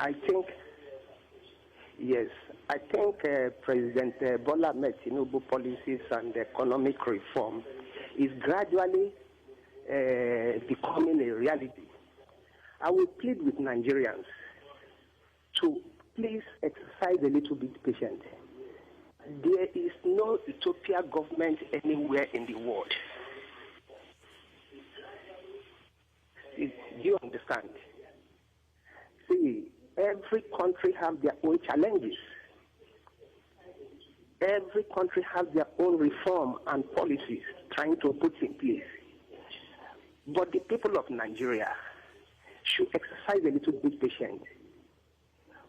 I think, yes, I think President Bola Ahmed Tinubu policies and economic reform is gradually becoming a reality. I will plead with Nigerians to please exercise a little bit patience. There is no utopia government anywhere in the world. Do you understand? See, every country has their own challenges. Every country has their own reform and policies trying to put in place. But the people of Nigeria should exercise a little bit patience.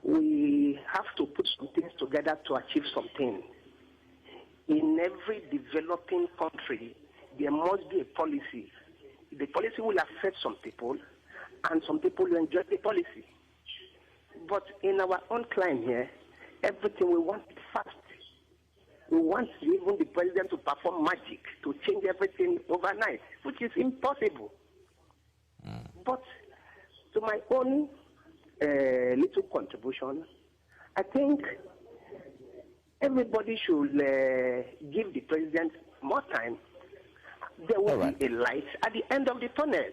We have to put some things together to achieve something. In every developing country, there must be a policy. The policy will affect some people, and some people will enjoy the policy. But in our own climate here, everything we want it fast. We want even the president to perform magic, to change everything overnight, which is impossible. But to my own little contribution, I think everybody should give the president more time. There will be a light at the end of the tunnel.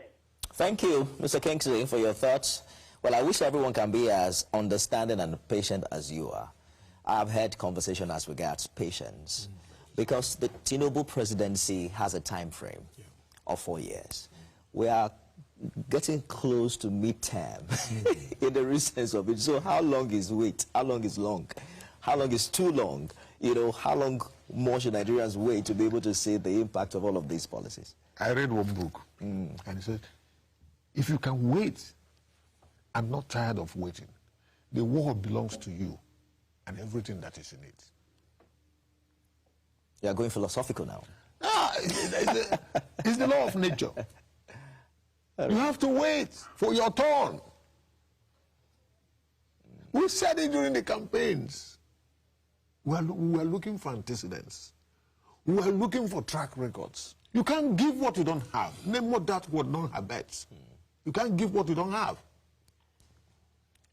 Thank you, Mr. Kingsley, for your thoughts. Well, I wish everyone can be as understanding and patient as you are. I've had conversation as regards patience, because the Tinubu presidency has a time frame of 4 years. We are getting close to midterm in the real sense of it. So how long is wait? How long is long? How long is too long? You know, how long more should Nigerians wait to be able to see the impact of all of these policies? I read one book, and it said, if you can wait and not tired of waiting, the world belongs to you and everything that is in it. You are going philosophical now. It's the law of nature. You have to wait for your turn. We said it during the campaigns. We are looking for antecedents. We are looking for track records. You can't give what you don't have. Name what that word don't have bets. You can't give what you don't have.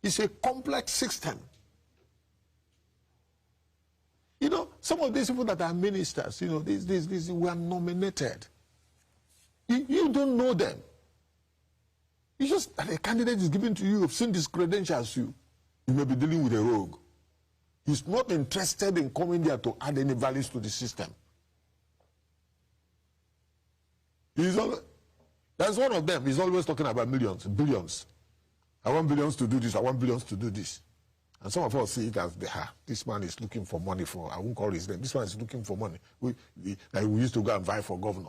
It's a complex system. You know, some of these people that are ministers, you know, these were nominated. You don't know them. It's just that a candidate is given to you, you've seen his credentials, you may be dealing with a rogue. He's not interested in coming there to add any values to the system. That's one of them. He's always talking about millions, billions. I want billions to do this, I want billions to do this. And some of us see it as, this man is looking for money for, I won't call his name, this man is looking for money. We used to go and vie for governor.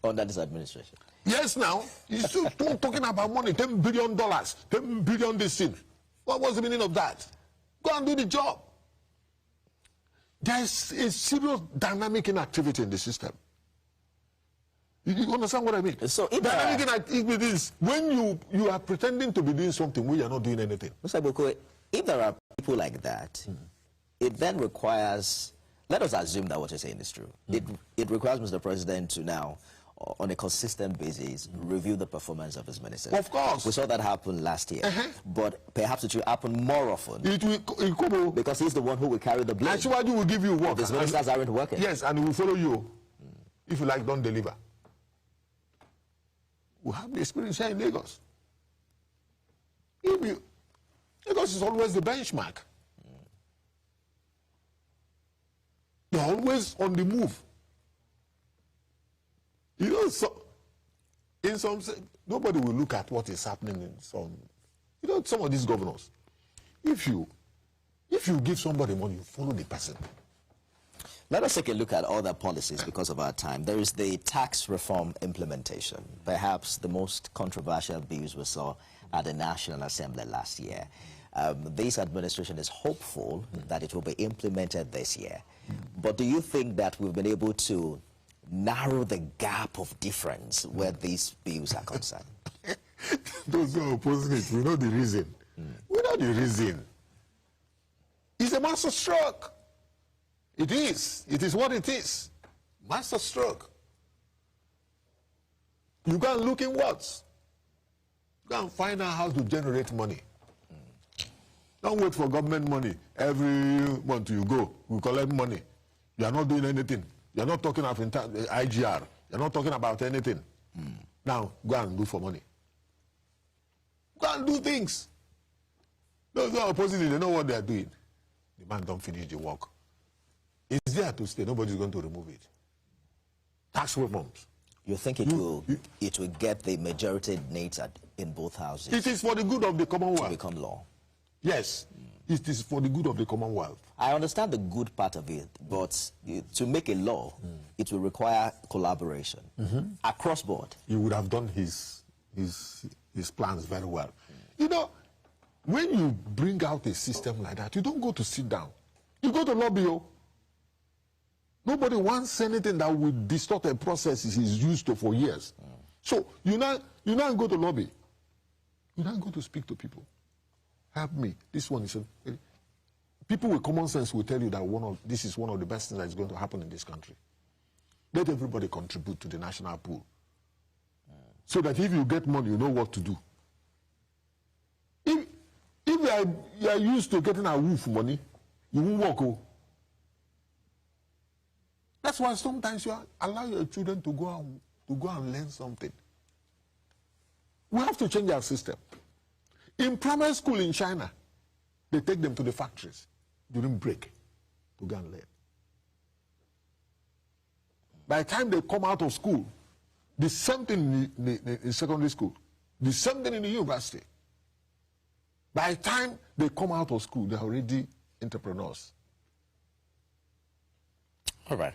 Under this administration. Yes, now. He's still talking about money, $10 billion, $10 billion this thing. What was the meaning of that? Go and do the job. There's a serious dynamic inactivity in the system. You understand what I mean? So dynamic inactivity is when you are pretending to be doing something when you're not doing anything. Mr. Boko, if there are people like that, it then requires, let us assume that what you're saying is true. It requires Mr. President to now, on a consistent basis, review the performance of his ministers. Of course. We saw that happen last year. But perhaps it should happen more often. It will, because he's the one who will carry the blame. Actually, will give you work. If his ministers aren't working. Yes, and he will follow you. If you like, don't deliver. We have the experience here in Lagos. Lagos is always the benchmark. You're always on the move. You know, so in some, nobody will look at what is happening in some, you know, some of these governors. If you give somebody money, you follow the person. Let us take a look at other policies because of our time. There is the tax reform implementation, perhaps the most controversial bills we saw at the National Assembly last year. This administration is hopeful that it will be implemented this year. But do you think that we've been able to narrow the gap of difference where these bills are concerned? Those who are opposing it, we know the reason. We know the reason. It's a master stroke. It is. It is what it is. Master stroke. You go and look in words. Go and find out how to generate money. Don't wait for government money. Every month you go, we collect money. You are not doing anything. You are not talking about IGR. You are not talking about anything. Now, go and do for money. Go and do things. Those who are opposing it, they know what they are doing. The man don't finish the work. It's there to stay. Nobody's going to remove it. Tax reforms. You think it will get the majority it needs in both houses? It is for the good of the Commonwealth. To become law. Yes, it is for the good of the Commonwealth. I understand the good part of it, but to make a law, it will require collaboration across board. He would have done his plans very well. You know, when you bring out a system like that, you don't go to sit down. You go to lobby. Nobody wants anything that will distort a process he's used to for years. So you now go to lobby. You now go to speak to people. Help me. This one is people with common sense will tell you that this is one of the best things that is going to happen in this country. Let everybody contribute to the national pool. So that if you get money, you know what to do. If you are used to getting a roof money, you won't work. That's why sometimes you allow your children to go and learn something. We have to change our system. In primary school in China, they take them to the factories during break to go and learn. By the time they come out of school, the same thing in secondary school, the same thing in the university. By the time they come out of school, they're already entrepreneurs. All right.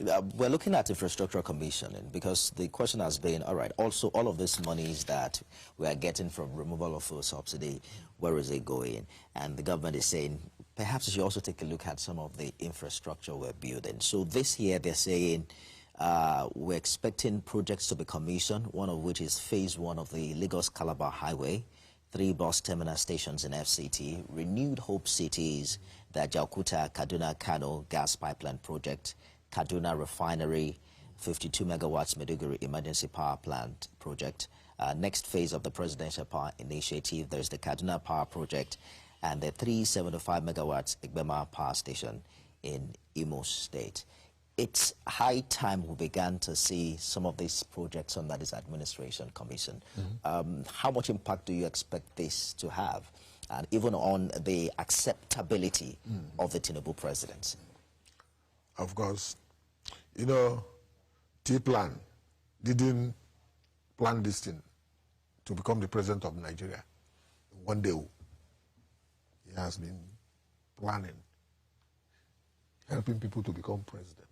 We're looking at infrastructure commissioning because the question has been, all right, also all of these monies that we are getting from removal of fuel subsidy, where is it going? And the government is saying, perhaps you should also take a look at some of the infrastructure we're building. So this year they're saying we're expecting projects to be commissioned, one of which is phase 1 of the Lagos-Calabar Highway, 3 bus terminal stations in FCT, renewed Hope Cities, the Jalkuta Kaduna-Kano gas pipeline project, Kaduna Refinery, 52 megawatts Maiduguri Emergency Power Plant project. Next phase of the Presidential Power Initiative, there's the Kaduna Power Project and the 375 megawatts Igbema Power Station in Imo State. It's high time we began to see some of these projects under this administration commission. How much impact do you expect this to have, and even on the acceptability of the Tinubu presidency? Of course. You know, T-Plan didn't plan this thing to become the president of Nigeria one day. He has been planning, helping people to become president.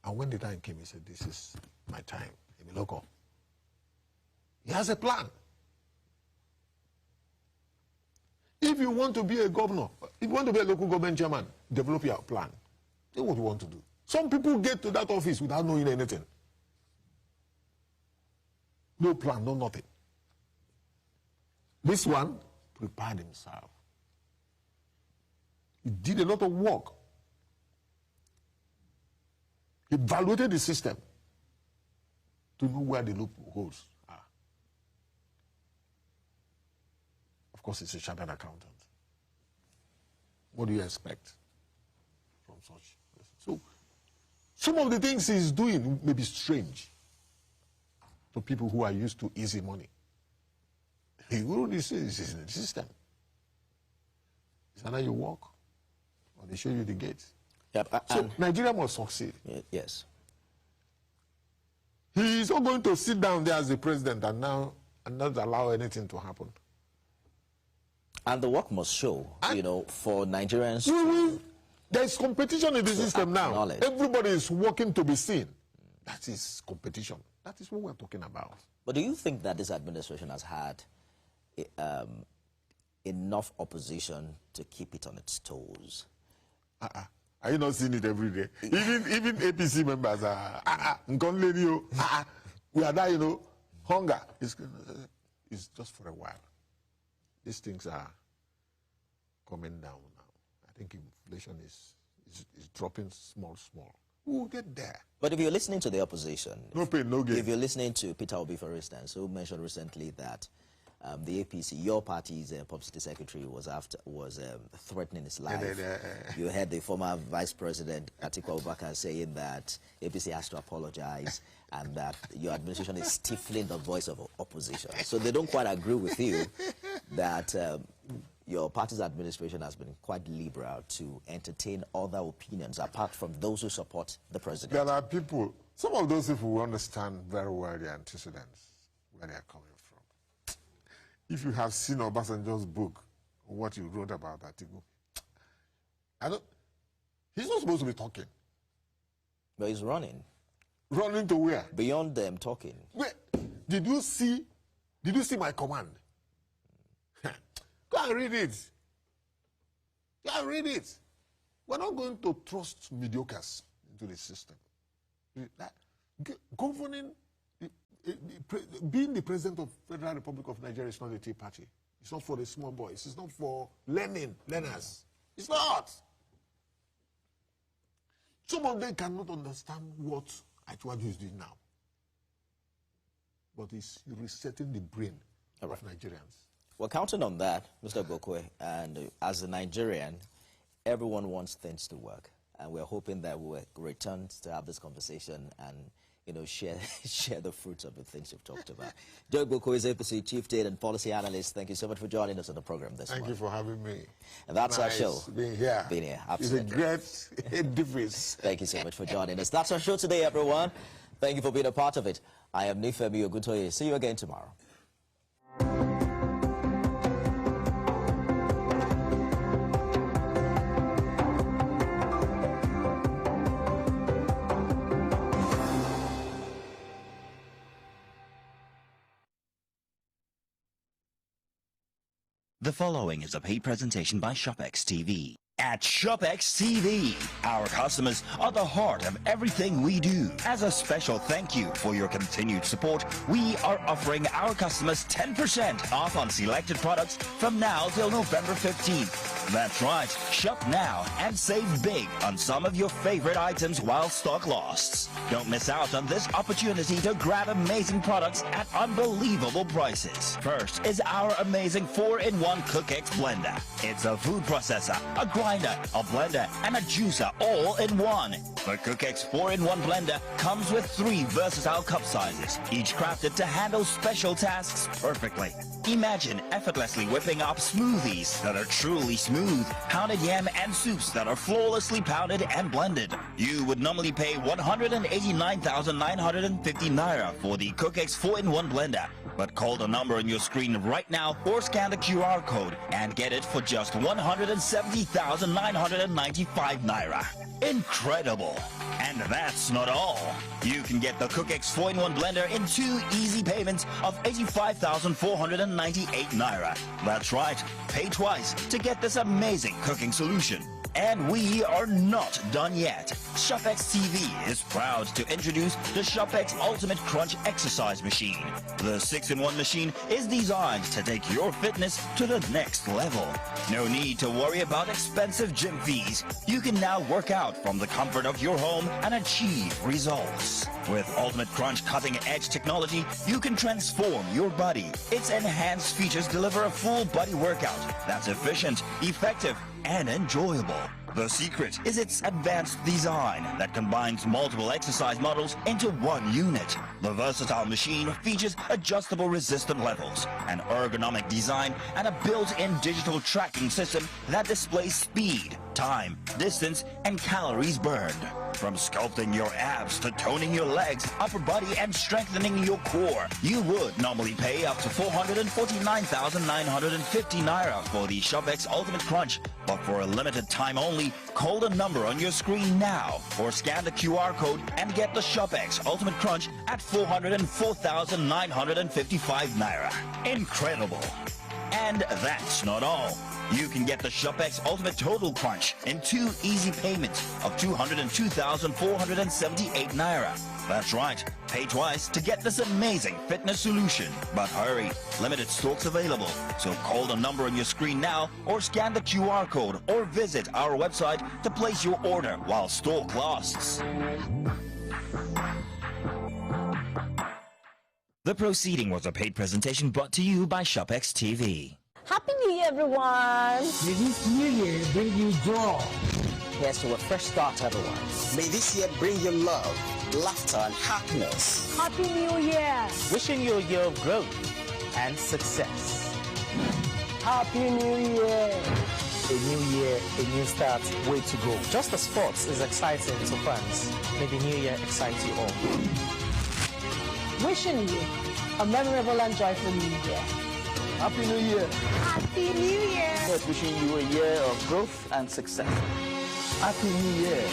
And when the time came, he said, this is my time. Local. He has a plan. If you want to be a governor, if you want to be a local government chairman, develop your plan. That's what you want to do. Some people get to that office without knowing anything. No plan, no nothing. This one prepared himself. He did a lot of work. He evaluated the system to know where the loopholes are. Of course, he's a chartered accountant. What do you expect from such? So, some of the things he's doing may be strange to people who are used to easy money. He already says this is in the system. It's either you walk or they show you the gates. Yep, so Nigeria must succeed. Yes. He is not going to sit down there as the president and not allow anything to happen. And the work must show, you know, for Nigerians. There's competition in the system now. Everybody is working to be seen. That is competition. That is what we're talking about. But do you think that this administration has had enough opposition to keep it on its toes? Are you not seeing it every day? Even APC members are, we are there, you know, hunger. It's just for a while. These things are coming down now. I think inflation is dropping small. We'll get there. But if you're listening to the opposition, no pain, no gain. If you're listening to Peter Obi, for instance, who mentioned recently that the APC, your party's publicity secretary was threatening his life. You heard the former Vice President Atiku Abubakar saying that APC has to apologize and that your administration is stifling the voice of opposition. So they don't quite agree with you that your party's administration has been quite liberal to entertain other opinions apart from those who support the president. There are people, some of those people who understand very well the antecedents, where they are coming from. If you have seen Obasanjo's book, what you wrote about Atiku, he's not supposed to be talking. But he's running. Running to where? Beyond them talking. Wait, did you see my command? Go and read it. Go and read it. We're not going to trust mediocres into the system. Governing, being the president of Federal Republic of Nigeria is not a tea party. It's not for the small boys. It's not for learners. It's not. Some of them cannot understand what Atiwaju is doing now. But it's resetting the brain of Nigerians. We're counting on that, Mr. Gokwe, and as a Nigerian, everyone wants things to work, and we're hoping that we'll return to have this conversation and, you know, share the fruits of the things you've talked about. Joe Gokwe is APC Chief Data and Policy Analyst. Thank you so much for joining us on the program this morning. Thank you for having me. And that's our show. Being here. Absolutely. It's a great difference. Thank you so much for joining us. That's our show today, everyone. Thank you for being a part of it. I am Nifemi Oguntoye. See you again tomorrow. The following is a paid presentation by ShopX TV. At ShopX TV, our customers are the heart of everything we do. As a special thank you for your continued support, we are offering our customers 10% off on selected products from now till November 15th. That's right, shop now and save big on some of your favorite items while stock lasts. Don't miss out on this opportunity to grab amazing products at unbelievable prices. First is our amazing 4-in-1 CookX blender. It's a food processor, a grinder, a blender, and a juicer all in one. The CookX 4-in-1 blender comes with 3 versatile cup sizes, each crafted to handle special tasks perfectly. Imagine effortlessly whipping up smoothies that are truly smooth, pounded yam and soups that are flawlessly pounded and blended. You would normally pay 189,950 Naira for the CookX 4-in-1 blender. But call the number on your screen right now or scan the QR code and get it for just 170,995 Naira. Incredible! And that's not all. You can get the CookX 4-in-1 blender in 2 easy payments of 85,498 Naira. That's right, pay twice to get this amazing cooking solution. And we are not done yet. ShopX TV is proud to introduce the ShopX Ultimate Crunch Exercise Machine. The 6-in-1 machine is designed to take your fitness to the next level. No need to worry about expensive gym fees. You can now work out from the comfort of your home and achieve results. With Ultimate Crunch cutting-edge technology, you can transform your body. Its enhanced features deliver a full body workout that's efficient, effective, and enjoyable. The secret is its advanced design that combines multiple exercise models into one unit. The versatile machine features adjustable resistance levels, an ergonomic design, and a built-in digital tracking system that displays speed, time, distance, and calories burned. From sculpting your abs to toning your legs, upper body, and strengthening your core, you would normally pay up to 449,950 Naira for the ShopX Ultimate Crunch. But for a limited time only, call the number on your screen now or scan the QR code and get the ShopX Ultimate Crunch at 404,955 Naira. Incredible! And that's not all. You can get the ShopX Ultimate Total Crunch in 2 easy payments of 202,478 Naira. That's right, pay twice to get this amazing fitness solution. But hurry, limited stocks available. So call the number on your screen now or scan the QR code or visit our website to place your order while stock lasts. The proceeding was a paid presentation brought to you by ShopX TV. Happy New Year, everyone! May this new year bring you joy. Here's to a fresh start, everyone. May this year bring you love, laughter, and happiness. Happy New Year! Wishing you a year of growth and success. Happy New Year! A new year, a new start, way to go. Just as sports is exciting to fans, may the new year excite you all. Wishing you a memorable and joyful New Year. Happy New Year! Happy New Year! Just wishing you a year of growth and success. Happy New Year!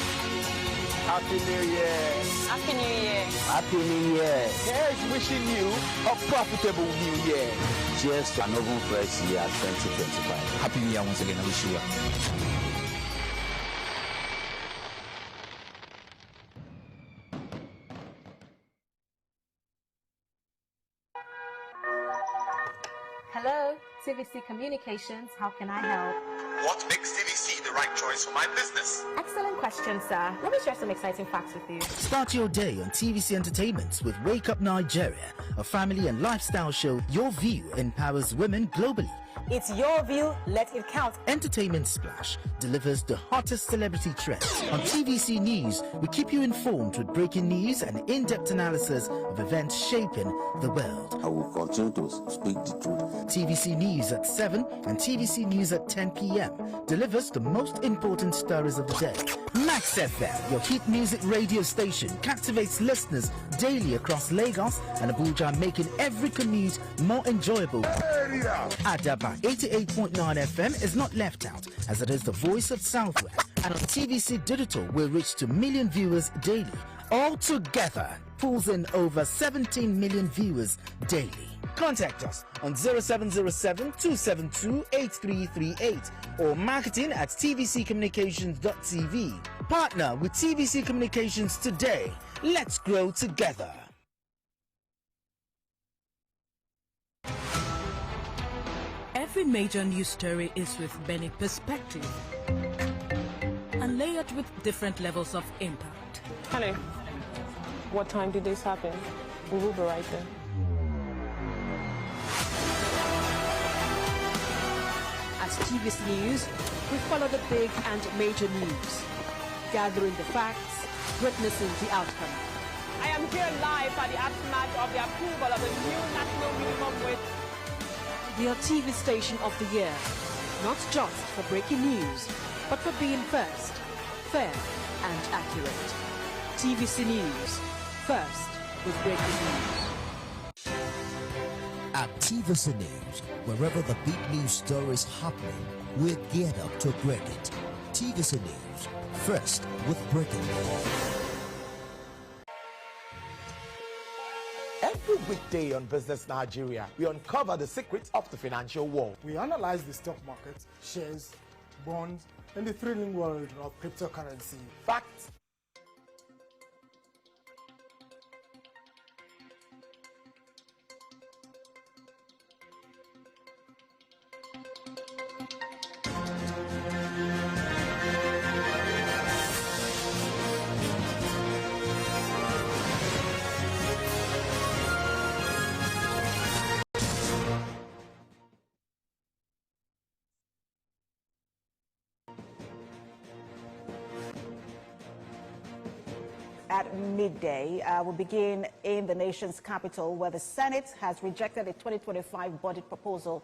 Happy New Year! Happy New Year! Happy New Year! Here's wishing you a profitable New Year. Cheers to an open fresh year 2025. Happy New Year once again. I wish you Hello, TVC Communications. How can I help? What makes TVC the right choice for my business? Excellent question, sir. Let me share some exciting facts with you. Start your day on TVC Entertainment with Wake Up Nigeria, a family and lifestyle show. Your view empowers women globally. It's your view, let it count. Entertainment Splash delivers the hottest celebrity trends. On TVC News, we keep you informed with breaking news and in-depth analysis of events shaping the world. I will continue to speak the truth. TVC News at 7 and TVC News at 10 p.m. delivers the most important stories of the day. Max FM, your hit music radio station, captivates listeners daily across Lagos and Abuja, making every commute more enjoyable. Adaba 88.9 FM is not left out, as it is the voice of Southwest, and on TVC Digital will reach 2 million viewers daily. All together pulls in over 17 million viewers daily. Contact us on 0707-272-8338 or marketing at tvccommunications.tv. Partner with TVC Communications today. Let's grow together. Every major news story is with many perspectives and layered with different levels of impact. Honey, what time did this happen? We will be right there. As TVC News, we follow the big and major news, gathering the facts, witnessing the outcome. I am here live at the aftermath of the approval of the new national minimum wage. We are TV station of the year, not just for breaking news, but for being first, fair and accurate. TVC News, first with breaking news. At TVC News, wherever the big news story is happening, we're geared up to break it. TVC News, first with breaking news. Every weekday on Business Nigeria, we uncover the secrets of the financial world. We analyze the stock market, shares, bonds, and the thrilling world of cryptocurrency. Facts. At midday, we'll begin in the nation's capital, where the Senate has rejected a 2025 budget proposal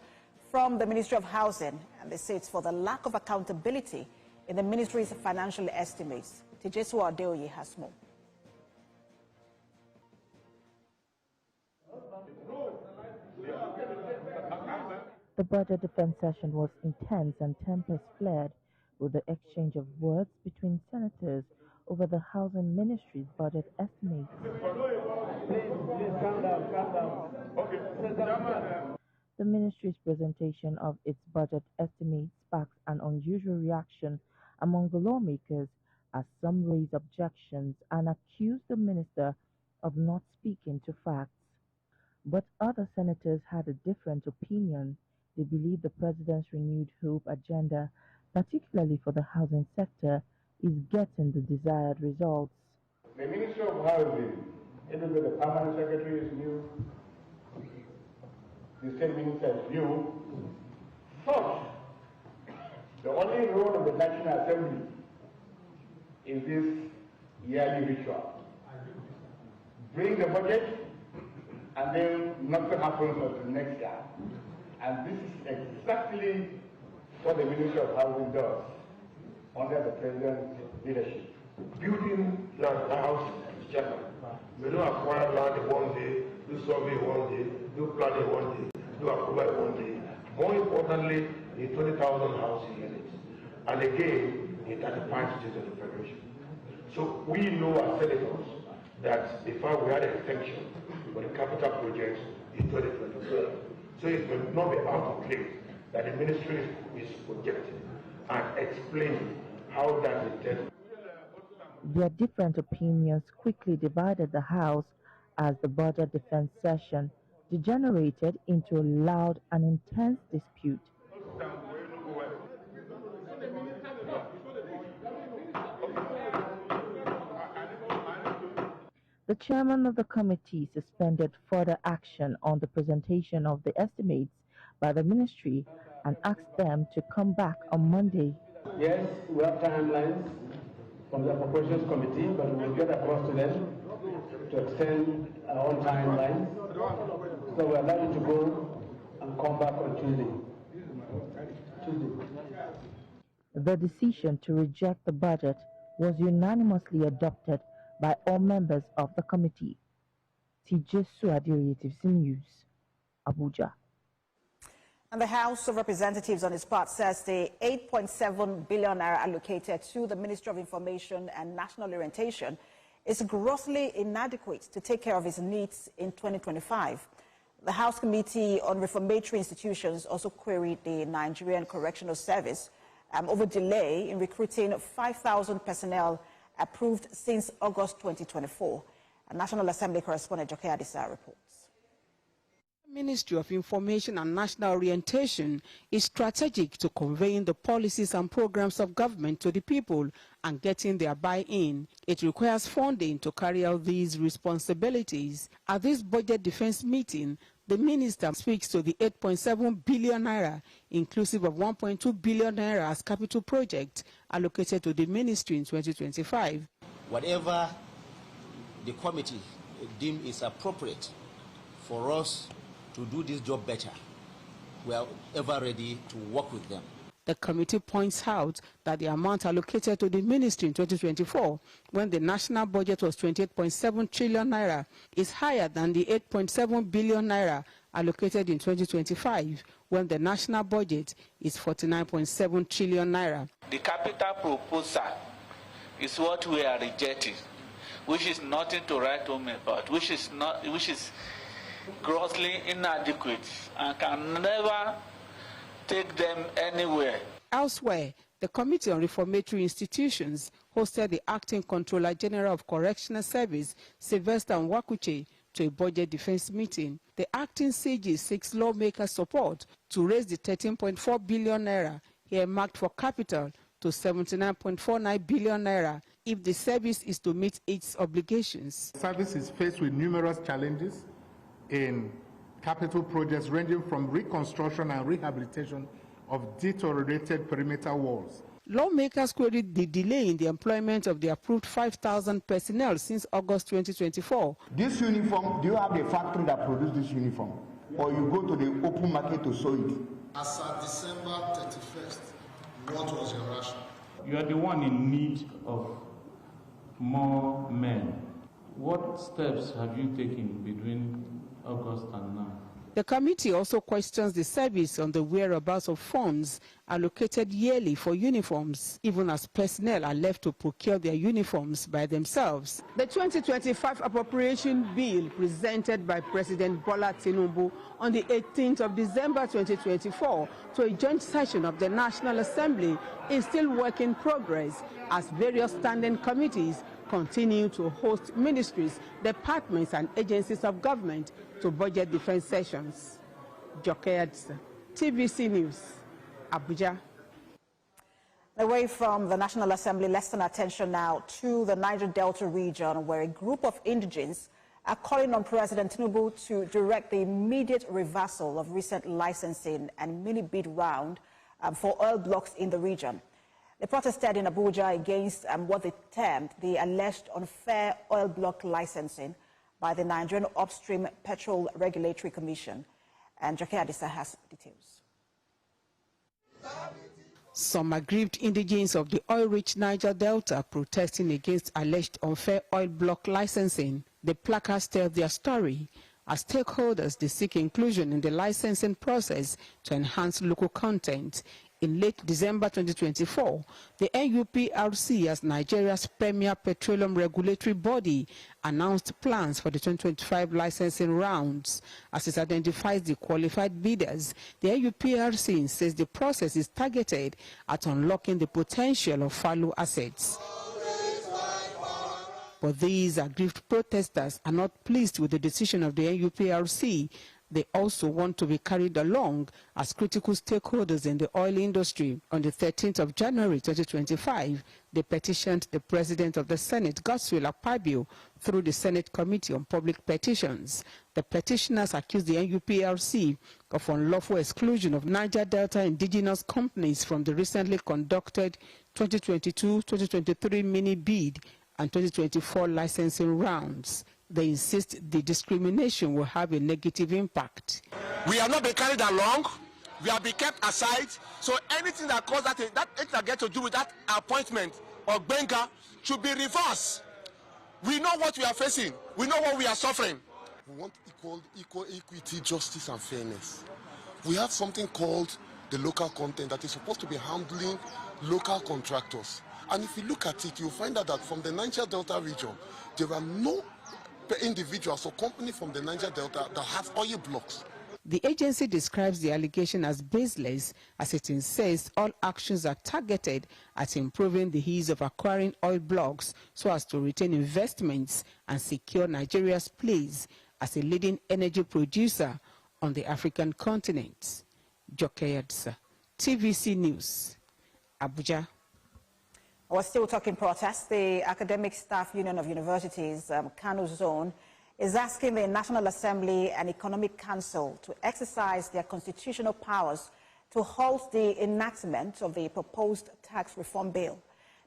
from the Ministry of Housing, and they say it's for the lack of accountability in the ministry's financial estimates. Tijesu Adeoye has more. The budget defense session was intense and tempers flared with the exchange of words between senators over the Housing Ministry's budget estimates. The ministry's presentation of its budget estimates sparked an unusual reaction among the lawmakers, as some raised objections and accused the minister of not speaking to facts. But other senators had a different opinion. They believe the president's renewed hope agenda, particularly for the housing sector, is getting the desired results. The Ministry of Housing, even though the permanent secretary is new, the state minister's view, first, the only role of the National Assembly is this yearly ritual. Bring the budget, and then nothing happens until next year. And this is exactly what the Ministry of Housing does under the President's leadership. Building the house is chairman. We don't acquire land in one day, do survey one day, do planning one day, do approval one day. More importantly, in 20,000 housing units. And again, in 35 states of the Federation. So we know as senators that the fact we had an extension for the capital projects in 2024. So it will not be out of place that the ministry is projecting and explaining how that intends. Their different opinions quickly divided the House as the budget defense session degenerated into a loud and intense dispute. The chairman of the committee suspended further action on the presentation of the estimates by the ministry and asked them to come back on Monday. Yes, we have timelines from the Appropriations Committee, but we will get across to them to extend our own timelines. So we are likely to go and come back on Tuesday. The decision to reject the budget was unanimously adopted by all members of the committee. TJ Suadio, TVC News, Abuja. And the House of Representatives, on its part, says the 8.7 billion naira allocated to the Ministry of Information and National Orientation is grossly inadequate to take care of its needs in 2025. The House Committee on Reformatory Institutions also queried the Nigerian Correctional Service over delay in recruiting 5,000 personnel approved since August 2024. A National Assembly correspondent Joke Adisa reports. The Ministry of Information and National Orientation is strategic to conveying the policies and programs of government to the people and getting their buy-in. It requires funding to carry out these responsibilities. At this budget defense meeting, the minister speaks to the 8.7 billion naira, inclusive of 1.2 billion naira as capital project allocated to the ministry in 2025. Whatever the committee deems is appropriate for us to do this job better, we are ever ready to work with them. The committee points out that the amount allocated to the ministry in 2024, when the national budget was 28.7 trillion naira, is higher than the 8.7 billion naira allocated in 2025, when the national budget is 49.7 trillion naira. The capital proposal is what we are rejecting, which is nothing to write home about, which is grossly inadequate and can never take them anywhere. Elsewhere, the Committee on Reformatory Institutions hosted the Acting Controller General of Correctional Service, Sylvester Nwakuche, to a budget defense meeting. The acting CG seeks lawmakers' support to raise the 13.4 billion naira earmarked for capital to 79.49 billion naira if the service is to meet its obligations. The service is faced with numerous challenges in capital projects ranging from reconstruction and rehabilitation of deteriorated perimeter walls. Lawmakers queried the delay in the employment of the approved 5,000 personnel since August 2024. This uniform, do you have a factory that produces this uniform? Or you go to the open market to sew it? As of December 31st, what was your ration? You are the one in need of more men. What steps have you taken between August and now? The committee also questions the service on the whereabouts of funds allocated yearly for uniforms, even as personnel are left to procure their uniforms by themselves. The 2025 appropriation bill presented by President Bola Tinubu on the 18th of December 2024 to a joint session of the National Assembly is still work in progress as various standing committees continue to host ministries, departments and agencies of government to budget defense sessions. Joke Adisa, TVC News, Abuja. Away from the National Assembly, let's turn attention now to the Niger Delta region, where a group of indigents are calling on President Tinubu to direct the immediate reversal of recent licensing and mini-bid round for oil blocks in the region. They protested in Abuja against what they termed the alleged unfair oil block licensing by the Nigerian Upstream Petrol Regulatory Commission. And Jake Adisa has details. Some aggrieved indigenes of the oil-rich Niger Delta protesting against alleged unfair oil block licensing. The placards tell their story. As stakeholders, they seek inclusion in the licensing process to enhance local content. In late December 2024, the NUPRC, as Nigeria's premier petroleum regulatory body, announced plans for the 2025 licensing rounds. As it identifies the qualified bidders, the NUPRC insists the process is targeted at unlocking the potential of fallow assets. But these aggrieved protesters are not pleased with the decision of the NUPRC. They also want to be carried along as critical stakeholders in the oil industry. On the 13th of January 2025, they petitioned the President of the Senate, Godswill Akpabio, through the Senate Committee on Public Petitions. The petitioners accused the NUPRC of unlawful exclusion of Niger Delta indigenous companies from the recently conducted 2022-2023 mini-bid and 2024 licensing rounds. They insist the discrimination will have a negative impact. We have not been carried along. We have been kept aside. So anything that causes that gets to do with that appointment or benga should be reversed. We know what we are facing. We know what we are suffering. We want equal equity, justice, and fairness. We have something called the local content that is supposed to be handling local contractors. And if you look at it, you'll find out that from the Niger Delta region, there are no individuals or company from the Niger Delta that have oil blocks. The agency describes the allegation as baseless, as it insists all actions are targeted at improving the ease of acquiring oil blocks so as to retain investments and secure Nigeria's place as a leading energy producer on the African continent. Joke Adisa, TVC News, Abuja. We're still talking protests. The Academic Staff Union of Universities, Kano Zone, is asking the National Assembly and Economic Council to exercise their constitutional powers to halt the enactment of the proposed tax reform bill.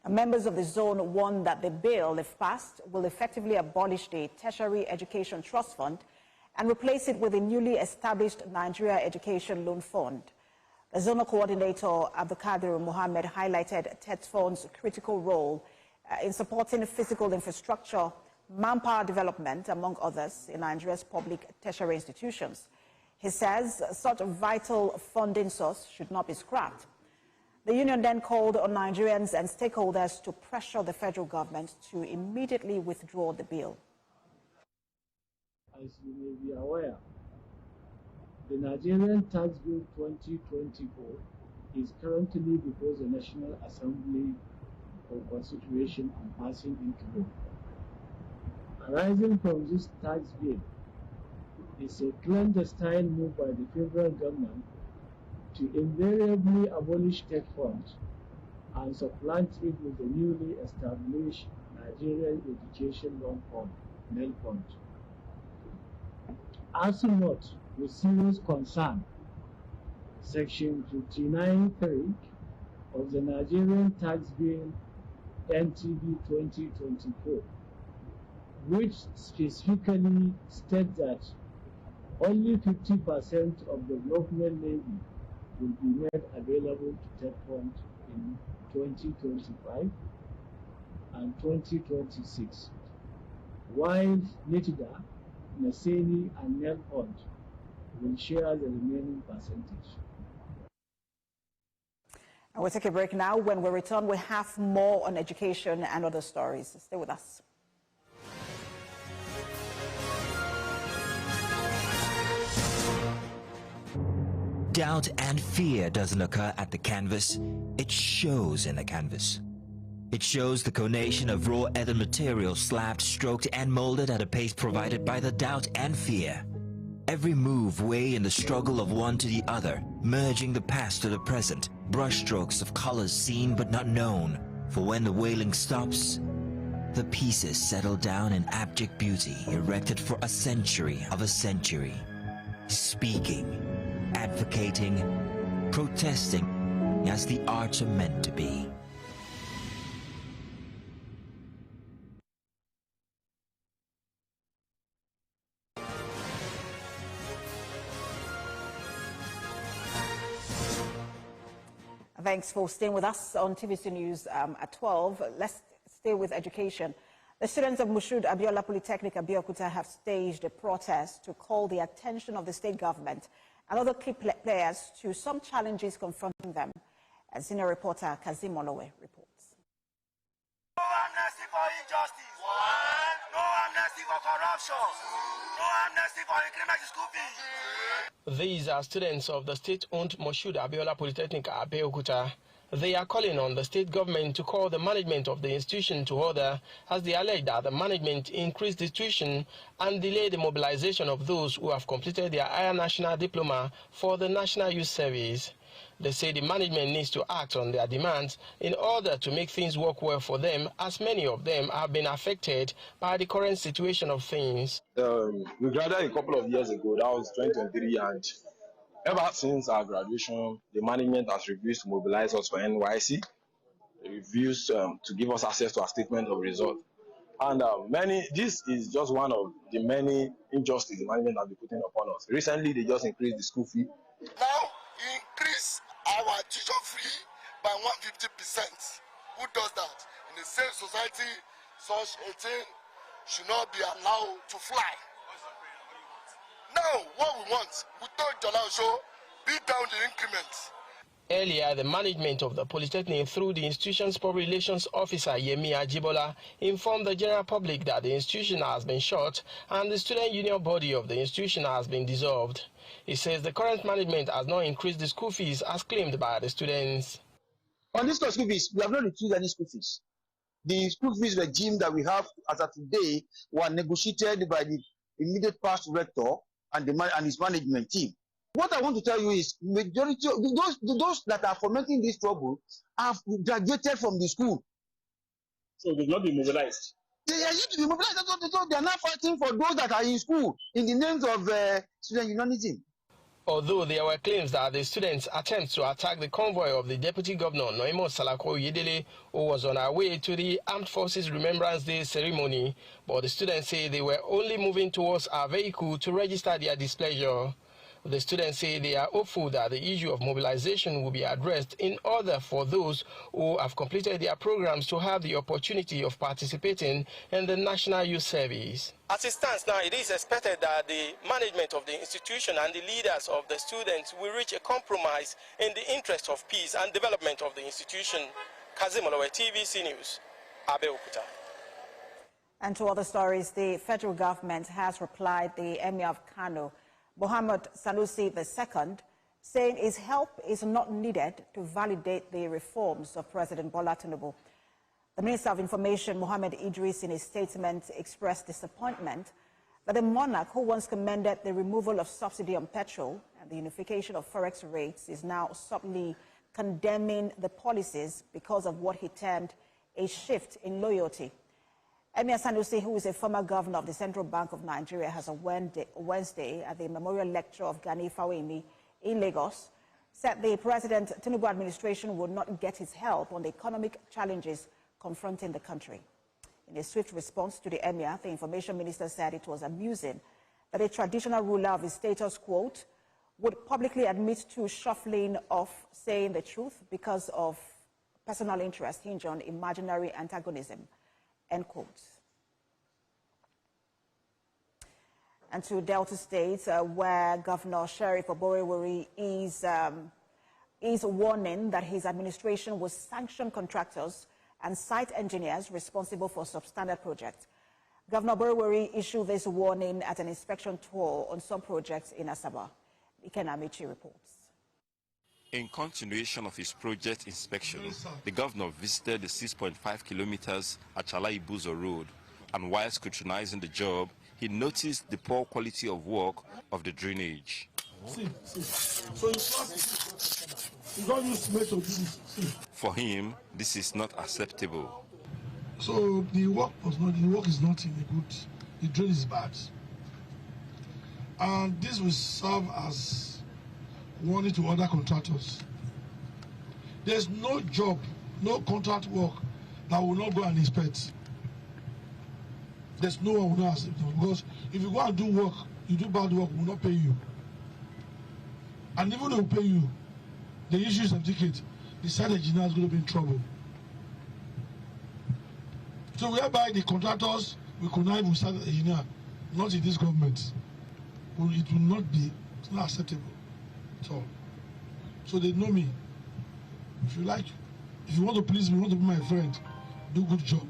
Now, members of the zone warn that the bill, if passed, will effectively abolish the Tertiary Education Trust Fund and replace it with the newly established Nigeria Education Loan Fund. The zonal coordinator, Abdulkadir Mohammed, highlighted TED Fund's critical role in supporting physical infrastructure, manpower development, among others, in Nigeria's public tertiary institutions. He says such a vital funding source should not be scrapped. The union then called on Nigerians and stakeholders to pressure the federal government to immediately withdraw the bill. As you may be aware, the Nigerian Tax Bill 2024 is currently before the National Assembly for consideration and passing into law. Arising from this tax bill is a clandestine move by the federal government to invariably abolish TED Fund and supplant it with the newly established Nigerian Education Loan Fund, NEL Fund. As to note, with serious concern, Section 59.3 of the Nigerian Tax Bill NTB 2024, which specifically states that only 50% of the government levy will be made available to TED Fund in 2025 and 2026, while NITIDA, NASENI, and NEL Fund will share the remaining percentage. And we'll take a break now. When we return, we have more on education and other stories. Stay with us. Doubt and fear doesn't occur at the canvas, it shows in the canvas. It shows the conation of raw earthen material slapped, stroked, and molded at a pace provided by the doubt and fear. Every move way in the struggle of one to the other, merging the past to the present, brushstrokes of colors seen but not known. For when the wailing stops, The pieces settle down in abject beauty, erected for a century of a century. Speaking, advocating, protesting as the arts are meant to be. Thanks for staying with us on TVC News at 12. Let's stay with education. The students of Moshood Abiola Polytechnic Abeokuta have staged a protest to call the attention of the state government and other key players to some challenges confronting them. As senior reporter Kazim Olowe reports. No amnesty for injustice. No amnesty for corruption. No amnesty for increment school fees. These are students of the state-owned Moshood Abiola Polytechnic Abeokuta. They are calling on the state government to call the management of the institution to order, as they allege that the management increased the tuition and delayed the mobilization of those who have completed their higher national diploma for the National Youth Service. They say the management needs to act on their demands in order to make things work well for them, as many of them have been affected by the current situation of things. We graduated a couple of years ago, that was 2023, and ever since our graduation, the management has refused to mobilize us for NYC. They refused to give us access to our statement of result. And this is just one of the many injustices the management has been putting upon us. Recently, they just increased the school fee. Now, increase our tuition fee by 150%. Who does that? In the same society, such a thing should not be allowed to fly. Now, what we want, we told Jalal Show, beat down the increments. Earlier, the management of the Polytechnic, through the institution's public relations officer, Yemi Ajibola, informed the general public that the institution has been shut and the student union body of the institution has been dissolved. He says the current management has not increased the school fees as claimed by the students. On this school fees, we have not reduced any school fees. The school fees regime that we have as of today were negotiated by the immediate past rector and his management team. What I want to tell you is, majority of those that are fomenting this trouble have graduated from the school. So they've not been mobilized. They are yet to be mobilized. So they are now fighting for those that are in school in the names of student unionism. Although there were claims that the students attempt to attack the convoy of the Deputy Governor, Noimo Salako Yedele, who was on our way to the Armed Forces Remembrance Day ceremony, but the students say they were only moving towards our vehicle to register their displeasure. The students say they are hopeful that the issue of mobilization will be addressed in order for those who have completed their programs to have the opportunity of participating in the National Youth Service. As it stands now, it is expected that the management of the institution and the leaders of the students will reach a compromise in the interest of peace and development of the institution. Kazim Olowe, TVC News, Abeokuta. And to other stories, the federal government has replied the Emir of Kano, Mohammed Sanusi II, saying his help is not needed to validate the reforms of President Bola Tinubu. The Minister of Information, Mohammed Idris, in his statement expressed disappointment that the monarch, who once commended the removal of subsidy on petrol and the unification of forex rates, is now subtly condemning the policies because of what he termed a shift in loyalty. Emir Sanusi, who is a former governor of the Central Bank of Nigeria, has on Wednesday at the memorial lecture of Gani Fawemi in Lagos, said the President Tinubu administration would not get his help on the economic challenges confronting the country. In a swift response to the Emir, the information minister said it was amusing that a traditional ruler of his status, quote, would publicly admit to shuffling off saying the truth because of personal interest hinged on imaginary antagonism, end quote. And to Delta State, where Governor Sheriff Oborevwori is warning that his administration will sanction contractors and site engineers responsible for substandard projects. Governor Oborevwori issued this warning at an inspection tour on some projects in Asaba. Iken Amici reports. In continuation of his project inspection, the governor visited the 6.5 kilometers Achala Ibuzo Road, and while scrutinizing the job, he noticed the poor quality of work of the drainage. So you don't use cement to do this. For him, this is not acceptable. So the work is not in a good, the drain is bad. And this will serve as warning to other contractors. There's no job, no contract work that will not go and inspect. There's no one who will not accept them, because if you go and do work, you do bad work, we will not pay you. And even though they will pay you, they issue a certificate, the site engineer is going to be in trouble. So whereby the contractors will connive with site engineer, not in this government, it will not be, it's not acceptable at all. So they know me. If you like, if you want to please me, you want to be my friend, do good job.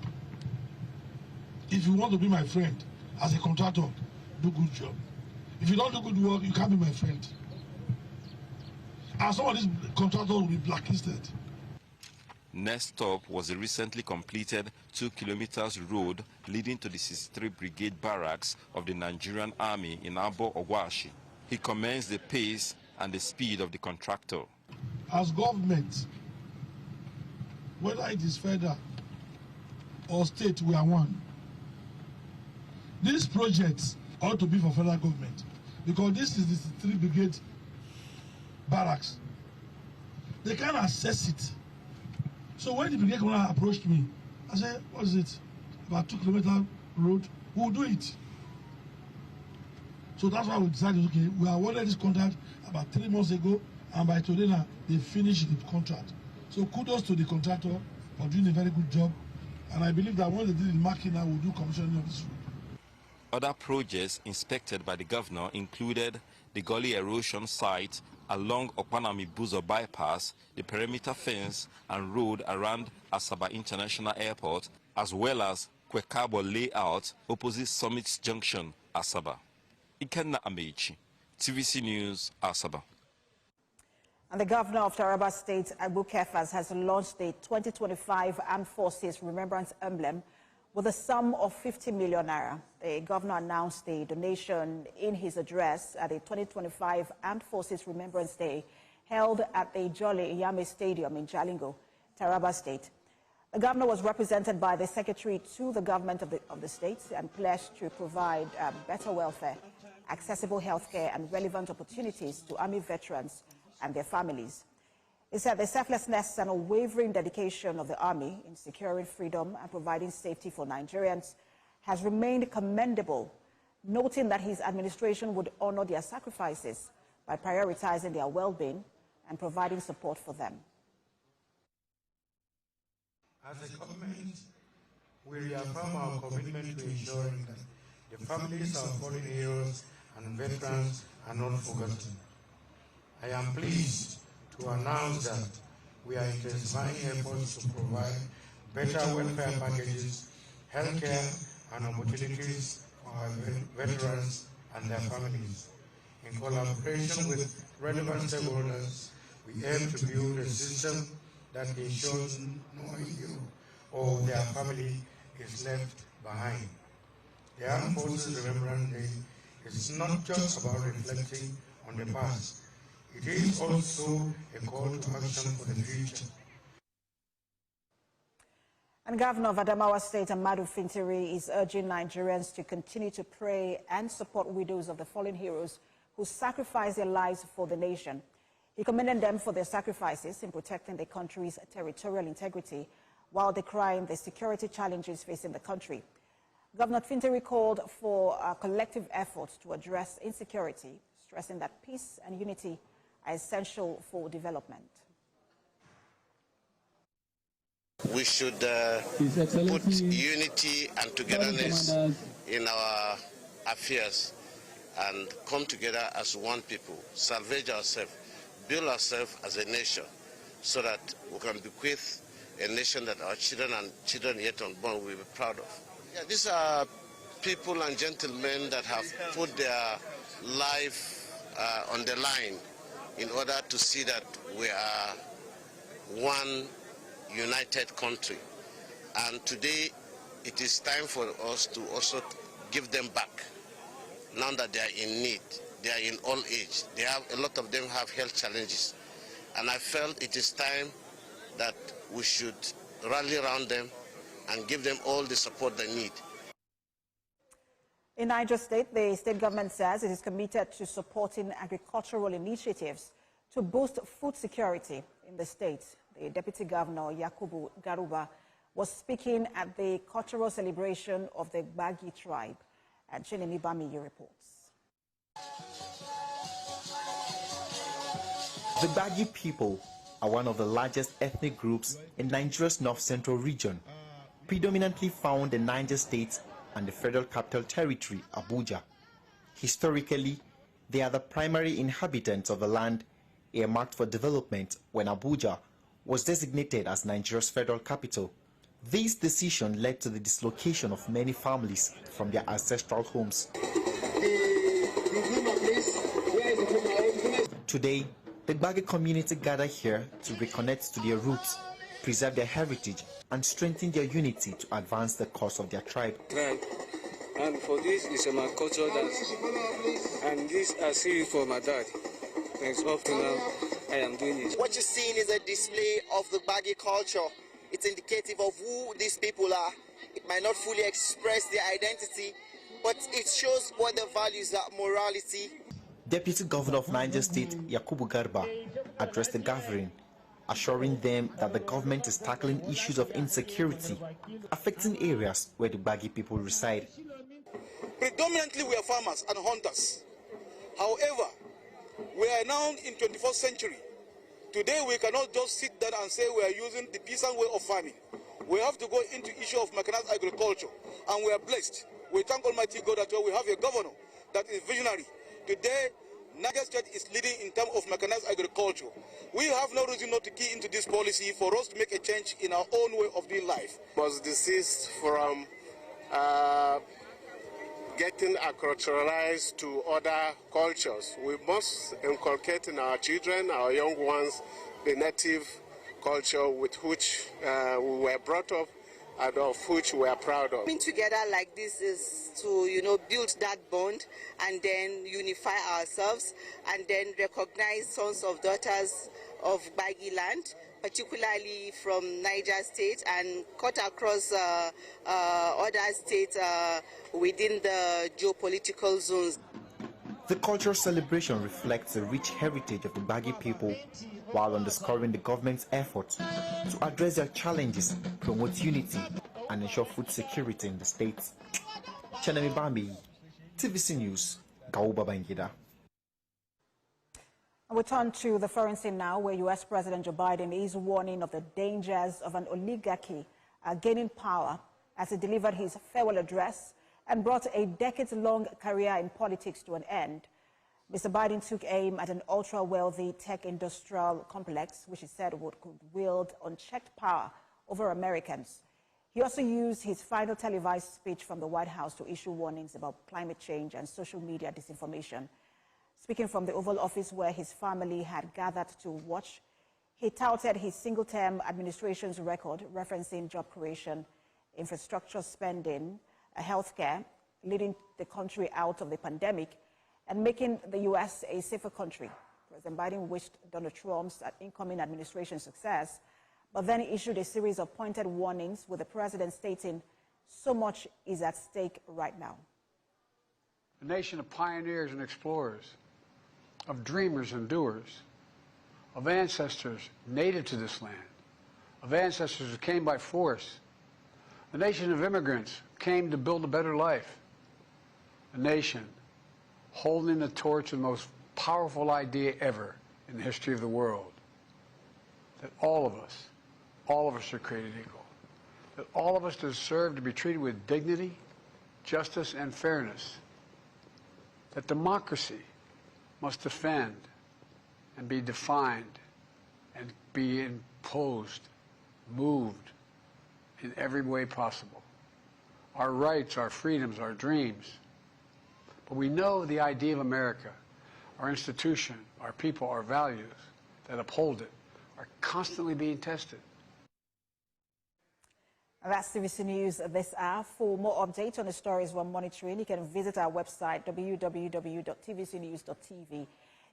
If you want to be my friend as a contractor, do good job. If you don't do good work, you can't be my friend. And some of these contractors will be blacklisted. Next stop was the recently completed 2 kilometers road leading to the 63 Brigade Barracks of the Nigerian Army in Abo Ogwashi. He commends the pace and the speed of the contractor. As government, whether it is federal or state, we are one. These projects ought to be for federal government, because this is the 63 Brigade Barracks. They can assess it. So when the brigade commander approached me, I said, what is it? About 2 kilometer road, we will do it. So that's why we decided, okay, we awarded this contract about 3 months ago, and by today now, they finished the contract. So kudos to the contractor for doing a very good job. And I believe that when they did the marking now, we'll do commissioning of this road. Other projects inspected by the governor included the gully erosion site along Okpanami-Buzo bypass, the perimeter fence and road around Asaba International Airport, as well as Kwekabo layout opposite Summits Junction, Asaba. Ikenna Amechi, TVC News, Asaba. And the governor of Taraba State, Abu Kefas, has launched the 2025 Armed Forces Remembrance Emblem with a sum of 50 million naira. The governor announced the donation in his address at the 2025 Armed Forces Remembrance Day held at the Jolly Iyame Stadium in Jalingo, Taraba State. The governor was represented by the secretary to the government of the state and pledged to provide better welfare, accessible healthcare and relevant opportunities to Army veterans and their families. He said the selflessness and unwavering dedication of the Army in securing freedom and providing safety for Nigerians has remained commendable, noting that his administration would honor their sacrifices by prioritizing their well-being and providing support for them. As a government, we reaffirm our commitment to ensuring that the families of fallen heroes and veterans are not forgotten. I am pleased to announce that we are intensifying efforts to provide better welfare packages, healthcare, and opportunities for our veterans and their families. In collaboration with relevant stakeholders, we aim to build a system that ensures no hero or their family is left behind. The Armed Forces Remembrance Day is not just about reflecting on the past. It is also a call to action for the future. And Governor of Adamawa State, Amadu Fintiri, is urging Nigerians to continue to pray and support widows of the fallen heroes who sacrificed their lives for the nation. He commended them for their sacrifices in protecting the country's territorial integrity while decrying the security challenges facing the country. Governor Fintiri called for a collective effort to address insecurity, stressing that peace and unity are essential for development. We should put unity and togetherness in our affairs and come together as one people, salvage ourselves, build ourselves as a nation so that we can bequeath a nation that our children and children yet unborn will be proud of. Yeah, these are people and gentlemen that have put their life on the line in order to see that we are one united country. And today it is time for us to also give them back now that they are in need. They are in old age. A lot of them have health challenges. And I felt it is time that we should rally around them and give them all the support they need. In Niger State, the state government says it is committed to supporting agricultural initiatives to boost food security in the state. The Deputy Governor, Yakubu Garuba, was speaking at the cultural celebration of the Gbagi tribe. And Chinemi Bamiyi reports. The Gbagi people are one of the largest ethnic groups in Nigeria's north-central region, predominantly found in Niger State and the Federal Capital Territory, Abuja. Historically, they are the primary inhabitants of the land earmarked for development when Abuja was designated as Nigeria's federal capital. This decision led to the dislocation of many families from their ancestral homes. Today, the Gbagi community gather here to reconnect to their roots, preserve their heritage, and strengthen their unity to advance the cause of their tribe. And for this is my cultural dance, and this I see for my dad. Thanks, up to now I am doing it. What you're seeing is a display of the Gbagi culture. It's indicative of who these people are. It might not fully express their identity, but it shows what their values are: morality. Deputy Governor of Niger State, Yakubu Garba, addressed the gathering, assuring them that the government is tackling issues of insecurity affecting areas where the Gbagi people reside. Predominantly we are farmers and hunters. However, we are now in 21st century. Today we cannot just sit down and say we are using the peasant way of farming. We have to go into issue of mechanized agriculture, and we are blessed. We thank Almighty God that we have a governor that is visionary. Today, Niger State is leading in terms of mechanized agriculture. We have no reason not to key into this policy for us to make a change in our own way of doing life. Was desist from getting acculturalized to other cultures. We must inculcate in our children, our young ones, the native culture with which we were brought up and of which we are proud of. Coming together like this is to, build that bond and then unify ourselves and then recognize sons of daughters of Gbagi land, particularly from Niger State, and cut across other states within the geopolitical zones. The cultural celebration reflects the rich heritage of the Gbagi people, while underscoring the government's efforts to address their challenges, promote unity, and ensure food security in the states. Chinemi Bamiyi, TVC News, Gauba Bangida. We turn to the foreign scene now, where U.S. President Joe Biden is warning of the dangers of an oligarchy gaining power as he delivered his farewell address and brought a decades-long career in politics to an end. Mr. Biden took aim at an ultra-wealthy tech-industrial complex, which he said could wield unchecked power over Americans. He also used his final televised speech from the White House to issue warnings about climate change and social media disinformation. Speaking from the Oval Office, where his family had gathered to watch, he touted his single-term administration's record, referencing job creation, infrastructure spending, healthcare, leading the country out of the pandemic, and making the U.S. a safer country. President Biden wished Donald Trump's incoming administration success, but then issued a series of pointed warnings, with the president stating, "So much is at stake right now." A nation of pioneers and explorers, of dreamers and doers, of ancestors native to this land, of ancestors who came by force, a nation of immigrants who came to build a better life, a nation holding the torch of the most powerful idea ever in the history of the world, that all of us are created equal, that all of us deserve to be treated with dignity, justice, and fairness, that democracy must defend and be defined and be imposed, moved in every way possible. Our rights, our freedoms, our dreams. But we know the idea of America, our institution, our people, our values that uphold it, are constantly being tested. That's TVC News this hour. For more updates on the stories we're monitoring, you can visit our website, www.tvcnews.tv. You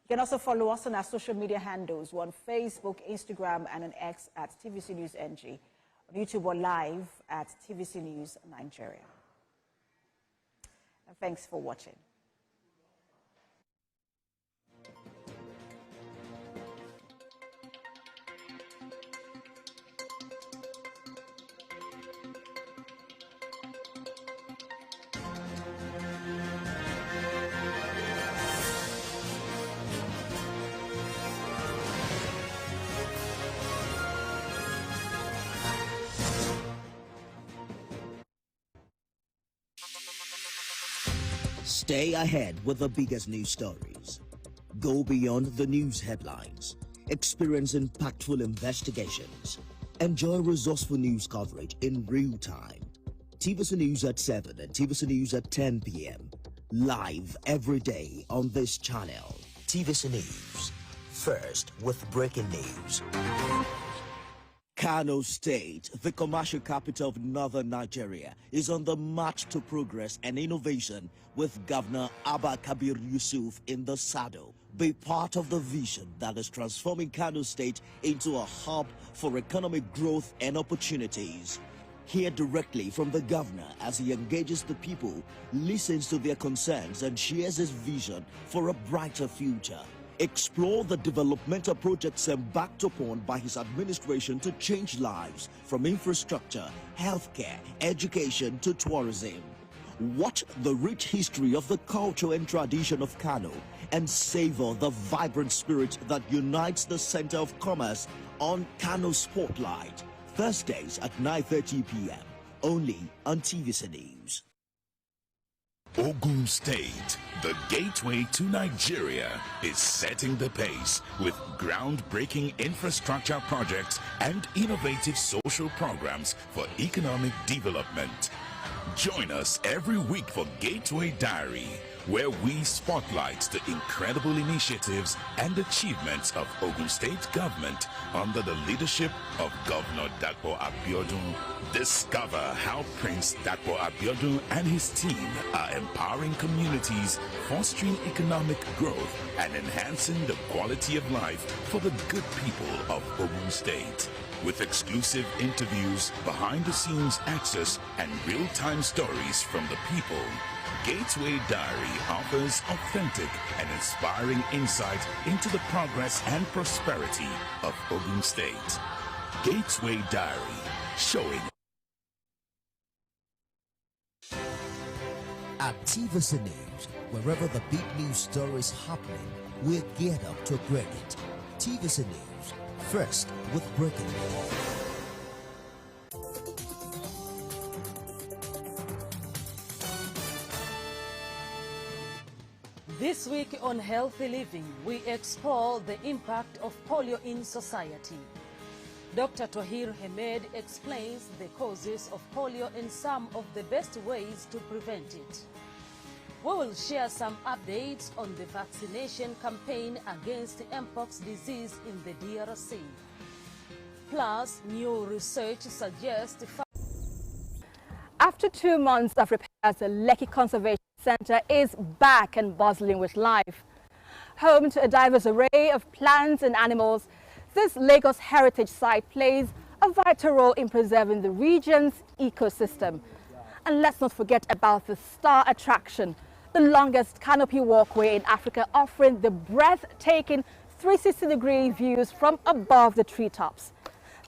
can also follow us on our social media handles. We're on Facebook, Instagram, and on X at TVC News NG. on YouTube or live at TVC News Nigeria. And thanks for watching. Stay ahead with the biggest news stories. Go beyond the news headlines. Experience impactful investigations. Enjoy resourceful news coverage in real time. TVC News at 7 and TVC News at 10 p.m. Live every day on this channel. TVC News. First with breaking news. Kano State, the commercial capital of northern Nigeria, is on the march to progress and innovation with Governor Abba Kabir Yusuf in the saddle. Be part of the vision that is transforming Kano State into a hub for economic growth and opportunities. Hear directly from the governor as he engages the people, listens to their concerns, and shares his vision for a brighter future. Explore the developmental projects embarked upon by his administration to change lives, from infrastructure, healthcare, education to tourism. Watch the rich history of the culture and tradition of Kano and savor the vibrant spirit that unites the center of commerce on Kano Spotlight, Thursdays at 9:30 p.m. only on TVC News. Ogun State, the gateway to Nigeria, is setting the pace with groundbreaking infrastructure projects and innovative social programs for economic development. Join us every week for Gateway Diary, where we spotlight the incredible initiatives and achievements of Ogun State government under the leadership of Governor Dapo Abiodun. Discover how Prince Dapo Abiodun and his team are empowering communities, fostering economic growth, and enhancing the quality of life for the good people of Ogun State. With exclusive interviews, behind-the-scenes access, and real-time stories from the people, Gateway Diary offers authentic and inspiring insight into the progress and prosperity of Ogun State. Gateway Diary, showing. At TVC News, wherever the big news story is happening, we're geared up to break it. TVC News, first with breaking news. This week on Healthy Living, we explore the impact of polio in society. Dr. Tohir Hamed explains the causes of polio and some of the best ways to prevent it. We will share some updates on the vaccination campaign against Mpox disease in the DRC. Plus, new research suggests... After 2 months of repairs, the Lekki Conservation Center is back and bustling with life. Home to a diverse array of plants and animals, this Lagos heritage site plays a vital role in preserving the region's ecosystem. And let's not forget about the star attraction, the longest canopy walkway in Africa, offering the breathtaking 360-degree views from above the treetops.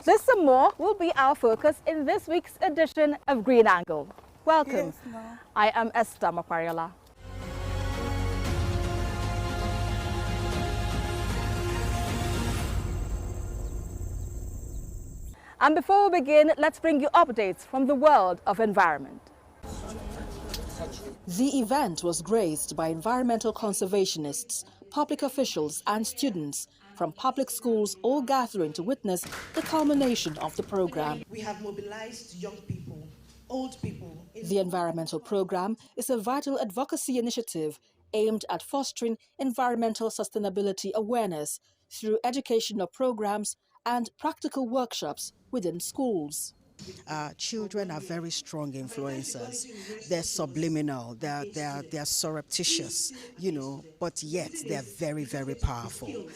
This and more will be our focus in this week's edition of Green Angle. Welcome. Yes, I am Esther Makwariola. And before we begin, let's bring you updates from the world of environment. The event was graced by environmental conservationists, public officials and students from public schools, all gathering to witness the culmination of the program. We have mobilized young people, old people. The environmental program is a vital advocacy initiative aimed at fostering environmental sustainability awareness through educational programs and practical workshops within schools. Children are very strong influencers. They're subliminal, they're surreptitious, but yet they're very, very powerful.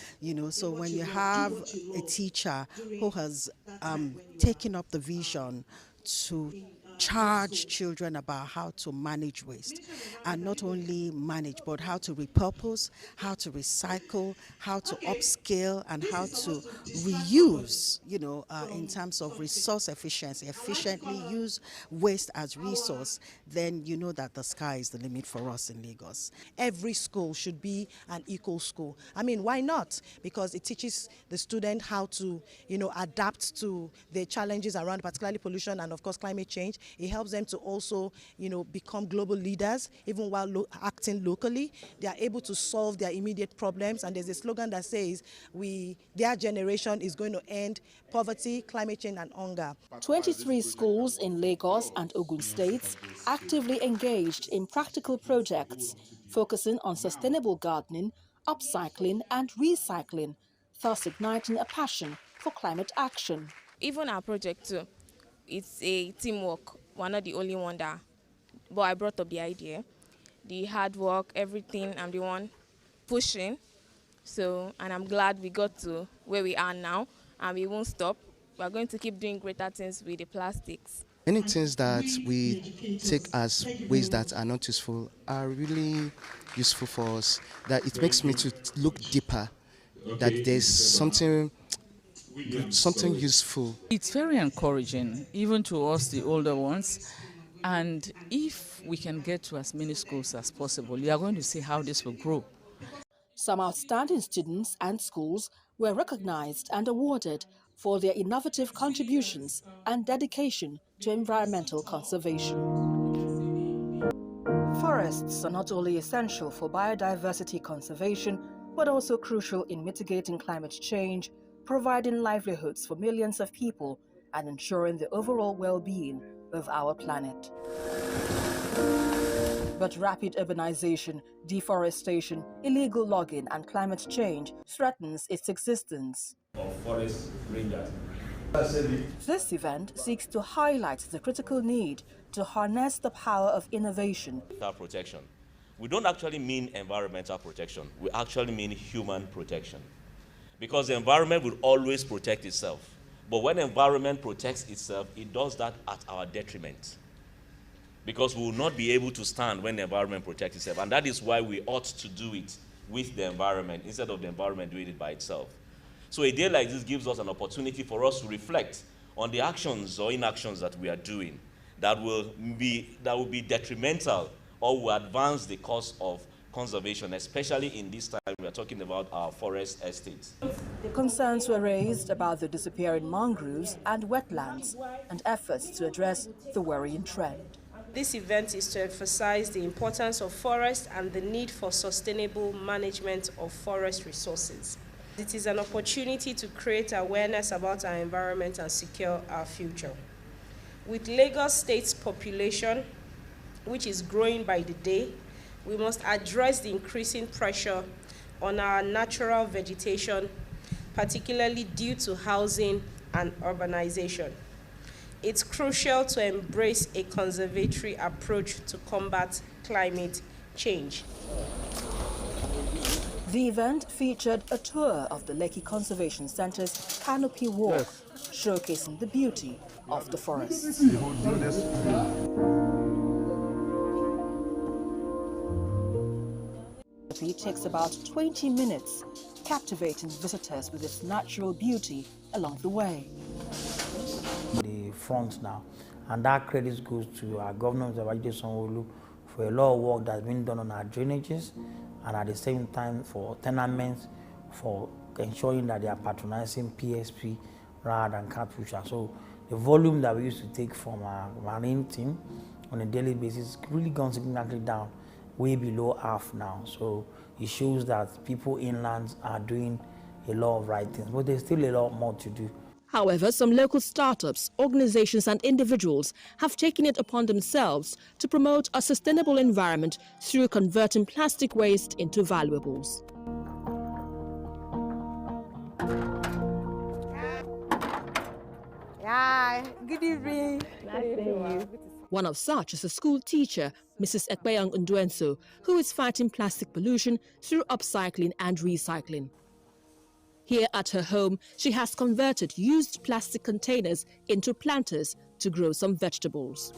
So when you have a teacher who has taken up the vision to charge children about how to manage waste, and not only manage but how to repurpose, how to recycle, how to upscale, and how to reuse, in terms of resource efficiency, efficiently use waste as resource, then you know that the sky is the limit for us in Lagos. Every school should be an eco school. I mean, why not? Because it teaches the student how to, adapt to the challenges around, particularly pollution and of course climate change. It helps them to also, become global leaders, even while acting locally. They are able to solve their immediate problems. And there's a slogan that says, their generation is going to end poverty, climate change, and hunger. 23 schools in Lagos and Ogun states actively engaged in practical projects focusing on sustainable gardening, upcycling, and recycling, thus igniting a passion for climate action. Even our project too, it's a teamwork. We're not the only one but I brought up the idea, the hard work, everything. I'm the one pushing. And I'm glad we got to where we are now, and we won't stop. We're going to keep doing greater things with the plastics. Many things that we take as ways that are not useful are really useful for us. That it makes me to look deeper, that there's something useful. It's very encouraging, even to us, the older ones. And if we can get to as many schools as possible, we are going to see how this will grow. Some outstanding students and schools were recognized and awarded for their innovative contributions and dedication to environmental conservation. Forests are not only essential for biodiversity conservation, but also crucial in mitigating climate change, providing livelihoods for millions of people, and ensuring the overall well-being of our planet. But rapid urbanization, deforestation, illegal logging, and climate change threatens its existence. Of forest rangers. This event seeks to highlight the critical need to harness the power of innovation. Protection. We don't actually mean environmental protection. We actually mean human protection. Because the environment will always protect itself. But when the environment protects itself, it does that at our detriment. Because we will not be able to stand when the environment protects itself. And that is why we ought to do it with the environment instead of the environment doing it by itself. So a day like this gives us an opportunity for us to reflect on the actions or inactions that we are doing that will be detrimental or will advance the cause of conservation, especially in this time we are talking about our forest estates. Concerns were raised about the disappearing mangroves and wetlands and efforts to address the worrying trend. This event is to emphasize the importance of forests and the need for sustainable management of forest resources. It is an opportunity to create awareness about our environment and secure our future. With Lagos State's population, which is growing by the day, we must address the increasing pressure on our natural vegetation, particularly due to housing and urbanization. It's crucial to embrace a conservatory approach to combat climate change. The event featured a tour of the Lekki Conservation Centre's Canopy Walk, showcasing the beauty of the forests. It takes about 20 minutes, captivating visitors with its natural beauty along the way. The front now, and that credit goes to our governor, Sanwo-Olu, for a lot of work that's been done on our drainages, and at the same time for tenements, for ensuring that they are patronizing PSP rather than Catfisher. So the volume that we used to take from our marine team on a daily basis really gone significantly down, way below half now. So it shows that people inland are doing a lot of right things, but there's still a lot more to do. However, some local startups, organizations and individuals have taken it upon themselves to promote a sustainable environment through converting plastic waste into valuables. Yeah. Hi, good evening. Nice to meet you. One of such is a school teacher, Mrs. Ekpeyang Nduenso, who is fighting plastic pollution through upcycling and recycling. Here at her home, she has converted used plastic containers into planters to grow some vegetables.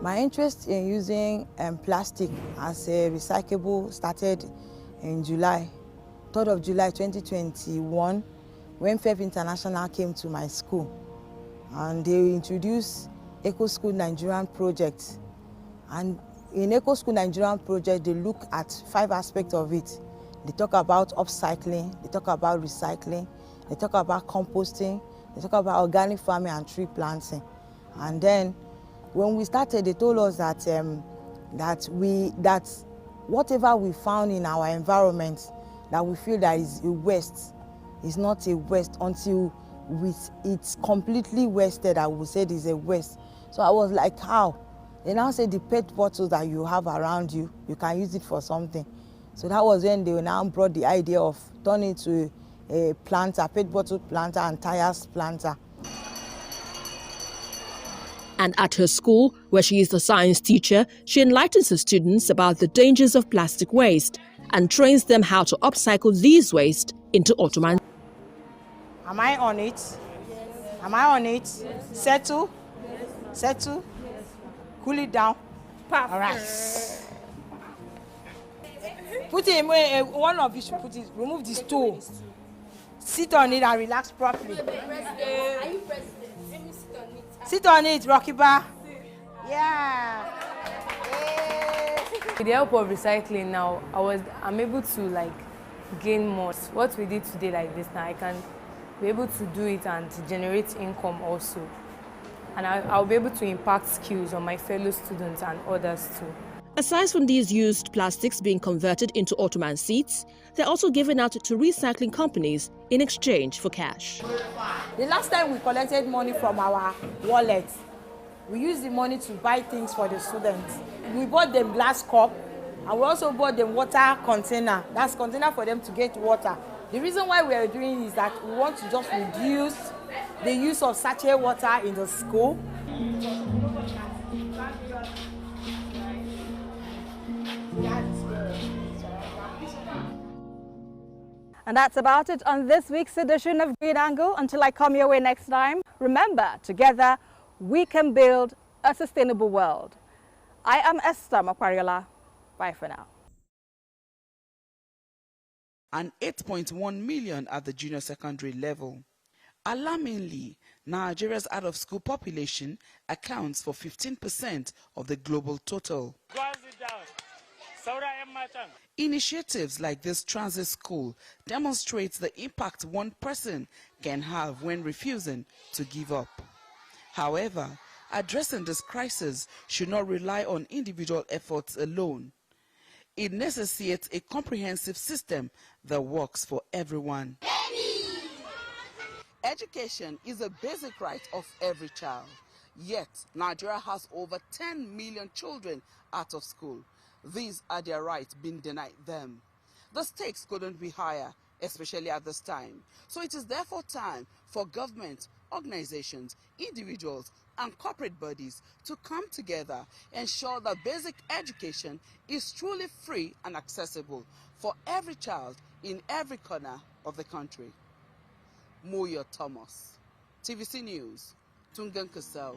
My interest in using plastic as a recyclable started in July, 3rd of July 2021, when FEP International came to my school. And they introduced Eco School Nigerian project. And in Eco School Nigerian project, they look at 5 aspects of it. They talk about upcycling, they talk about recycling, they talk about composting, they talk about organic farming and tree planting. And then when we started, they told us that that whatever we found in our environment that we feel that is a waste is not a waste until it's completely wasted. I would say it is a waste. So I was like, how? They now say the PET bottles that you have around you, you can use it for something. So that was when they now brought the idea of turning it to a planter, PET bottle planter and tires planter. And at her school, where she is the science teacher, she enlightens her students about the dangers of plastic waste and trains them how to upcycle these waste into Ottoman. Am I on it? Am I on it? Settle? Settle? Cool it down. All right. Put it in, one of you should put it, remove the stool. Sit on it and relax properly. Are you president? Let me sit on it. Sit on it, Rocky Bar. Yeah. With the help of recycling now, I'm able to gain more. What we did today like this now, I can be able to do it and to generate income also. And I'll be able to impact skills on my fellow students and others too. Aside from these used plastics being converted into Ottoman seats, they're also given out to recycling companies in exchange for cash. The last time we collected money from our wallet, we used the money to buy things for the students. We bought them glass cup, and we also bought them water container. That's container for them to get water. The reason why we are doing is that we want to just reduce the use of sachet water in the school. And that's about it on this week's edition of Green Angle. Until I come your way next time, remember, together we can build a sustainable world. I am Esther Makwariola. Bye for now. And 8.1 million at the junior secondary level. Alarmingly, Nigeria's out-of-school population accounts for 15% of the global total. Initiatives like this transit school demonstrates the impact one person can have when refusing to give up. However, addressing this crisis should not rely on individual efforts alone. It necessitates a comprehensive system that works for everyone. Education is a basic right of every child. Yet, Nigeria has over 10 million children out of school. These are their rights being denied them. The stakes couldn't be higher, especially at this time. So it is therefore time for government, organizations, individuals, and corporate bodies to come together and ensure that basic education is truly free and accessible for every child in every corner of the country. Moyo Thomas, TVC News, Tungan Kusau.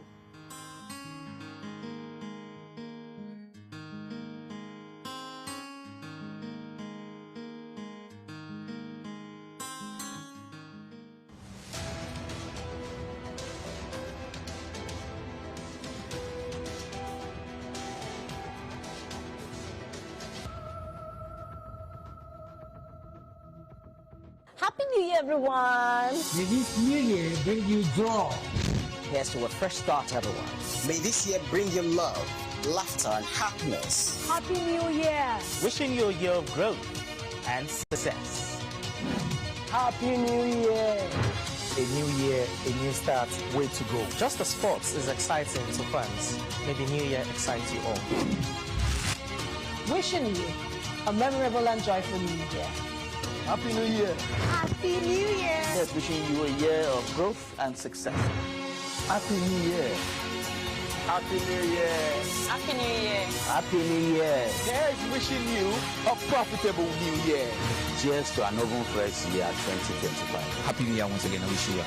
Happy New Year, everyone! May this new year bring you joy. Here's to a fresh start, everyone. May this year bring you love, laughter, and happiness. Happy New Year! Wishing you a year of growth and success. Happy New Year! A new year, a new start, way to go. Just as sports is exciting to fans, may the new year excite you all. Wishing you a memorable and joyful New Year. Happy New Year. Happy New Year. Yes, wishing you a year of growth and success. Happy New Year. Happy New Year. Happy New Year. Happy New Year. Here's wishing you a profitable New Year. Cheers to an oven fresh year 2025. Happy New Year once again. I wish you well.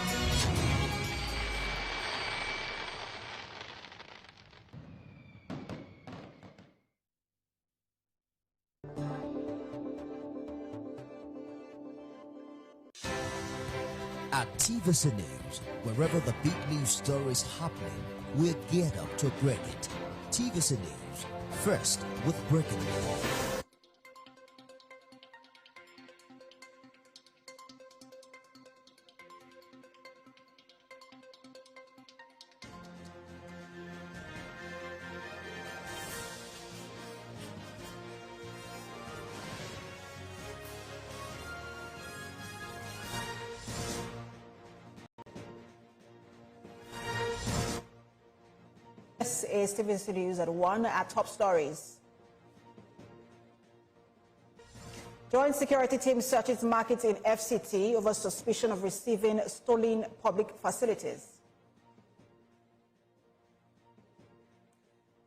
At TVC News, wherever the big news story is happening, we're geared up to break it. TVC News, first with breaking news. This is TVC News at 1 at Top Stories. Joint security team searches markets in FCT over suspicion of receiving stolen public facilities.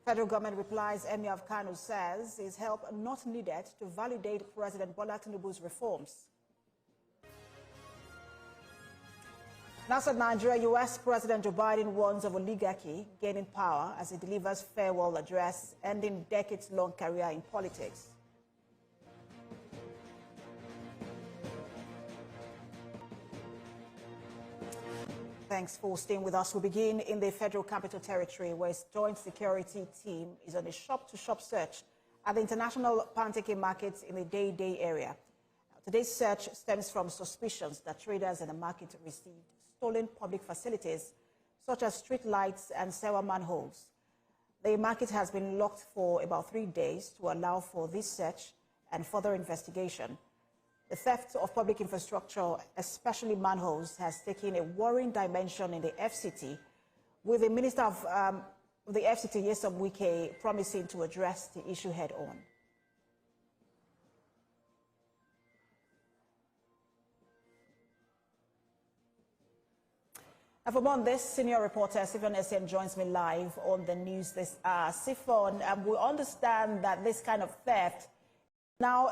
Federal government replies Emir of Kano says is help not needed to validate President Bola Tinubu's reforms. Outside Nigeria, U.S. President Joe Biden warns of oligarchy gaining power as he delivers farewell address, ending decades-long career in politics. Thanks for staying with us. We begin in the Federal Capital Territory, where its joint security team is on a shop-to-shop search at the international pancake markets in the Day area. Today's search stems from suspicions that traders in the market received stolen public facilities, such as street lights and sewer manholes. The market has been locked for about 3 days to allow for this search and further investigation. The theft of public infrastructure, especially manholes, has taken a worrying dimension in the FCT, with the Minister of the FCT, Nyesom Wike, promising to address the issue head-on. And for more on this, senior reporter Siphon Essien joins me live on the news this hour. Siphon, we understand that this kind of theft now,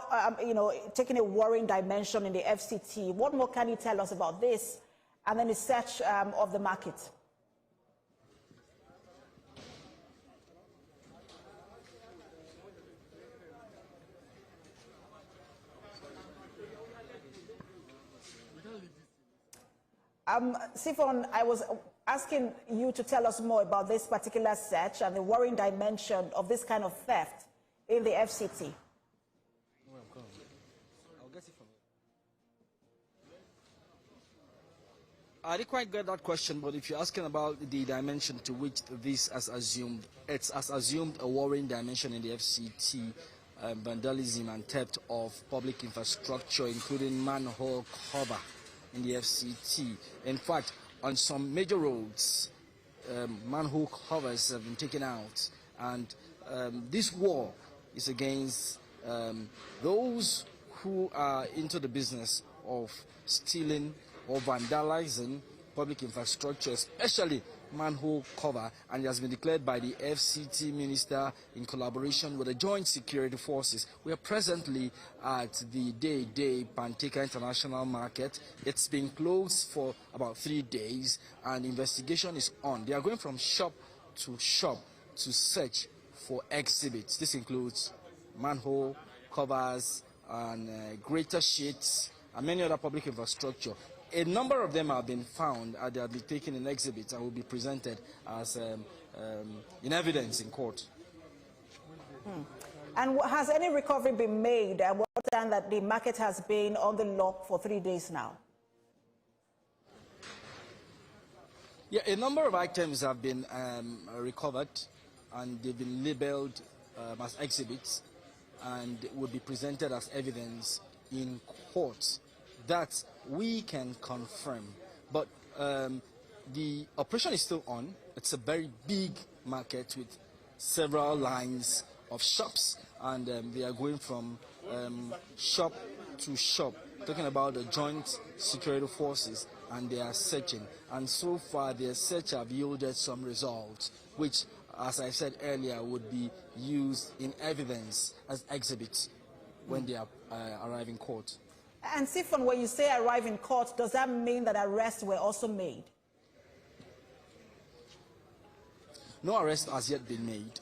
taking a worrying dimension in the FCT. What more can you tell us about this and then the search of the market? Siphon, I was asking you to tell us more about this particular search and the worrying dimension of this kind of theft in the FCT. I didn't quite get that question, but if you're asking about the dimension to which this has assumed, it's has assumed a worrying dimension in the FCT, vandalism and theft of public infrastructure, including manhole cover in the FCT. In fact, on some major roads, manhole covers have been taken out, and this war is against those who are into the business of stealing or vandalizing public infrastructure, especially manhole cover, and it has been declared by the FCT minister in collaboration with the joint security forces. We are presently at the Day Panteka International Market. It's been closed for about 3 days, and investigation is on. They are going from shop to search for exhibits. This includes manhole covers and greater sheets and many other public infrastructure. A number of them have been found, and they have been taken in exhibits and will be presented as in evidence in court. And has any recovery been made? I understand that the market has been on the lock for 3 days now. Yeah, a number of items have been recovered, and they've been labeled as exhibits and will be presented as evidence in court. That we can confirm. But the operation is still on. It's a very big market with several lines of shops, and they are going from shop to shop talking about the joint security forces, and they are searching. And so far, their search have yielded some results, which, as I said earlier, would be used in evidence as exhibits when they are arrive in court. And Sifon, when you say arrive in court, does that mean that arrests were also made? No arrest has yet been made.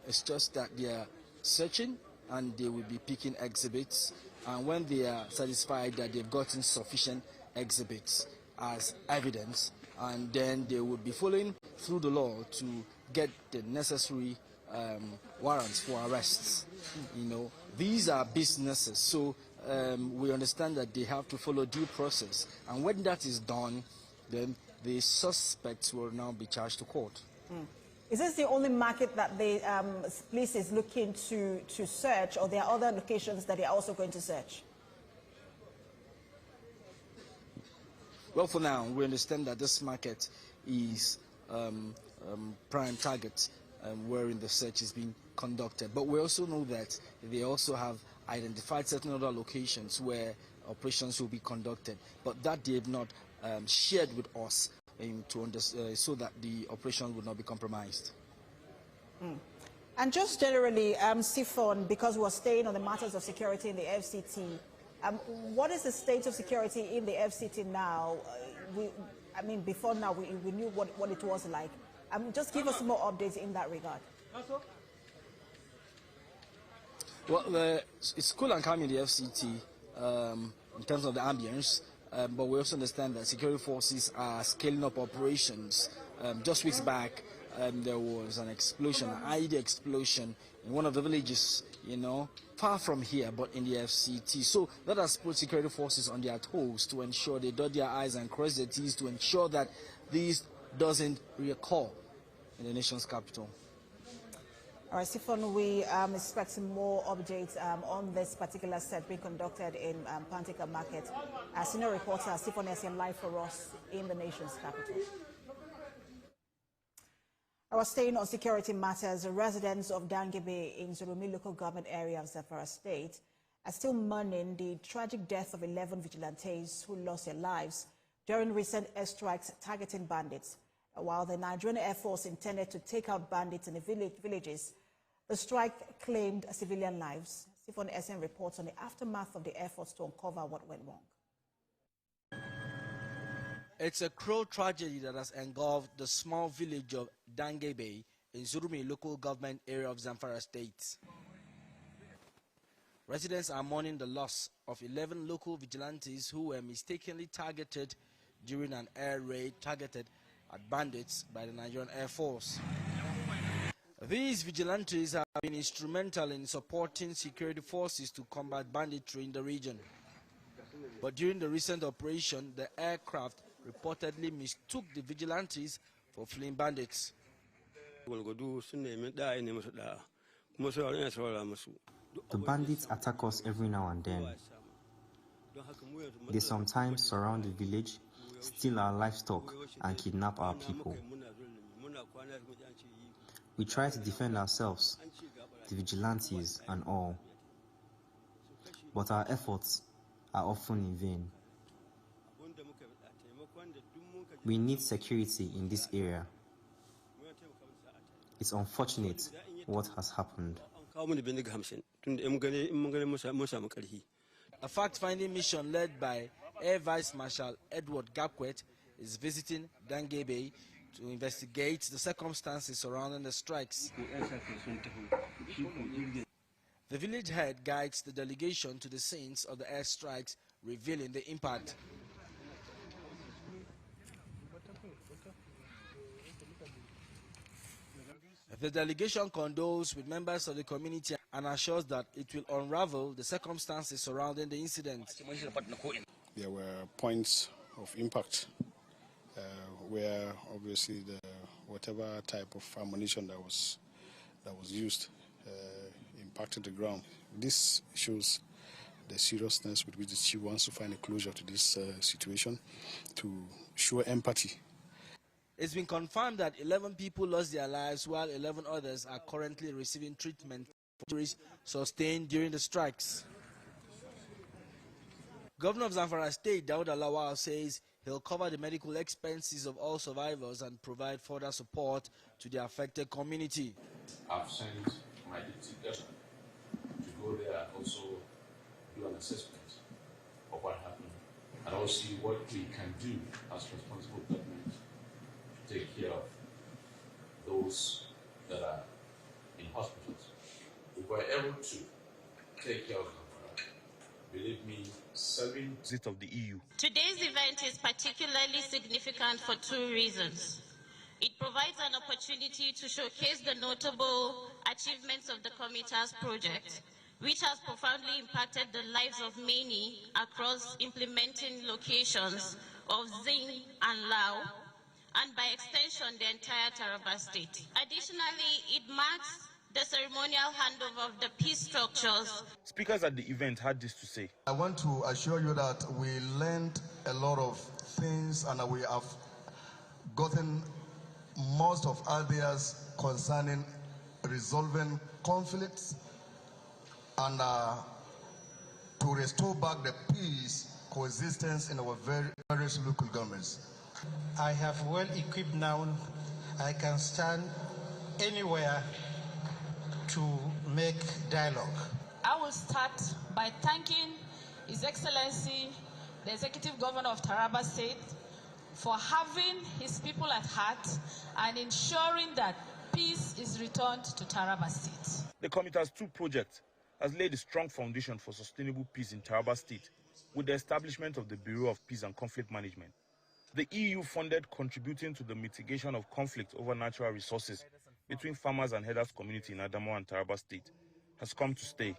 It's just that they are searching and they will be picking exhibits. And when they are satisfied that they've gotten sufficient exhibits as evidence, and then they will be following through the law to get the necessary warrants for arrests. You know, these are businesses, so we understand that they have to follow due process. And when that is done, then the suspects will now be charged to court. Is this the only market that the police is looking to search, or there are other locations that they are also going to search? Well, for now, we understand that this market is prime target wherein the search is being conducted. But we also know that they also have identified certain other locations where operations will be conducted, but that they have not shared with us so that the operation would not be compromised. And just generally, Sifon, because we're staying on the matters of security in the FCT, what is the state of security in the FCT now? I mean, before now, we knew what it was like. Just give us more updates in that regard. Well, it's cool and calm in the FCT in terms of the ambience. But we also understand that security forces are scaling up operations. Just weeks back, there was an explosion, an IED explosion in one of the villages, you know, far from here, but in the FCT. So that has put security forces on their toes to ensure they dot their I's and cross their T's to ensure that this doesn't reoccur in the nation's capital. All right, Sifon, we expect some more updates on this particular set being conducted in Pantika Market. Senior reporter Sifon SM live for us in the nation's capital. I was staying on security matters. Residents of Dangebe in Zurumi local government area of Zamfara State are still mourning the tragic death of 11 vigilantes who lost their lives during recent airstrikes targeting bandits. While the Nigerian Air Force intended to take out bandits in the villages, the strike claimed civilian lives. Sifon SM reports on the aftermath of the efforts to uncover what went wrong. It's a cruel tragedy that has engulfed the small village of Dangebe in Zurumi local government area of Zamfara State. Residents are mourning the loss of 11 local vigilantes who were mistakenly targeted during an air raid targeted at bandits by the Nigerian Air Force. These vigilantes have been instrumental in supporting security forces to combat banditry in the region. But during the recent operation, the aircraft reportedly mistook the vigilantes for fleeing bandits. The bandits attack us every now and then. They sometimes surround the village, steal our livestock, and kidnap our people. We try to defend ourselves, the vigilantes and all, but our efforts are often in vain. We need security in this area. It's unfortunate what has happened. A fact-finding mission led by Air Vice Marshal Edward Gapquet is visiting Dangebe to investigate the circumstances surrounding the strikes. The village head guides the delegation to the scenes of the airstrikes, revealing the impact. The delegation condoles with members of the community and assures that it will unravel the circumstances surrounding the incident. There were points of impact where obviously whatever type of ammunition that was used impacted the ground. This shows the seriousness with which the chief wants to find a closure to this situation, to show empathy. It's been confirmed that 11 people lost their lives while 11 others are currently receiving treatment for injuries sustained during the strikes. Governor of Zamfara State, Daud Alawal, says he'll cover the medical expenses of all survivors and provide further support to the affected community. I've sent my deputy governor to go there and also do an assessment of what happened and also see what we can do as responsible government to take care of those that are in hospitals. If we're able to take care of them, believe me, serving of the EU. Today's event is particularly significant for two reasons. It provides an opportunity to showcase the notable achievements of the Komitas project, which has profoundly impacted the lives of many across implementing locations of Zing and Lao, and by extension the entire Taraba state. Additionally, it marks the ceremonial handover of the peace structures. Speakers at the event had this to say. I want to assure you that we learned a lot of things and we have gotten most of ideas concerning resolving conflicts and to restore back the peace, coexistence in our various local governments. I have well equipped now. I can stand anywhere to make dialogue. I will start by thanking His Excellency, the Executive Governor of Taraba State, for having his people at heart and ensuring that peace is returned to Taraba State. The Komitas 2 project has laid a strong foundation for sustainable peace in Taraba State with the establishment of the Bureau of Peace and Conflict Management. The EU funded contributing to the mitigation of conflict over natural resources between farmers and herders community in Adamawa and Taraba State has come to stay.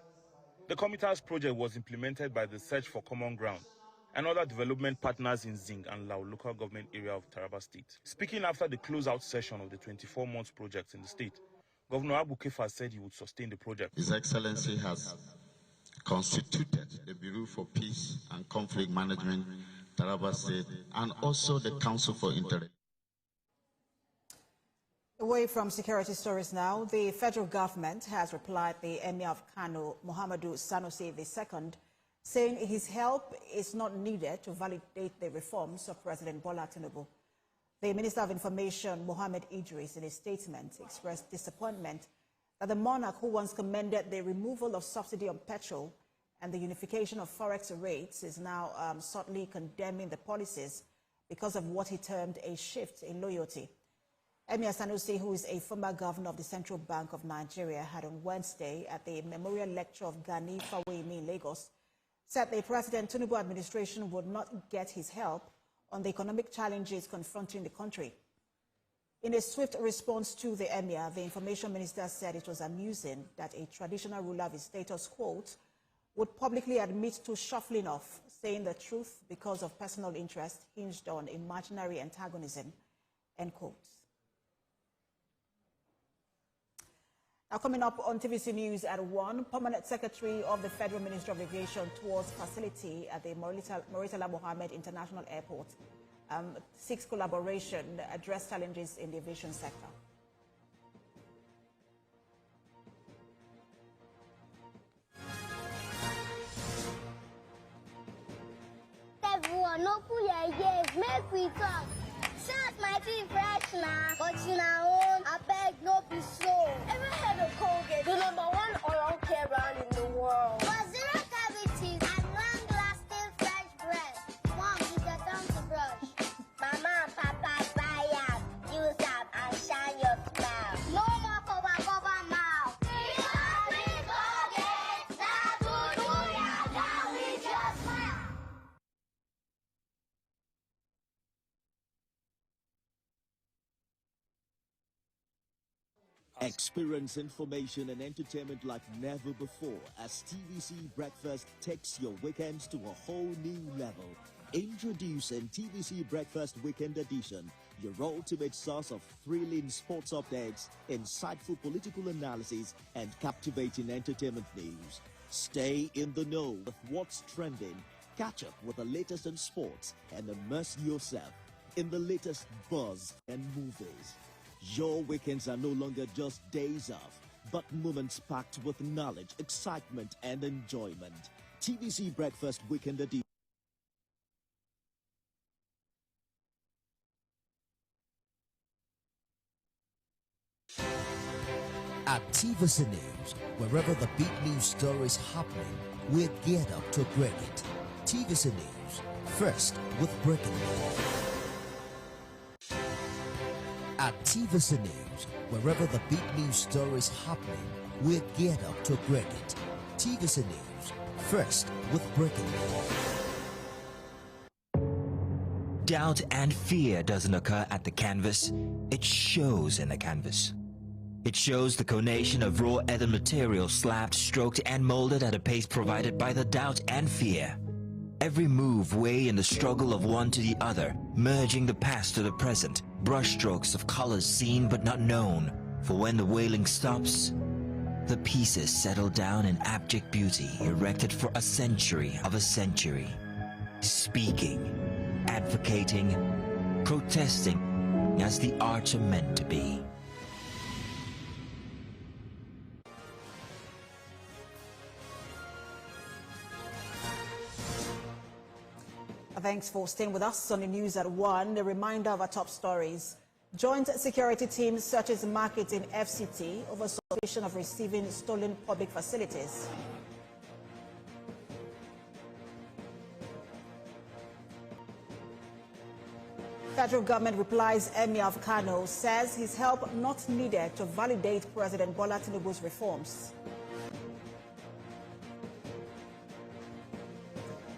The Komitas project was implemented by the Search for Common Ground and other development partners in Zing and Lao local government area of Taraba State. Speaking after the closeout session of the 24-month project in the state, Governor Abu Kefa said he would sustain the project. His Excellency has constituted the Bureau for Peace and Conflict Management, Taraba State, and also the Council for Inter. Away from security stories now, the federal government has replied the Emir of Kano, Muhammadu Sanusi II, saying his help is not needed to validate the reforms of President Bola Tinubu. The Minister of Information, Mohammed Idris, in a statement expressed disappointment that the monarch, who once commended the removal of subsidy on petrol and the unification of forex rates, is now subtly condemning the policies because of what he termed a shift in loyalty. Emir Sanusi, who is a former governor of the Central Bank of Nigeria, had on Wednesday at the memorial lecture of Gani Fawemi in Lagos, said the President Tinubu administration would not get his help on the economic challenges confronting the country. In a swift response to the Emir, the information minister said it was amusing that a traditional ruler of his status, quote, would publicly admit to shuffling off, saying the truth because of personal interest hinged on imaginary antagonism, end quote. Now, coming up on TVC News at 1, Permanent Secretary of the Federal Ministry of Aviation tours facility at the Murtala Mohammed International Airport seeks collaboration to address challenges in the aviation sector. Everyone, no put your ears, make we talk. Shout my teeth fresh now, but you know, I beg no be slow. Ever heard of Colgate, the #1 oral care brand in the world? For zero cavities and long-lasting fresh breath. Mom, it's your turn to brush. Mama and Papa buy up, use up, and shine your smile. No more cover mouth. Experience information and entertainment like never before as TVC Breakfast takes your weekends to a whole new level. Introducing TVC Breakfast Weekend Edition, your ultimate source of thrilling sports updates, insightful political analysis, and captivating entertainment news. Stay in the know with what's trending, catch up with the latest in sports, and immerse yourself in the latest buzz and movies. Your weekends are no longer just days off, but moments packed with knowledge, excitement, and enjoyment. TVC Breakfast Weekend Edition. At TVC News, wherever the big news story is happening, we're geared up to break it. TVC News, first with breaking news. At TVC News, wherever the big news story is happening, we're geared up to break it. TVC News, first with breaking news. Doubt and fear doesn't occur at the canvas, it shows in the canvas. It shows the conation of raw earthen material slapped, stroked, and molded at a pace provided by the doubt and fear. Every move way in the struggle of one to the other, merging the past to the present, brushstrokes of colors seen but not known. For when the wailing stops, the pieces settle down in abject beauty, erected for a century of a century. Speaking, advocating, protesting as the arts are meant to be. Thanks for staying with us on the news at 1. A reminder of our top stories. Joint security team searches market in FCT over suspicion of receiving stolen public facilities. Federal government replies Emir of Kano says his help not needed to validate President Bola Tinubu's reforms.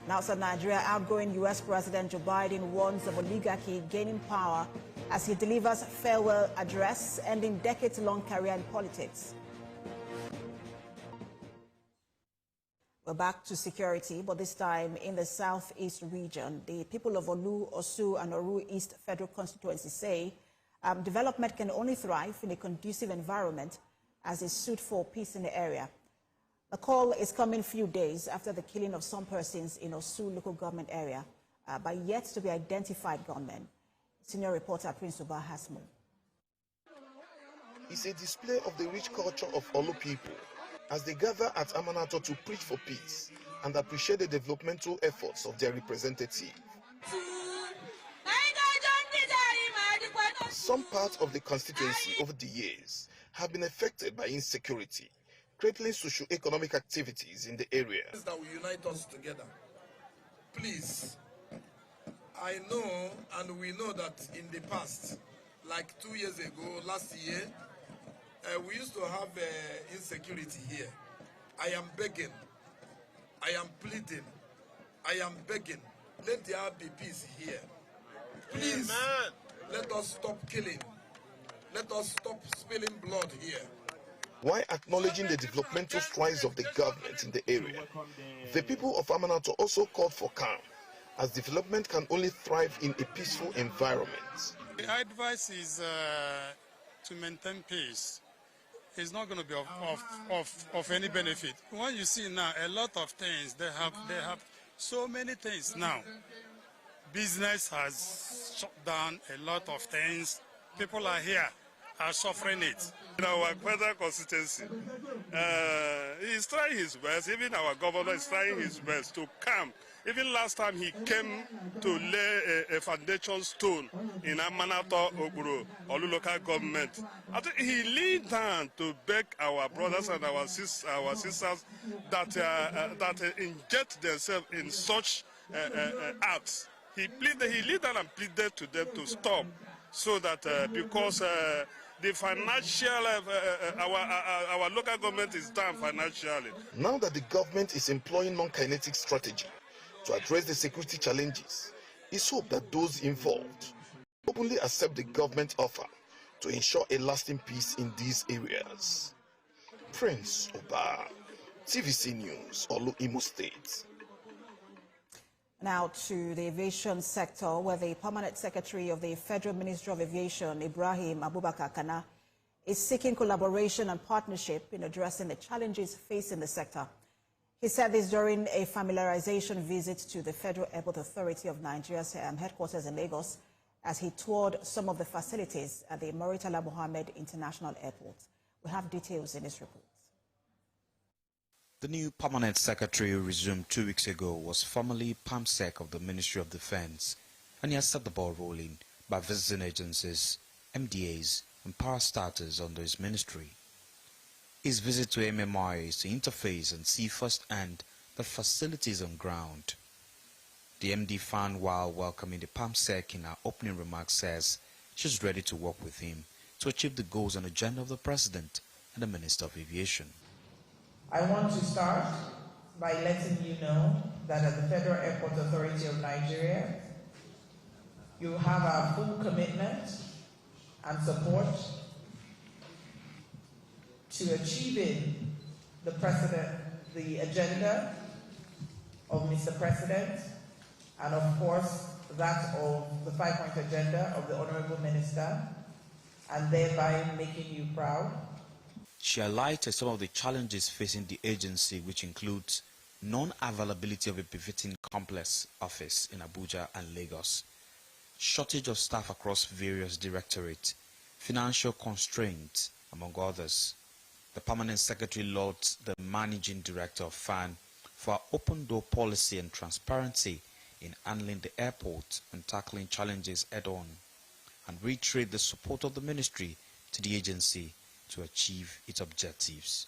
Outside Nigeria, outgoing U.S. President Joe Biden warns of oligarchy gaining power as he delivers farewell address, ending decades-long career in politics. We're back to security, but this time in the southeast region. The people of Olu, Osu, and Oru East Federal Constituency say development can only thrive in a conducive environment as they suit for peace in the area. The call is coming few days after the killing of some persons in Osu local government area by yet to be identified gunmen. Senior reporter Prince Uba has more. It's a display of the rich culture of Olu people as they gather at Amanato to preach for peace and appreciate the developmental efforts of their representative. Some parts of the constituency over the years have been affected by insecurity, crippling socio-economic activities in the area. That will unite us together. Please, I know and we know that in the past, like 2 years ago, last year, we used to have insecurity here. I am begging, I am pleading, I am begging, let there be peace here. Please, let us stop killing. Let us stop spilling blood here. While acknowledging the developmental strides of the government in the area, the people of Amanato also called for calm, as development can only thrive in a peaceful environment. The advice is to maintain peace. It's not going to be of any benefit. When you see now a lot of things, they have so many things now. Business has shut down a lot of things. People are here, are suffering it. In our federal constituency, he's trying his best. Even our governor is trying his best to calm. Even last time he came to lay a foundation stone in Amanato, Oguro, Olu local government. I think he leaned down to beg our brothers and our sisters that inject themselves in such acts. He leaned down and pleaded to them to stop, so that because the financial, our local government is down financially. Now that the government is employing non-kinetic strategy to address the security challenges, it's hoped that those involved openly accept the government offer to ensure a lasting peace in these areas. Prince Oba, TVC News, Olu, Imo State. Now to the aviation sector, where the Permanent Secretary of the Federal Ministry of Aviation, Ibrahim Abubakar Kana, is seeking collaboration and partnership in addressing the challenges facing the sector. He said this during a familiarization visit to the Federal Airport Authority of Nigeria's headquarters in Lagos, as he toured some of the facilities at the Murtala Mohammed International Airport. We have details in this report. The new Permanent Secretary, who resumed 2 weeks ago, was formerly PAMSEC of the Ministry of Defense, and he has set the ball rolling by visiting agencies, MDAs, and power starters under his ministry. His visit to MMI is to interface and see firsthand the facilities on ground. The MD fan, while welcoming the PAMSEC in her opening remarks, says she's ready to work with him to achieve the goals and agenda of the President and the Minister of Aviation. I want to start by letting you know that at the Federal Airport Authority of Nigeria, you have our full commitment and support to achieving the agenda of Mr. President, and of course that of the 5-point agenda of the Honorable Minister, and thereby making you proud. She highlighted some of the challenges facing the agency, which includes non-availability of a befitting complex office in Abuja and Lagos, shortage of staff across various directorates, financial constraints, among others. The Permanent Secretary lauds the Managing Director of FAN for open door policy and transparency in handling the airport and tackling challenges head-on, and reiterate the support of the ministry to the agency to achieve its objectives.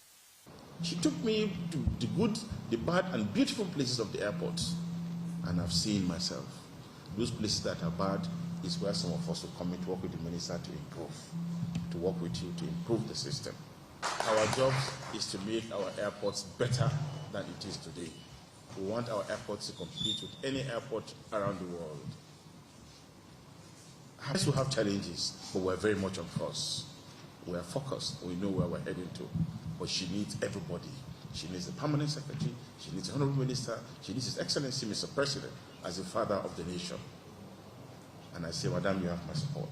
She took me to the good, the bad, and beautiful places of the airport, and I've seen myself. Those places that are bad is where some of us will come in to work with the minister to improve, to work with you to improve the system. Our job is to make our airports better than it is today. We want our airports to compete with any airport around the world. Yes, we have challenges, but we're very much on course. We are focused. We know where we're heading to. But she needs everybody. She needs the Permanent Secretary. She needs the Honorable Minister. She needs His Excellency, Mr. President, as the father of the nation. And I say, Madam, you have my support.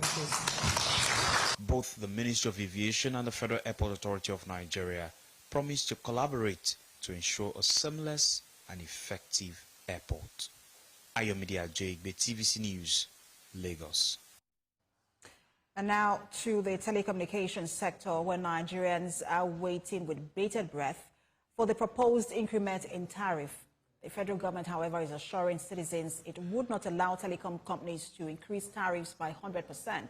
Thank you. Both the Ministry of Aviation and the Federal Airport Authority of Nigeria promise to collaborate to ensure a seamless and effective airport. Ayomide Ajayigbe, TVC News, Lagos. And now to the telecommunications sector, where Nigerians are waiting with bated breath for the proposed increment in tariff. The federal government, however, is assuring citizens it would not allow telecom companies to increase tariffs by 100%.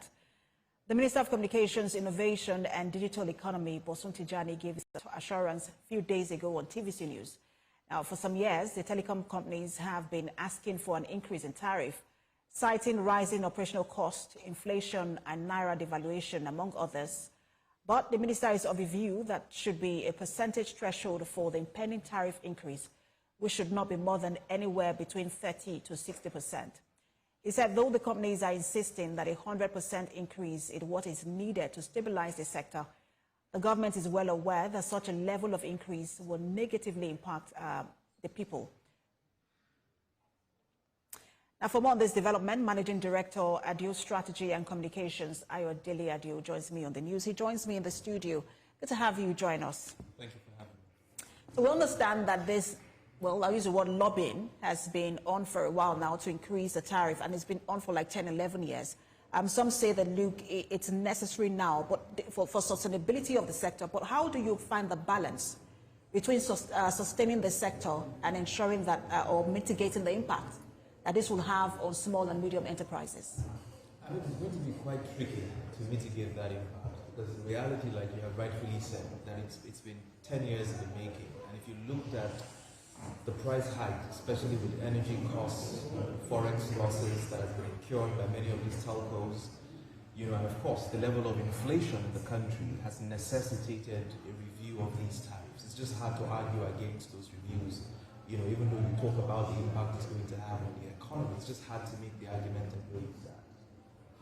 The Minister of Communications, Innovation and Digital Economy, Bosun Tijani, gave this assurance a few days ago on TVC News. Now, for some years, the telecom companies have been asking for an increase in tariff, citing rising operational costs, inflation and naira devaluation, among others. But the minister is of the view that should be a percentage threshold for the impending tariff increase, which should not be more than anywhere between 30 to 60%. He said though the companies are insisting that a 100% increase is what is needed to stabilize the sector, the government is well aware that such a level of increase will negatively impact the people. Now, for more on this development, Managing Director, Adio Strategy and Communications, Ayodele Adio, joins me on the news. He joins me in the studio. Good to have you join us. Thank you for having me. So we understand that this, well, I'll use the word lobbying, has been on for a while now to increase the tariff, and it's been on for like 10, 11 years. Some say that, look, it's necessary now but for sustainability of the sector, but how do you find the balance between sustaining the sector and ensuring that, or mitigating the impact that this will have on small and medium enterprises? I mean, it's going to be quite tricky to mitigate that impact, because in reality, like you have rightfully said, that it's been 10 years in the making. And if you looked at the price hike, especially with energy costs, forex losses that have been incurred by many of these telcos, and of course, the level of inflation in the country has necessitated a review of these tariffs. It's just hard to argue against those reviews. Even though you talk about the impact it's going to have on the economy, it's just hard to make the argument and believe that.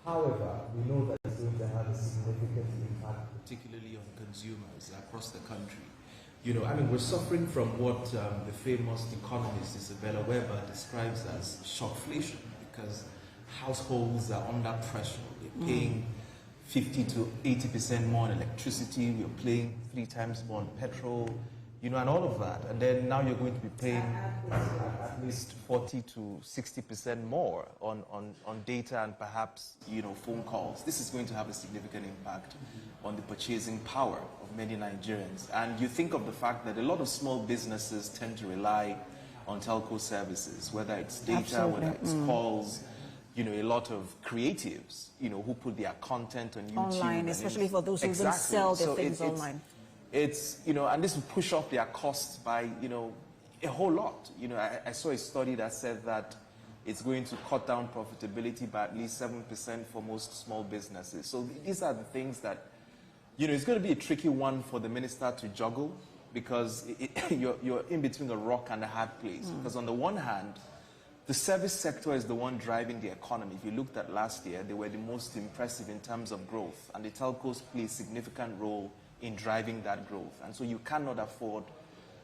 However, we know that it's going to have a significant impact, particularly on consumers across the country. We're suffering from what the famous economist Isabella Weber describes as shockflation, because households are under pressure. They're paying 50 to 80% more on electricity. We're paying 3 times more on petrol. And all of that. And then now you're going to be paying at least 40 to 60% more on data and perhaps, phone calls. This is going to have a significant impact on the purchasing power of many Nigerians. And you think of the fact that a lot of small businesses tend to rely on telco services, whether it's data, whether it's calls, you know, a lot of creatives, you know, who put their content on YouTube. Online, especially for those who don't sell their things online. It's, you know, and this will push up their costs by, you know, a whole lot. You know, I saw a study that said that it's going to cut down profitability by at least 7% for most small businesses. So these are the things that, you know, it's going to be a tricky one for the minister to juggle, because you're in between a rock and a hard place. Because on the one hand, the service sector is the one driving the economy. If you looked at last year, they were the most impressive in terms of growth, and the telcos play a significant role in driving that growth. And so you cannot afford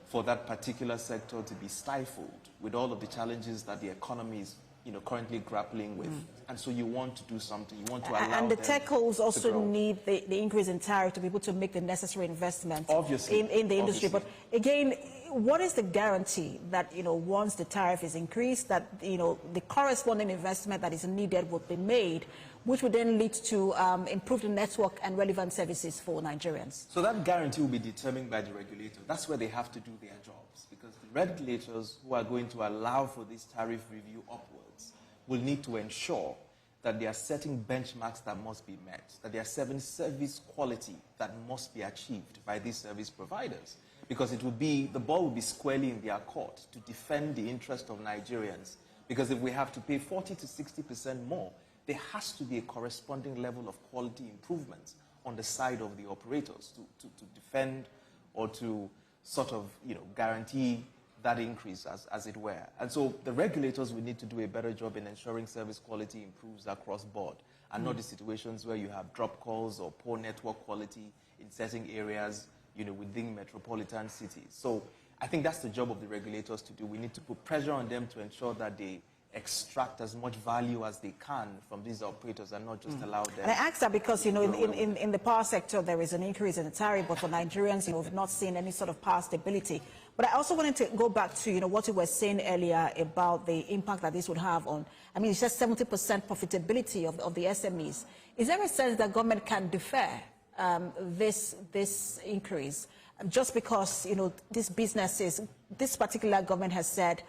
for that particular sector to be stifled with all of the challenges that the economy is, you know, currently grappling with. And so you want to do something. You want to allow and the them telcos also grow. need the increase in tariff to be able to make the necessary investment Obviously. in the industry. But again, what is the guarantee that, you know, once the tariff is increased, that, you know, the corresponding investment that is needed will be made, which would then lead to improved network and relevant services for Nigerians? So that guarantee will be determined by the regulator. That's where they have to do their jobs, because the regulators who are going to allow for this tariff review upwards will need to ensure that they are setting benchmarks that must be met, that they are setting service quality that must be achieved by these service providers. Because it will be, the ball will be squarely in their court to defend the interest of Nigerians. Because if we have to pay 40 to 60% more, there has to be a corresponding level of quality improvement on the side of the operators to defend or to sort of, you know, guarantee that increase, as it were. And so the regulators will need to do a better job in ensuring service quality improves across board, and not the situations where you have drop calls or poor network quality in certain areas, you know, within metropolitan cities. So I think that's the job of the regulators to do. We need to put pressure on them to ensure that they extract as much value as they can from these operators and not just allow them. And I ask that because, you know, in the power sector, there is an increase in the tariff, but for Nigerians, you know, we've not seen any sort of power stability. But I also wanted to go back to, you know, what you were saying earlier about the impact that this would have on, I mean, it's just 70% profitability of the SMEs. Is there a sense that government can defer this increase, just because, you know, these businesses, this particular government has said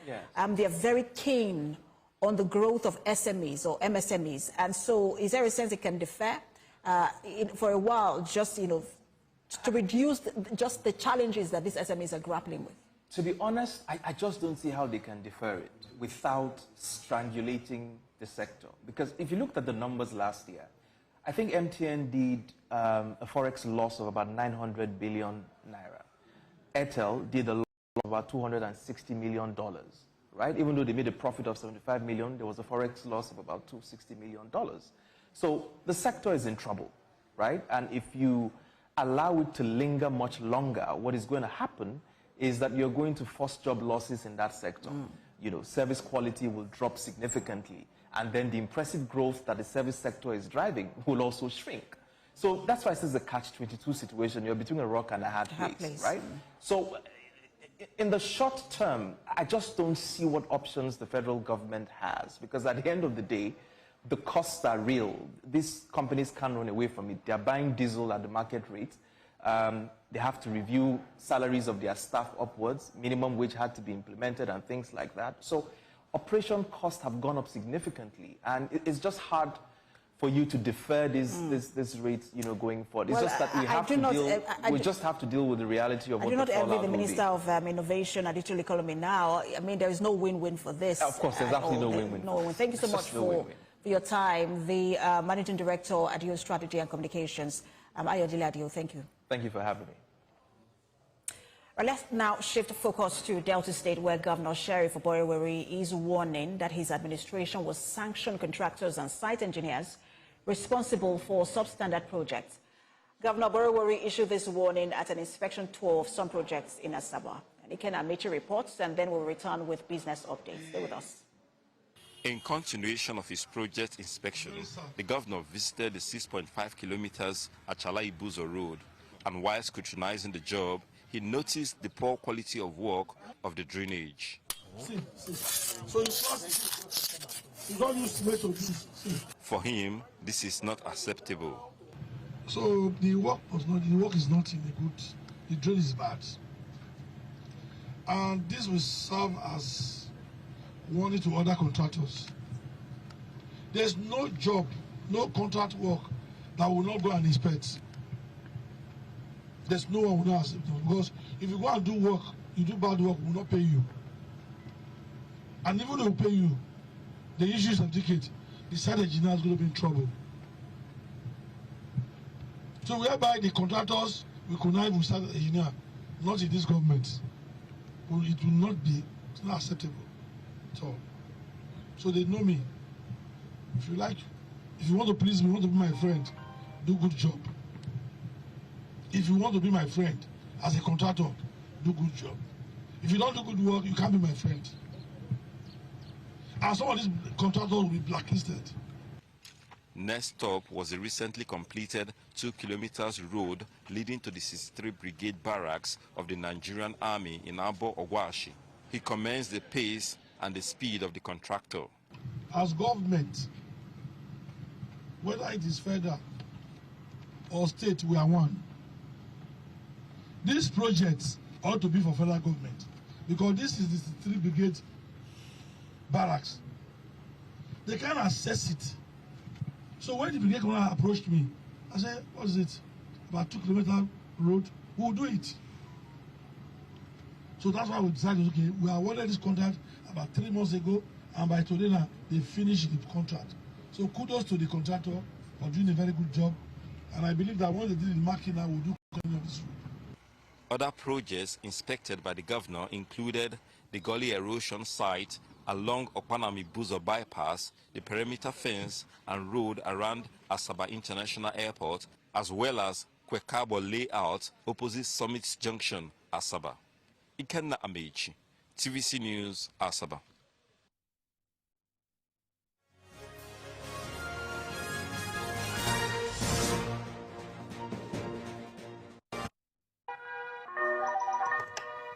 they are very keen on the growth of SMEs or MSMEs, and so is there a sense it can defer for a while, just, you know, to reduce just the challenges that these SMEs are grappling with? To be honest, I just don't see how they can defer it without strangulating the sector. Because if you looked at the numbers last year, I think MTN did a forex loss of about 900 billion naira. Airtel did a loss of about $260 million, right? Even though they made a profit of 75 million, there was a forex loss of about $260 million. So the sector is in trouble, right? And if you allow it to linger much longer, what is going to happen is that you're going to force job losses in that sector. You know, service quality will drop significantly, and then the impressive growth that the service sector is driving will also shrink. So that's why this is a catch-22 situation. You're between a rock and a hard place, right? So in the short term, I just don't see what options the federal government has, because at the end of the day, the costs are real. These companies can't run away from it. They're buying diesel at the market rate. They have to review salaries of their staff upwards. Minimum wage had to be implemented and things like that. So operation costs have gone up significantly, and it's just hard for you to defer this rate, you know, going forward. It's just that we have to deal. We just have to deal with the reality of what the fallout will be. I do not envy the Minister of Innovation and Digital Economy now. I mean, there is no win-win for this. Of course, there's absolutely no win-win. No win. Thank you so much for your time. The Managing Director, Adio Strategy and Communications, Ayodele Adio, thank you. Thank you for having me. Well, let's now shift focus to Delta State, where Governor Sheriff Oborevwori is warning that his administration will sanction contractors and site engineers responsible for substandard projects. Governor Oborevwori issued this warning at an inspection tour of some projects in Asaba. And Iken Amechi reports, and then we'll return with business updates. Stay with us. In continuation of his project inspection, the governor visited the 6.5 kilometers Achala Ibuzo Road, and while scrutinizing the job, he noticed the poor quality of work of the drainage. So you don't use cement to this. For him, this is not acceptable. So the work is not in a good, the drain is bad. And this will serve as warning to other contractors There's no job, no contract work that will not go and inspect. There's no one who will not accept them, because if you go and do work, you do bad work, we will not pay you. And even though we pay you, the issue is certificate. The site engineer is going to be in trouble. So whereby the contractors will connive with site engineer, not in this government, it will not be, it's not acceptable at all. So they know me. If you like, if you want to please me, want to be my friend, do good job. If you want to be my friend as a contractor, do good job. If you don't do good work, you can't be my friend. And some of these contractors will be blacklisted. Next stop was the recently completed 2 kilometers road leading to the 63 Brigade Barracks of the Nigerian Army in Abo Ogwashi. He commends the pace and the speed of the contractor. As government, whether it is federal or state, we are one. These projects ought to be for federal government, because this is the 63 Brigade Barracks. They can't assess it. So when the brigade commander approached me, I said, what is it? About 2 kilometer road, we'll do it. So that's why we decided, okay, we awarded this contract about 3 months ago, and by today now, they finished the contract. So kudos to the contractor for doing a very good job. And I believe that when they did the marking now, we'll do of this road. Other projects inspected by the governor included the gully erosion site along Okpanami Buzo bypass, the perimeter fence and road around Asaba International Airport, as well as Kwekabo layout opposite Summit Junction, Asaba. Ikenna Amechi, TVC News, Asaba.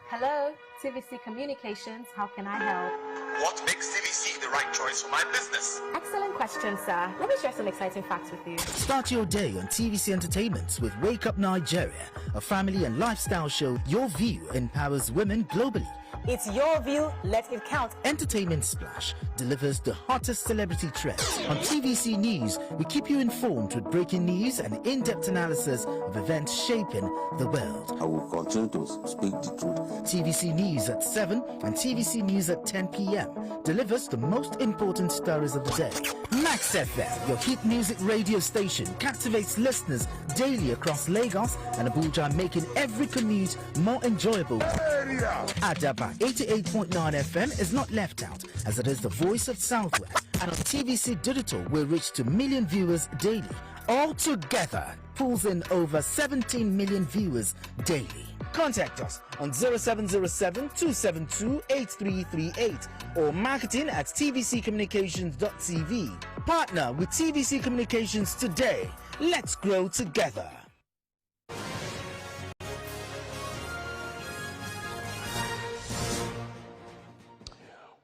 Hello, TVC Communications. How can I help? What makes TVC the right choice for my business? Excellent question, sir. Let me share some exciting facts with you. Start your day on TVC Entertainment with Wake Up Nigeria, a family and lifestyle show. Your view empowers women globally. It's your view, let it count. Entertainment Splash delivers the hottest celebrity trends. On TVC News, we keep you informed with breaking news and in-depth analysis of events shaping the world. I will continue to speak the truth. TVC News at 7 and TVC News at 10 p.m. delivers the most important stories of the day. Max FM, your hit music radio station, captivates listeners daily across Lagos and Abuja, making every commute more enjoyable. Adaba 88.9 FM is not left out, as it is the voice of Southwest. And on TVC Digital, we reach to million viewers daily. All together, pulls in over 17 million viewers daily. Contact us on 0707-272-8338 or marketing at tvccommunications.tv. Partner with TVC Communications today. Let's grow together.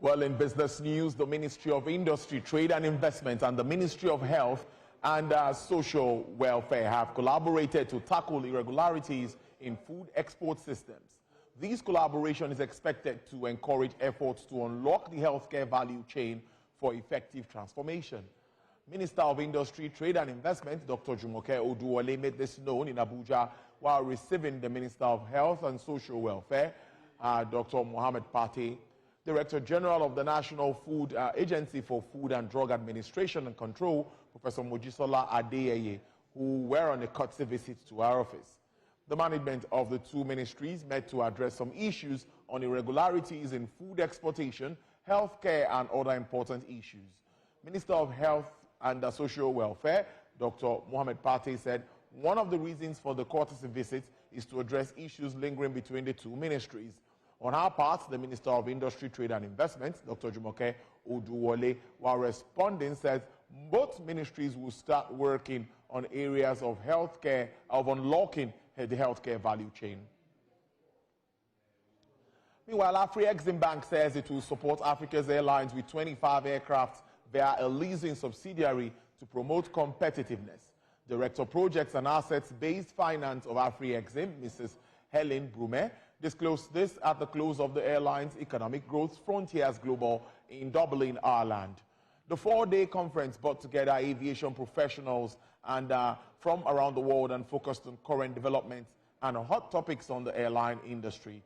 Well, in business news, the Ministry of Industry, Trade and Investment and the Ministry of Health and Social Welfare have collaborated to tackle irregularities in food export systems. This collaboration is expected to encourage efforts to unlock the healthcare value chain for effective transformation. Minister of Industry, Trade and Investment, Dr. Jumoke Oduwole, made this known in Abuja while receiving the Minister of Health and Social Welfare, Dr. Mohammed Pate, Director General of the National Food Agency for Food and Drug Administration and Control, Professor Mojisola Adeyeye, who were on a courtesy visit to our office. The management of the two ministries met to address some issues on irregularities in food exportation, healthcare, and other important issues. Minister of Health and Social Welfare, Dr. Mohammed Pate, said one of the reasons for the courtesy visit is to address issues lingering between the two ministries. On her part, the Minister of Industry, Trade and Investment, Dr. Jumoke Oduwole, while responding, said both ministries will start working on areas of healthcare, of unlocking the healthcare value chain. Meanwhile, Afri-Exim Bank says it will support Africa's airlines with 25 aircraft via a leasing subsidiary to promote competitiveness. Director Projects and Assets-Based Finance of Afri-Exim, Mrs. Helen Brume, disclosed this at the close of the airline's Economic Growth Frontiers Global in Dublin, Ireland. The 4-day conference brought together aviation professionals and from around the world and focused on current developments and hot topics on the airline industry.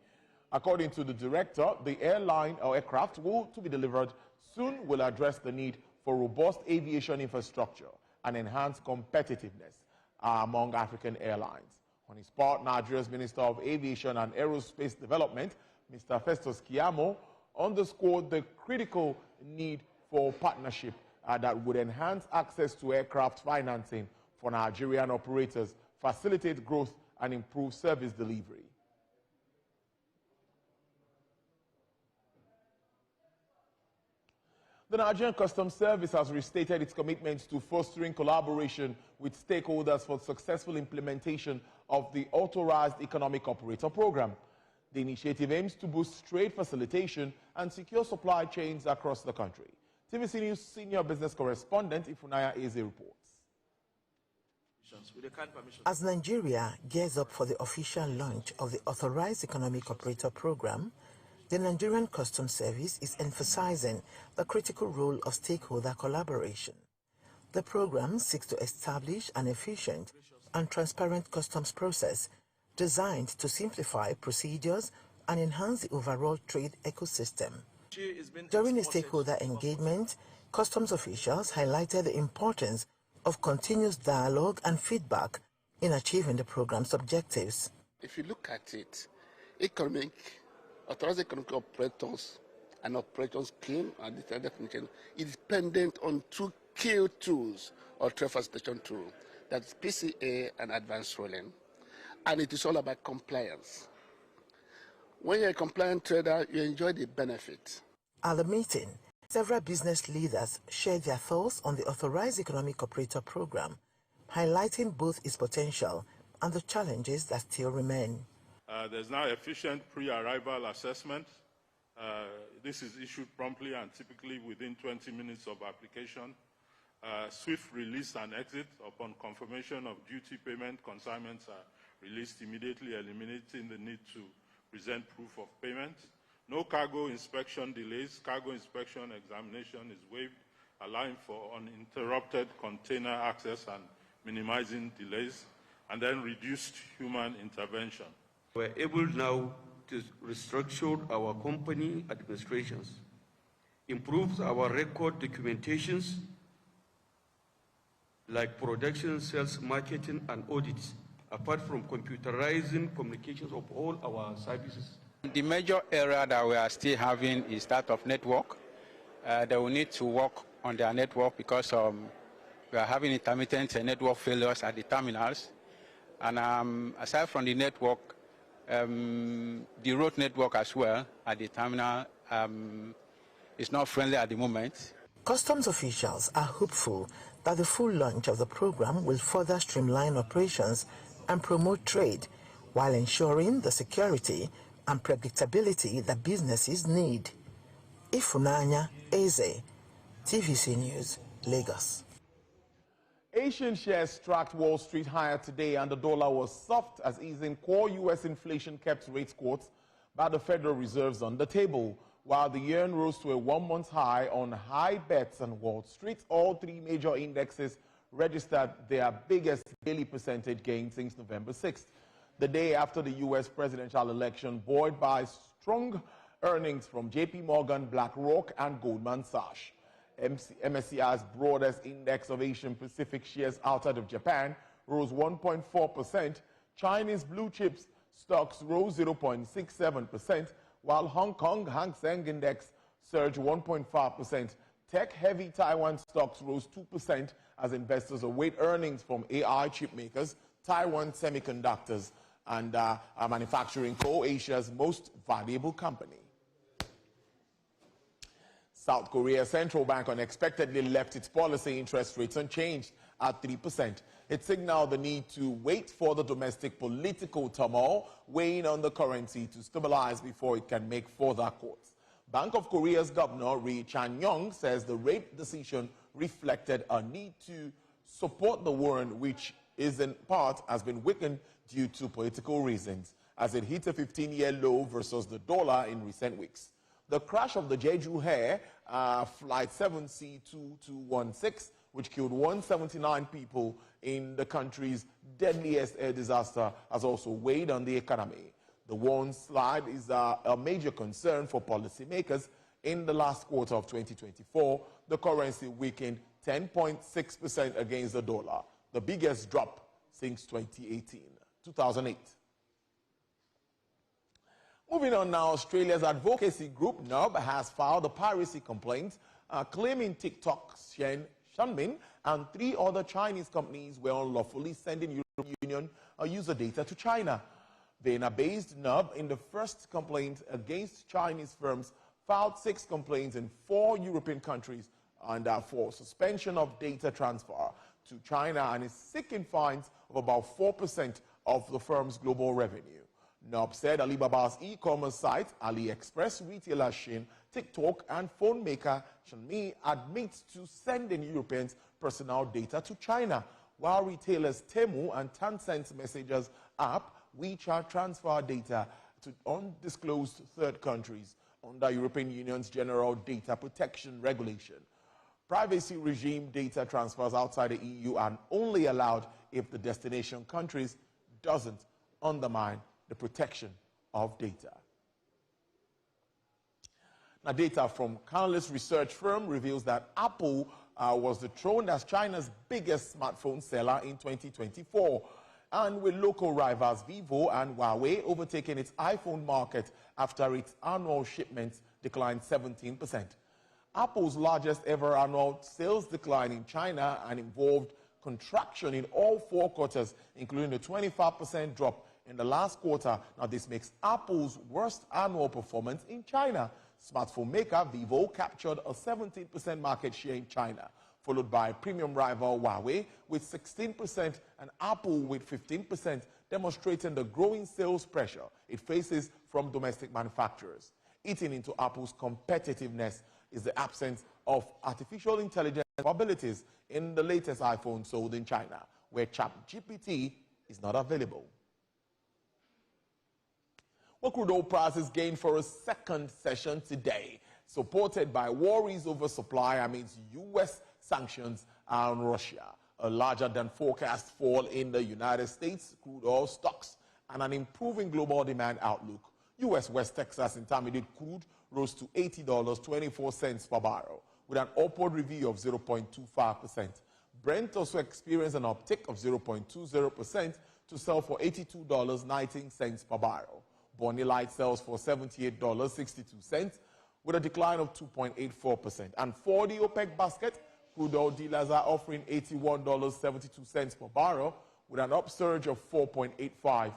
According to the director, the airline or aircraft to be delivered soon will address the need for robust aviation infrastructure and enhance competitiveness among African airlines. On his part, Nigeria's Minister of Aviation and Aerospace Development, Mr. Festus Keyamo, underscored the critical need for partnership that would enhance access to aircraft financing for Nigerian operators, facilitate growth, and improve service delivery. The Nigerian Customs Service has restated its commitments to fostering collaboration with stakeholders for successful implementation of the Authorized Economic Operator Program. The initiative aims to boost trade facilitation and secure supply chains across the country. TVC News senior business correspondent Ifunaya Eze reports. As Nigeria gears up for the official launch of the Authorized Economic Operator Program, the Nigerian Customs Service is emphasizing the critical role of stakeholder collaboration. The program seeks to establish an efficient and transparent customs process designed to simplify procedures and enhance the overall trade ecosystem. During a stakeholder engagement, customs officials highlighted the importance of continuous dialogue and feedback in achieving the program's objectives. If you look at it, Authorized Economic Operators and Operations Scheme and the definition is dependent on two key tools or trade facilitation tool. That's PCA and advanced rolling. And it is all about compliance. When you're a compliant trader, you enjoy the benefit. At the meeting, several business leaders shared their thoughts on the Authorized Economic Operator Program, highlighting both its potential and the challenges that still remain. There's now efficient pre-arrival assessment. This is issued promptly and typically within 20 minutes of application. Swift release and exit upon confirmation of duty payment. Consignments are released immediately, eliminating the need to present proof of payment. No cargo inspection delays. Cargo inspection examination is waived, allowing for uninterrupted container access and minimizing delays, and then reduced human intervention. We're able now to restructure our company administrations, improves our record documentations like production, sales, marketing, and audits, apart from computerizing communications of all our services. The major area that we are still having is that of network. They will need to work on their network because we are having intermittent network failures at the terminals. And aside from the network, the road network as well at the terminal is not friendly at the moment. Customs officials are hopeful that the full launch of the program will further streamline operations and promote trade while ensuring the security and predictability that businesses need. Ifunanya Eze, TVC News, Lagos. Asian shares tracked Wall Street higher today, and the dollar was soft as easing core U.S. inflation kept rates quotes by the Federal Reserve's on the table, while the yen rose to a one-month high on high bets on Wall Street. All three major indexes registered their biggest daily percentage gain since November 6th, the day after the U.S. presidential election, buoyed by strong earnings from J.P. Morgan, BlackRock, and Goldman Sachs. MSCI's broadest index of Asian Pacific shares outside of Japan rose 1.4%. Chinese blue chips stocks rose 0.67%, while Hong Kong Hang Seng Index surged 1.5%. Tech-heavy Taiwan stocks rose 2% as investors await earnings from AI chip makers, Taiwan Semiconductors, and Manufacturing Co., Asia's most valuable company. South Korea's central bank unexpectedly left its policy interest rates unchanged at 3%. It signaled the need to wait for the domestic political turmoil weighing on the currency to stabilize before it can make further cuts. Bank of Korea's governor, Ri Chan-young, says the rate decision reflected a need to support the won, which is in part has been weakened due to political reasons, as it hit a 15-year low versus the dollar in recent weeks. the crash of the Jeju Air Flight 7C2216, which killed 179 people in the country's deadliest air disaster, has also weighed on the economy. The won slide is a major concern for policymakers. In the last quarter of 2024, the currency weakened 10.6% against the dollar, the biggest drop since 2008. Moving on now, Australia's advocacy group, NUB, has filed a piracy complaint claiming TikTok's Shen Shanmin and 3 other Chinese companies were unlawfully sending European Union user data to China. Vienna-based NUB, in the first complaint against Chinese firms, filed 6 complaints in 4 European countries and for suspension of data transfer to China, and is seeking fines of about 4% of the firm's global revenue. NUB said Alibaba's e-commerce site, AliExpress, retailer Shein, TikTok, and phone maker Xiaomi admits to sending Europeans' personal data to China, while retailers Temu and Tencent's messengers app WeChat transfer data to undisclosed third countries under European Union's General Data Protection Regulation. Privacy regime data transfers outside the EU are only allowed if the destination countries doesn't undermine the protection of data. Now, data from Canalys research firm reveals that Apple was dethroned as China's biggest smartphone seller in 2024, and with local rivals Vivo and Huawei overtaking its iPhone market after its annual shipments declined 17%. Apple's largest ever annual sales decline in China and involved contraction in all 4 quarters, including a 25% drop in the last quarter. Now, this makes Apple's worst annual performance in China. Smartphone maker Vivo captured a 17% market share in China, followed by premium rival Huawei with 16% and Apple with 15%, demonstrating the growing sales pressure it faces from domestic manufacturers. Eating into Apple's competitiveness is the absence of artificial intelligence capabilities in the latest iPhone sold in China, where ChatGPT is not available. Well, crude oil prices gained for a second session today, supported by worries over supply amidst U.S. sanctions on Russia, a larger than forecast fall in the United States crude oil stocks, and an improving global demand outlook. U.S. West Texas Intermediate crude rose to $80.24 per barrel, with an upward review of 0.25%. Brent also experienced an uptick of 0.20% to sell for $82.19 per barrel. Bonny Light sells for $78.62, with a decline of 2.84%. And for the OPEC basket, crude oil dealers are offering $81.72 per barrel, with an upsurge of 4.85%.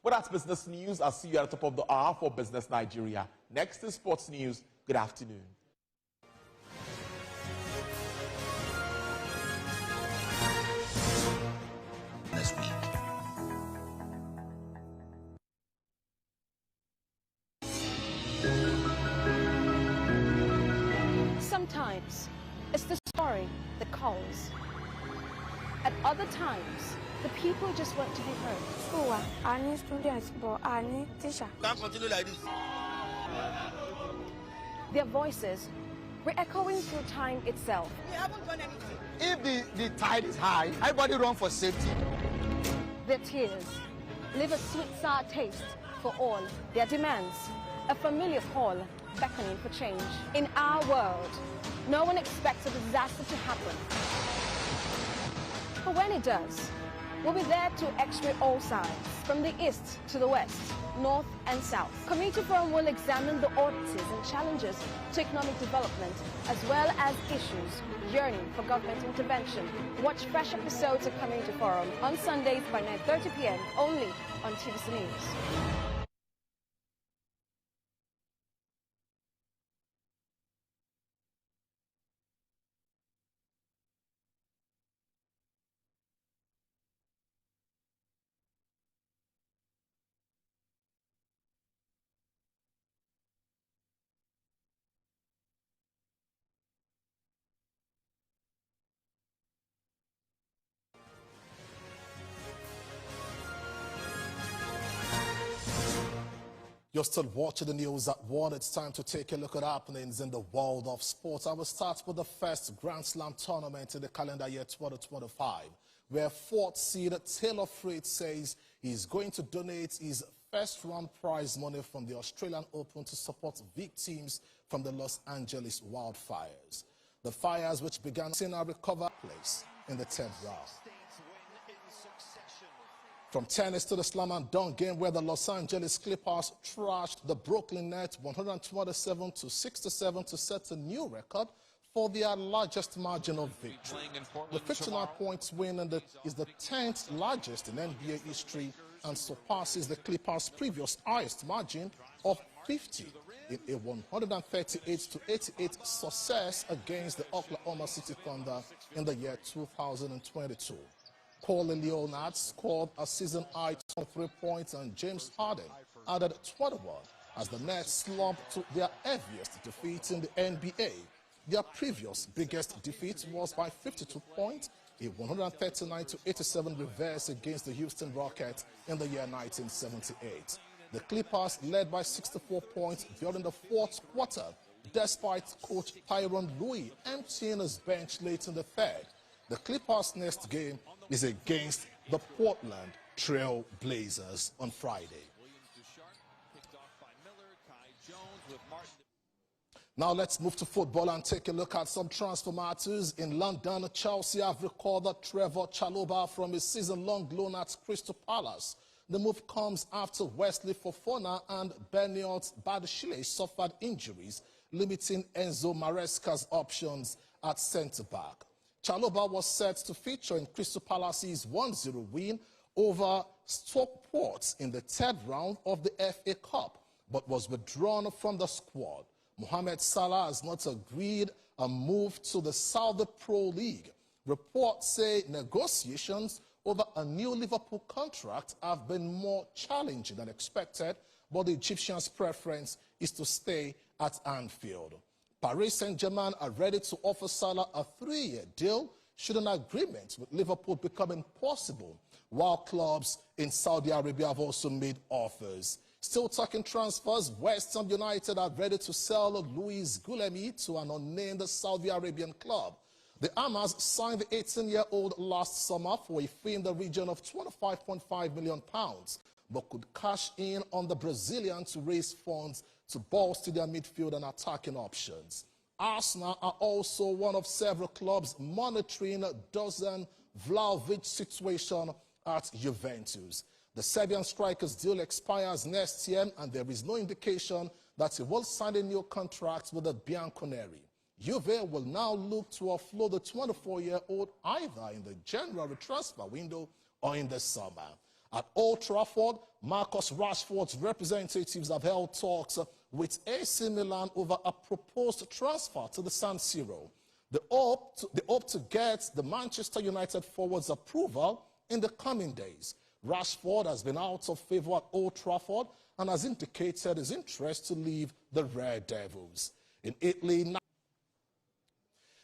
Well, that's business news. I'll see you at the top of the hour for Business Nigeria. Next is sports news. Good afternoon. This week. Sometimes it's the story that calls. At other times, the people just want to be heard. School, I need students, but I need teacher. Can't continue like this. Their voices re-echoing through time itself. We haven't done anything. If the tide is high, everybody run for safety. Their tears leave a sweet, sour taste for all their demands. A familiar call beckoning for change. In our world, no one expects a disaster to happen. But when it does, we'll be there to x-ray all sides, from the east to the west, north and south. Community Forum will examine the oddities and challenges to economic development, as well as issues yearning for government intervention. Watch fresh episodes of Community Forum on Sundays by 9:30 p.m. only on TVC News. You're still watching the news at 1. It's time to take a look at happenings in the world of sports. I will start with the first Grand Slam tournament in the calendar year 2025, where fourth seed Taylor Fritz says he's going to donate his first-round prize money from the Australian Open to support victims from the Los Angeles wildfires. The fires, which began in a recover place in the 10th round. From tennis to the slam and dunk game, where the Los Angeles Clippers trashed the Brooklyn Nets 127-67 to set a new record for their largest margin of victory. The 59-point win is the 10th largest in NBA history and surpasses the Clippers' previous highest margin of 50 in a 138-88 success against the Oklahoma City Thunder in the year 2022. Kawhi Leonard scored a season-high 23 points and James Harden added 21 as the Nets slumped to their heaviest defeat in the NBA. Their previous biggest defeat was by 52 points, a 139-87 reverse against the Houston Rockets in the year 1978. The Clippers led by 64 points during the fourth quarter, despite coach Tyronn Lue emptying his bench late in the third. The Clippers' next game is against the Portland Trail Blazers on Friday. Now let's move to football and take a look at some transfer matters. In London, Chelsea have recalled Trevor Chalobah from his season-long loan at Crystal Palace. The move comes after Wesley Fofana and Beniot Badashile suffered injuries, limiting Enzo Maresca's options at centre-back. Chalobah was set to feature in Crystal Palace's 1-0 win over Stockport in the third round of the FA Cup, but was withdrawn from the squad. Mohamed Salah has not agreed a move to the Saudi Pro League. Reports say negotiations over a new Liverpool contract have been more challenging than expected, but the Egyptian's preference is to stay at Anfield. Paris Saint-Germain are ready to offer Salah a 3-year deal should an agreement with Liverpool become impossible, while clubs in Saudi Arabia have also made offers. Still talking transfers, West Ham United are ready to sell Luis Gulemi to an unnamed Saudi Arabian club. The Hammers signed the 18-year-old last summer for a fee in the region of £25.5 million, but could cash in on the Brazilian to raise funds to bolster their midfield and attacking options. Arsenal are also one of several clubs monitoring Dusan Vlahovic's situation at Juventus. The Serbian striker's deal expires next year, and there is no indication that he will sign a new contract with the Bianconeri. Juve will now look to offload the 24-year-old either in the January transfer window or in the summer. At Old Trafford, Marcus Rashford's representatives have held talks with AC Milan over a proposed transfer to the San Siro. They hope to get the Manchester United forward's approval in the coming days. Rashford has been out of favour at Old Trafford and has indicated his interest to leave the Red Devils. In Italy,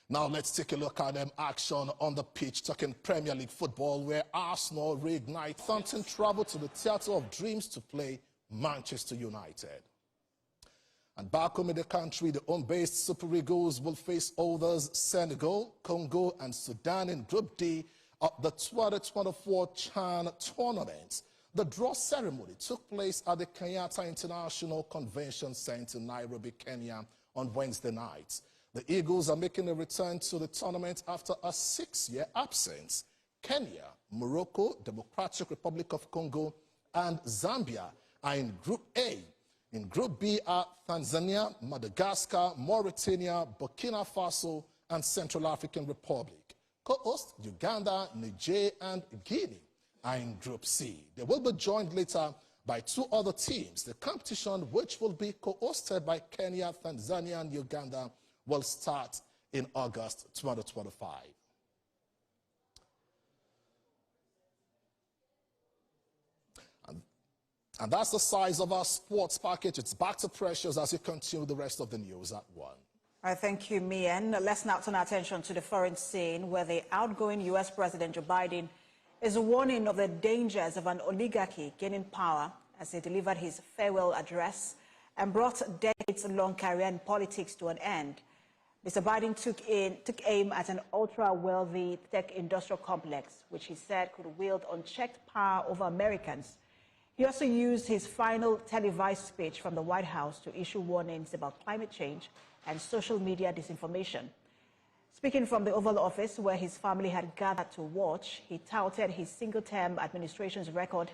now let's take a look at action on the pitch, talking Premier League football, where Arsenal reignite Southampton travel to the Theatre of Dreams to play Manchester United. And back home in the country, the home-based Super Eagles will face others Senegal, Congo, and Sudan in Group D of the 2024 CHAN tournament. The draw ceremony took place at the Kenyatta International Convention Center in Nairobi, Kenya on Wednesday night. The Eagles are making a return to the tournament after a 6-year absence. Kenya, Morocco, Democratic Republic of Congo, and Zambia are in Group A. In Group B are Tanzania, Madagascar, Mauritania, Burkina Faso, and Central African Republic. Co-host Uganda, Niger, and Guinea are in Group C. They will be joined later by two other teams. The competition, which will be co-hosted by Kenya, Tanzania, and Uganda, will start in August 2025. And that's the size of our sports package. It's back to Precious as you continue the rest of the news at 1. All right, thank you, Mian. Let's now turn our attention to the foreign scene, where the outgoing U.S. President Joe Biden is warning of the dangers of an oligarchy gaining power as he delivered his farewell address and brought decades-long career in politics to an end. Mr. Biden took aim at an ultra-wealthy tech industrial complex, which he said could wield unchecked power over Americans. He also used his final televised speech from the White House to issue warnings about climate change and social media disinformation. Speaking from the Oval Office, where his family had gathered to watch, he touted his single-term administration's record,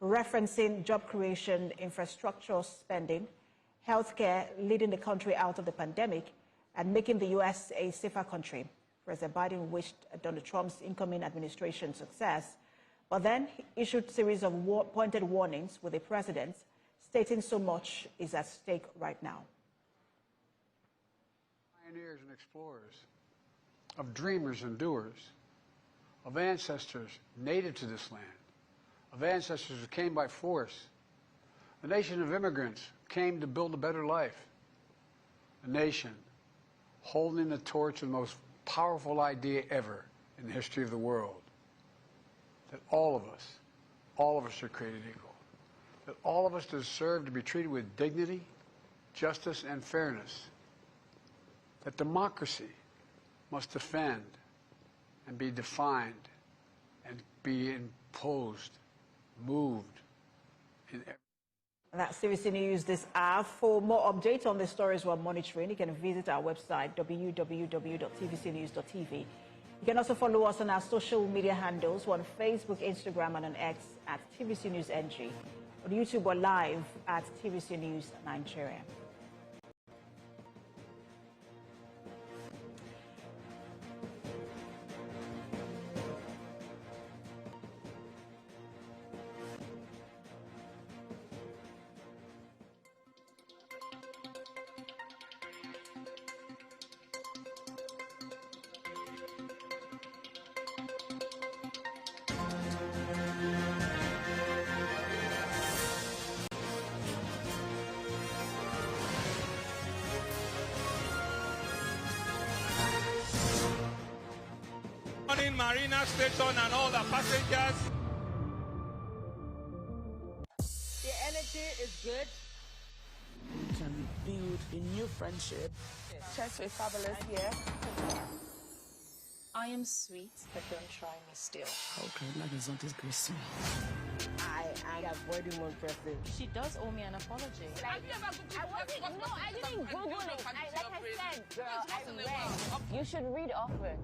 referencing job creation, infrastructure spending, healthcare, leading the country out of the pandemic, and making the U.S. a safer country. President Biden wished Donald Trump's incoming administration success, but then he issued a series of pointed warnings with the president, stating so much is at stake right now. Pioneers and explorers, of dreamers and doers, of ancestors native to this land, of ancestors who came by force. The nation of immigrants came to build a better life. A nation holding the torch of the most powerful idea ever in the history of the world, that all of us are created equal, that all of us deserve to be treated with dignity, justice, and fairness, that democracy must defend and be defined and be imposed, moved in every. That's TVC News this hour. For more updates on the stories we're monitoring, you can visit our website, www.tvcnews.tv. You can also follow us on our social media handles. We're on Facebook, Instagram, and on X at TVC News NG. On YouTube, we're live at TVC News Nigeria. Marina Station and all the passengers. The energy is good. We can build a new friendship. Chess with Fabulous here. I am sweet, but don't try me still. Okay, like it's not disgraceful. I am avoiding one person. She does owe me an apology. I didn't Google it. Like I said, girl, I read. You should read often.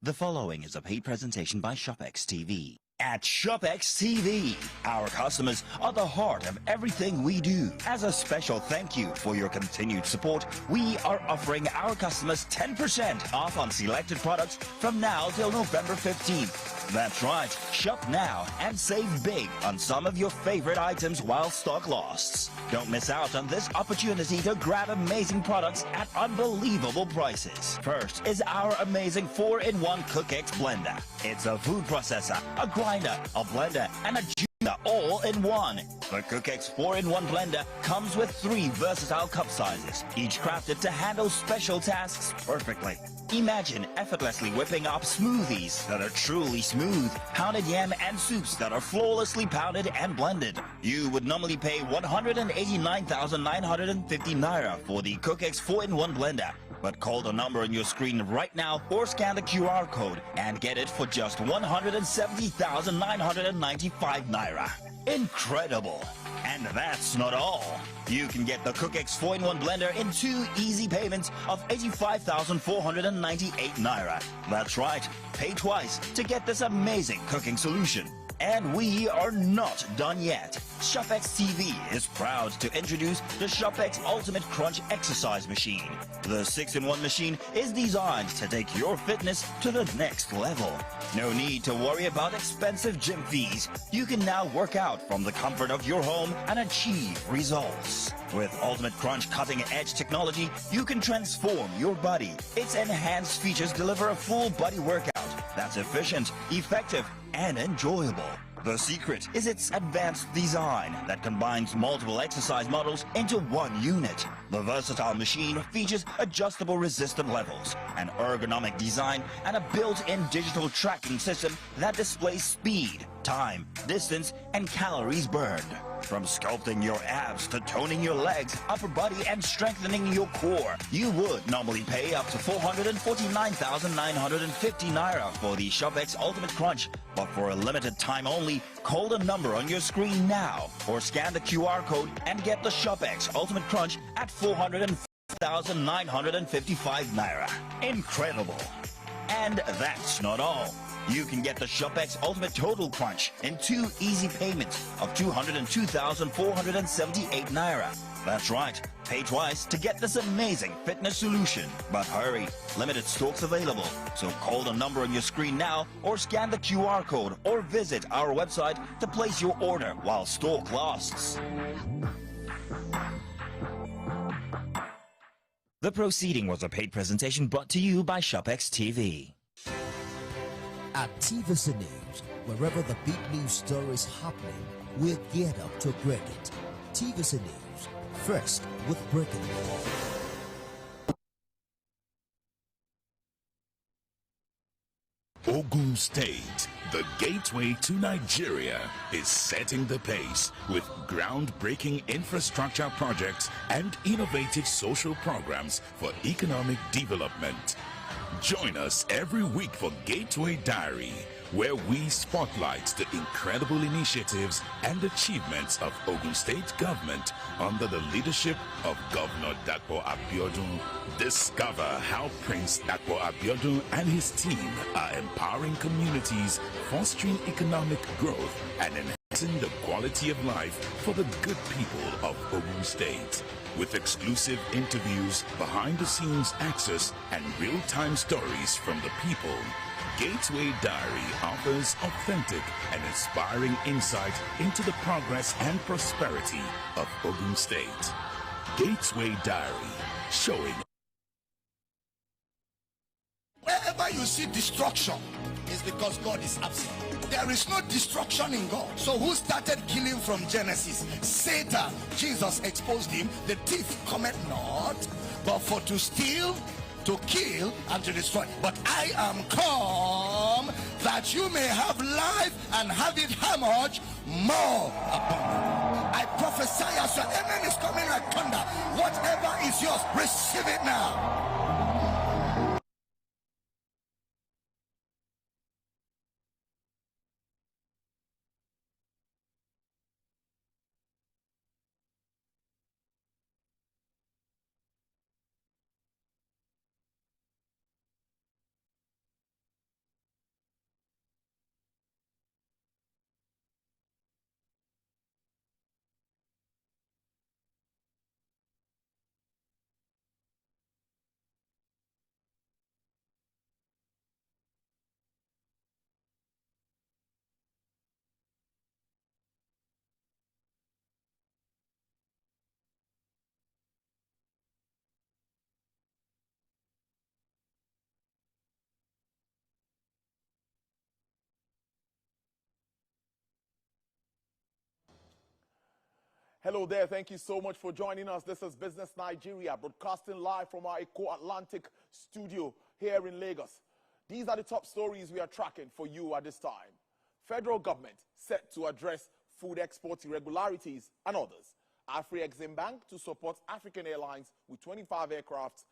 The following is a paid presentation by ShopX TV. At ShopX TV, our customers are the heart of everything we do. As a special thank you for your continued support, we are offering our customers 10% off on selected products from now till November 15th. That's right, shop now and save big on some of your favorite items while stock lasts. Don't miss out on this opportunity to grab amazing products at unbelievable prices. First is our amazing 4-in-1 CookX blender. It's a food processor, a grinder, a blender, and a juicer all in one. The CookX 4-in-1 blender comes with 3 versatile cup sizes, each crafted to handle special tasks perfectly. Imagine effortlessly whipping up smoothies that are truly smooth, pounded yam and soups that are flawlessly pounded and blended. You would normally pay 189,950 Naira for the CookX 4-in-1 blender. But call the number on your screen right now or scan the QR code and get it for just 170,995 Naira. Incredible! And that's not all. You can get the CookX 4-in-1 blender in 2 easy payments of 85,498 Naira. That's right, pay twice to get this amazing cooking solution. And we are not done yet. ShopX TV is proud to introduce the ShopX Ultimate Crunch Exercise Machine. The 6-in-1 machine is designed to take your fitness to the next level. No need to worry about expensive gym fees. You can now work out from the comfort of your home and achieve results. With Ultimate Crunch cutting-edge technology, you can transform your body. Its enhanced features deliver a full body workout that's efficient, effective, and enjoyable. The secret is its advanced design that combines multiple exercise models into one unit. The versatile machine features adjustable resistance levels, an ergonomic design, and a built-in digital tracking system that displays speed, time, distance, and calories burned. From sculpting your abs to toning your legs, upper body, and strengthening your core, you would normally pay up to 449,950 naira for the ShopX Ultimate Crunch. But for a limited time only, call the number on your screen now or scan the QR code and get the ShopX Ultimate Crunch at 404,955 naira. Incredible! And that's not all. You can get the ShopX Ultimate Total Crunch in 2 easy payments of 202,478 naira. That's right, pay twice to get this amazing fitness solution. But hurry, limited stocks available. So call the number on your screen now or scan the QR code or visit our website to place your order while stock lasts. The proceeding was a paid presentation brought to you by ShopX TV. At TVC News, wherever the big news story is happening, we're geared up to break it. TVC News, first with breaking news. Ogun State, the gateway to Nigeria, is setting the pace with groundbreaking infrastructure projects and innovative social programs for economic development. Join us every week for Gateway Diary, where we spotlight the incredible initiatives and achievements of Ogun State government under the leadership of Governor Dapo Abiodun. Discover how Prince Dapo Abiodun and his team are empowering communities, fostering economic growth, and enhancing the quality of life for the good people of Ogun State. With exclusive interviews, behind-the-scenes access, and real-time stories from the people, Gateway Diary offers authentic and inspiring insight into the progress and prosperity of Ogun State. Gateway Diary, showing. Wherever you see destruction, it's because God is absent. There is no destruction in God. So who started killing from Genesis? Satan. Jesus exposed him. The thief cometh not, but for to steal, to kill, and to destroy. But I am come that you may have life and have it how much? More abundant. I prophesy as your amen is coming like thunder. Whatever is yours, receive it now. Hello there. Thank you so much for joining us. This is Business Nigeria, broadcasting live from our Eco-Atlantic studio here in Lagos. These are the top stories we are tracking for you at this time. Federal government set to address food export irregularities and others. Afri-Exim Bank to support African Airlines with 25 aircrafts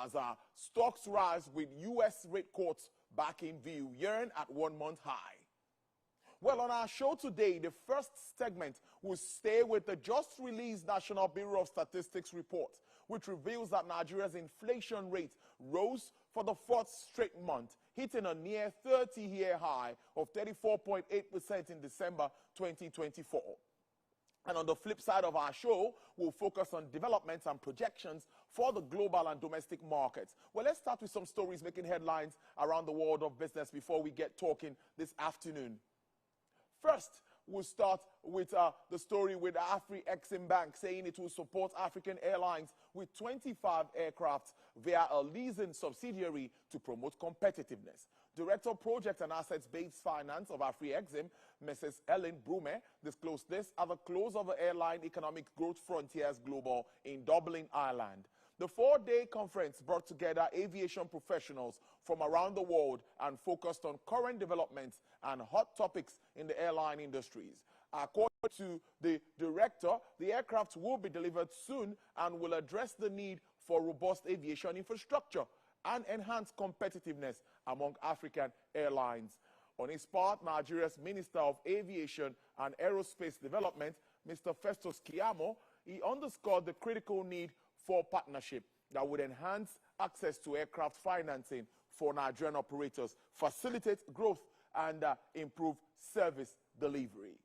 as stocks rise with U.S. rate cuts back in view, yearn at 1-month high. Well, on our show today, the first segment will stay with the just-released National Bureau of Statistics report, which reveals that Nigeria's inflation rate rose for the 4th straight month, hitting a near 30-year high of 34.8% in December 2024. And on the flip side of our show, we'll focus on developments and projections for the global and domestic markets. Well, let's start with some stories making headlines around the world of business before we get talking this afternoon. First, we'll start with the story with Afri-Exim Bank saying it will support African airlines with 25 aircraft via a leasing subsidiary to promote competitiveness. Director of Project and Assets-Based Finance of Afri-Exim, Mrs. Ellen Brume, disclosed this at the close of the Airline Economic Growth Frontiers Global in Dublin, Ireland. The 4-day conference brought together aviation professionals from around the world and focused on current developments and hot topics in the airline industries. According to the director, the aircraft will be delivered soon and will address the need for robust aviation infrastructure and enhance competitiveness among African airlines. On his part, Nigeria's Minister of Aviation and Aerospace Development, Mr. Festus Keyamo, he underscored the critical need for partnership that would enhance access to aircraft financing for Nigerian operators, facilitate growth, and improve service delivery.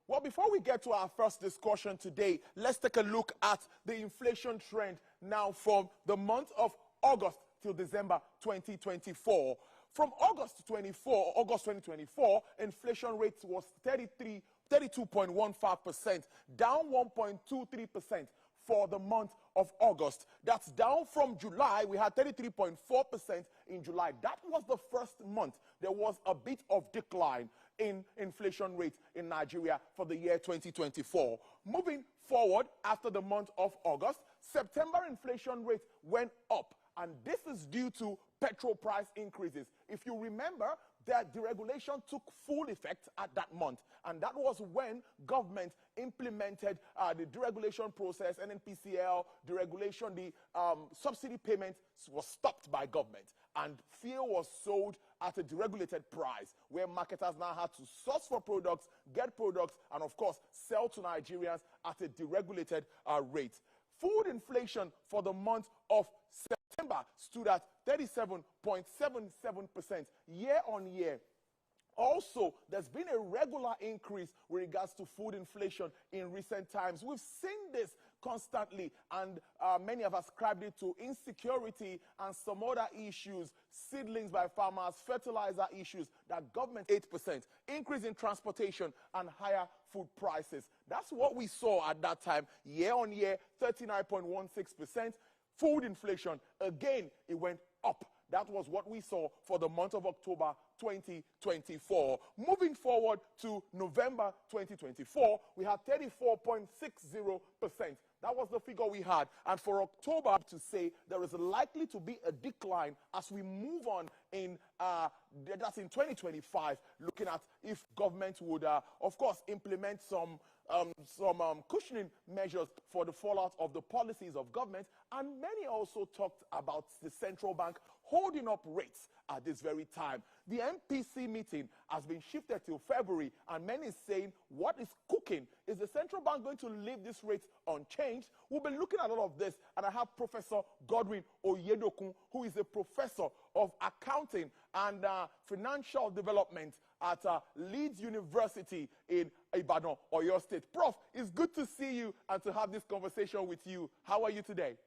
Well, before we get to our first discussion today, let's take a look at the inflation trend now from the month of August till December 2024. From August 2024, inflation rate was 32.15%, down 1.23% for the month of August. That's down from July. We had 33.4% in July. That was the first month there was a bit of decline in inflation rate in Nigeria for the year 2024. Moving forward, after the month of August, September inflation rate went up, and this is due to petrol price increases. If you remember, that deregulation took full effect at that month, and that was when government implemented the deregulation process, NNPCL deregulation. The subsidy payment was stopped by government, and fuel was sold at a deregulated price, where marketers now had to source for products, get products, and of course sell to Nigerians at a deregulated rate. Food inflation for the month of September stood at 37.77% year on year. Also, there's been a regular increase with regards to food inflation in recent times. We've seen this constantly, and many have ascribed it to insecurity and some other issues, seedlings by farmers, fertilizer issues, that government 8%, increase in transportation and higher food prices. That's what we saw at that time. Year on year, 39.16%. Food inflation, again, it went up. That was what we saw for the month of October 2024. Moving forward to November 2024, we had 34.60%. That was the figure we had. And for October, to say there is likely to be a decline as we move on in, that's in 2025, looking at if government would, of course, implement some cushioning measures for the fallout of the policies of government. And many also talked about the central bank holding up rates at this very time. The MPC meeting has been shifted till February, and many saying what is cooking. Is the central bank going to leave this rate unchanged? We'll be looking at all of this, and I have Professor Godwin Oyedokun, who is a professor of accounting and financial development at Leeds University in Ibadan, Oyo State. Prof, it's good to see you and to have this conversation with you. How are you today?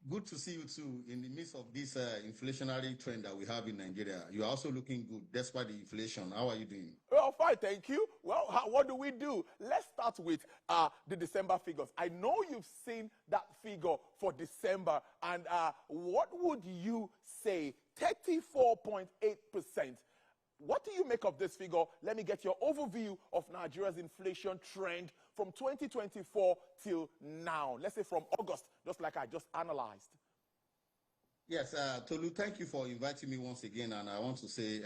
Good to see you too. In the midst of this inflationary trend that we have in Nigeria, you are also looking good despite the inflation. How are you doing? Well, fine, thank you. Well, what do we do? Let's start with the December figures. I know you've seen that figure for December, and what would you say? 34.8%. What do you make of this figure? Let me get your overview of Nigeria's inflation trend from 2024 till now. Let's say from August, just like I just analyzed. Yes, Tolu, thank you for inviting me once again. And I want to say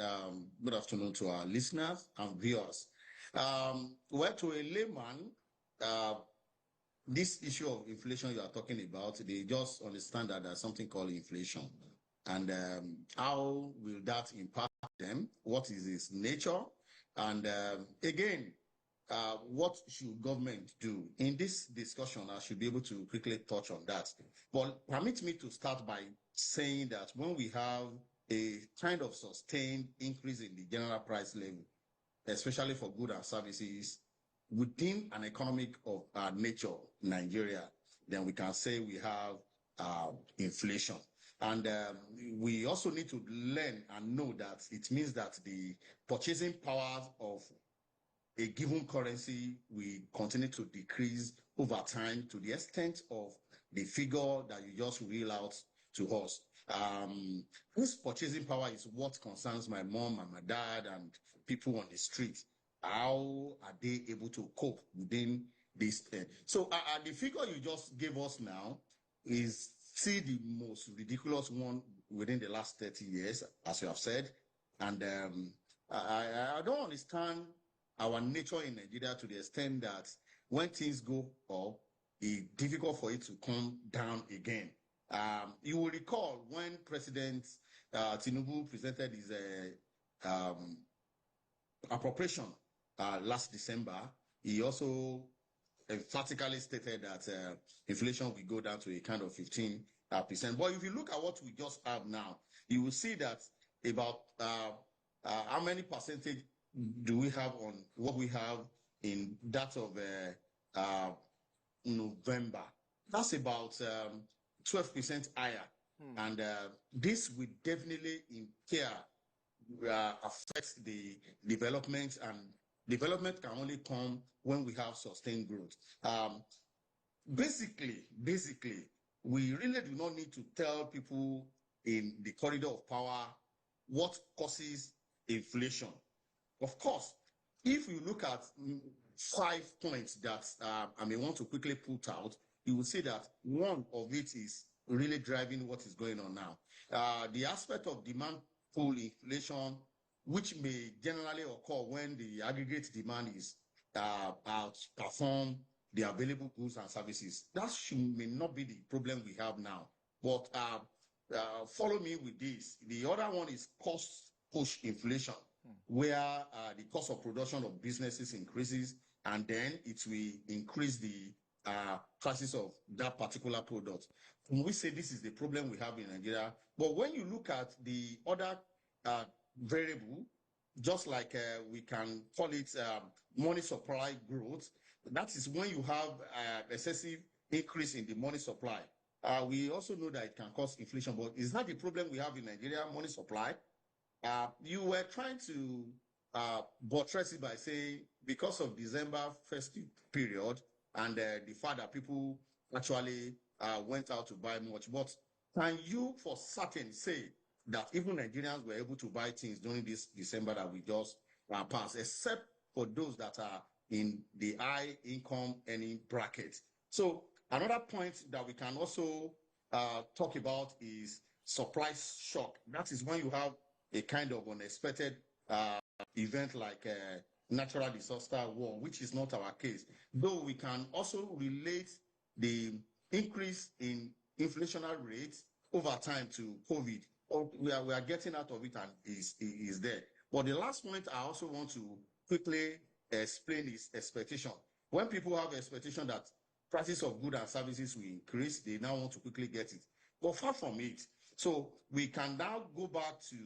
good afternoon to our listeners and viewers. Well, to a layman, this issue of inflation you are talking about, they just understand that there's something called inflation. And how will that impact them? What is its nature? And again, what should government do? In this discussion, I should be able to quickly touch on that. But permit me to start by saying that when we have a kind of sustained increase in the general price level, especially for goods and services, within an economic of nature, Nigeria, then we can say we have inflation. And we also need to learn and know that it means that the purchasing power of a given currency will continue to decrease over time to the extent of the figure that you just reel out to us. This purchasing power is what concerns my mom and my dad and people on the street. How are they able to cope within this? So the figure you just gave us now is still the most ridiculous one within the last 30 years, as you have said. And I don't understand our nature in Nigeria to the extent that when things go up, it's difficult for it to come down again. You will recall when President Tinubu presented his appropriation last December, he also emphatically stated that inflation will go down to a kind of 15%. But if you look at what we just have now, you will see that about how many percentage do we have on what we have in that of November. That's about 12% higher. And this will definitely affect the development, and development can only come when we have sustained growth. Basically, we really do not need to tell people in the corridor of power what causes inflation. Of course, if you look at 5 points that I may want to quickly put out, you will see that one of it is really driving what is going on now. The aspect of demand pull inflation, which may generally occur when the aggregate demand is outperform the available goods and services. That may not be the problem we have now. But follow me with this. The other one is cost push inflation, where the cost of production of businesses increases, and then it will increase the prices of that particular product. When we say this is the problem we have in Nigeria, but when you look at the other variable, just like we can call it money supply growth, that is when you have excessive increase in the money supply. We also know that it can cause inflation, but is that the problem we have in Nigeria, money supply? You were trying to buttress it by saying because of December festive period and the fact that people actually went out to buy much. But can you for certain say that even Nigerians were able to buy things during this December that we just passed, except for those that are in the high income earning bracket? So another point that we can also talk about is supply shock. That is when you have a kind of unexpected event like natural disaster, war, which is not our case. Though we can also relate the increase in inflationary rates over time to COVID. We are getting out of it and is there. But the last point I also want to quickly explain is expectation. When people have expectation that prices of goods and services will increase, they now want to quickly get it. But far from it. So we can now go back to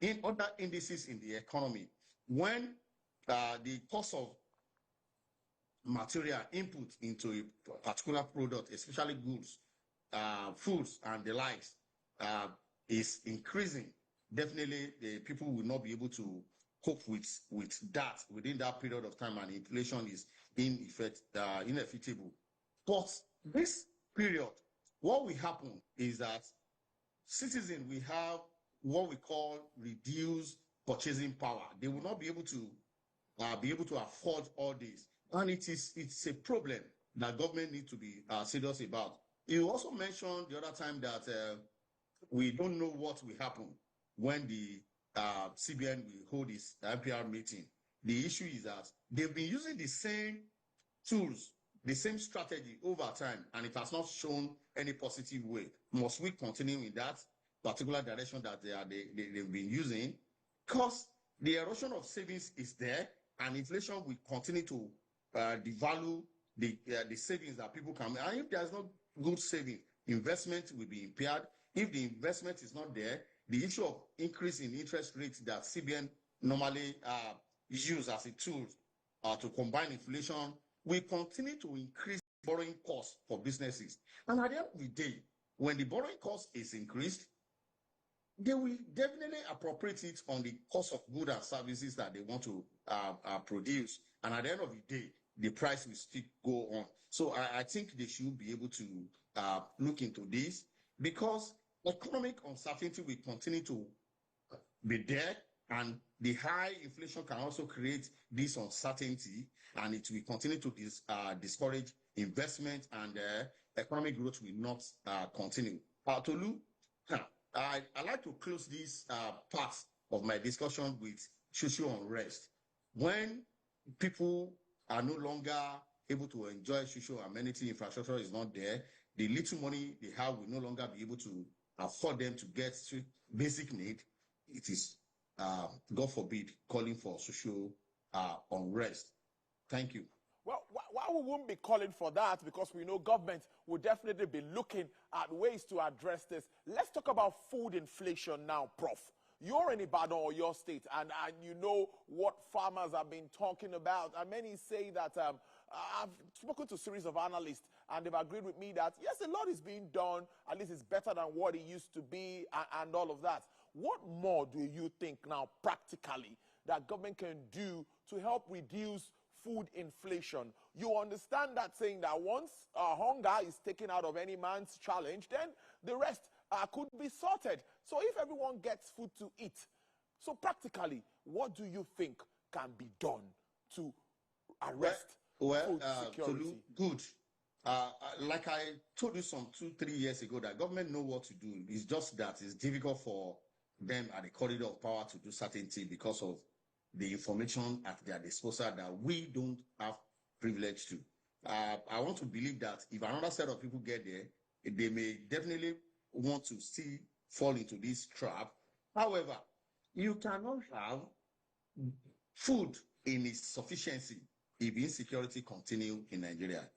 in other indices in the economy. When the cost of material input into a particular product, especially goods, foods and the likes, is increasing, definitely the people will not be able to cope with that within that period of time, and inflation is inevitable. But this period, what will happen is that citizens will have what we call reduced purchasing power. They will not be able to afford all this, and it's a problem that government needs to be serious about. You also mentioned the other time that we don't know what will happen when the CBN will hold its MPR meeting. The issue is that they've been using the same tools, the same strategy over time, and it has not shown any positive way. Must we continue in that particular direction that they've been using? Because the erosion of savings is there, and inflation will continue to devalue the savings that people can make. And if there's not good saving, investment will be impaired. If the investment is not there, the issue of increase in interest rates that CBN normally use as a tool to combine inflation will continue to increase borrowing costs for businesses. And at the end of the day, when the borrowing cost is increased, they will definitely appropriate it on the cost of goods and services that they want to produce. And at the end of the day, the price will still go on. So I think they should be able to look into this, because economic uncertainty will continue to be there, and the high inflation can also create this uncertainty, and it will continue to discourage investment, and economic growth will not continue. Tolu, I'd like to close this part of my discussion with social unrest. When people are no longer able to enjoy social amenity, infrastructure is not there, the little money they have will no longer be able to afford them to get basic need. It is, God forbid, calling for social unrest. Thank you. Well, why we wouldn't be calling for that, because we know government will definitely be looking at ways to address this. Let's talk about food inflation now, Prof. You're in Ibadan or your state, and you know what farmers have been talking about. And many say that, I've spoken to a series of analysts, and they've agreed with me that, yes, a lot is being done. At least it's better than what it used to be, and all of that. What more do you think now, practically, that government can do to help reduce food inflation? You understand that saying that once hunger is taken out of any man's challenge, then the rest could be sorted. So if everyone gets food to eat, so practically, what do you think can be done to arrest food security? Good. Like I told you some 2-3 years ago, that government know what to do. It's just that it's difficult for them at the corridor of power to do certain things because of the information at their disposal that we don't have privilege to. I want to believe that if another set of people get there, they may definitely want to still fall into this trap. However, you cannot have food in its sufficiency if insecurity continue in Nigeria.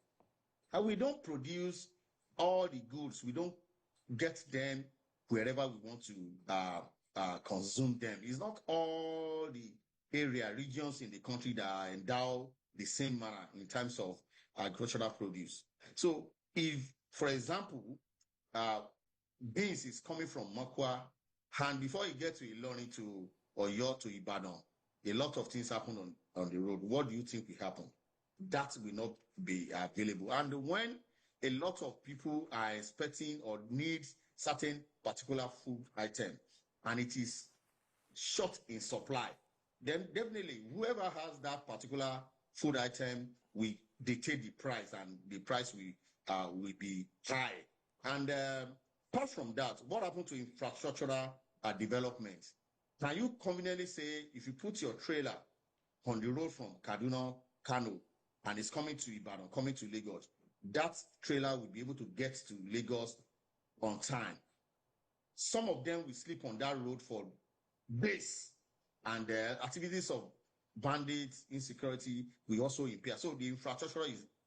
And we don't produce all the goods. We don't get them wherever we want to consume them. It's not all the regions in the country that are endowed the same manner in terms of agricultural produce. So if, for example, beans is coming from Makwa, and before you get to Ilorin to Oyo to Ibadan, a lot of things happen on the road. What do you think will happen? That will not be available. And when a lot of people are expecting or need certain particular food item, and it is short in supply, then definitely whoever has that particular food item will dictate the price, and the price will be high. And apart from that, what happened to infrastructural development? Can you conveniently say, if you put your trailer on the road from Kaduna, Kano, and it's coming to Ibadan, coming to Lagos, that trailer will be able to get to Lagos on time? Some of them will sleep on that road for days, and activities of bandits, insecurity will also impair. So the infrastructure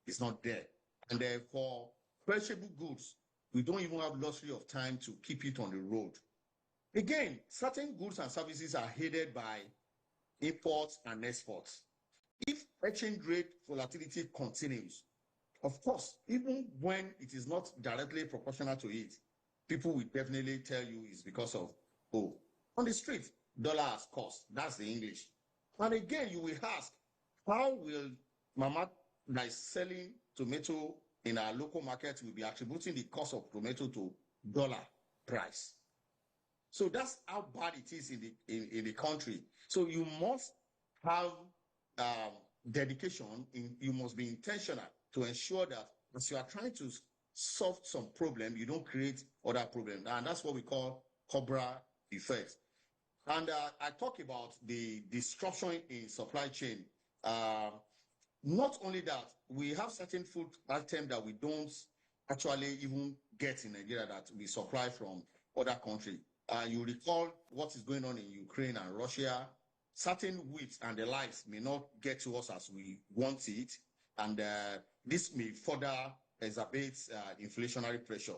is not there. And for perishable goods, we don't even have luxury of time to keep it on the road. Again, certain goods and services are aided by imports and exports. If exchange rate volatility continues, of course, even when it is not directly proportional to it, people will definitely tell you it's because of, on the street, dollar has cost. That's the English. And again, you will ask, how will Mama that is selling tomato in our local market will be attributing the cost of tomato to dollar price? So that's how bad it is in the country. So you must have dedication. You must be intentional to ensure that as you are trying to solve some problem, you don't create other problems. And that's what we call Cobra effect. And I talk about the disruption in supply chain. Not only that, we have certain food items that we don't actually even get in Nigeria that we supply from other countries. You recall what is going on in Ukraine and Russia. Certain wheat and the likes may not get to us as we want it, and this may further exacerbate inflationary pressure.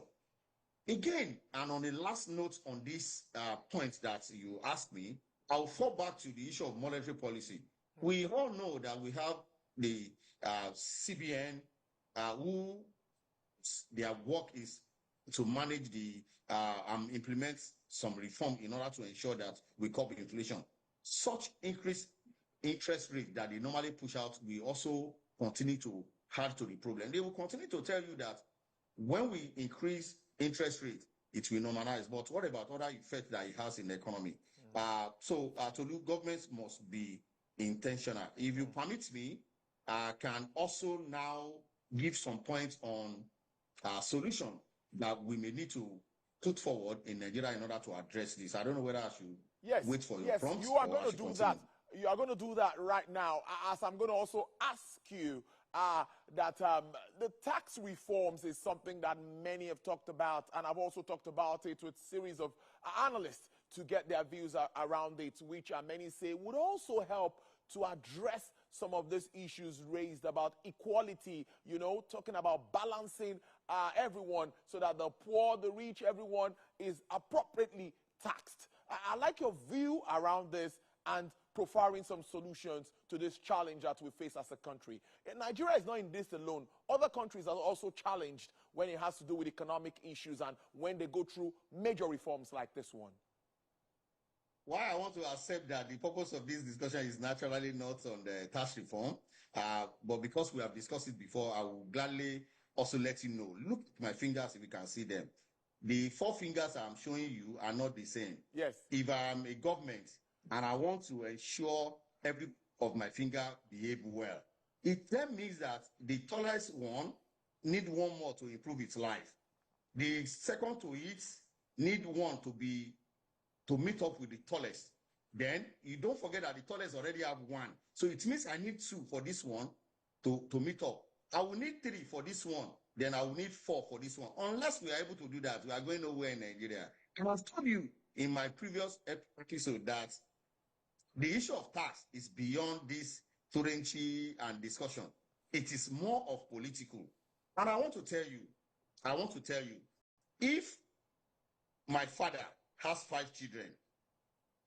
Again, and on the last note on this point that you asked me, I'll fall back to the issue of monetary policy. We all know that we have the CBN, who their work is to manage the implement some reform in order to ensure that we curb inflation. Such increased interest rate that they normally push out will also continue to add to the problem. They will continue to tell you that when we increase interest rate, it will normalize. But what about other effects that it has in the economy? So to do, governments must be intentional. If you permit me, I can also now give some points on solution that we may need to put forward in Nigeria in order to address this. I don't know whether I should wait for your prompts. You are going to do that. You are going to do that right now. As I'm going to also ask you that the tax reforms is something that many have talked about, and I've also talked about it with a series of analysts to get their views around it, which many say would also help to address some of these issues raised about equality, you know, talking about balancing everyone so that the poor, the rich, everyone is appropriately taxed. I like your view around this and profiling some solutions to this challenge that we face as a country. And Nigeria is not in this alone. Other countries are also challenged when it has to do with economic issues and when they go through major reforms like this one. Why I want to accept that the purpose of this discussion is naturally not on the tax reform, but because we have discussed it before, I will gladly also let you know. Look at my fingers if you can see them. The 4 fingers I'm showing you are not the same. Yes. If I'm a government and I want to ensure every of my finger behave well, it then means that the tallest one need one more to improve its life. The second to it need one to meet up with the tallest. Then you don't forget that the tallest already have 1. So it means I need 2 for this one to meet up. I will need 3 for this one. Then I will need 4 for this one. Unless we are able to do that, we are going nowhere in Nigeria. And I've told you in my previous episode that the issue of tax is beyond this Turenchi and discussion. It is more of political. And I want to tell you, if my father has 5 children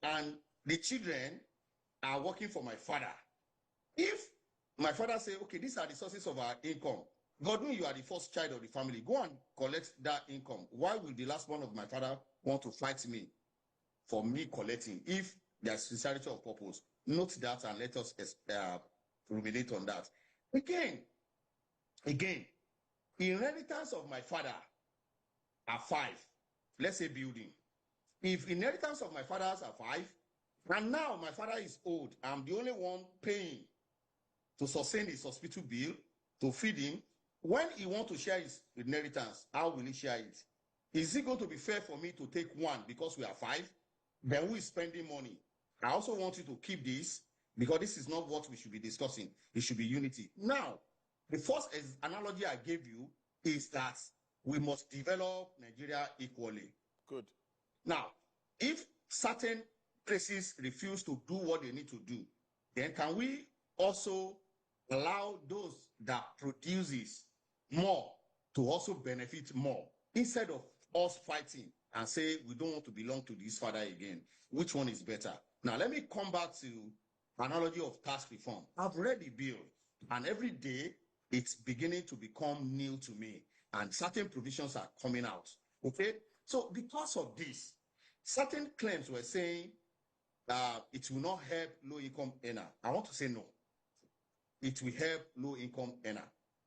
and the children are working for my father, if my father say, okay, these are the sources of our income, God knows you are the first child of the family, go and collect that income. Why will the last one of my father want to fight me for me collecting if there's sincerity of purpose? Note that and let us ruminate on that. Again, inheritance of my father are 5. Let's say building. If inheritance of my father's are 5, and now my father is old, I'm the only one paying to sustain his hospital bill, to feed him. When he wants to share his inheritance, how will he share it? Is it going to be fair for me to take 1 because we are 5? Then who is spending money? I also want you to keep this because this is not what we should be discussing. It should be unity. Now, the first analogy I gave you is that we must develop Nigeria equally. Good. Now, if certain places refuse to do what they need to do, then can we also allow those that produces more to also benefit more instead of us fighting and say we don't want to belong to this father again? Which one is better? Now, let me come back to analogy of tax reform. I've read the bill, and every day it's beginning to become new to me, and certain provisions are coming out. Okay? So because of this, certain claims were saying it will not help low-income earner. I want to say no. It will help low-income earner.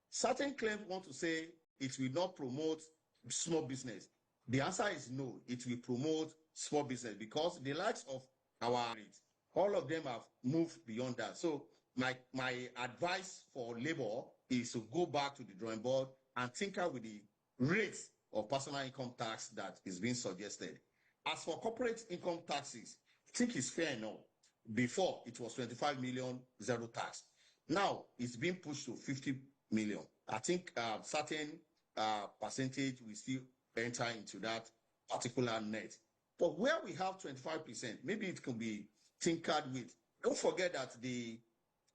Certain claims want to say it will not promote small business. The answer is no. It will promote small business because the likes of our rates, all of them have moved beyond that. So my advice for labor is to go back to the drawing board and tinker with the rates of personal income tax that is being suggested. As for corporate income taxes, I think it's fair enough. Before, it was 25 million zero tax. Now, it's being pushed to 50 million. I think certain percentage will still enter into that particular net. But where we have 25%, maybe it can be tinkered with. Don't forget that the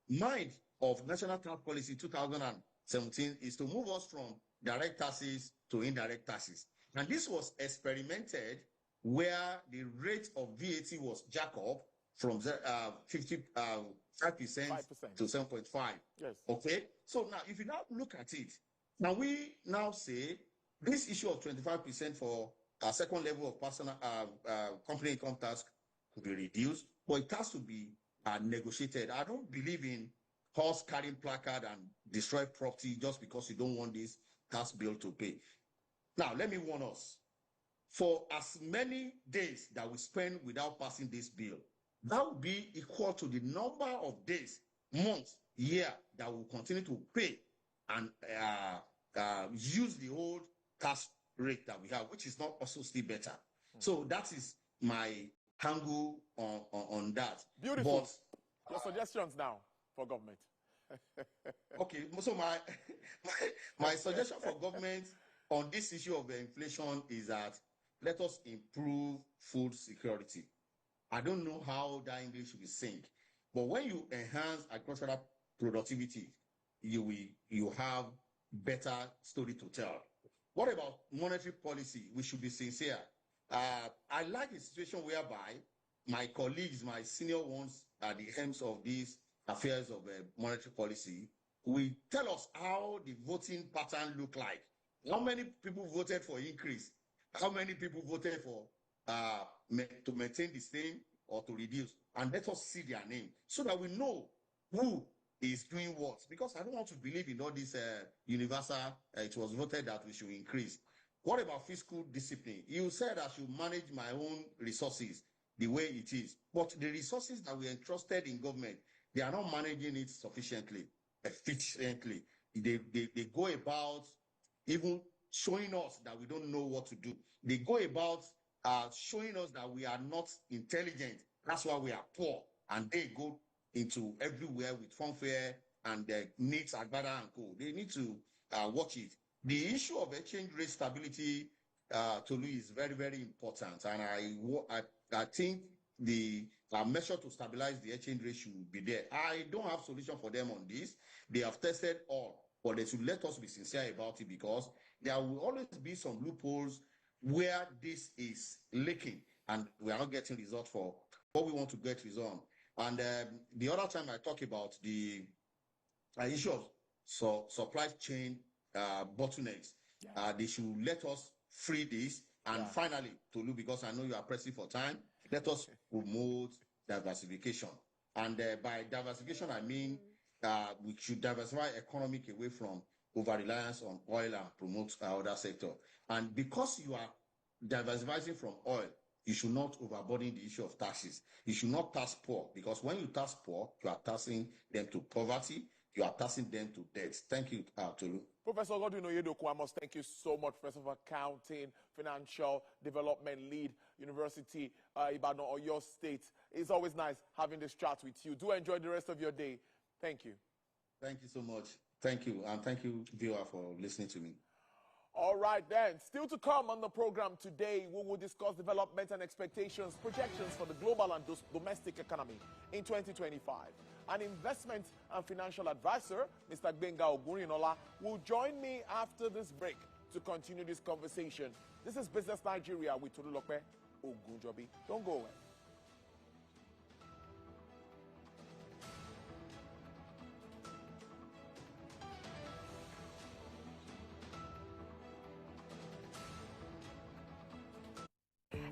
mind of National Tax Policy 2017 is to move us from direct taxes to indirect taxes. And this was experimented where the rate of VAT was jacked up from 5% to 7.5. Yes. Okay? So now, if you now look at it, now we now say this issue of 25% for a second level of personal company income tax could be reduced, but it has to be negotiated. I don't believe in horse carrying placard and destroy property just because you don't want this tax bill to pay. Now, let me warn us. For as many days that we spend without passing this bill, that will be equal to the number of days, months, year that will continue to pay and use the old tax rate that we have, which is not also still better. So that is my angle on that. Beautiful. But your suggestions now for government. Okay, so my suggestion for government on this issue of inflation is that let us improve food security. I don't know how that English will sing, but when you enhance agricultural productivity, you have better story to tell. What about monetary policy? We should be sincere. I like a situation whereby my colleagues, my senior ones at the helms of these affairs of monetary policy, will tell us how the voting pattern look like. How many people voted for increase? How many people voted for to maintain the same or to reduce? And let us see their name so that we know who is doing what. Because I don't want to believe in all this universal, it was voted that we should increase. What about fiscal discipline? You said I should manage my own resources the way it is. But the resources that we entrusted in government, they are not managing it sufficiently, efficiently. They go about even showing us that we don't know what to do. They go about showing us that we are not intelligent. That's why we are poor. And they go into everywhere with fanfare and needs agbada and co. They need to watch it. The issue of exchange rate stability, Tolu, is very, very important. And I think the measure to stabilize the exchange rate should be there. I don't have solution for them on this. They have tested all, but they should let us be sincere about it, because there will always be some loopholes where this is leaking and we are not getting results for what we want to get results on. And the other time I talk about the issue of supply chain bottlenecks, they should let us free this. And finally, Tolu, because I know you are pressing for time, let us promote diversification. And by diversification, I mean we should diversify economic away from over-reliance on oil and promote other sector. And because you are diversifying from oil, you should not overburden the issue of taxes. You should not tax poor, because when you tax poor, you are taxing them to poverty, you are taxing them to debt. Thank you, Tolu. Professor Godwin Oyedoku, I must thank you so much, Professor of Accounting, Financial Development Lead, University, Ibadan, or your state. It's always nice having this chat with you. Do enjoy the rest of your day. Thank you. Thank you so much. Thank you. And thank you, viewer, for listening to me. All right, then. Still to come on the program today, we will discuss development and expectations, projections for the global and domestic economy in 2025. An investment and financial advisor, Mr. Gbenga Ogunrinola, will join me after this break to continue this conversation. This is Business Nigeria with Tolulope Ogunjobi. Don't go away.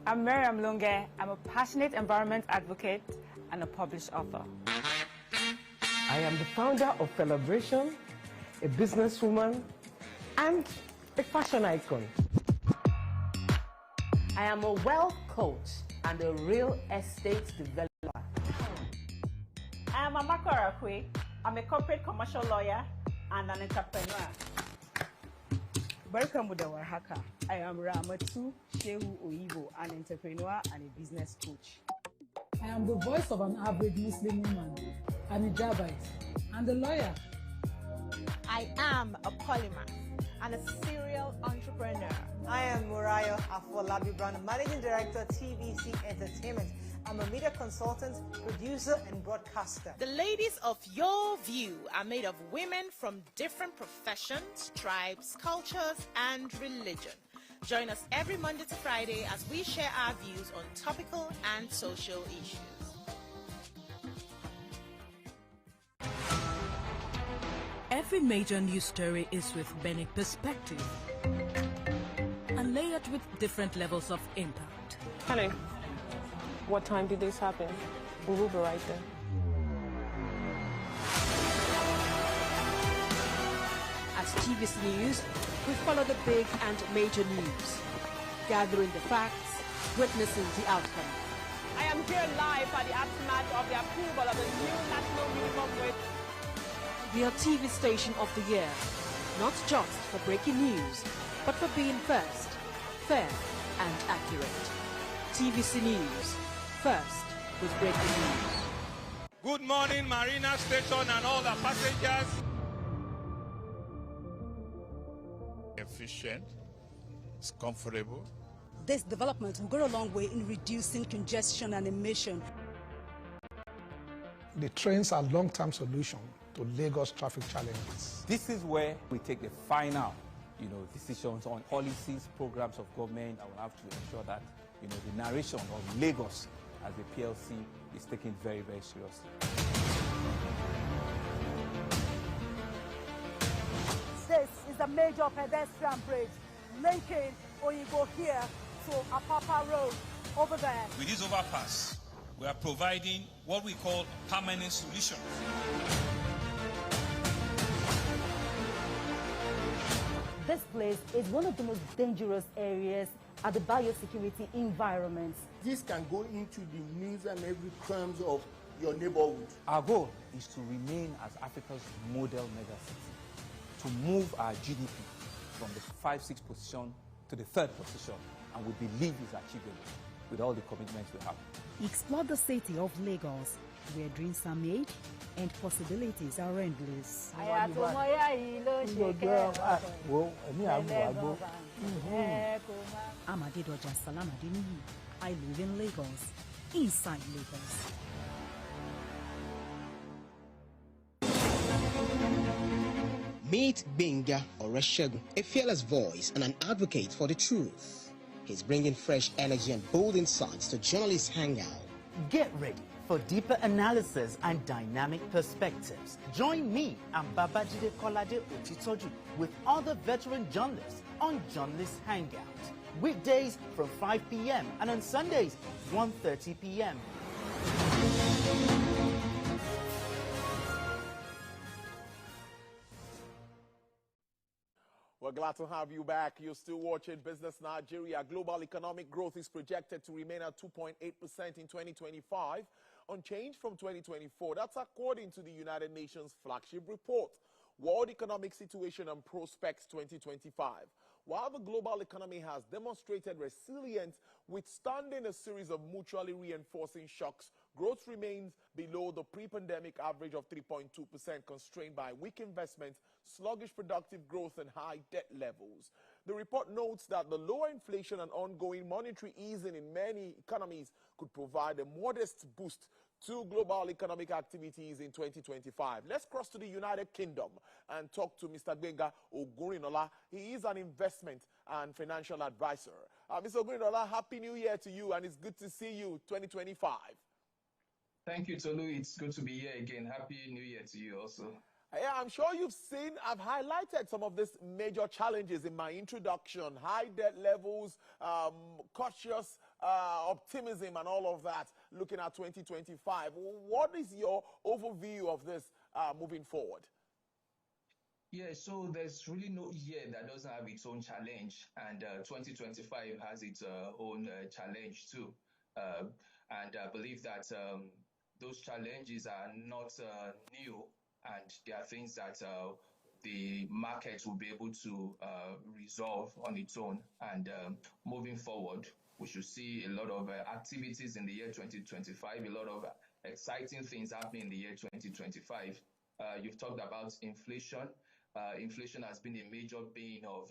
I'm Miriam Lunge. I'm a passionate environment advocate and a published author. I am the founder of Celebration, a businesswoman, and a fashion icon. I am a wealth coach and a real estate developer. I am Amako Arakwe. I'm a corporate commercial lawyer and an entrepreneur. Welcome to Warhaka. I am Ramatu Shehu Oyibo, an entrepreneur and a business coach. I am the voice of an average Muslim woman, an hijabite, and a lawyer. I am a polymath and a serial entrepreneur. I am Murayo Afolabi Brown, Managing Director, TVC Entertainment. I'm a media consultant, producer, and broadcaster. The ladies of Your View are made of women from different professions, tribes, cultures, and religion. Join us every Monday to Friday as we share our views on topical and social issues. Every major news story is with Benic Perspective. layered with different levels of impact. Honey, what time did this happen? We will be right there. At TVC News, we follow the big and major news, gathering the facts, witnessing the outcome. I am here live at the aftermath of the approval of the new national minimum wage. We are TV station of the year, not just for breaking news, but for being first, fair and accurate. TVC News, first with breaking news. Good morning, Marina Station and all the passengers. Efficient, it's comfortable. This development will go a long way in reducing congestion and emission. The trains are long-term solution to Lagos traffic challenges. This is where we take the final, decisions on policies, programs of government. I will have to ensure that, the narration of Lagos as a PLC is taken very, very seriously. This is a major pedestrian bridge linking Oyinbo here to Apapa Road over there. With this overpass, we are providing what we call permanent solutions. This place is one of the most dangerous areas at the biosecurity environment. This can go into the news and every crumbs of your neighborhood. Our goal is to remain as Africa's model megacity, to move our GDP from the 5-6 position to the 3rd position, and we believe it's achievable with all the commitments we have. Explore the city of Lagos, where dreams are made and possibilities are endless. I'm Adedoja Salam Adeniyi. I live in Lagos, inside Lagos. Meet Benga Oreshegun, a fearless voice and an advocate for the truth. He's bringing fresh energy and bold insights to Journalists Hangout. Get ready for deeper analysis and dynamic perspectives. Join me and Babajide Kolade Otitoju with other veteran journalists on Journalists Hangout. Weekdays from 5 p.m. and on Sundays, 1:30 p.m. We're glad to have you back. You're still watching Business Nigeria. Global economic growth is projected to remain at 2.8% in 2025, unchanged from 2024. That's according to the United Nations flagship report, World Economic Situation and Prospects 2025. While the global economy has demonstrated resilience, withstanding a series of mutually reinforcing shocks, growth remains below the pre-pandemic average of 3.2%, constrained by weak investment, sluggish productive growth, and high debt levels. The report notes that the lower inflation and ongoing monetary easing in many economies could provide a modest boost to global economic activities in 2025. Let's cross to the United Kingdom and talk to Mr. Benga Ogurinola. He is an investment and financial advisor. Mr. Ogurinola, Happy New Year to you, and it's good to see you 2025. Thank you, Tolu. It's good to be here again. Happy New Year to you also. Yeah, I'm sure you've seen, I've highlighted some of these major challenges in my introduction. High debt levels, cautious optimism and all of that, looking at 2025. What is your overview of this moving forward? Yeah, so there's really no year that doesn't have its own challenge, and 2025 has its own challenge too. And I believe that those challenges are not new, and there are things that the market will be able to resolve on its own. And moving forward, we should see a lot of activities in the year 2025, a lot of exciting things happening in the year 2025. You've talked about inflation. Inflation has been a major bane of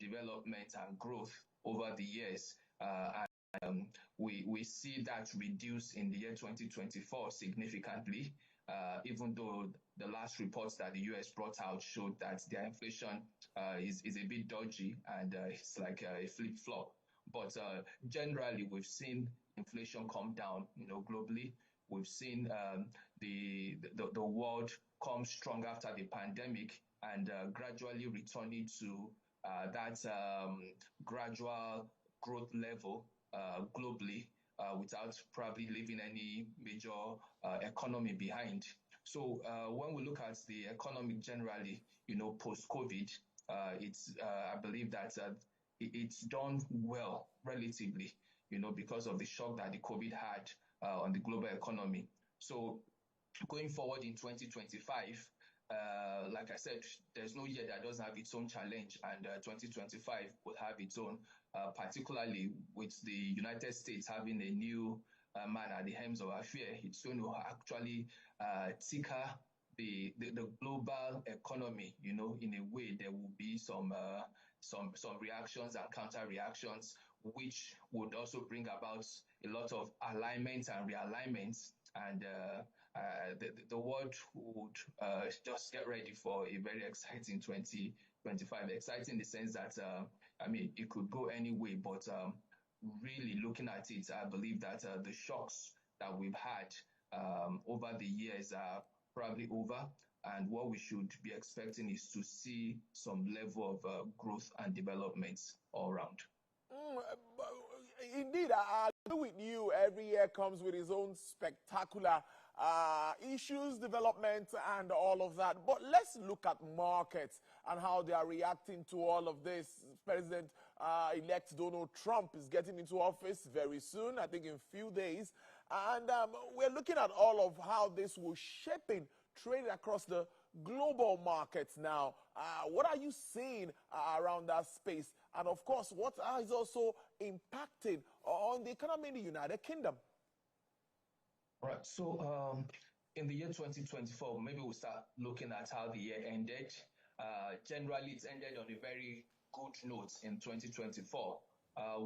development and growth over the years. And we see that reduce in the year 2024 significantly, even though the last reports that the US brought out showed that their inflation is a bit dodgy and it's like a flip-flop. But generally, we've seen inflation come down, globally. We've seen the world come strong after the pandemic and gradually returning to that gradual growth level globally without probably leaving any major economy behind. So when we look at the economy generally, post-COVID, I believe that it's done well relatively, because of the shock that the COVID had on the global economy. So going forward in 2025, like I said, there's no year that doesn't have its own challenge, and 2025 will have its own, particularly with the United States having a new man at the helms of affairs. It's going to actually tinker the global economy, in a way. There will be some reactions and counter reactions, which would also bring about a lot of alignment and realignments, and the world would just get ready for a very exciting 2025. Exciting in the sense that, it could go any way, but really looking at it, I believe that the shocks that we've had over the years are probably over, and what we should be expecting is to see some level of growth and development all around. Indeed, I agree with you. Every year comes with its own spectacular issues, development, and all of that. But let's look at markets and how they are reacting to all of this. President-elect Donald Trump is getting into office very soon, I think in a few days. And we're looking at all of how this will shape trade across the global markets now. What are you seeing around that space? And of course, what is also impacting on the economy in the United Kingdom? Right. So in the year 2024, maybe we'll start looking at how the year ended. Generally, it ended on a very good note in 2024.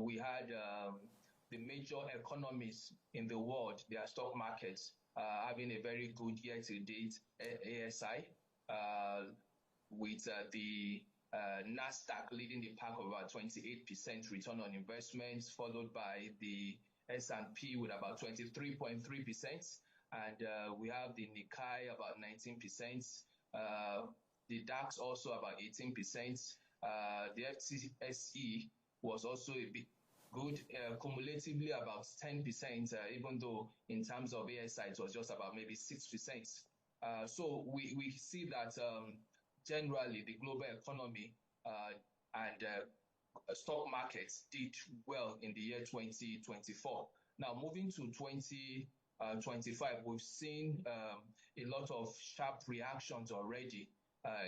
We had the major economies in the world, their stock markets, having a very good year-to-date ASI, with the NASDAQ leading the pack of about 28% return on investments, followed by the S&P with about 23.3%, and we have the Nikkei about 19%, the DAX also about 18%, the FTSE was also a bit good, cumulatively about 10%, even though in terms of ASI it was just about maybe 6%. So we see that generally the global economy and stock markets did well in the year 2024. Now moving to 2025, we've seen a lot of sharp reactions already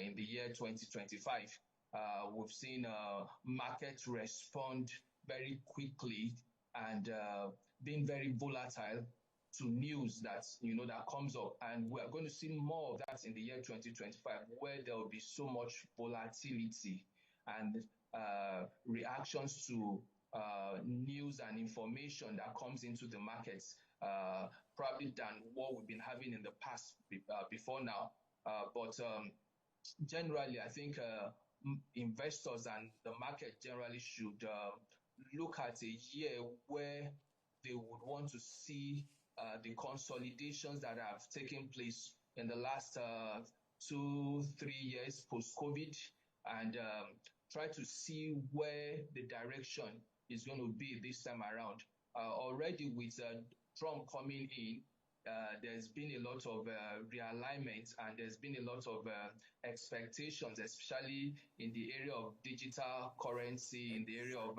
in the year 2025. We've seen markets respond very quickly and being very volatile to news that that comes up, and we are going to see more of that in the year 2025, where there will be so much volatility and reactions to news and information that comes into the markets, probably than what we've been having in the past before now. But generally, I think investors and the market generally should look at a year where they would want to see the consolidations that have taken place in the last 2-3 years post-COVID, and try to see where the direction is going to be this time around. Already with Trump coming in, there's been a lot of realignment, and there's been a lot of expectations, especially in the area of digital currency, in the area of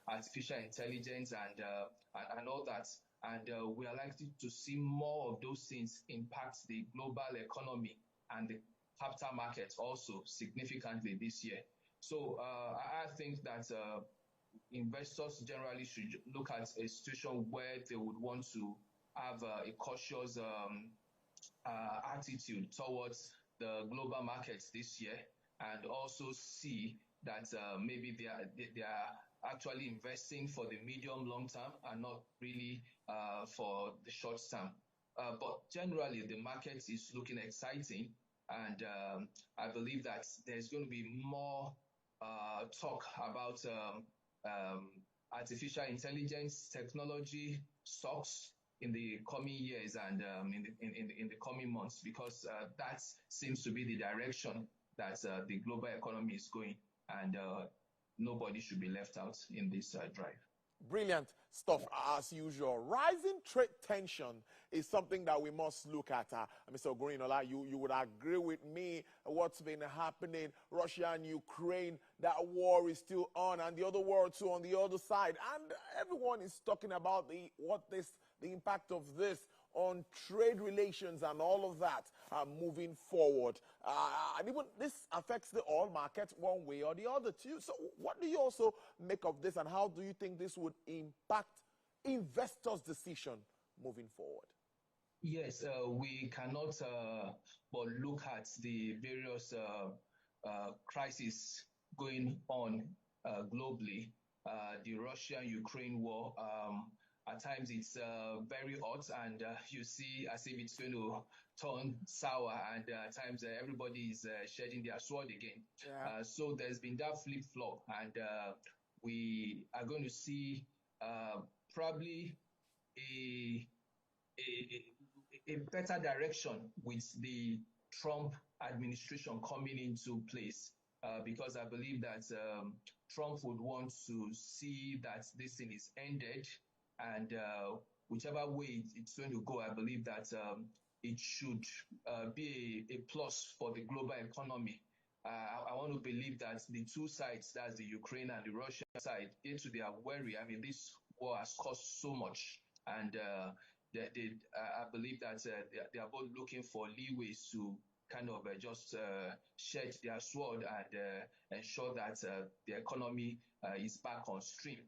artificial intelligence and all that. And we are likely to see more of those things impact the global economy and the capital markets also significantly this year. So I think that investors generally should look at a situation where they would want to have a cautious attitude towards the global markets this year, and also see that maybe they are actually investing for the medium long term and not really for the short term. But generally, the market is looking exciting, and I believe that there's going to be more talk about artificial intelligence, technology, stocks in the coming years and in the coming months, because that seems to be the direction that the global economy is going. and nobody should be left out in this drive. Brilliant stuff as usual. Rising trade tension is something that we must look at. Mr. Ogurinola, you would agree with me what's been happening. Russia and Ukraine, that war is still on, and the other war too on the other side. And everyone is talking about the impact of this on trade relations and all of that moving forward. And even this affects the oil market one way or the other too. So what do you also make of this, and how do you think this would impact investors' decision moving forward? Yes, we cannot but look at the various crises going on globally. The Russia-Ukraine war, at times it's very hot, and you see as if it's going to turn sour, and at times everybody is shedding their sword again. Yeah. So there's been that flip-flop, and we are going to see probably a better direction with the Trump administration coming into place, because I believe that Trump would want to see that this thing is ended, and whichever way it's going to go, I believe that it should be a plus for the global economy. I want to believe that the two sides, that's the Ukraine and the Russian side, into their worry. I mean, this war has cost so much, and I believe that they are both looking for leeways to kind of just shed their sword and ensure that the economy is back on stream.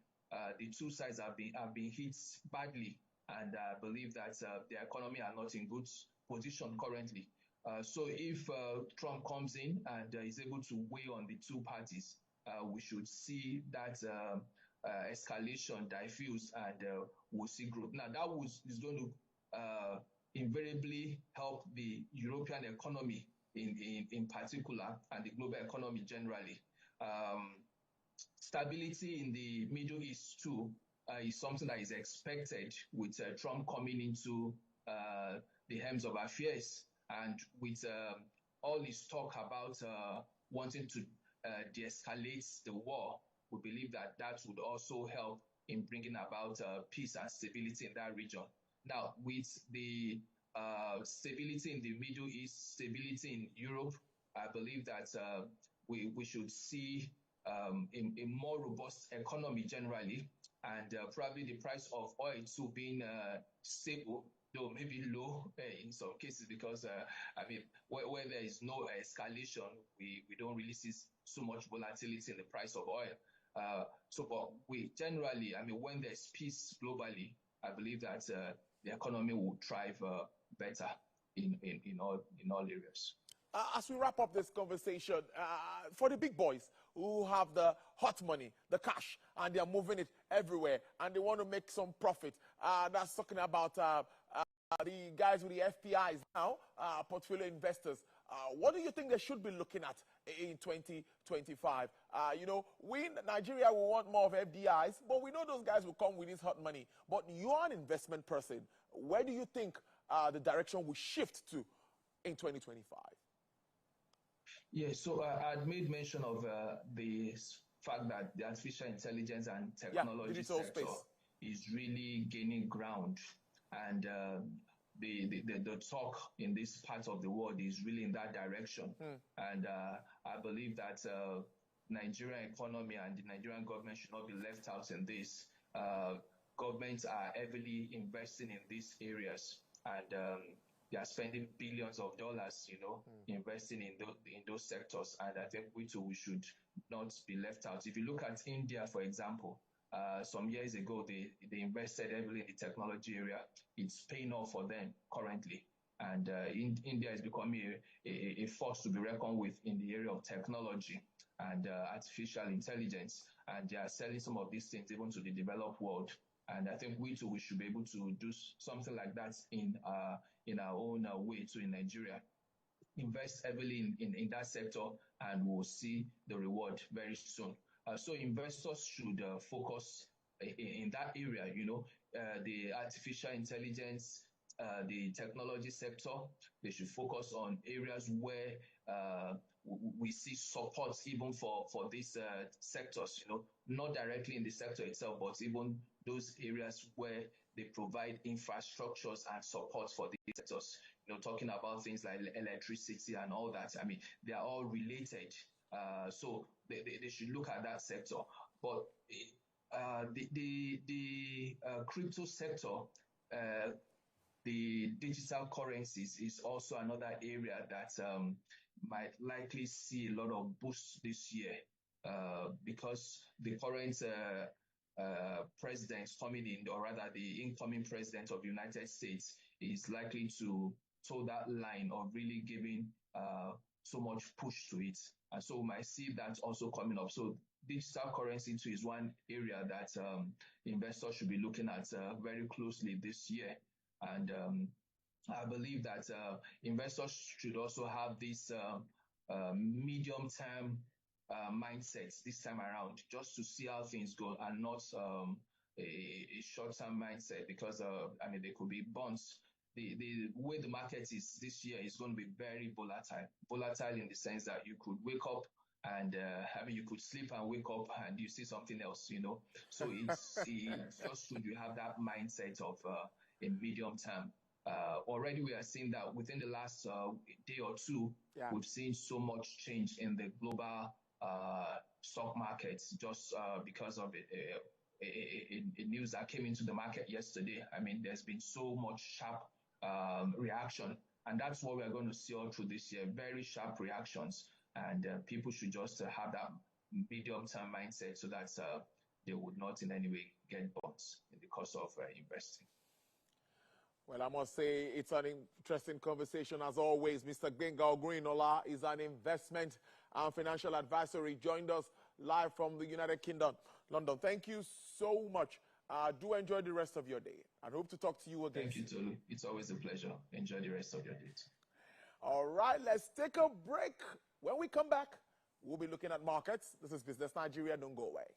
The two sides have been hit badly, and I believe that the economy are not in good position currently. So if Trump comes in and is able to weigh on the two parties, we should see that escalation diffuse, and we'll see growth. Now, that is going to invariably help the European economy in particular, and the global economy generally. Stability in the Middle East too is something that is expected with Trump coming into the helms of affairs, and with all his talk about wanting to de-escalate the war. We believe that would also help in bringing about peace and stability in that region. Now, with the stability in the Middle East, stability in Europe, I believe that we should see a more robust economy generally, and probably the price of oil too being stable, though maybe low in some cases, because I mean, where there is no escalation, we don't really see so much volatility in the price of oil. But we generally, I mean, when there's peace globally, I believe that the economy will thrive better in all areas. As we wrap up this conversation, for the big boys who have the hot money, the cash, and they're moving it everywhere, and they want to make some profit, that's talking about the guys with the FPIs now, portfolio investors. What do you think they should be looking at in 2025? You know, we in Nigeria will want more of FDIs, but we know those guys will come with this hot money. But you are an investment person. Where do you think the direction will shift to in 2025? Yeah, so I had made mention of the fact that the artificial intelligence and technology sector is really gaining ground, and the talk in this part of the world is really in that direction. And I believe that Nigerian economy and the Nigerian government should not be left out in this. Governments are heavily investing in these areas, and they are spending billions of dollars, you know, investing in those sectors. And I think we should not be left out. If you look at India, for example, some years ago, they invested heavily in the technology area. It's paying off for them currently. And India is becoming a force to be reckoned with in the area of technology and artificial intelligence. And they are selling some of these things even to the developed world. And I think we should be able to do something like that in our own way too in Nigeria. Invest heavily in that sector, and we'll see the reward very soon. So investors should focus in that area, you know, the artificial intelligence, the technology sector. They should focus on areas where we see support even for these sectors, not directly in the sector itself, but even those areas where they provide infrastructures and support for these sectors, talking about things like electricity and all that. I mean, they are all related. So they should look at that sector. But the crypto sector, the digital currencies is also another area that might likely see a lot of boost this year because the current president coming in, or rather the incoming president of the United States, is likely to toe that line of really giving so much push to it. And so we might see that also coming up. So digital currency too is one area that investors should be looking at very closely this year. And I believe that investors should also have this medium-term mindset this time around, just to see how things go, and not a short-term mindset, because I mean, there could be bonds. The way the market is this year is going to be very volatile in the sense that you could wake up and I mean, you could sleep and wake up and you see something else, So it's just good you have that mindset of a medium term. Already we are seeing that within the last day or two, we've seen so much change in the global stock markets just because of a news that came into the market yesterday. I mean, there's been so much sharp reaction, and that's what we are going to see all through this year, very sharp reactions, and people should just have that medium-term mindset so that they would not in any way get bought in the course of investing. Well, I must say it's an interesting conversation as always. Mr. Gbenga Ogurinola is an investment and financial advisor. He joined us live from the United Kingdom, London. Thank you so much. Do enjoy the rest of your day. I hope to talk to you again. Thank you, Tolu. It's always a pleasure. Enjoy the rest of your day. All right, let's take a break. When we come back, we'll be looking at markets. This is Business Nigeria. Don't go away.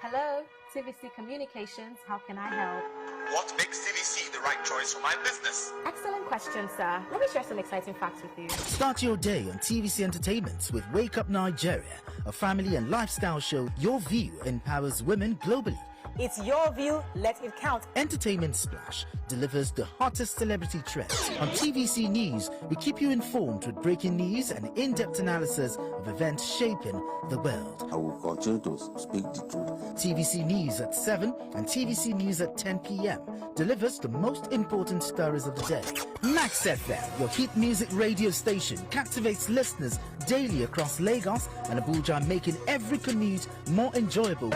Hello, TVC Communications. How can I help? What makes TVC the right choice for my business? Excellent question, sir. Let me share some exciting facts with you. Start your day on TVC Entertainment with Wake Up Nigeria, a family and lifestyle show. Your view empowers women globally. It's your view, let it count. Entertainment Splash delivers the hottest celebrity trends. On TVC News, we keep you informed with breaking news and in-depth analysis of events shaping the world. I will continue to speak the truth. TVC News at 7 and TVC News at 10 p.m. delivers the most important stories of the day. Max FM, your hit music radio station, captivates listeners daily across Lagos and Abuja, making every commute more enjoyable.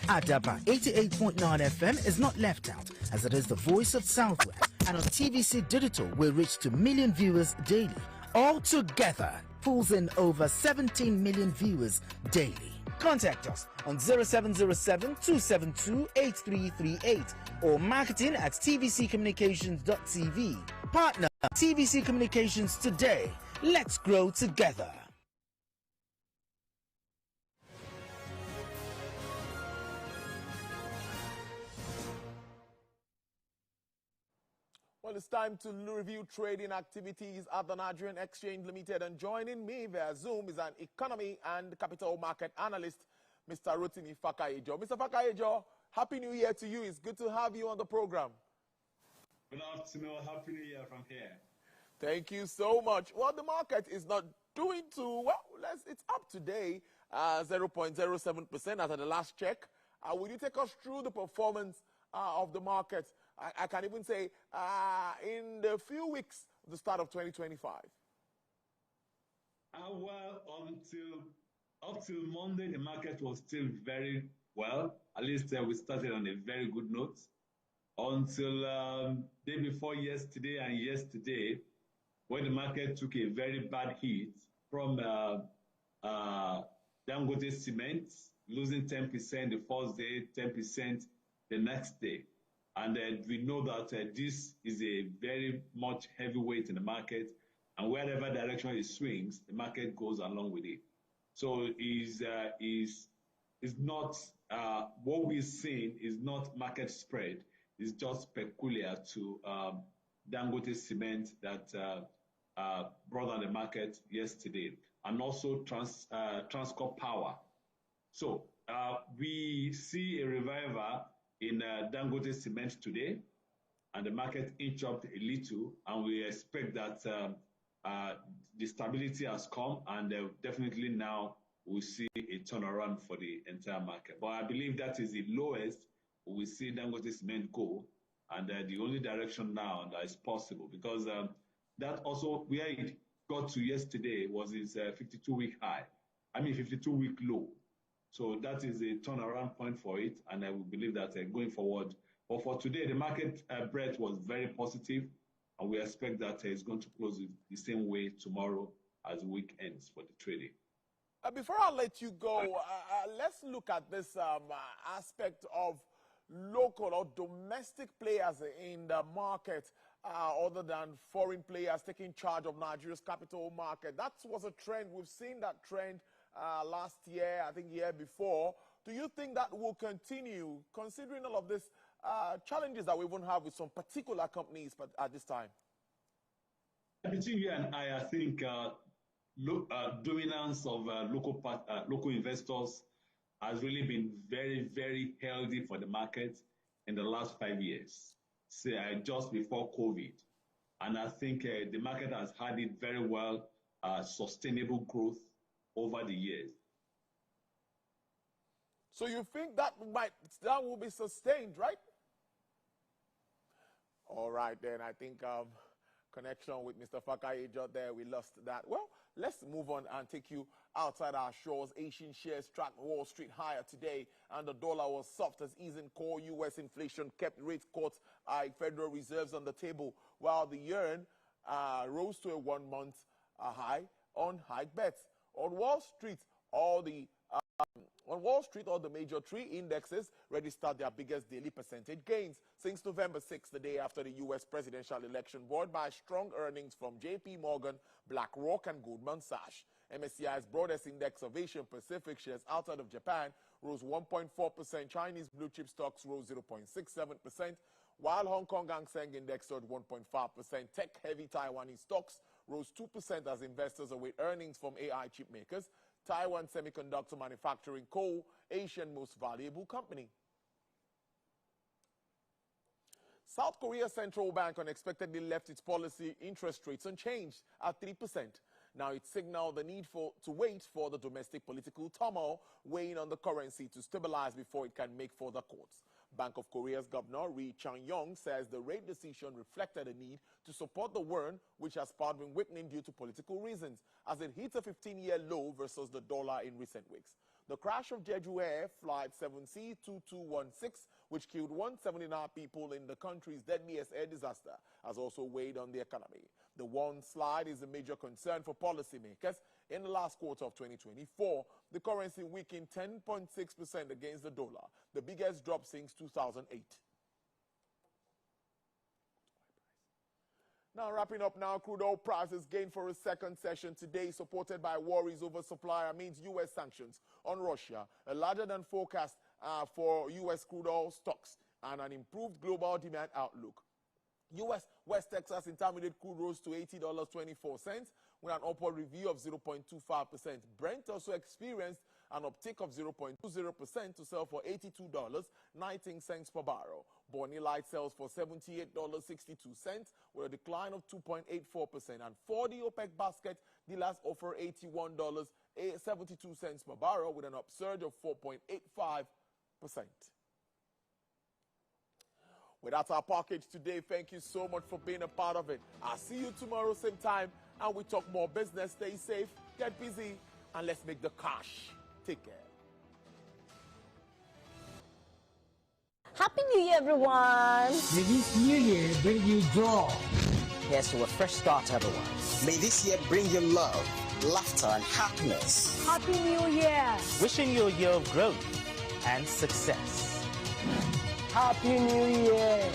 Adaba 88.9 FM is not left out, as it is the voice of Southwest. And on TVC Digital, we reach to million viewers daily. All together, pulls in over 17 million viewers daily. Contact us on 0707-272-8338 or marketing at tvccommunications.tv. Partner TVC Communications today. Let's grow together. Well, it's time to review trading activities at the Nigerian Exchange Limited, and joining me via Zoom is an economy and capital market analyst, Mr. Rotimi Fakayejo. Mr. Fakayejo, Happy New Year to you. It's good to have you on the program. Good afternoon. Happy New Year from here. Thank you so much. Well, the market is not doing too well. It's up today, 0.07% after the last check. Will you take us through the performance of the market? I can even say in the few weeks of the start of 2025. Well, up till Monday, the market was still very well. At least we started on a very good note. Until day before yesterday and yesterday, when the market took a very bad hit from Dangote Cement, losing 10% the first day, 10% the next day. And we know that this is a very much heavyweight in the market. and wherever direction it swings, the market goes along with it. So is not what we're seeing is not market spread. It's just peculiar to Dangote Cement that brought on the market yesterday, and also Transcorp Power. So we see a revival in Dangote Cement today, and the market inched up a little, and we expect that the stability has come, and definitely now we'll see a turnaround for the entire market. But I believe that is the lowest we see Dangote Cement go, and the only direction now that is possible, because that also where it got to yesterday was its 52-week high. I mean 52-week low. So that is a turnaround point for it, and I will believe that going forward. But for today, the market breadth was very positive, and we expect that it's going to close the same way tomorrow as the week ends for the trading. Before I let you go, let's look at this aspect of local or domestic players in the market other than foreign players taking charge of Nigeria's capital market. That was a trend. We've seen that trend last year, I think year before. Do you think that will continue, considering all of these challenges that we even have with some particular companies at this time? Between you and I think dominance of local investors has really been very, very healthy for the market in the last 5 years, say just before COVID. And I think the market has had it very well, sustainable growth over the years. So you think that will be sustained, right? All right, then. I think connection with Mr. Fakayejo there, we lost that. Well, let's move on and take you outside our shores. Asian shares tracked Wall Street higher today, and the dollar was soft as easing core U.S. inflation kept rates caught Federal Reserves on the table, while the yuan rose to a one-month high on hike bets. On Wall Street, all the major tree indexes registered their biggest daily percentage gains since November 6, the day after the U.S. presidential election, buoyed by strong earnings from J.P. Morgan, BlackRock, and Goldman Sachs. MSCI's broadest index of Asian Pacific shares outside of Japan rose 1.4%. Chinese blue chip stocks rose 0.67%, while Hong Kong Hang Seng Index soared 1.5%. Tech-heavy Taiwanese stocks rose 2% as investors await earnings from AI chip makers. Taiwan Semiconductor Manufacturing Co., Asia's most valuable company. South Korea's central bank unexpectedly left its policy interest rates unchanged at 3%. Now it signaled the need to wait for the domestic political turmoil weighing on the currency to stabilize before it can make further cuts. Bank of Korea's Governor Ri Chang-yong says the rate decision reflected a need to support the won, which has been weakening due to political reasons, as it hit a 15-year low versus the dollar in recent weeks. The crash of Jeju Air Flight 7C-2216, which killed 179 people in the country's deadliest air disaster, has also weighed on the economy. The won slide is a major concern for policymakers. In the last quarter of 2024, the currency weakened 10.6% against the dollar, the biggest drop since 2008. Now, wrapping up now, crude oil prices gained for a second session today, supported by worries over supply amidst U.S. sanctions on Russia, a larger than forecast for U.S. crude oil stocks, and an improved global demand outlook. U.S. West Texas Intermediate crude rose to $80.24 with an upward review of 0.25%. Brent also experienced an uptick of 0.20% to sell for $82.19 per barrel. Bonny Light sells for $78.62 with a decline of 2.84%. And for the OPEC basket, dealers offer $81.72 per barrel with an upsurge of 4.85%. Well, that's our package today. Thank you so much for being a part of it. I'll see you tomorrow, same time, and we talk more business. Stay safe, get busy, and let's make the cash. Take care. Happy New Year, everyone! May this new year bring you joy. Here's to a fresh start, everyone. May this year bring you love, laughter, and happiness. Happy New Year! Wishing you a year of growth and success. Happy New Year!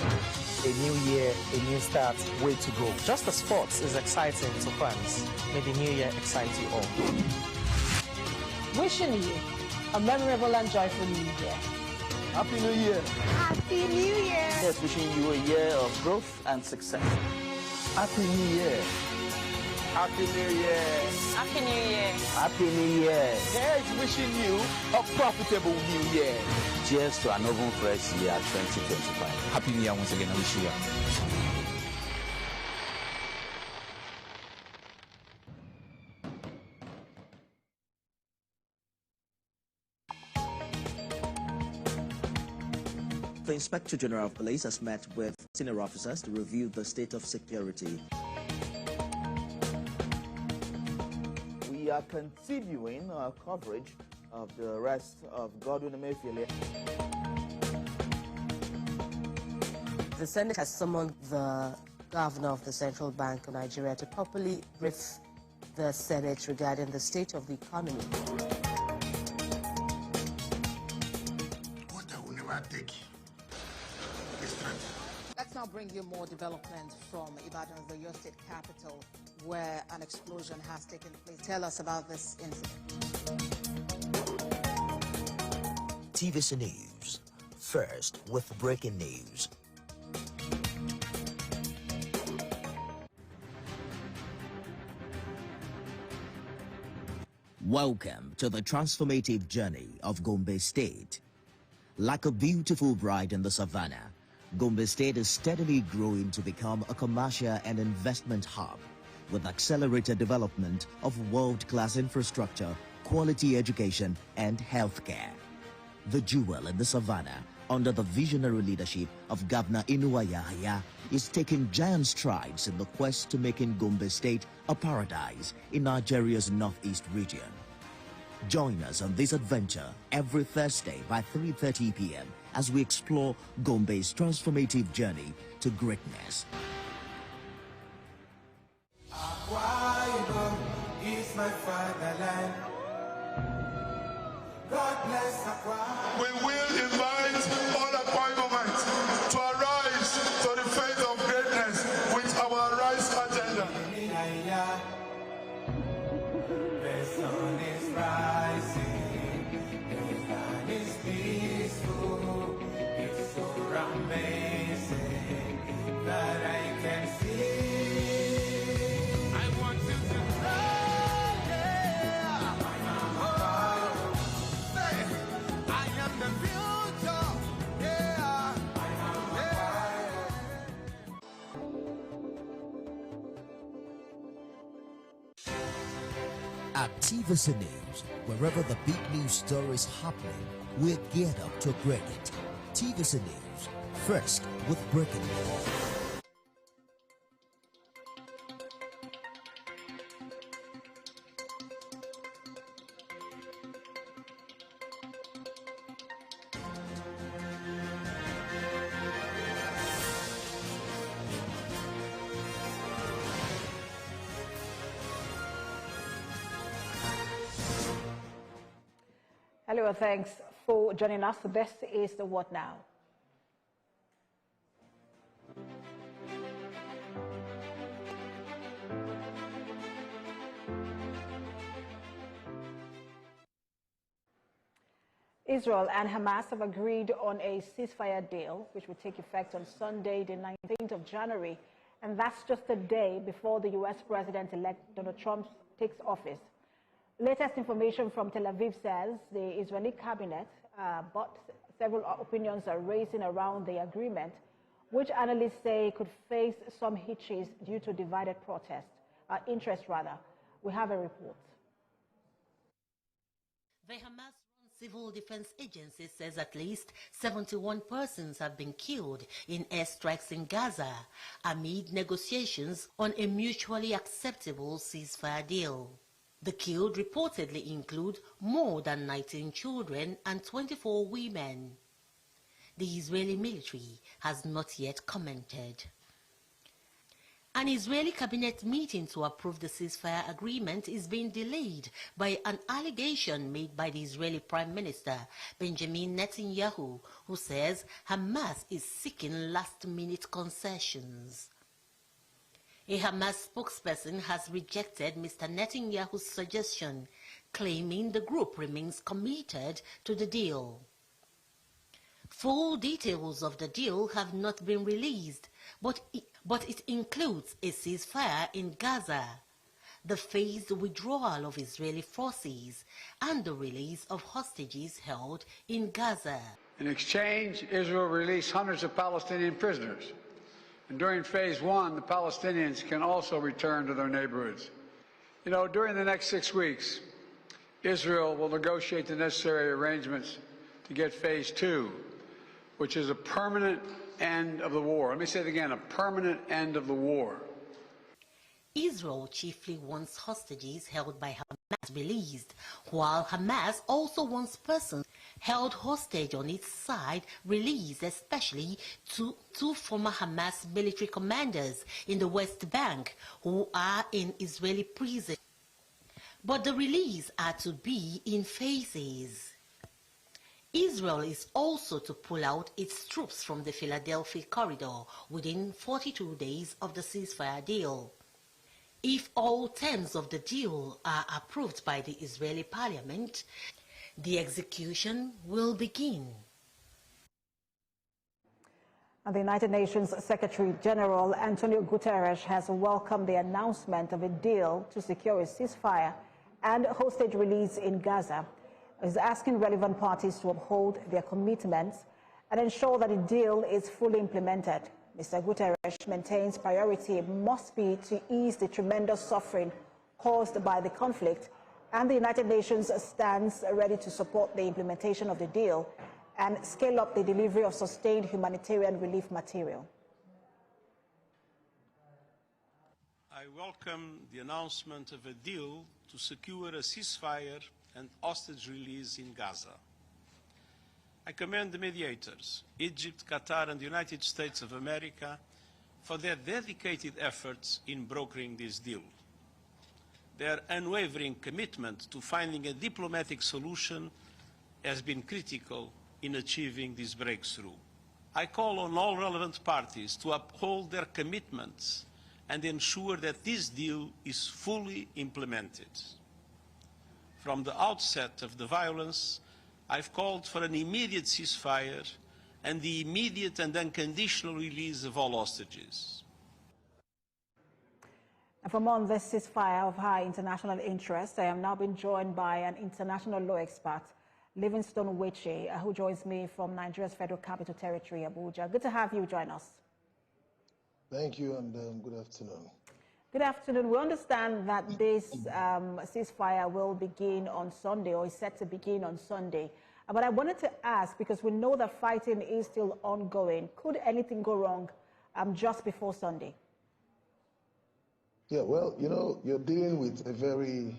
A new year, a new start, way to go. Just as sports is exciting to fans, may the new year excite you all. Wishing you a memorable and joyful new year. Happy New Year. Happy New Year. Yes, wishing you a year of growth and success. Happy New Year. Happy New Year. Happy New Year. Happy New Year. Here's wishing you a profitable new year. Cheers to an open fresh year 2025. Happy New Year once again. I wish you. The Inspector General of Police has met with senior officers to review the state of security. We are continuing our coverage of the arrest of Godwin Emefiele. The Senate has summoned the governor of the Central Bank of Nigeria to properly brief the Senate regarding the state of the economy. What I will never take. Let's now bring you more development from Ibadan, the Oyo State capital, where an explosion has taken place. Tell us about this incident. TVC News. First with breaking news. Welcome to the transformative journey of Gombe State. Like a beautiful bride in the savannah, Gombe State is steadily growing to become a commercial and investment hub with accelerated development of world-class infrastructure, quality education, and healthcare. The jewel in the savannah, under the visionary leadership of Governor Inuwa Yahaya, is taking giant strides in the quest to making Gombe State a paradise in Nigeria's northeast region. Join us on this adventure every Thursday by 3:30 p.m. as we explore Gombe's transformative journey to greatness. Akwa is my fatherland. God bless Akwa. We will invite all Akwa Ibomites to arise to the faith of greatness with our Rise agenda. The sun is rising, the land is peaceful, it's so amazing that I can see. I want you to know, yeah. I am the future, yeah. At TVC News, wherever the big news story is happening, we're geared up to break it. TVC News, first with breaking news. Hello, thanks for joining us. This is the What Now. Israel and Hamas have agreed on a ceasefire deal, which will take effect on Sunday, the 19th of January. And that's just a day before the U.S. President-elect Donald Trump takes office. Latest information from Tel Aviv says the Israeli cabinet, but several opinions are raising around the agreement, which analysts say could face some hitches due to divided interest. We have a report. The Hamas-run Civil Defense Agency says at least 71 persons have been killed in airstrikes in Gaza amid negotiations on a mutually acceptable ceasefire deal. The killed reportedly include more than 19 children and 24 women. The Israeli military has not yet commented. An Israeli cabinet meeting to approve the ceasefire agreement is being delayed by an allegation made by the Israeli Prime Minister Benjamin Netanyahu, who says Hamas is seeking last-minute concessions. A Hamas spokesperson has rejected Mr. Netanyahu's suggestion, claiming the group remains committed to the deal. Full details of the deal have not been released, but it includes a ceasefire in Gaza, the phased withdrawal of Israeli forces, and the release of hostages held in Gaza. In exchange, Israel released hundreds of Palestinian prisoners. And during phase one, the Palestinians can also return to their neighborhoods. You know, during the next 6 weeks, Israel will negotiate the necessary arrangements to get phase two, which is a permanent end of the war. Let me say it again, a permanent end of the war. Israel chiefly wants hostages held by Hamas released, while Hamas also wants persons held hostage on its side released, especially two former Hamas military commanders in the West Bank who are in Israeli prison. But the release are to be in phases. Israel is also to pull out its troops from the Philadelphia corridor within 42 days of the ceasefire deal. If all terms of the deal are approved by the Israeli parliament, the execution will begin. And the United Nations Secretary General Antonio Guterres has welcomed the announcement of a deal to secure a ceasefire and hostage release in Gaza. Is asking relevant parties to uphold their commitments and ensure that the deal is fully implemented. Mr. Guterres maintains priority must be to ease the tremendous suffering caused by the conflict, and the United Nations stands ready to support the implementation of the deal and scale up the delivery of sustained humanitarian relief material. I welcome the announcement of a deal to secure a ceasefire and hostage release in Gaza. I commend the mediators, Egypt, Qatar and the United States of America, for their dedicated efforts in brokering this deal. Their unwavering commitment to finding a diplomatic solution has been critical in achieving this breakthrough. I call on all relevant parties to uphold their commitments and ensure that this deal is fully implemented. From the outset of the violence, I've called for an immediate ceasefire and the immediate and unconditional release of all hostages. And from on this ceasefire of high international interest, I am now being joined by an international law expert, Livingstone Weche, who joins me from Nigeria's Federal Capital Territory, Abuja. Good to have you join us. Thank you, and good afternoon. Good afternoon. We understand that this ceasefire will begin on Sunday, or is set to begin on Sunday. But I wanted to ask, because we know that fighting is still ongoing, could anything go wrong just before Sunday? Yeah, well, you know, you're dealing with a very,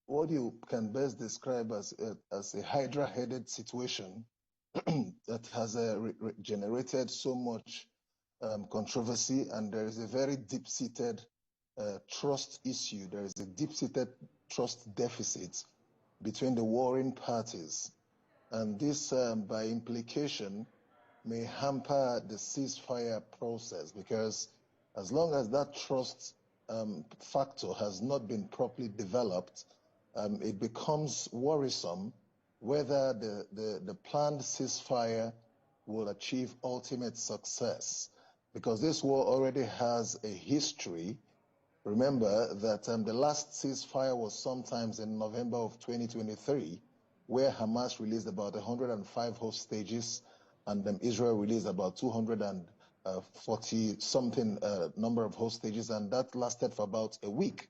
what you can best describe as a hydra-headed situation that has generated so much controversy, and there is a very deep-seated trust issue. There is a deep-seated trust deficit between the warring parties, and this, by implication, may hamper the ceasefire process, because as long as that trust factor has not been properly developed, it becomes worrisome whether the planned ceasefire will achieve ultimate success. Because this war already has a history. Remember that the last ceasefire was sometimes in November of 2023, where Hamas released about 105 hostages, and Israel released about 240-something number of hostages, and that lasted for about a week.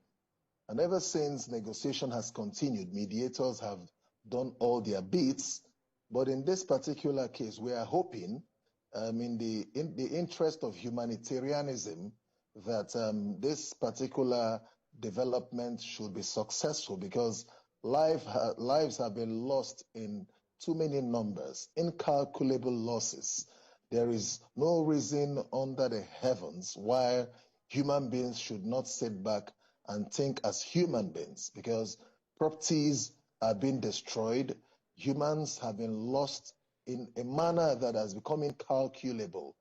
And ever since, negotiation has continued. Mediators have done all their bits, but in this particular case, we are hoping, in the interest of humanitarianism, that this particular development should be successful, because lives have been lost in too many numbers, incalculable losses. There is no reason under the heavens why human beings should not sit back and think as human beings, because properties are being destroyed, humans have been lost in a manner that has become incalculable.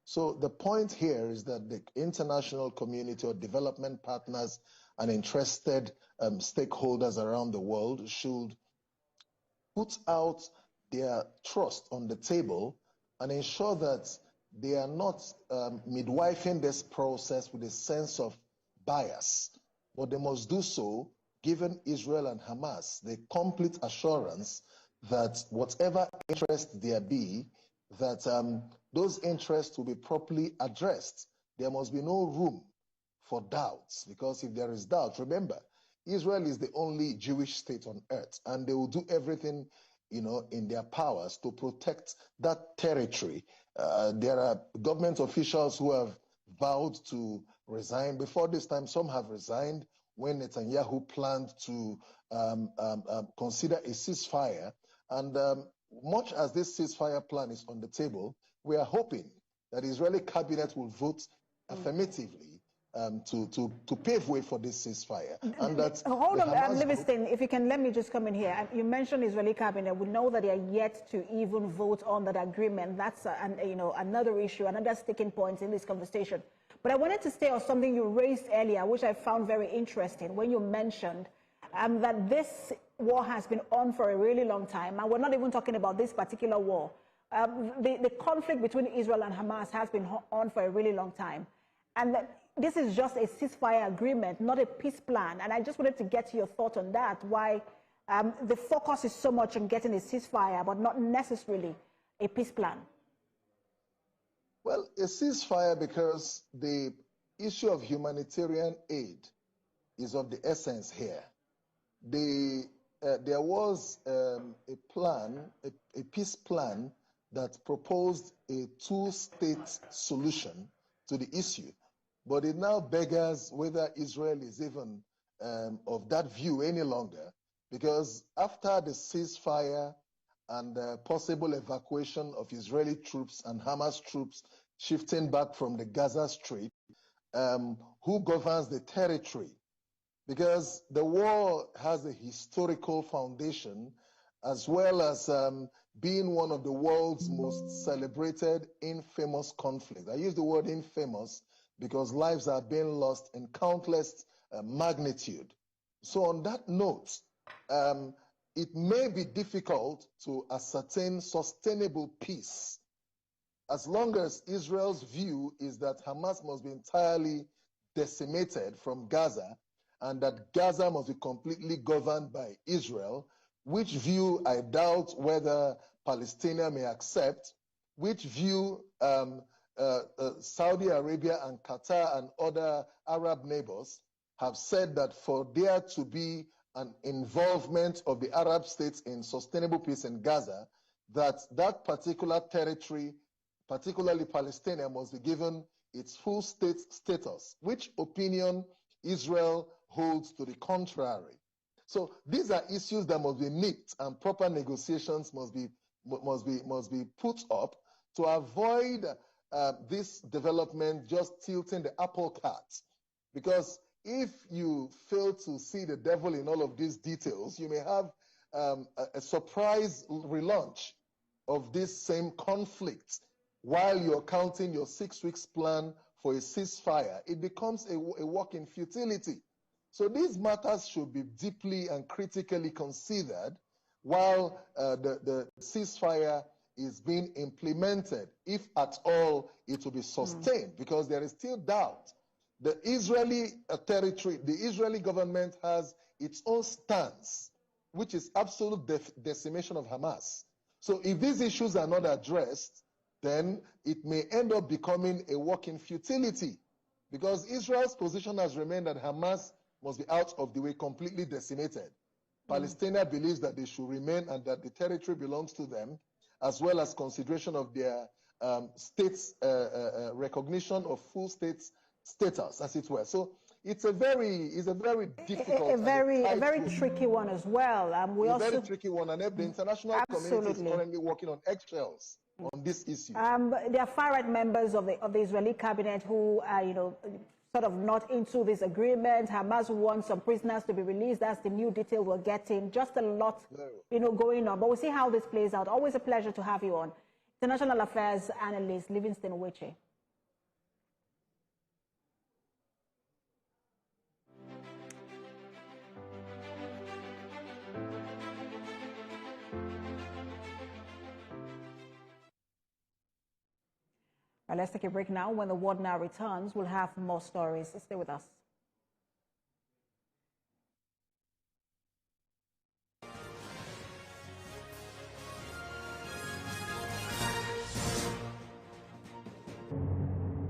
So the point here is that the international community or development partners and interested stakeholders around the world should put out their trust on the table and ensure that they are not midwifing this process with a sense of bias, but they must do so given Israel and Hamas the complete assurance that whatever interest there be, that those interests will be properly addressed. There must be no room for doubts, because if there is doubt, remember, Israel is the only Jewish state on earth, and they will do everything, in their powers to protect that territory. There are government officials who have vowed to resign. Before this time, some have resigned when Netanyahu planned to consider a ceasefire. And much as this ceasefire plan is on the table, we are hoping that the Israeli cabinet will vote affirmatively to pave way for this ceasefire. And that hold on, Livingston, if you can let me just come in here. You mentioned Israeli cabinet. We know that they are yet to even vote on that agreement. That's another issue, another sticking point in this conversation. But I wanted to stay on something you raised earlier, which I found very interesting, when you mentioned that this war has been on for a really long time, and we're not even talking about this particular war. The conflict between Israel and Hamas has been on for a really long time, and that this is just a ceasefire agreement, not a peace plan. And I just wanted to get your thought on that, why the focus is so much on getting a ceasefire, but not necessarily a peace plan. Well, a ceasefire, because the issue of humanitarian aid is of the essence here. There was a plan, a peace plan that proposed a two-state solution to the issue. But it now beggars whether Israel is even of that view any longer, because after the ceasefire and the possible evacuation of Israeli troops and Hamas troops shifting back from the Gaza Strip, who governs the territory? Because the war has a historical foundation, as well as being one of the world's most celebrated infamous conflicts. I use the word infamous because lives are being lost in countless magnitude. So on that note, it may be difficult to ascertain sustainable peace as long as Israel's view is that Hamas must be entirely decimated from Gaza and that Gaza must be completely governed by Israel, which view I doubt whether Palestine may accept, which view Saudi Arabia and Qatar and other Arab neighbors have said that for there to be an involvement of the Arab states in sustainable peace in Gaza, that particular territory, particularly Palestine, must be given its full state status, which opinion Israel holds to the contrary. So these are issues that must be nipped, and proper negotiations must be put up to avoid this development just tilting the apple cart. Because if you fail to see the devil in all of these details, you may have a surprise relaunch of this same conflict while you're counting your 6 weeks plan for a ceasefire. It becomes a work in futility. So these matters should be deeply and critically considered while the ceasefire is being implemented, if at all it will be sustained, because there is still doubt. The Israeli territory, the Israeli government has its own stance, which is absolute decimation of Hamas. So if these issues are not addressed, then it may end up becoming a work in futility, because Israel's position has remained that Hamas must be out of the way, completely decimated. Palestine believes that they should remain and that the territory belongs to them, as well as consideration of their states' recognition of full state status, as it were. So it's a very difficult, a very tricky one as well. Very tricky one, and the international community is currently working on eggshells on this issue. There are far-right members of the Israeli cabinet who are, sort of not into this agreement. Hamas wants some prisoners to be released. That's the new detail we're getting. Just a lot, going on. But we'll see how this plays out. Always a pleasure to have you on. International Affairs Analyst Livingston Weche. Well, let's take a break now. When the World Now returns, we'll have more stories. Stay with us.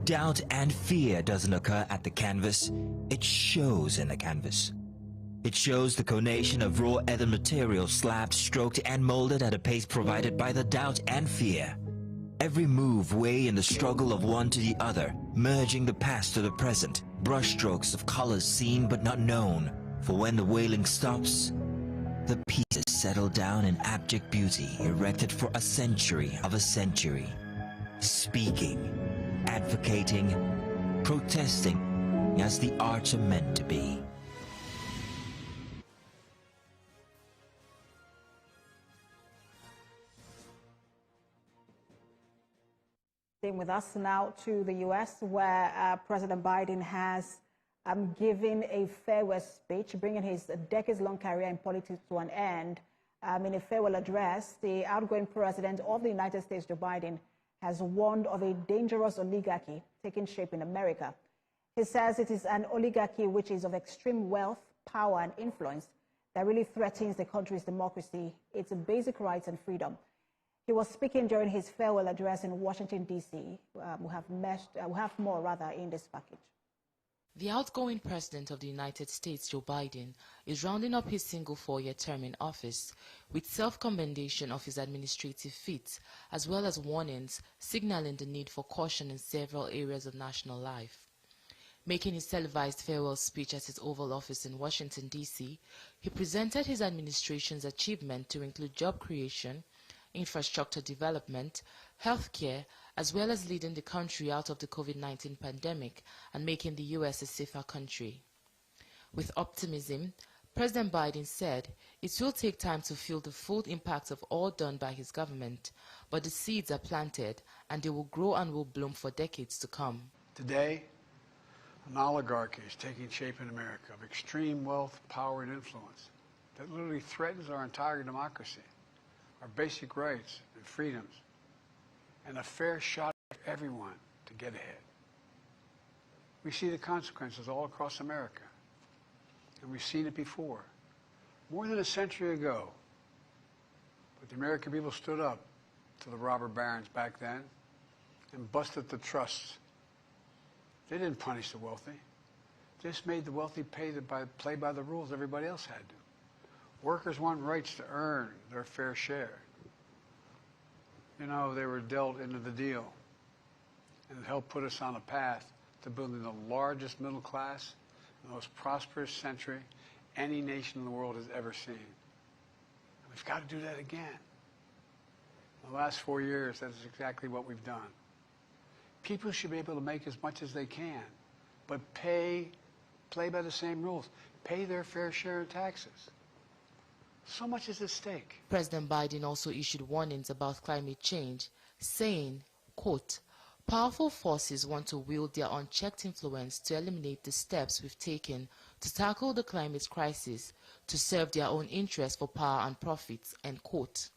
Doubt and fear doesn't occur at the canvas, it shows in the canvas. It shows the conation of raw earthen material slabbed, stroked and molded at a pace provided by the doubt and fear. Every move way in the struggle of one to the other, merging the past to the present, brushstrokes of colors seen but not known. For when the wailing stops, the pieces settle down in abject beauty erected for a century of a century. Speaking, advocating, protesting as the arts are meant to be. With us now to the U.S., where President Biden has given a farewell speech, bringing his decades-long career in politics to an end. In a farewell address, the outgoing president of the United States, Joe Biden, has warned of a dangerous oligarchy taking shape in America. He says it is an oligarchy which is of extreme wealth, power, and influence that really threatens the country's democracy, its basic rights and freedom. He was speaking during his farewell address in Washington, D.C. We have more in this package. The outgoing president of the United States, Joe Biden, is rounding up his single 4-year term in office with self-commendation of his administrative feats, as well as warnings signaling the need for caution in several areas of national life. Making his televised farewell speech at his Oval Office in Washington, D.C., he presented his administration's achievement to include job creation, infrastructure development, healthcare, as well as leading the country out of the COVID-19 pandemic and making the U.S. a safer country. With optimism, President Biden said it will take time to feel the full impact of all done by his government, but the seeds are planted and they will grow and will bloom for decades to come. Today, an oligarchy is taking shape in America of extreme wealth, power, and influence that literally threatens our entire democracy, our basic rights and freedoms, and a fair shot for everyone to get ahead. We see the consequences all across America, and we've seen it before. More than a century ago, but the American people stood up to the robber barons back then and busted the trusts. They didn't punish the wealthy. They just made the wealthy play by the rules everybody else had to. Workers want rights to earn their fair share. You know, they were dealt into the deal, and it helped put us on a path to building the largest middle class, the most prosperous century any nation in the world has ever seen. And we've got to do that again. In the last 4 years, that is exactly what we've done. People should be able to make as much as they can, but play by the same rules, pay their fair share of taxes. So much is at stake. President Biden also issued warnings about climate change, saying, quote, "Powerful forces want to wield their unchecked influence to eliminate the steps we've taken to tackle the climate crisis to serve their own interests for power and profits," end quote.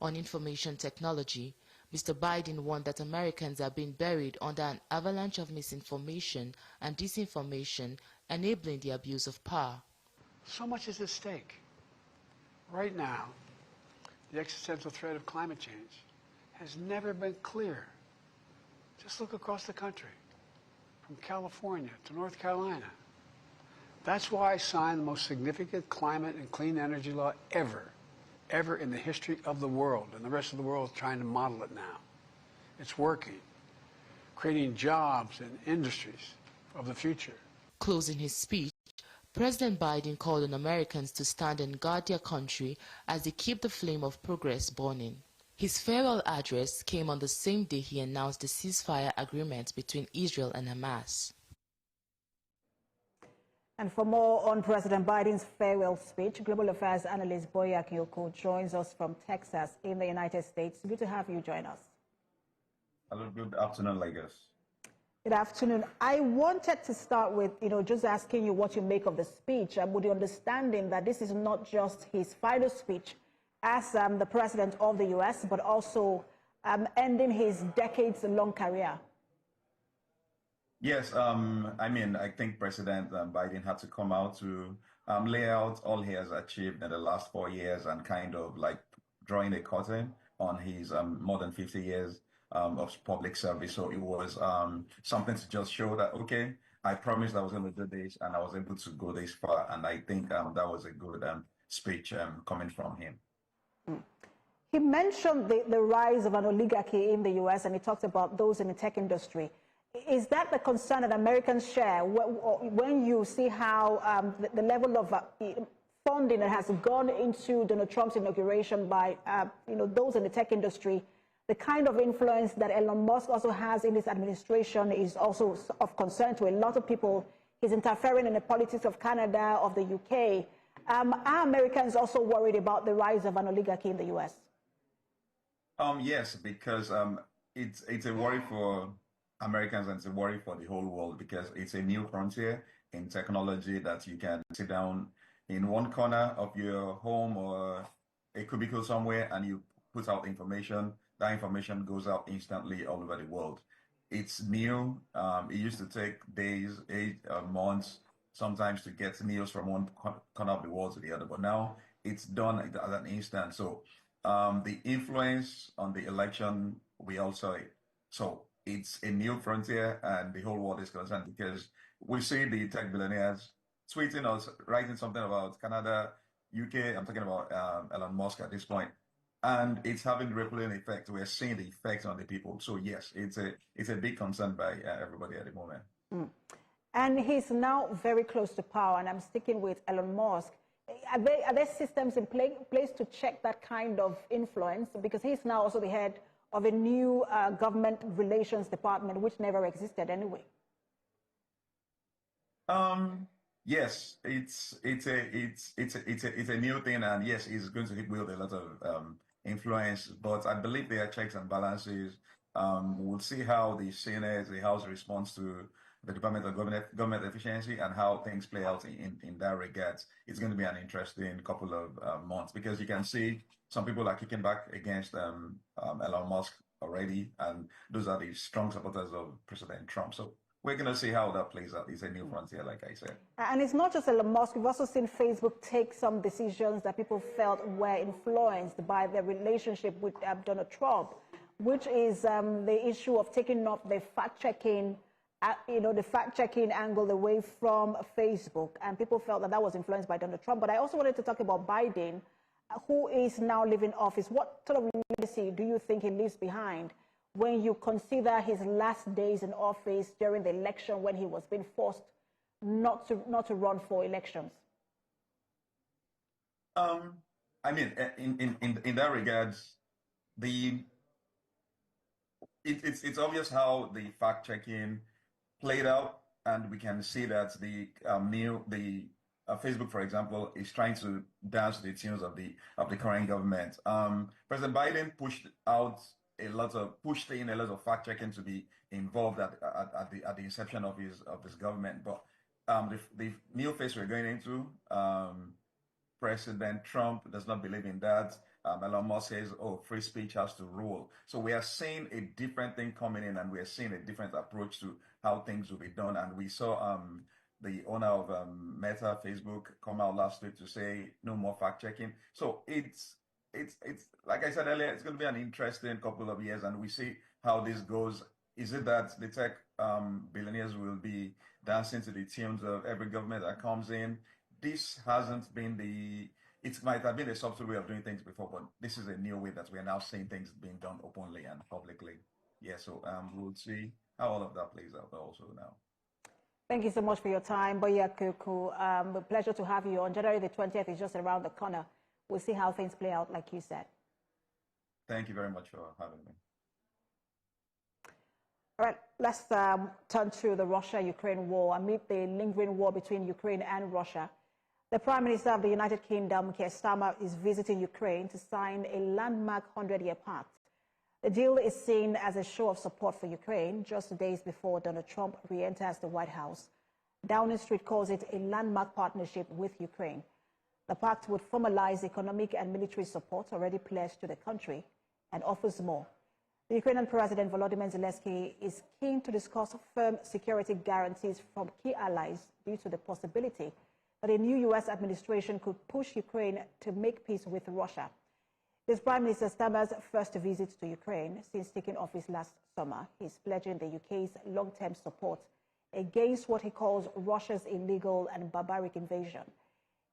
On information technology, Mr. Biden warned that Americans are being buried under an avalanche of misinformation and disinformation, enabling the abuse of power. So much is at stake. Right now, the existential threat of climate change has never been clearer. Just look across the country, from California to North Carolina. That's why I signed the most significant climate and clean energy law ever in the history of the world, and the rest of the world is trying to model it now. It's working, creating jobs and industries of the future. Closing his speech, President Biden called on Americans to stand and guard their country as they keep the flame of progress burning. His farewell address came on the same day he announced the ceasefire agreement between Israel and Hamas. And for more on President Biden's farewell speech, Global Affairs analyst Boya Kyoko joins us from Texas in the United States. Good to have you join us. Hello, good afternoon, Lagos. Good afternoon. I wanted to start with, just asking you what you make of the speech, and with the understanding that this is not just his final speech as the president of the U.S., but also ending his decades-long career. Yes, I think President Biden had to come out to lay out all he has achieved in the last 4 years and kind of like drawing a curtain on his more than 50 years of public service. So it was something to just show that, okay, I promised I was going to do this and I was able to go this far. And I think that was a good speech coming from him. He mentioned the rise of an oligarchy in the U.S. and he talked about those in the tech industry. Is that the concern that Americans share when you see how the level of funding that has gone into Donald Trump's inauguration by those in the tech industry? The kind of influence that Elon Musk also has in his administration is also of concern to a lot of people. He's interfering in the politics of Canada, of the UK. Are Americans also worried about the rise of an oligarchy in the US? Yes, because it's a worry for Americans and it's a worry for the whole world because it's a new frontier in technology that you can sit down in one corner of your home or a cubicle somewhere and you put out information. That information goes out instantly all over the world. It's new. It used to take days, months, sometimes to get news from one corner of the world to the other. But now it's done at an instant. So the influence on the election, we also it. So it's a new frontier and the whole world is concerned because we see the tech billionaires tweeting or writing something about Canada, UK. I'm talking about Elon Musk at this point. And it's having a rippling effect. We're seeing the effect on the people. So yes, it's a big concern by everybody at the moment. And he's now very close to power. And I'm sticking with Elon Musk. Are there systems in place to check that kind of influence? Because he's now also the head of a new government relations department, which never existed anyway. Yes, it's a new thing, and yes, it's going to wield a lot of influence. But I believe there are checks and balances. We'll see how the Senate, the House responds to the Department of Government Efficiency and how things play out in that regard. It's going to be an interesting couple of months because you can see some people are kicking back against Elon Musk already, and those are the strong supporters of President Trump. So we're going to see how that plays out. It's a new frontier, like I said. And it's not just Elon Musk. We've also seen Facebook take some decisions that people felt were influenced by their relationship with Donald Trump, which is the issue of taking up the fact-checking, the fact-checking angle away from Facebook. And people felt that that was influenced by Donald Trump. But I also wanted to talk about Biden, who is now leaving office. What sort of legacy do you think he leaves behind when you consider his last days in office during the election when he was being forced not to run for elections? I mean, in that regards, it's obvious how the fact checking played out, and we can see that the Facebook, for example, is trying to dance to the tunes of the current government. President Biden pushed in a lot of fact checking to be involved at the inception of his government. But the new phase we're going into, President Trump does not believe in that. Elon Musk says, "Oh, free speech has to rule." So we are seeing a different thing coming in, and we are seeing a different approach to how things will be done. And we saw the owner of Meta, Facebook, come out last week to say no more fact checking. So it's like I said earlier, it's going to be an interesting couple of years, and we see how this goes. Is it that the tech billionaires will be dancing to the tunes of every government that comes in? This hasn't been it might have been a subtle way of doing things before, but this is a new way that we are now seeing things being done openly and publicly. Yeah, so we'll see how all of that plays out also now. Thank you so much for your time, Boya Kuku. A pleasure to have you on. January the 20th is just around the corner. We'll see how things play out, like you said. Thank you very much for having me. All right, let's turn to the Russia-Ukraine war. Amid the lingering war between Ukraine and Russia, the Prime Minister of the United Kingdom, Keir Starmer, is visiting Ukraine to sign a landmark 100-year pact. The deal is seen as a show of support for Ukraine just days before Donald Trump re-enters the White House. Downing Street calls it a landmark partnership with Ukraine. The pact would formalize economic and military support already pledged to the country and offers more. The Ukrainian President Volodymyr Zelensky is keen to discuss firm security guarantees from key allies due to the possibility that a new U.S. administration could push Ukraine to make peace with Russia. This Prime Minister Starmer's first visit to Ukraine since taking office last summer. He's pledging the UK's long-term support against what he calls Russia's illegal and barbaric invasion.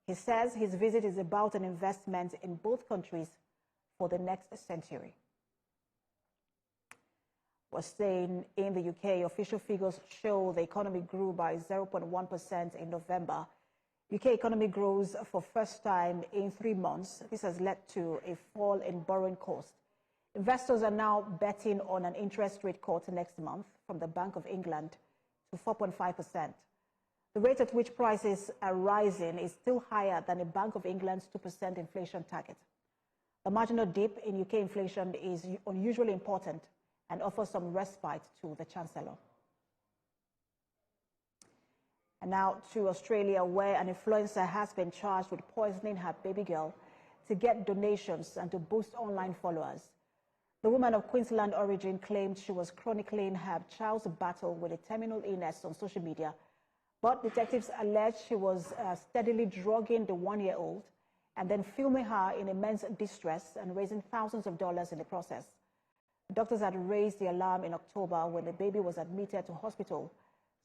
He says his visit is about an investment in both countries for the next century. We're staying in the UK. Official figures show the economy grew by 0.1% in November. UK economy grows for first time in 3 months. This has led to a fall in borrowing costs. Investors are now betting on an interest rate cut next month from the Bank of England to 4.5%. The rate at which prices are rising is still higher than the Bank of England's 2% inflation target. The marginal dip in UK inflation is unusually important and offers some respite to the Chancellor. And now to Australia, where an influencer has been charged with poisoning her baby girl to get donations and to boost online followers. The woman of Queensland origin claimed she was chronicling her child's battle with a terminal illness on social media, but detectives alleged she was steadily drugging the 1-year-old and then filming her in immense distress and raising thousands of dollars in the process. Doctors had raised the alarm in October when the baby was admitted to hospital,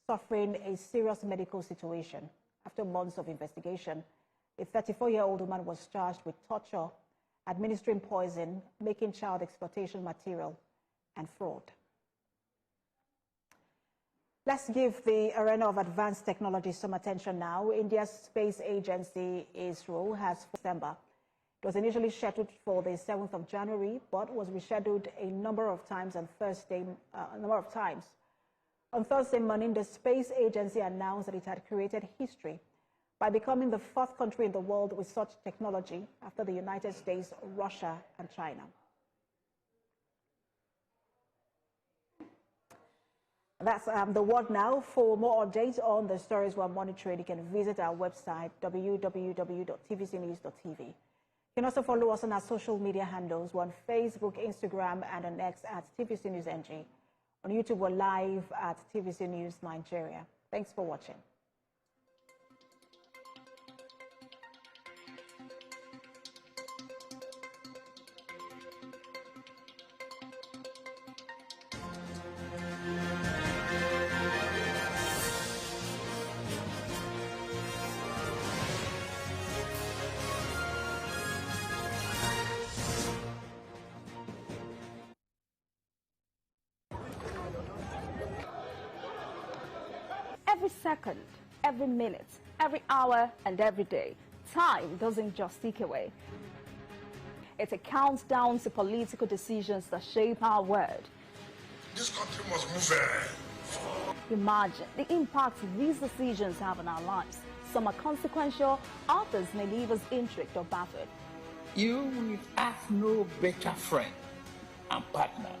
suffering a serious medical situation. After months of investigation, a 34-year-old woman was charged with torture, administering poison, making child exploitation material, and fraud. Let's give the arena of advanced technology some attention now. India's space agency, ISRO, has for December. It was initially scheduled for the 7th of January, but was rescheduled a number of times on Thursday. On Thursday morning, the space agency announced that it had created history by becoming the 4th country in the world with such technology after the United States, Russia, and China. That's the word now. For more updates on the stories we're monitoring, you can visit our website, www.tvcnews.tv. You can also follow us on our social media handles. We're on Facebook, Instagram, and on X at TVC News NG. On YouTube, we're live at TVC News Nigeria. Thanks for watching. Every second, every minute, every hour, and every day, time doesn't just tick away. It's a countdown to political decisions that shape our world. This country must move. Imagine the impact these decisions have on our lives. Some are consequential, others may leave us intrigued or baffled. You will have no better friend and partner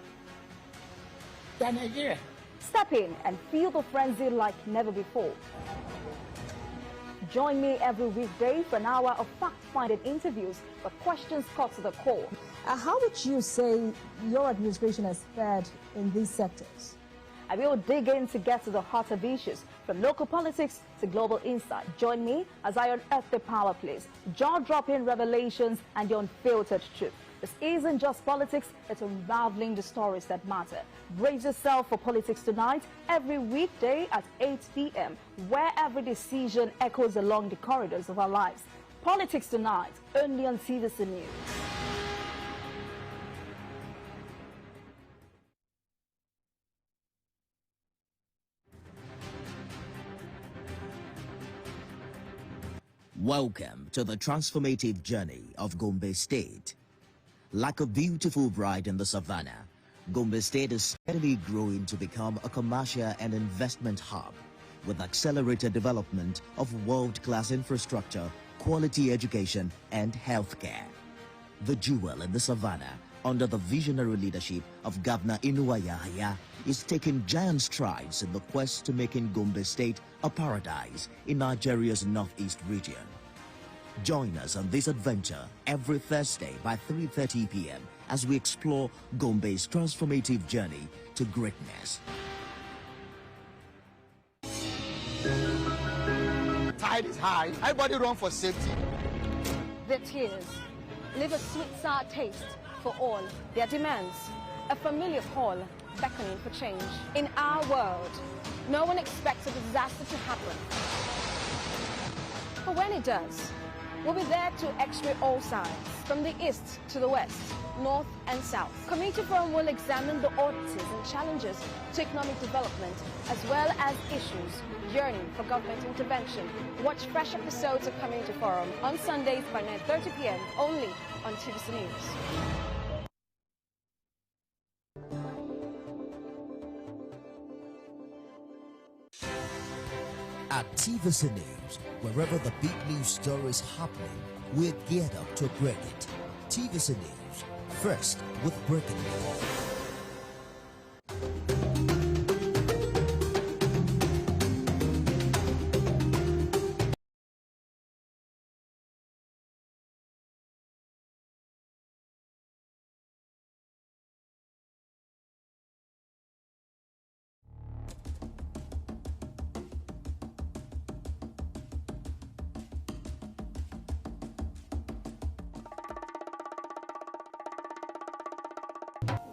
than Nigeria. Step in and feel the frenzy like never before. Join me every weekday for an hour of fact-finding interviews where questions cut to the core. How would you say your administration has fared in these sectors? I will dig in to get to the heart of issues, from local politics to global insight. Join me as I unearth the power plays, jaw-dropping revelations, and the unfiltered truth. This isn't just politics, it's unraveling the stories that matter. Brace yourself for Politics Tonight every weekday at 8 p.m., where every decision echoes along the corridors of our lives. Politics Tonight, only on TVC News. Welcome to the transformative journey of Gombe State. Like a beautiful bride in the savannah, Gombe State is steadily growing to become a commercial and investment hub with accelerated development of world-class infrastructure, quality education, and healthcare. The jewel in the savannah, under the visionary leadership of Governor Inuwa Yahaya, is taking giant strides in the quest to making Gombe State a paradise in Nigeria's northeast region. Join us on this adventure every Thursday by 3:30 p.m. as we explore Gombe's transformative journey to greatness. Tide is high. Everybody run for safety. Their tears leave a sweet, sour taste for all their demands. A familiar call beckoning for change. In our world, no one expects a disaster to happen. But when it does, we'll be there to x-ray all sides, from the east to the west, north and south. Committee Forum will examine the oddities and challenges to economic development, as well as issues yearning for government intervention. Watch fresh episodes of Community Forum on Sundays by 9:30 p.m. only on TVC News. At TVC News, wherever the big news story is happening, we're geared up to break it. TVC News, first with breaking news.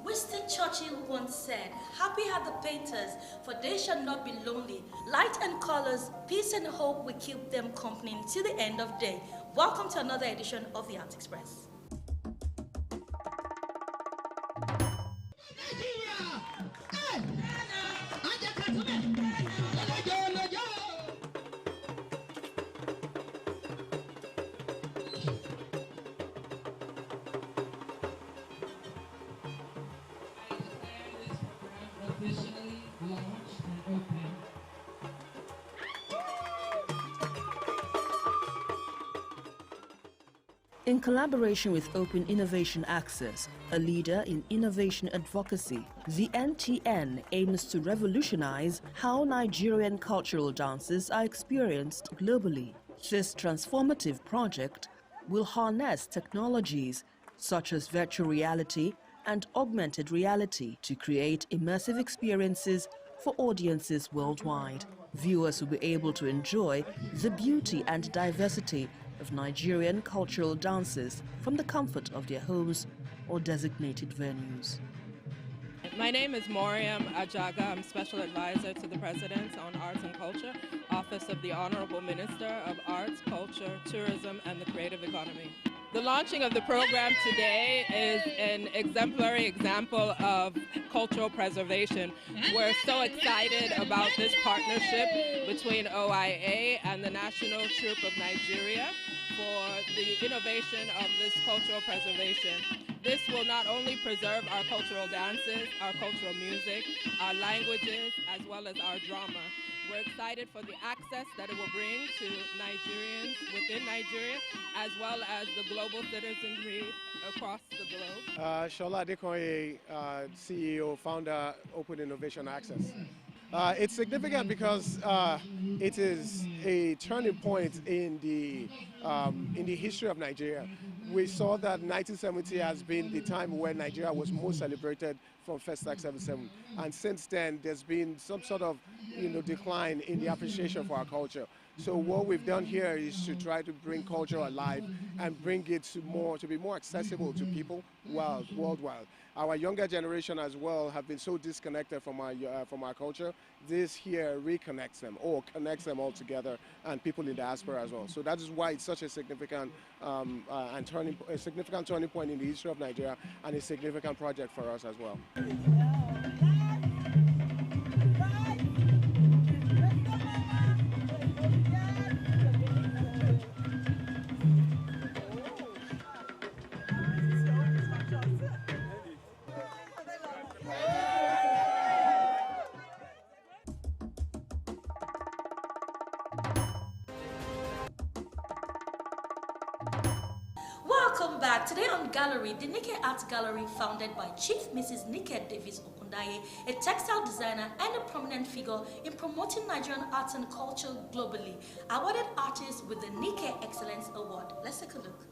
Winston Churchill once said, "Happy are the painters, for they shall not be lonely. Light and colors, peace and hope will keep them company till the end of day." Welcome to another edition of the Arts Express. In collaboration with Open Innovation Access, a leader in innovation advocacy, the NTN aims to revolutionize how Nigerian cultural dances are experienced globally. This transformative project will harness technologies such as virtual reality and augmented reality to create immersive experiences for audiences worldwide. Viewers will be able to enjoy the beauty and diversity of Nigerian cultural dances from the comfort of their homes or designated venues. My name is Moriam Ajaga. I'm Special Advisor to the President on Arts and Culture, Office of the Honorable Minister of Arts, Culture, Tourism, and the Creative Economy. The launching of the program today is an exemplary example of cultural preservation. We're so excited about this partnership between OIA and the National Troupe of Nigeria for the innovation of this cultural preservation. This will not only preserve our cultural dances, our cultural music, our languages, as well as our drama. We're excited for the access that it will bring to Nigerians within Nigeria, as well as the global citizenry across the globe. Shola Adekoye, CEO, founder, Open Innovation Access. It's significant because it is a turning point in the history of Nigeria. We saw that 1970 has been the time when Nigeria was most celebrated from Festac 77, and since then there's been some sort of decline in the appreciation for our culture. So what we've done here is to try to bring culture alive and bring it to be more accessible to people worldwide. Our younger generation as well have been so disconnected from our culture. This here reconnects them or connects them all together, and people in diaspora as well. So that is why it's such a significant turning point in the history of Nigeria, and a significant project for us as well. back. Today on Gallery, the Nike Art Gallery, founded by Chief Mrs. Nike Davis Okundaye, a textile designer and a prominent figure in promoting Nigerian arts and culture globally, awarded artists with the Nike Excellence Award. Let's take a look.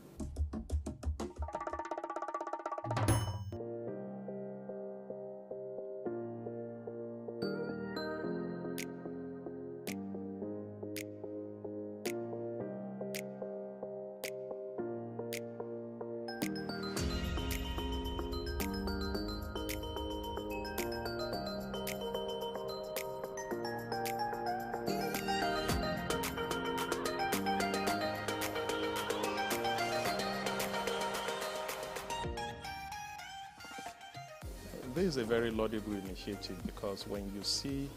This is a very laudable initiative because when you see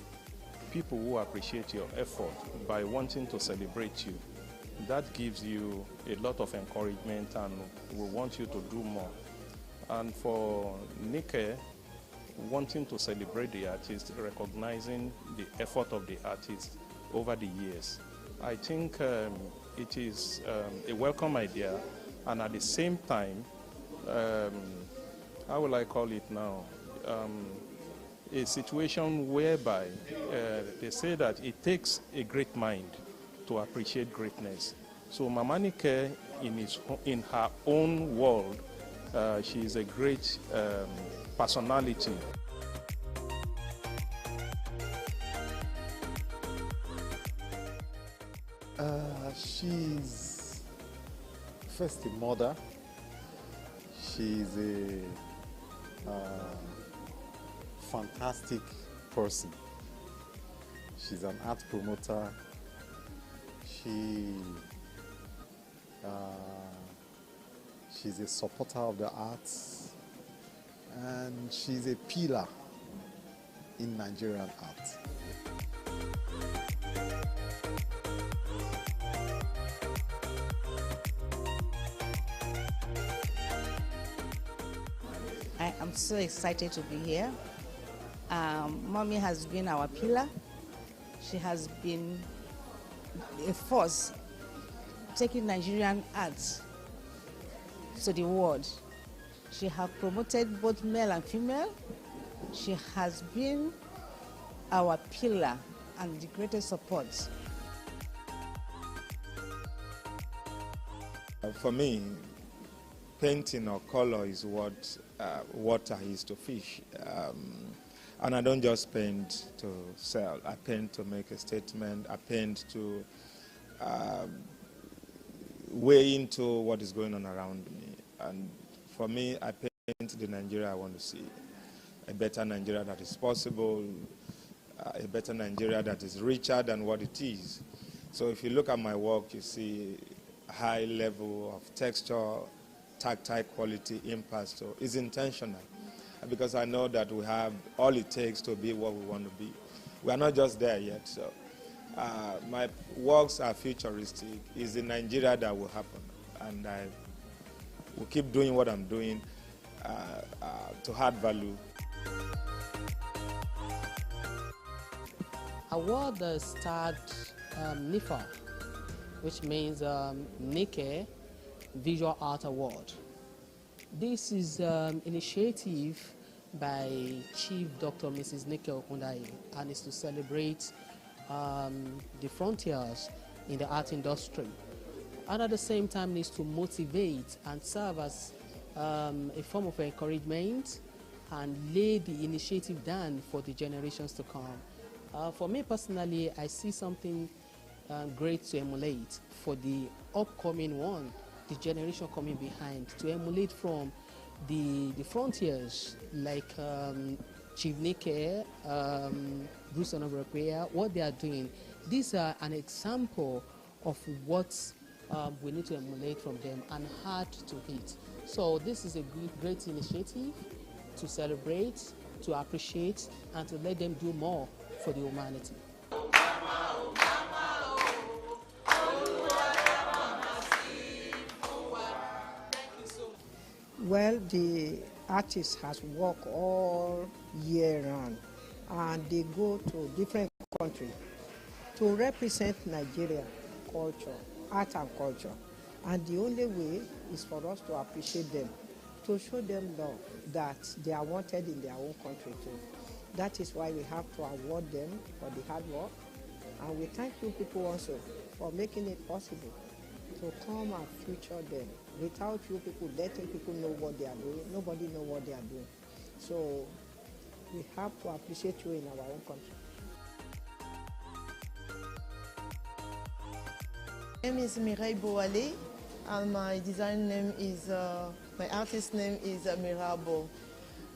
people who appreciate your effort by wanting to celebrate you, that gives you a lot of encouragement and will want you to do more. And for Nike, wanting to celebrate the artist, recognizing the effort of the artist over the years, I think it is a welcome idea, and at the same time, how will I call it now? A situation whereby they say that it takes a great mind to appreciate greatness. So Mama Nike, in her own world, she is a great personality. She's first a mother. She's a fantastic person. She's an art promoter. She's a supporter of the arts, and she's a pillar in Nigerian art. I am so excited to be here. Mommy has been our pillar. She has been a force taking Nigerian arts to the world. She has promoted both male and female. She has been our pillar and the greatest support. For me, painting or color is what water is to fish. And I don't just paint to sell. I paint to make a statement. I paint to weigh into what is going on around me. And for me, I paint the Nigeria I want to see. A better Nigeria that is possible, a better Nigeria that is richer than what it is. So if you look at my work, you see a high level of texture, tactile quality, impasto. It's intentional because I know that we have all it takes to be what we want to be. We are not just there yet. So my works are futuristic. It's the Nigeria that will happen. And I will keep doing what I'm doing to add value. Award starred NIFA, which means Nike Visual Art Award. This is initiative by Chief Dr. Mrs. Nike Okundaye, and is to celebrate the frontiers in the art industry. And at the same time is to motivate and serve as a form of encouragement and lay the initiative down for the generations to come. For me personally, I see something great to emulate for the upcoming one, the generation coming behind, to emulate from the frontiers like Chief Nike, Bruce Onobrepia, what they are doing. These are an example of what we need to emulate from them and hard to hit. So this is a great initiative to celebrate, to appreciate, and to let them do more for the humanity. Well, the artist has worked all year round, and they go to different countries to represent Nigeria culture, art and culture. And the only way is for us to appreciate them, to show them love, that they are wanted in their own country too. That is why we have to award them for the hard work. And we thank you people also for making it possible to come and feature them. Without you people letting people know what they are doing, nobody knows what they are doing. So we have to appreciate you in our own country. My name is Mireille Boale, and my design name is, my artist name is Mirabo.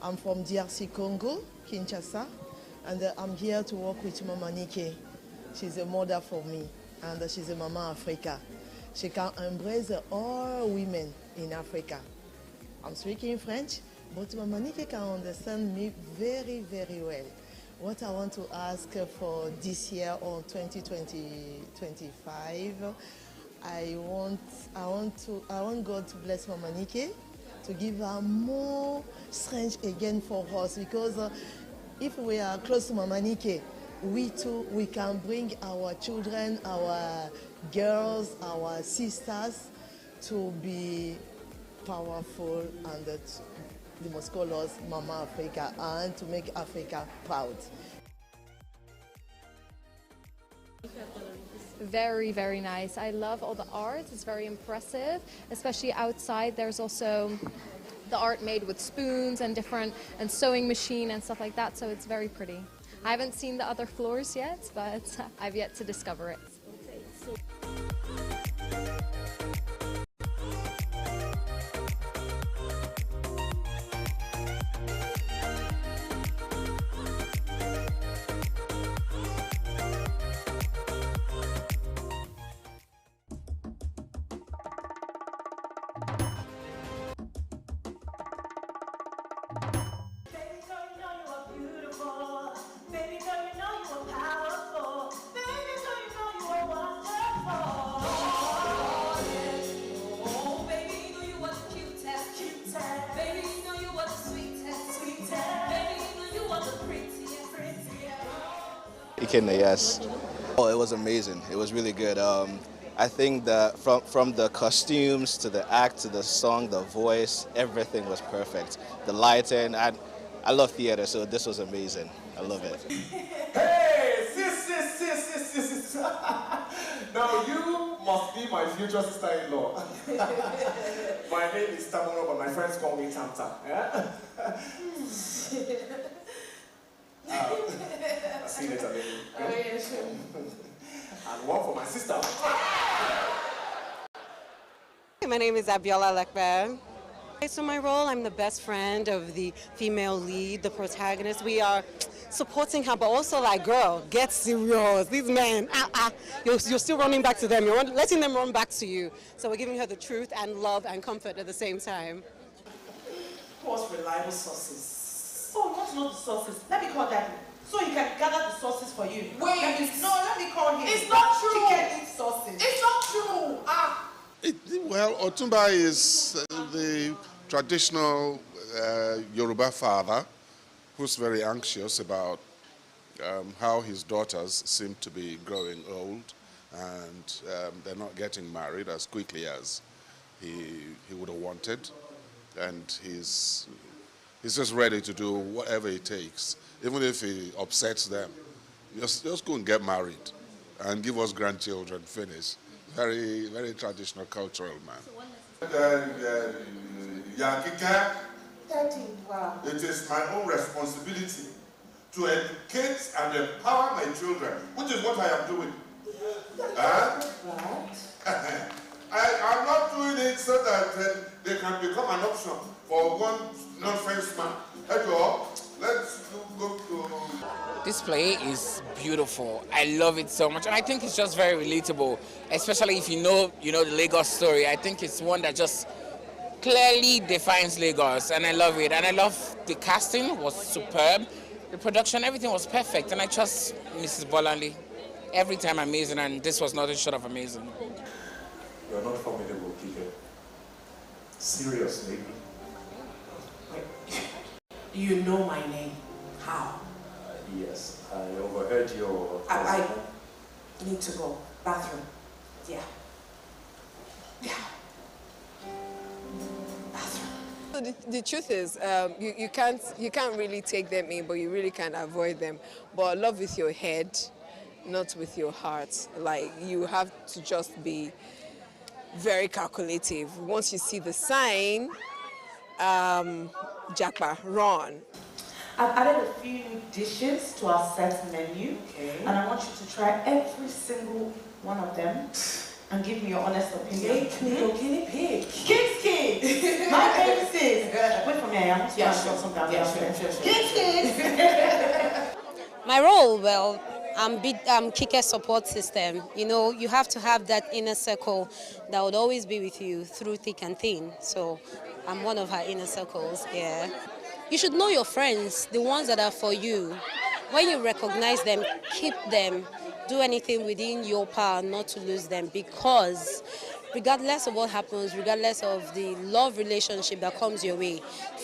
I'm from DRC Congo, Kinshasa, and I'm here to work with Mama Nike. She's a mother for me, and she's a Mama Africa. She can embrace all women in Africa. I'm speaking French, but Mama Nike can understand me very, very well. What I want to ask for this year or 2025, I want God to bless Mama Nike, to give her more strength again for us, because if we are close to Mama Nike, we too, we can bring our children, our girls, our sisters to be powerful and they must call us Mama Africa, and to make Africa proud. Very, very nice. I love all the art. It's very impressive, especially outside. There's also the art made with spoons and sewing machine and stuff like that, so it's very pretty. I haven't seen the other floors yet, but I've yet to discover it. Yes. Oh, it was amazing. It was really good. I think that from the costumes to the act to the song, the voice, everything was perfect. The lighting, I love theater, so this was amazing. I love it. Hey, sis. Now you must be my future sister-in-law. My name is Tamara, but my friends call me Tamta. Yeah? I'll see you later, baby. Oh, yeah, sure. And one for my sister. My name is Abiola Lekbe. So my role, I'm the best friend of the female lead, the protagonist. We are supporting her, but also like, girl, get serious. These men, you're still running back to them. You're letting them run back to you. So we're giving her the truth and love and comfort at the same time. What's reliable sources? Oh, not the sources. Let me call that. So he can gather the sources for you. Wait. Let me call him. It's not true. She can eat sources. It's not true. Well, Otumba is the traditional Yoruba father who's very anxious about how his daughters seem to be growing old, and they're not getting married as quickly as he would have wanted, and he's just ready to do whatever it takes, even if he upsets them. Just go and get married and give us grandchildren, finish. Very, very traditional, cultural man. It is my own responsibility to educate and empower my children, which is what I am doing. I'm not doing it so that they can become an option for one nonsense man. Let's go to... This play is beautiful. I love it so much, and I think it's just very relatable, especially if you know the Lagos story. I think it's one that just clearly defines Lagos, and I love it. And I love the casting was superb, the production, everything was perfect, and I trust Mrs. Bolanle. Every time amazing, and this was nothing short of amazing. You're not formidable, Kike. Seriously. You know my name. How? Yes, I overheard your... I need to go. Bathroom. Yeah. So the truth is, you can't really take them in, but you really can't avoid them. But love with your head, not with your heart. Like, you have to just be very calculative. Once you see the sign, Japa, run. I've added a few new dishes to our set menu, and I want you to try every single one of them and give me your honest opinion. Make me your guinea pig. King's Kid! My favorite sis! Wait for me, I am. Yeah, sure. King's Kid! My role, well, I'm Kike's support system. You know, you have to have that inner circle that would always be with you through thick and thin. So I'm one of her inner circles, yeah. You should know your friends, the ones that are for you. When you recognize them, keep them. Do anything within your power not to lose them, because regardless of what happens, regardless of the love relationship that comes your way,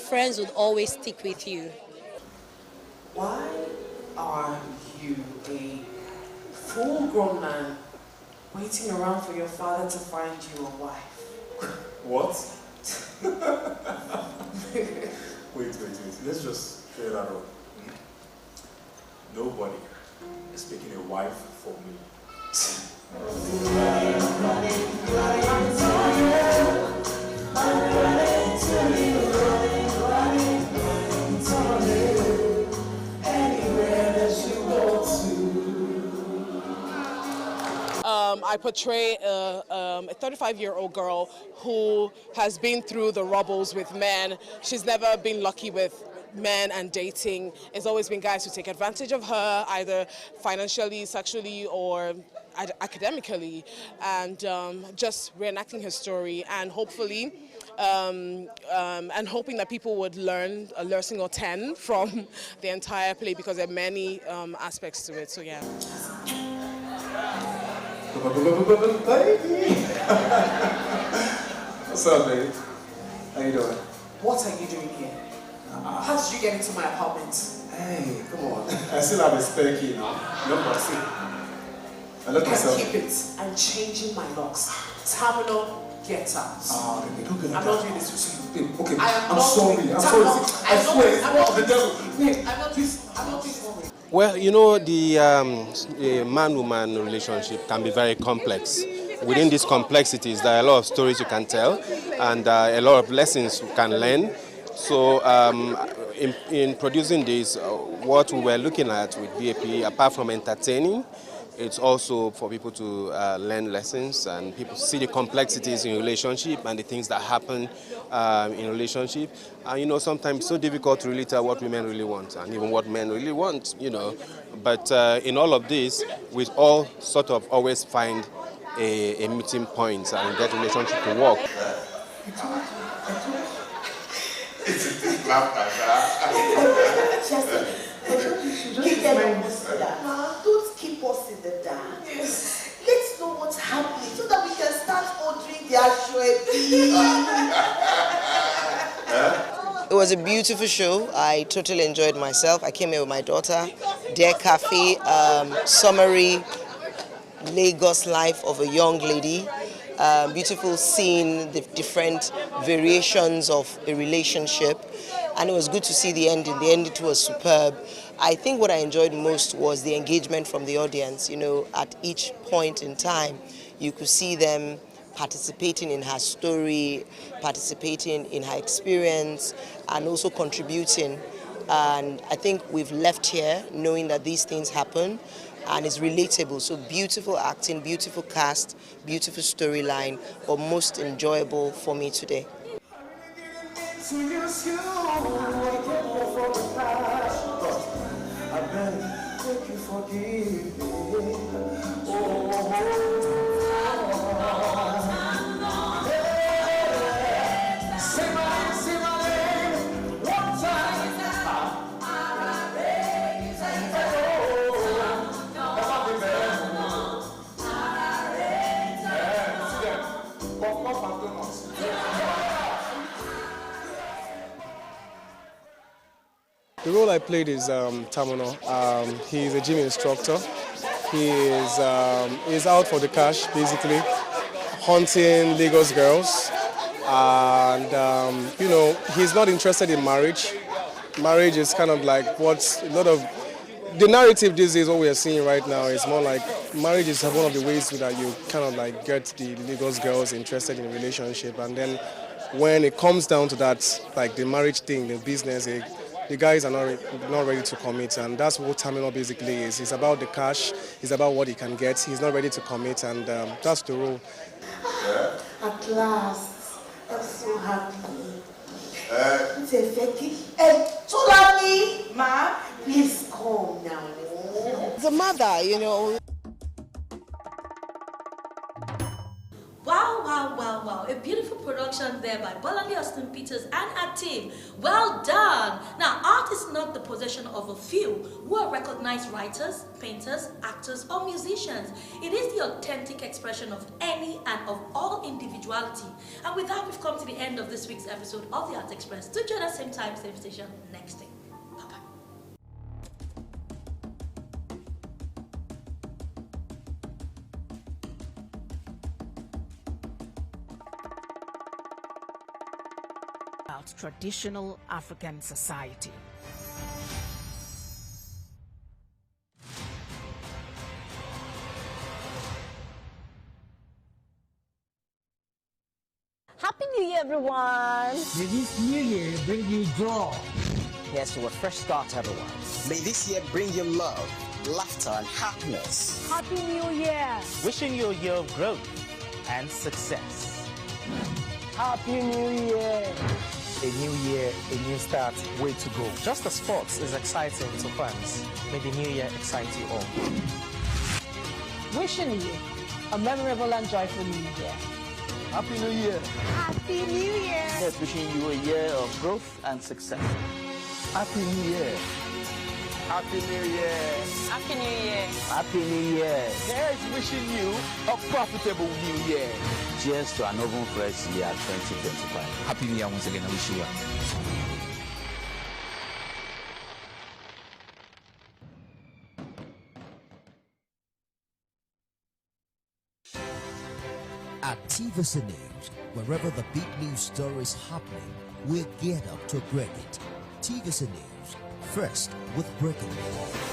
friends would always stick with you. Why are you a full-grown man waiting around for your father to find you a wife? What? Wait. Let's just clear that up. Nobody is picking a wife for me. I portray a 35-year-old girl who has been through the rubbles with men. She's never been lucky with men and dating. It's always been guys who take advantage of her, either financially, sexually, or academically, and just reenacting her story, and hopefully and hoping that people would learn a lesson or 10 from the entire play, because there are many aspects to it. So yeah. Baby! What's up, babe? How you doing? What are you doing here? How did you get into my apartment? Hey, come on. I still have a spare key now. No mercy. I look myself. Keep it. I'm changing my locks. Terminal, get out. Baby, don't get I'm not doing this with you. Okay, I'm sorry. I'm sorry. I swear, it's not the devil. I'm not doing this. Well, you know, the man-woman relationship can be very complex. Within these complexities, there are a lot of stories you can tell, and a lot of lessons you can learn. So in producing this, what we were looking at with BAP, apart from entertaining, it's also for people to learn lessons, and people see the complexities in relationship and the things that happen in relationship. And you know, sometimes it's so difficult to really tell what women really want and even what men really want, you know. But in all of this, we all sort of always find a meeting point and get relationship to work. It's a big laughter, Don't keep us in the dark. Yes. Let's know what's happening so that we can start ordering their It was a beautiful show. I totally enjoyed myself. I came here with my daughter. Dear Cafe, summary Lagos life of a young lady. Beautiful seeing the different variations of a relationship, and it was good to see the ending. The ending was superb. I think what I enjoyed most was the engagement from the audience. You know, at each point in time, you could see them participating in her story, participating in her experience, and also contributing. And I think we've left here knowing that these things happen, and it's relatable. So beautiful acting, beautiful cast, beautiful storyline, but most enjoyable for me today. The role I played is Tamono. He's a gym instructor. He is out for the cash, basically, hunting Lagos girls And, you know, he's not interested in marriage. Marriage is kind of like what's a lot of the narrative these days, what we are seeing right now is more like marriage is one of the ways that you kind of like get the Lagos girls interested in a relationship. And then when it comes down to that, like the marriage thing, the business, the guys are not ready to commit. And that's what Terminal basically is. It's about the cash, it's about what he can get. He's not ready to commit, and that's the rule. At last, I'm so happy. It's effective. Tulani, ma, please come now. The mother, you know. Wow, wow, wow, wow. A beautiful production there by Bolandi Austin Peters and her team. Well done. Now, art is not the possession of a few who are recognized writers, painters, actors, or musicians. It is the authentic expression of any and of all individuality. And with that, we've come to the end of this week's episode of The Art Express. Do join us same time, same station next day. About traditional African society. Happy New Year, everyone! May this new year bring you joy. Here's to a fresh start, everyone. May this year bring you love, laughter, and happiness. Happy New Year! Wishing you a year of growth and success. Happy New Year! A new year, a new start, way to go. Just as sports is exciting to fans, may the new year excite you all. Wishing you a memorable and joyful New Year. Happy New Year! Happy New Year! Yes, wishing you a year of growth and success. Happy New Year! Happy New Year! Happy New Year! Happy New Year! Here's wishing you a profitable New Year. Cheers to an oven fresh year 2025. Happy New Year once again. I wish you well. At TVC News, wherever the big news story is happening, we're geared up to break it. TVC News, first with breaking news.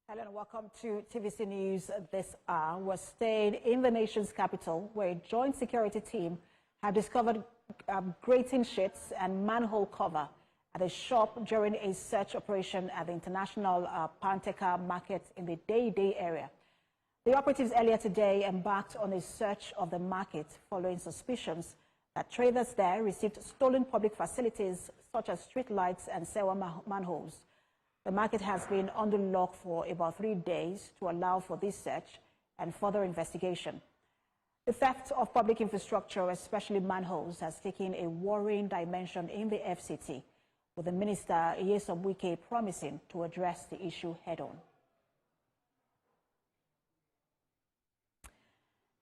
Hello and welcome to TVC News this hour. We're staying in the nation's capital, where a joint security team have discovered grating sheets and manhole cover at a shop during a search operation at the International Panteca Market in the Day area. The operatives earlier today embarked on a search of the market following suspicions that traders there received stolen public facilities such as street lights and sewer manholes. The market has been under lock for about 3 days to allow for this search and further investigation. The theft of public infrastructure, especially manholes, has taken a worrying dimension in the FCT, with the Minister Nyesom Wike promising to address the issue head-on.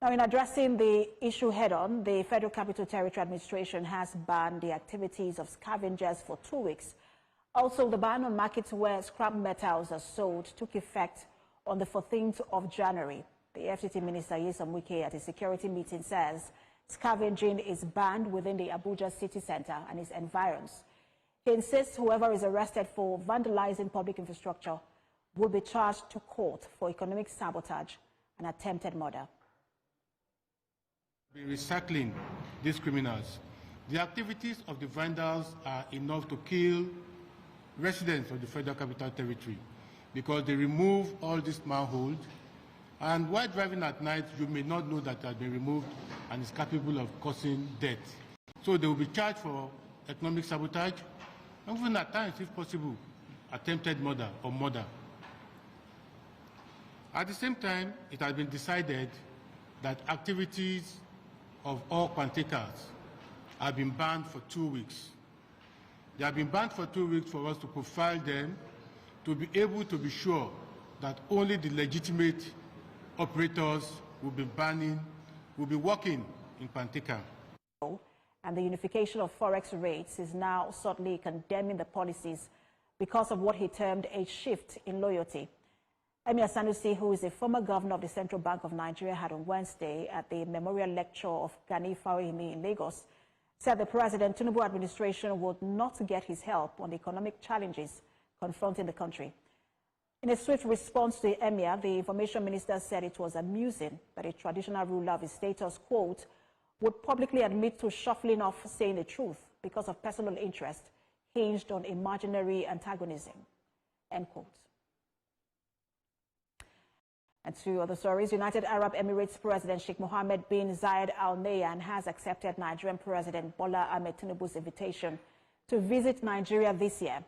Now, in addressing the issue head-on, the Federal Capital Territory Administration has banned the activities of scavengers for 2 weeks. Also, the ban on markets where scrap metals are sold took effect on the 14th of January. The FCT Minister Nyesom Wike at a security meeting says scavenging is banned within the Abuja city center and its environs. He insists whoever is arrested for vandalizing public infrastructure will be charged to court for economic sabotage and attempted murder. Recycling these criminals. The activities of the vandals are enough to kill residents of the Federal Capital Territory because they remove all these manholes, and while driving at night you may not know that they have been removed and is capable of causing death. So they will be charged for economic sabotage, and even at times, if possible, attempted murder or murder. At the same time, it has been decided that activities of all Kwantekers have been banned for 2 weeks. They have been banned for 2 weeks for us to profile them, to be able to be sure that only the legitimate operators will be working in Kwanteka. And the unification of forex rates is now subtly condemning the policies because of what he termed a shift in loyalty. Emir Sanusi, who is a former governor of the Central Bank of Nigeria, had on Wednesday at the memorial lecture of Gani Fawemi in Lagos, said the President Tinubu administration would not get his help on the economic challenges confronting the country. In a swift response to the Emir, the information minister said it was amusing that a traditional ruler of his status, quote, would publicly admit to shuffling off saying the truth because of personal interest hinged on imaginary antagonism, end quote. And two other stories. United Arab Emirates President Sheikh Mohammed bin Zayed Al Nahyan has accepted Nigerian President Bola Ahmed Tinubu's invitation to visit Nigeria this year.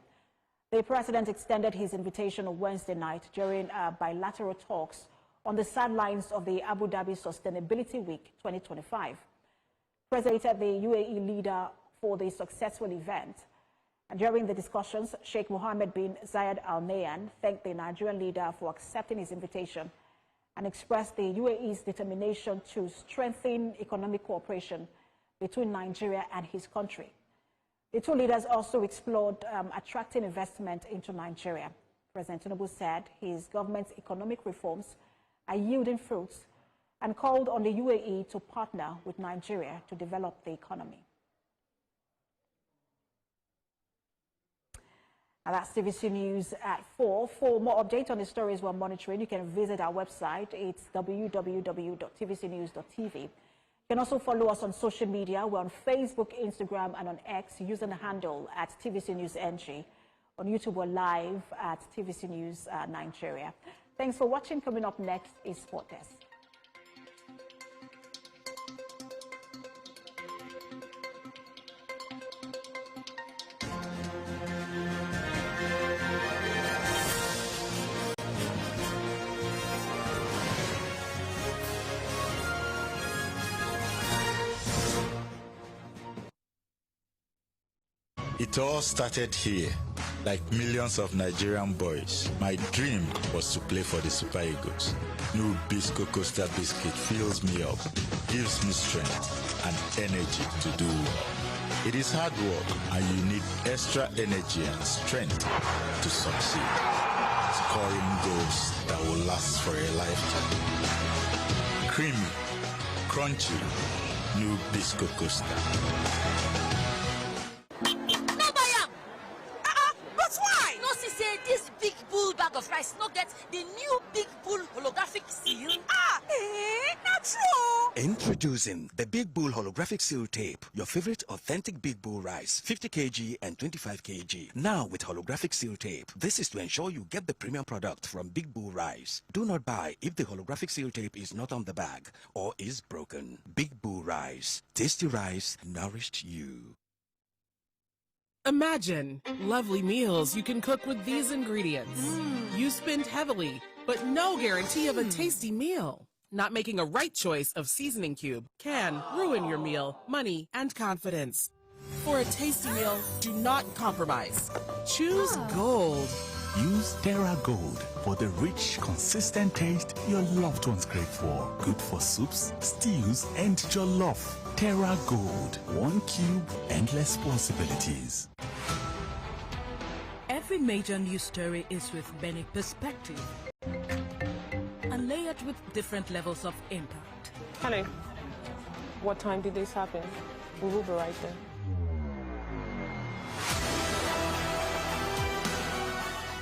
The president extended his invitation on Wednesday night during bilateral talks on the sidelines of the Abu Dhabi Sustainability Week 2025. President the UAE leader for the successful event. And during the discussions, Sheikh Mohammed bin Zayed Al Nahyan thanked the Nigerian leader for accepting his invitation and expressed the UAE's determination to strengthen economic cooperation between Nigeria and his country. The two leaders also explored attracting investment into Nigeria. President Tinubu said his government's economic reforms are yielding fruits and called on the UAE to partner with Nigeria to develop the economy. And that's TVC News at 4. For more updates on the stories we're monitoring, you can visit our website. It's www.tvcnews.tv. You can also follow us on social media. We're on Facebook, Instagram, and on X using the handle at TVC News NG. On YouTube, we're live at TVC News Nigeria. Thanks for watching. Coming up next is Sport Desk. It all started here. Like millions of Nigerian boys, my dream was to play for the Super Eagles. New Bisco Costa biscuit fills me up, gives me strength and energy to do well. It is hard work and you need extra energy and strength to succeed. Scoring goals that will last for a lifetime. Creamy, crunchy, New Bisco Costa. Of rice no get the new Big Bull holographic seal. Not true. Introducing the Big Bull holographic seal tape, your favorite authentic Big Bull rice, 50 kg and 25 kg. Now with holographic seal tape. This is to ensure you get the premium product from Big Bull rice. Do not buy if the holographic seal tape is not on the bag or is broken. Big Bull rice, tasty rice nourished you. Imagine lovely meals you can cook with these ingredients. You spend heavily, but no guarantee of a tasty meal. Not making a right choice of seasoning cube can ruin your meal, money, and confidence. For a tasty meal, do not compromise. Choose Gold. Use Terra Gold for the rich, consistent taste your loved ones crave for. Good for soups, stews, and jollof. Terra Gold. One cube, endless possibilities. Every major news story is with many perspectives and layered with different levels of impact. Honey, what time did this happen? We will be right there.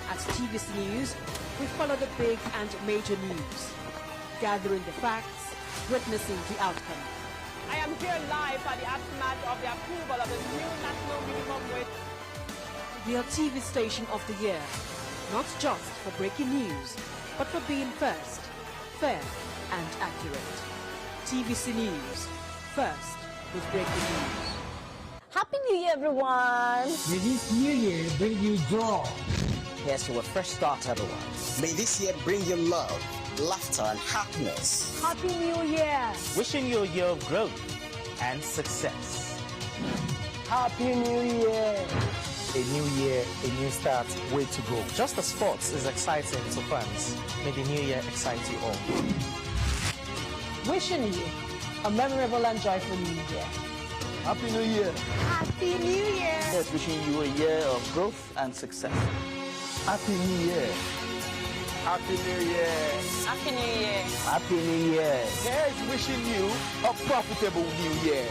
At TVC News, we follow the big and major news, gathering the facts, witnessing the outcome. I am here live at the aftermath of the approval of the new national minimum wage. We are TV station of the year, not just for breaking news, but for being first, fair and accurate. TVC News, First, with breaking news. Happy New Year, everyone! May this new year bring you joy. Here's to a fresh start, everyone. May this year bring you love, laughter, and happiness. Happy New Year! Wishing you a year of growth and success. Happy New Year! A new year, a new start, way to go. Just as sports is exciting to fans, may the new year excite you all. Wishing you a memorable and joyful New Year. Happy New Year. Happy New Year! Yes, wishing you a year of growth and success. Happy New Year. Happy New Year. Happy New Year! Happy New Year. Here's wishing you a profitable New Year.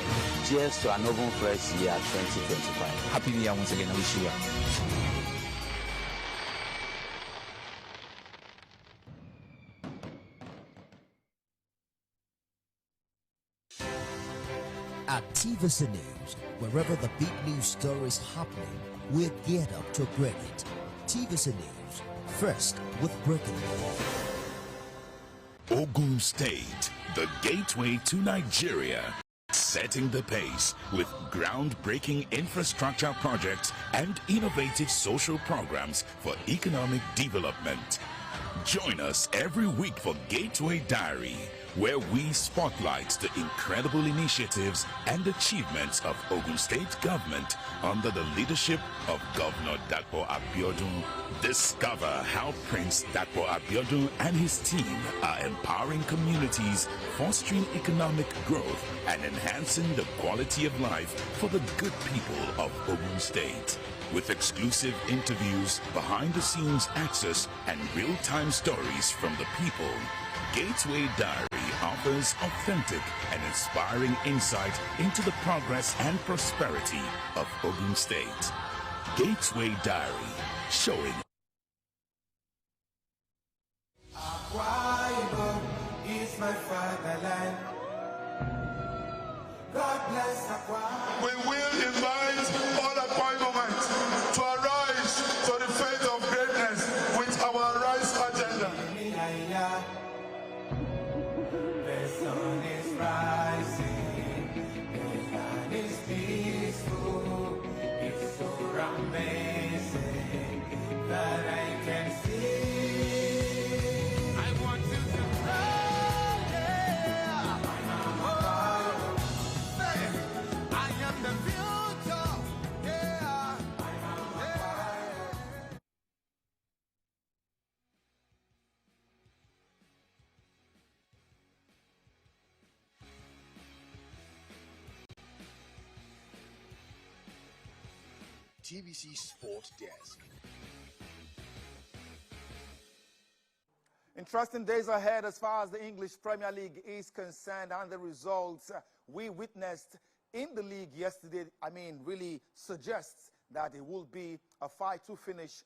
Cheers to an open fresh year 2025. Happy New Year once again. I wish you well. At TVC News, wherever the big news story is happening, we're geared up to break it. TVC News, first with breaking news. Ogun State, the gateway to Nigeria, setting the pace with groundbreaking infrastructure projects and innovative social programs for economic development. Join us every week for Gateway Diary, where we spotlight the incredible initiatives and achievements of Ogun State government under the leadership of Governor Dapo Abiodun. Discover how Prince Dapo Abiodun and his team are empowering communities, fostering economic growth, and enhancing the quality of life for the good people of Ogun State. With exclusive interviews, behind-the-scenes access, and real-time stories from the people, Gateway Diary offers authentic and inspiring insight into the progress and prosperity of Ogun State. Gateway Diary, showing. Akwa Ibom is my fatherland. God bless Akwa. We will invite all Akwa Ibomites to arise to the faith of greatness with our Rise agenda. The sun is rising, the land is peaceful. It's so amazing that I can see. I want you to fly, yeah. I am the future, yeah. TVC Sport Desk. Interesting days ahead as far as the English Premier League is concerned, and the results we witnessed in the league yesterday, really suggests that it will be a fight to finish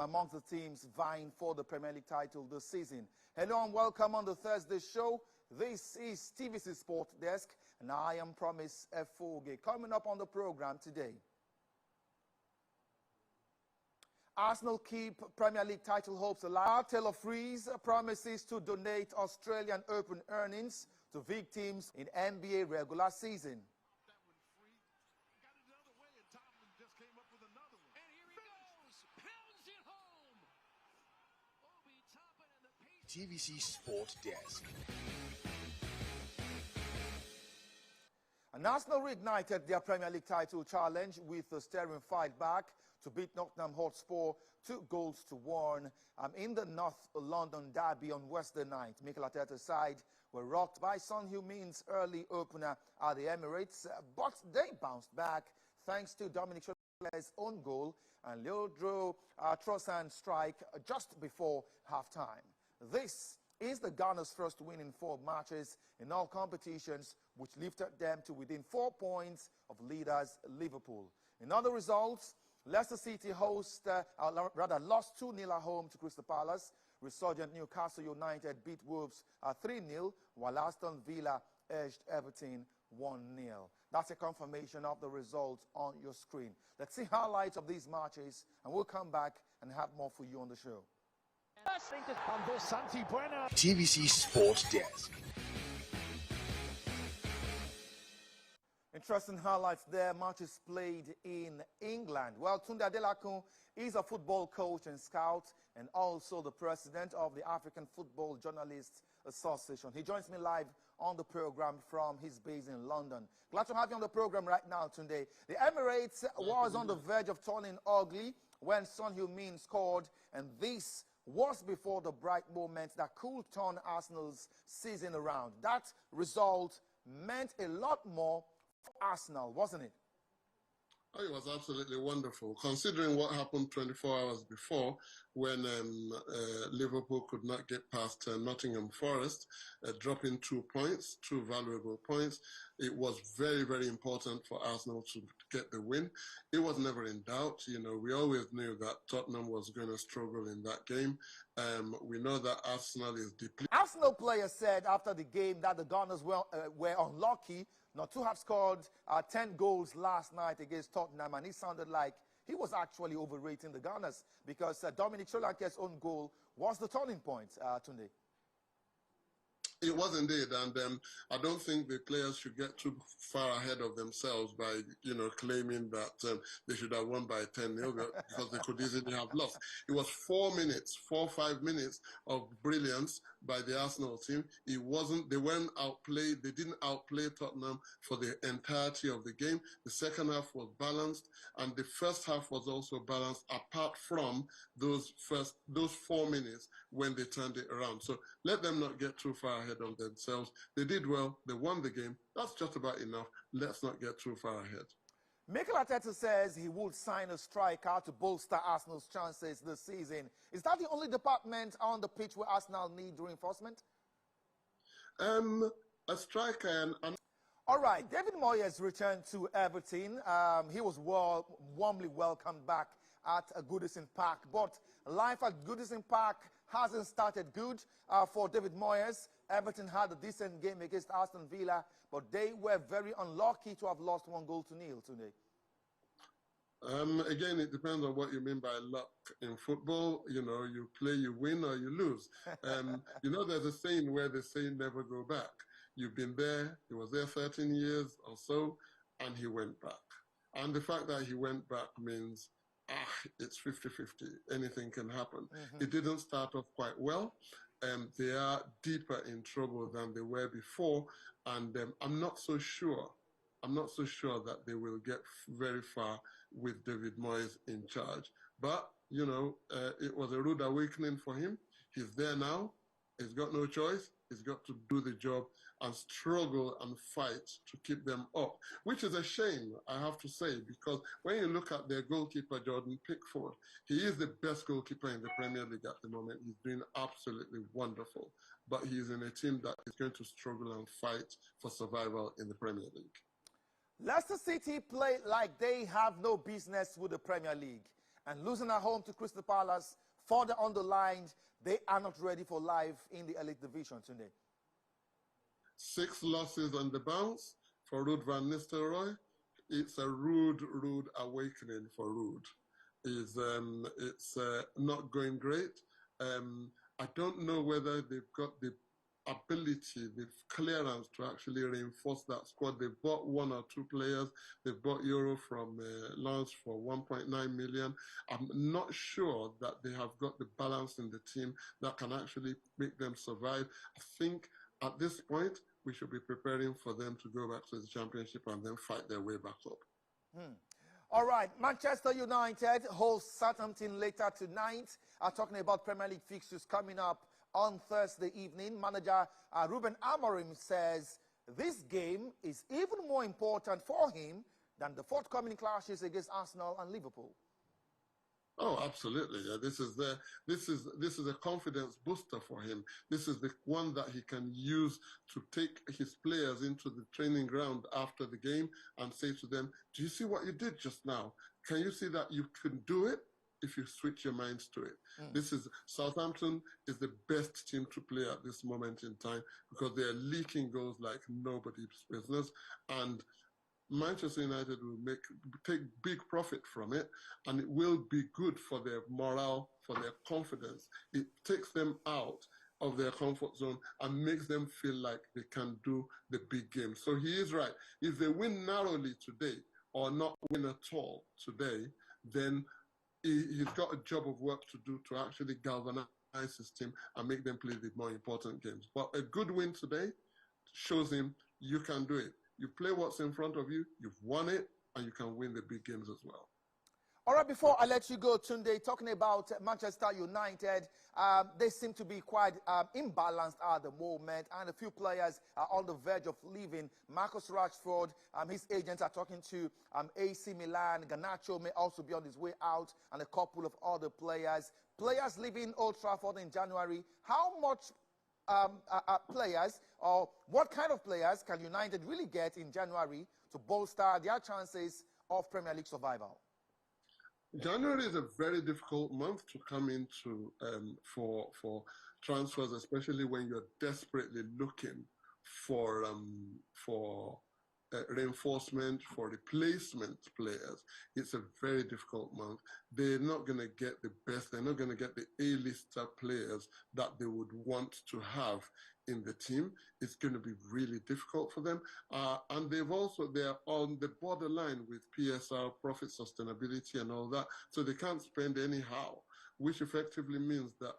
amongst the teams vying for the Premier League title this season. Hello and welcome on the Thursday show. This is TVC Sport Desk, and I am Promise Efoge. Coming up on the program today, Arsenal keep Premier League title hopes alive. Taylor Freeze promises to donate Australian Open earnings to victims in NBA regular season. TVC Sport Desk. And Arsenal reignited their Premier League title challenge with a staring fight back to beat Nottingham Hotspur 2-1 in the North London derby on Wednesday night. Mikel Arteta's side were rocked by Son Heung-min's early opener at the Emirates, but they bounced back thanks to Dominic Solanke's own goal and Leandro Trossard's strike just before halftime. This is the Gunners' first win in 4 matches in all competitions, which lifted them to within 4 points of leaders Liverpool. In other results, Leicester City lost 2-0 at home to Crystal Palace. Resurgent Newcastle United beat Wolves 3-0, while Aston Villa edged Everton 1-0. That's a confirmation of the results on your screen. Let's see highlights of these matches, and we'll come back and have more for you on the show. TVC Sport Desk. Interesting highlights there. Matches played in England. Well, Tunde Adelakun is a football coach and scout and also the president of the African Football Journalists Association. He joins me live on the program from his base in London. Glad to have you on the program right now, Tunde. The Emirates was on the verge of turning ugly when Son Heung-min scored, and this was before the bright moment that could turn Arsenal's season around. That result meant a lot more for Arsenal, wasn't it? Oh, it was absolutely wonderful, considering what happened 24 hours before when Liverpool could not get past Nottingham Forest, dropping 2 points, 2 valuable points. It was very, very important for Arsenal to get the win. It was never in doubt. You know, we always knew that Tottenham was going to struggle in that game. We know that Arsenal is deeply... Arsenal players said after the game that the Gunners were unlucky not to have scored 10 goals last night against Tottenham, and it sounded like he was actually overrating the Gunners because Dominic Solanke's own goal was the turning point, Tunde. It was indeed, and I don't think the players should get too far ahead of themselves by, you know, claiming that they should have won by 10-0 because they could easily have lost. It was 4 or 5 minutes of brilliance by the Arsenal team. It wasn't, they weren't outplayed, they didn't outplay Tottenham for the entirety of the game. The second half was balanced, and the first half was also balanced apart from those 4 minutes when they turned it around. So let them not get too far ahead of themselves. They did well, they won the game. That's just about enough. Let's not get too far ahead. Mikel Arteta says he would sign a striker to bolster Arsenal's chances this season. Is that the only department on the pitch where Arsenal need reinforcement? A striker and... All right, David Moyes returned to Everton. He was warmly welcomed back at Goodison Park, but life at Goodison Park hasn't started good for David Moyes. Everton had a decent game against Aston Villa, but they were very unlucky to have lost 1-0 today. Again, it depends on what you mean by luck in football. You know, you play, you win, or you lose. You know, there's a saying where they say never go back. You've been there, he was there 13 years or so, and he went back. And the fact that he went back means, it's 50-50. Anything can happen. It didn't start off quite well. They are deeper in trouble than they were before, and I'm not so sure that they will get very far with David Moyes in charge. But, you know, it was a rude awakening for him. He's there now. He's got no choice. He's got to do the job and struggle and fight to keep them up, which is a shame, I have to say, because when you look at their goalkeeper, Jordan Pickford, he is the best goalkeeper in the Premier League at the moment. He's doing absolutely wonderful, but he's in a team that is going to struggle and fight for survival in the Premier League. Leicester City play like they have no business with the Premier League, and losing at home to Crystal Palace further underlined they are not ready for life in the elite division today. 6 losses on the bounce for Ruud van Nistelrooy. It's a rude awakening for Ruud. It's not going great. I don't know whether they've got the ability, the clearance to actually reinforce that squad. They've bought 1 or 2 players. They've bought Euro from Lens for 1.9 million. I'm not sure that they have got the balance in the team that can actually make them survive. I think at this point, we should be preparing for them to go back to the Championship and then fight their way back up. All right, Manchester United hosts Southampton later tonight. Talking about Premier League fixtures coming up on Thursday evening. Manager Ruben Amorim says this game is even more important for him than the forthcoming clashes against Arsenal and Liverpool. Oh, absolutely. Yeah, this is a confidence booster for him. This is the one that he can use to take his players into the training ground after the game and say to them, do you see what you did just now? Can you see that you can do it if you switch your minds to it? Southampton is the best team to play at this moment in time because they're leaking goals like nobody's business, and Manchester United will take big profit from it, and it will be good for their morale, for their confidence. It takes them out of their comfort zone and makes them feel like they can do the big game. So he is right. If they win narrowly today or not win at all today, then he's got a job of work to do to actually galvanize his team and make them play the more important games. But a good win today shows him you can do it. You play what's in front of you, you've won it, and you can win the big games as well. All right, before I let you go, Tunde, talking about Manchester United, they seem to be quite imbalanced at the moment, and a few players are on the verge of leaving. Marcus Rashford, his agents are talking to AC Milan. Garnacho may also be on his way out, and a couple of other players. Players leaving Old Trafford in January. How much players, or what kind of players can United really get in January to bolster their chances of Premier League survival? January is a very difficult month to come into for transfers, especially when you're desperately looking for reinforcement, for replacement players. It's a very difficult month. They're not going to get the best. They're not going to get the A-lister players that they would want to have in the team. It's going to be really difficult for them. And they're on the borderline with PSR, profit sustainability and all that. So they can't spend anyhow, which effectively means that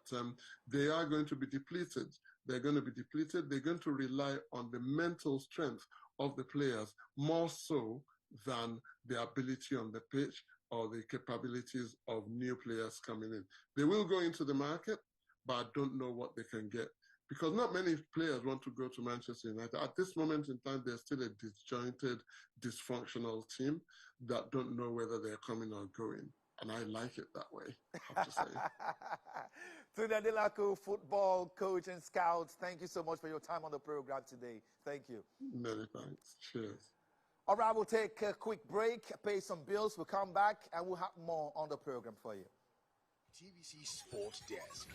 they are going to be depleted. They're going to be depleted. They're going to rely on the mental strength of the players more so than the ability on the pitch or the capabilities of new players coming in. They will go into the market, but I don't know what they can get, because not many players want to go to Manchester United. At this moment in time, they're still a disjointed, dysfunctional team that don't know whether they're coming or going. And I like it that way, I have to say. Tunde Adelaku, football coach and scout, thank you so much for your time on the program today. Thank you. Many thanks. Cheers. All right, we'll take a quick break, pay some bills. We'll come back and we'll have more on the program for you. TVC Sports Desk.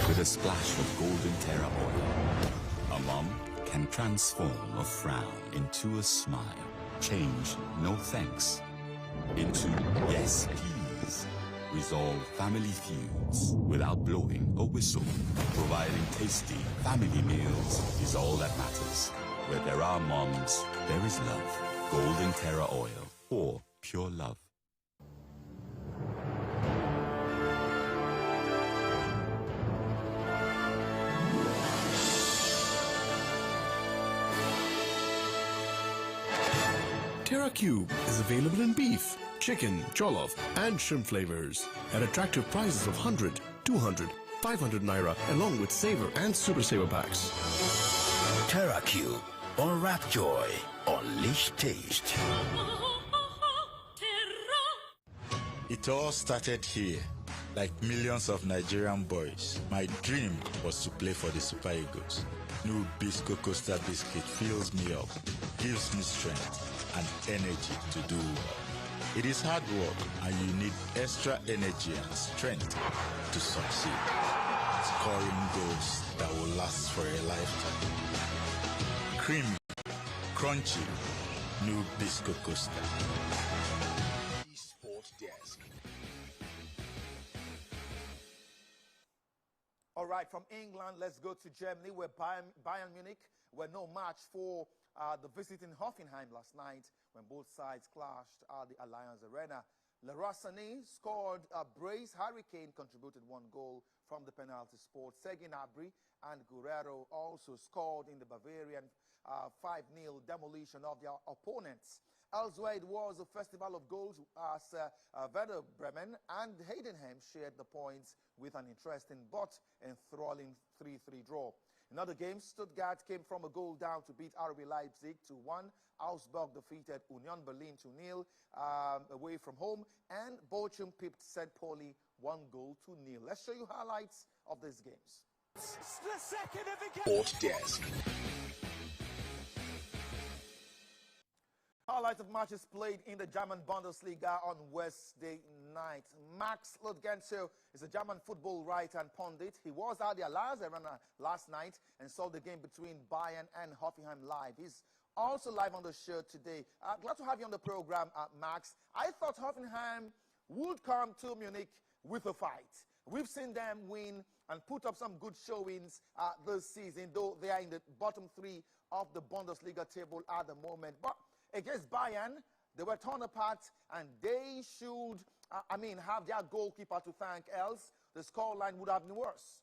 With a splash of golden Terra oil, a mom can transform a frown into a smile. Change no thanks into yes please. Resolve family feuds without blowing a whistle. Providing tasty family meals is all that matters. Where there are moms, there is love. Golden Terra oil, or pure love. Terra Cube is available in beef, chicken, jollof, and shrimp flavors at attractive prices of 100, 200, 500 naira, along with saver and super saver packs. Terra Cube. Unwrap joy. Unleash taste. It all started here. Like millions of Nigerian boys, my dream was to play for the Super Eagles. New Bisco Costa biscuit fills me up, gives me strength and energy to do well. It is hard work, and you need extra energy and strength to succeed. Scoring goals that will last for a lifetime. Creamy, crunchy, new Bisco Costa. Sports Desk. All right, from England, let's go to Germany, where Bayern Munich were no match for the visiting Hoffenheim last night when both sides clashed at the Allianz Arena. Leroy Sané scored a brace. Harry Kane contributed one goal from the penalty spot. Serge Gnabry and Guerrero also scored in the Bavarian 5-0 demolition of their opponents. Elsewhere, it was a festival of goals as Werder Bremen and Heidenheim shared the points with an interesting but enthralling 3-3 draw. In other games, Stuttgart came from a goal down to beat RB Leipzig 2-1. Augsburg defeated Union Berlin 2-0 away from home. And Bochum pipped St. Pauli 1-0. Let's show you highlights of these games. The second of the game. Sports Desk. Highlights of matches played in the German Bundesliga on Wednesday night. Max Ludgenzo is a German football writer and pundit. He was at the Allianz Arena last night and saw the game between Bayern and Hoffenheim live. He's also live on the show today. Glad to have you on the program, Max. I thought Hoffenheim would come to Munich with a fight. We've seen them win and put up some good showings this season, though they are in the bottom 3 of the Bundesliga table at the moment. But against Bayern, they were torn apart, and they should, have their goalkeeper to thank, else the scoreline would have been worse.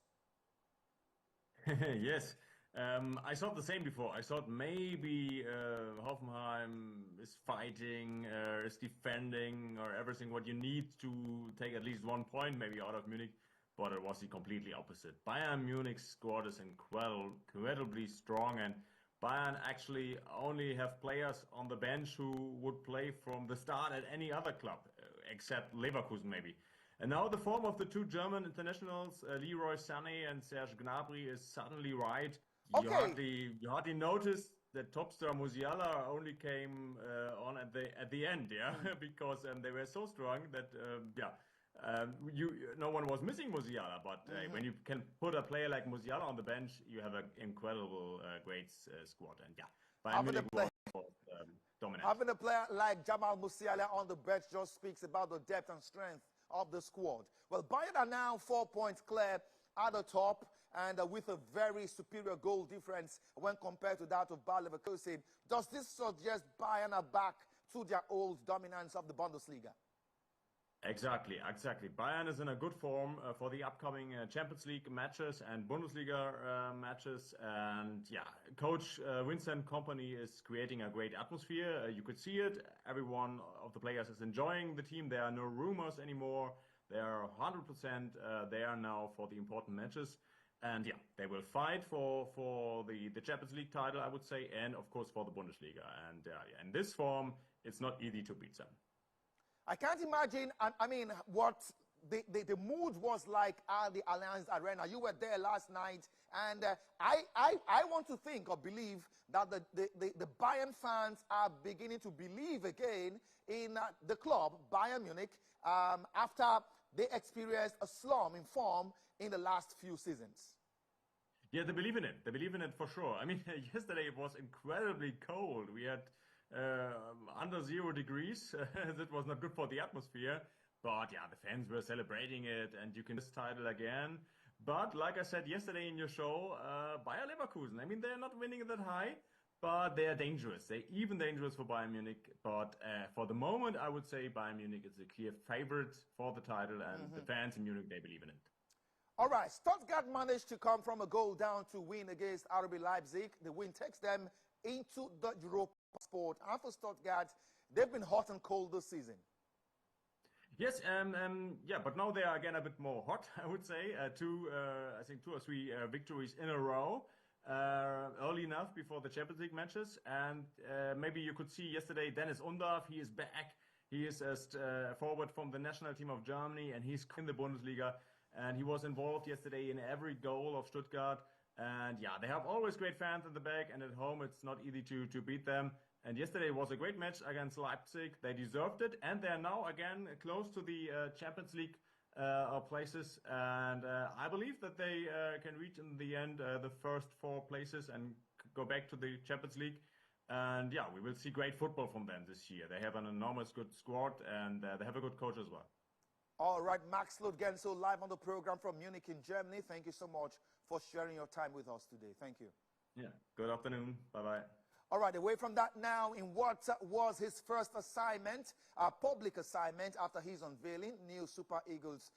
Yes, I thought the same before. I thought maybe Hoffenheim is fighting, is defending, or everything what you need to take at least 1 point maybe out of Munich, but it was the completely opposite. Bayern Munich's squad is incredibly strong, and Bayern actually only have players on the bench who would play from the start at any other club, except Leverkusen maybe. And now the form of the 2 German internationals, Leroy Sané and Serge Gnabry, is suddenly right. Okay. You hardly noticed that top star Musiala only came on at the end, yeah, because they were so strong that no one was missing Musiala. But when you can put a player like Musiala on the bench, you have an incredible, great squad. And Bayern Munich was dominant. Having a player like Jamal Musiala on the bench just speaks about the depth and strength of the squad. Well, Bayern are now 4 points clear at the top, and with a very superior goal difference when compared to that of Bayer Leverkusen. Does this suggest Bayern are back to their old dominance of the Bundesliga? Exactly. Bayern is in a good form for the upcoming Champions League matches and Bundesliga matches. And Coach Vincent Kompany is creating a great atmosphere. You could see it. Every one of the players is enjoying the team. There are no rumors anymore. They are 100% there now for the important matches. And they will fight for the Champions League title, I would say, and of course for the Bundesliga. And in this form, it's not easy to beat them. I can't imagine, what the mood was like at the Allianz Arena. You were there last night, and I want to think or believe that the Bayern fans are beginning to believe again in the club, Bayern Munich, after they experienced a slump in form in the last few seasons. Yeah, they believe in it. They believe in it for sure. Yesterday it was incredibly cold. We had under 0 degrees. That was not good for the atmosphere. But the fans were celebrating it, and you can this title again. But like I said yesterday in your show, Bayer Leverkusen, they're not winning that high, but they are dangerous. They're even dangerous for Bayern Munich. But for the moment, I would say Bayern Munich is a clear favorite for the title, and the fans in Munich, they believe in it. All right, Stuttgart managed to come from a goal down to win against RB Leipzig. The win takes them into the Europa sport. And for Stuttgart, they've been hot and cold this season. Yes, but now they are again a bit more hot, I would say. I think 2 or 3 victories in a row, early enough before the Champions League matches. And maybe you could see yesterday Dennis Undav, he is back. He is a forward from the national team of Germany, and he's in the Bundesliga. And he was involved yesterday in every goal of Stuttgart. And they have always great fans in the back, and at home it's not easy to beat them. And yesterday was a great match against Leipzig. They deserved it, and they're now again close to the Champions League places. And I believe that they can reach in the end the first 4 places and go back to the Champions League. And we will see great football from them this year. They have an enormous good squad, and they have a good coach as well. All right, Max Ludgenso, live on the program from Munich in Germany. Thank you so much for sharing your time with us today. Thank you. Yeah, good afternoon. Bye-bye. All right, away from that now, in what was his first assignment, a public assignment after his unveiling, new Super Eagles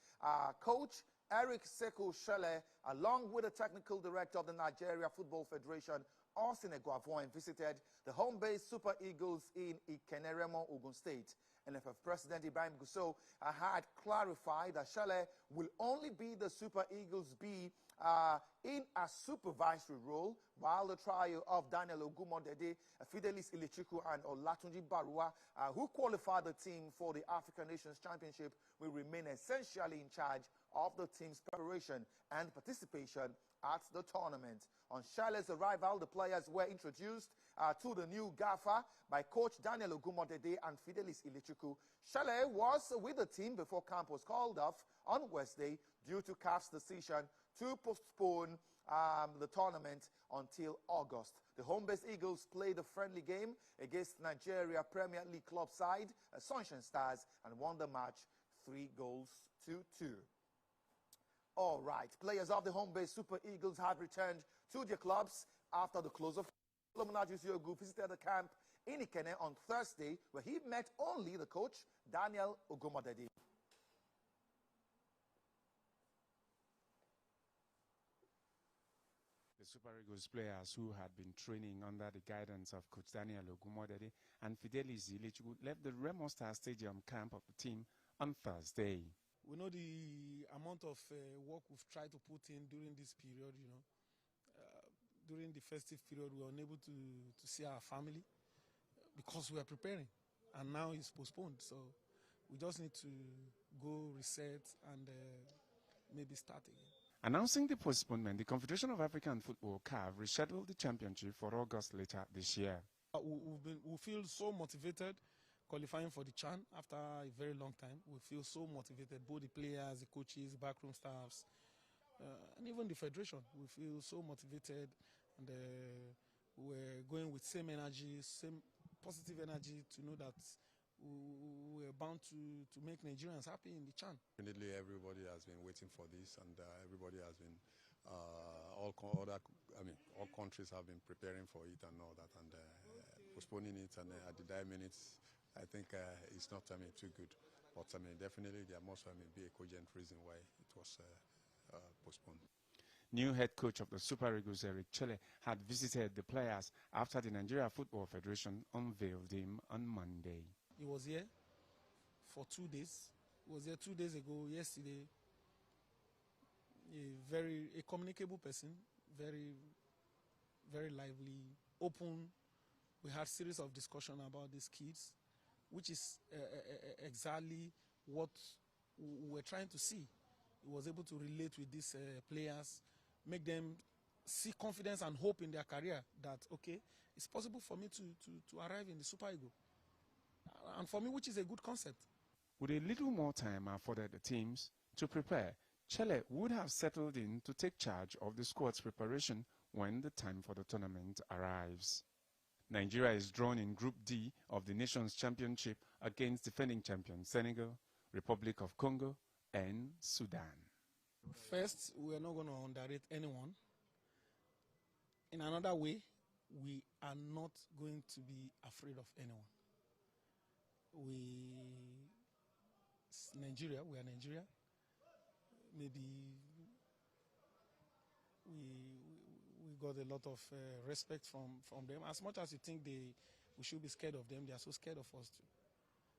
coach Eric Sekou Shelle, along with the technical director of the Nigeria Football Federation, Austin Eguavoin, visited the home-based Super Eagles in Ikeneremo, Ogun State. NFF President Ibrahim Gusau had clarified that Shelle will only be the Super Eagles B in a supervisory role, while the trio of Daniel Ogumodede, Fidelis Ilichiku, and Olatunji Barua, who qualified the team for the African Nations Championship, will remain essentially in charge of the team's preparation and participation at the tournament. On Shelle's arrival, the players were introduced to the new Gaffer by coach Daniel Ogumodede and Fidelis Ilichiku. Shelle was with the team before camp was called off on Wednesday due to CAF's decision to postpone the tournament until August. The home-based Eagles played a friendly game against Nigeria Premier League club side, Sunshine Stars, and won the match 3-2. All right, players of the home-based Super Eagles have returned to their clubs after the close of Solomon Ajusiogu visited the camp in Ikene on Thursday, where he met only the coach, Daniel Ogumodede. The Super Eagles players who had been training under the guidance of coach Daniel Ogumodede and Fidelis Ilechukwu left the Remo Star Stadium camp of the team on Thursday. We know the amount of work we've tried to put in during this period, you know. During the festive period, we were unable to see our family because we are preparing, and now it's postponed. So we just need to go reset and maybe start again. Announcing the postponement, the Confederation of African Football (CAF) rescheduled the championship for August later this year. We feel so motivated qualifying for the CHAN after a very long time. We feel so motivated, both the players, the coaches, backroom staffs, and even the federation. We feel so motivated, and we're going with same energy, same positive energy to know that we're bound to make Nigerians happy in the CHAN. Definitely, everybody has been waiting for this, and everybody has been, all countries have been preparing for it and all that, and postponing it, and at the dire minutes, I think it's not too good. But definitely there must be a cogent reason why it was postponed. New head coach of the Super Eagles, Eric Chelle, had visited the players after the Nigeria Football Federation unveiled him on Monday. He was here for 2 days. He was here 2 days ago, yesterday. A communicable person, very, very lively, open. We had a series of discussion about these kids, which is exactly what we're trying to see. He was able to relate with these players, make them see confidence and hope in their career that, okay, it's possible for me to arrive in the Super Eagle. And for me, which is a good concept. With a little more time afforded the teams to prepare, Chelle would have settled in to take charge of the squad's preparation when the time for the tournament arrives. Nigeria is drawn in Group D of the Nations Championship against defending champions Senegal, Republic of Congo, and Sudan. First, we are not going to underrate anyone. In another way, we are not going to be afraid of anyone. We are Nigeria. Maybe we got a lot of respect from them. As much as you think we should be scared of them, they are so scared of us too.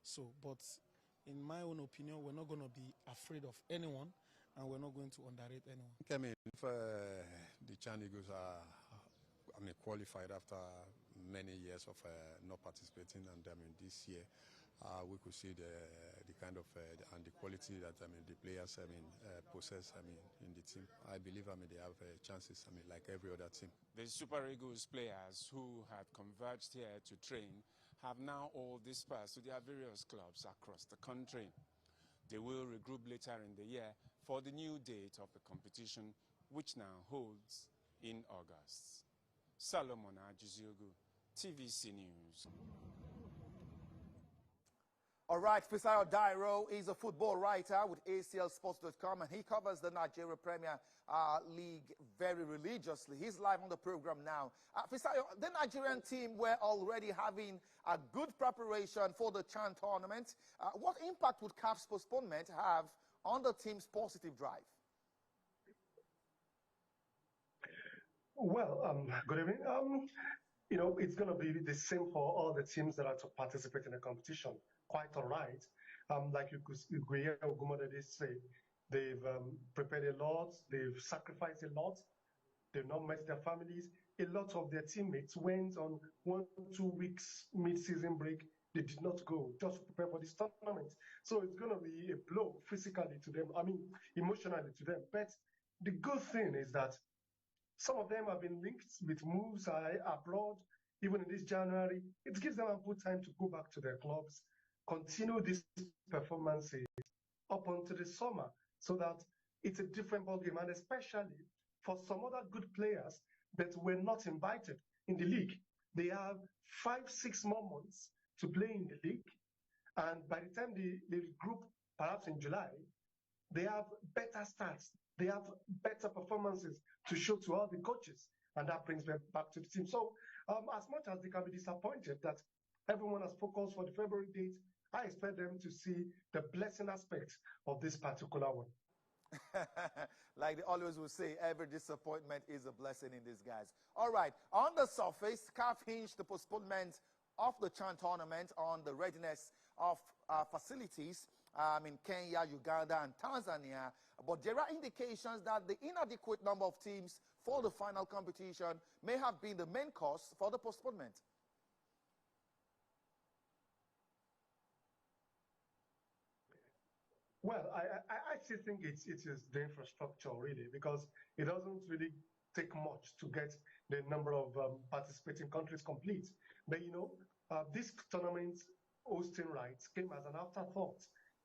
So, but in my own opinion, we're not going to be afraid of anyone, and we're not going to underrate anyone. If the CHAN Eagles are qualified after many years of not participating, and this year we could see the kind of and the quality that the players possess in the team. I believe they have chances like every other team. The Super Eagles players who had converged here to train have now all dispersed to their various clubs across the country. They will regroup later in the year for the new date of the competition, which now holds in August. Solomon Ajusiogu, TVC News. All right, Fisayo Dairo is a football writer with ACLSports.com, and he covers the Nigeria Premier League very religiously. He's live on the program now. Fisayo, the Nigerian team were already having a good preparation for the CHAN tournament. What impact would CAF's postponement have on the team's positive drive? Well, good evening. It's going to be the same for all the teams that are to participate in the competition. Quite all right. Like you could hear Ogumodede say, they've prepared a lot, they've sacrificed a lot, they've not met their families. A lot of their teammates went on 1-2 weeks mid-season break. They did not go just to prepare for this tournament. So it's going to be a blow physically to them, emotionally to them. But the good thing is that some of them have been linked with moves abroad, even in this January. It gives them ample time to go back to their clubs, continue these performances up until the summer, so that it's a different ballgame, and especially for some other good players that were not invited in the league. They have 5-6 more months to play in the league. And by the time they regroup, perhaps in July, they have better stats. They have better performances to show to all the coaches. And that brings them back to the team. So as much as they can be disappointed that everyone has focused for the February date, I expect them to see the blessing aspect of this particular one. Like they always will say, every disappointment is a blessing in disguise. All right, on the surface, CAF hinged the postponement of the CHAN tournament on the readiness of facilities in Kenya, Uganda, and Tanzania. But there are indications that the inadequate number of teams for the final competition may have been the main cause for the postponement. Well, I still think it is the infrastructure, really, because it doesn't really take much to get the number of participating countries complete. But, you know, this tournament hosting rights came as an afterthought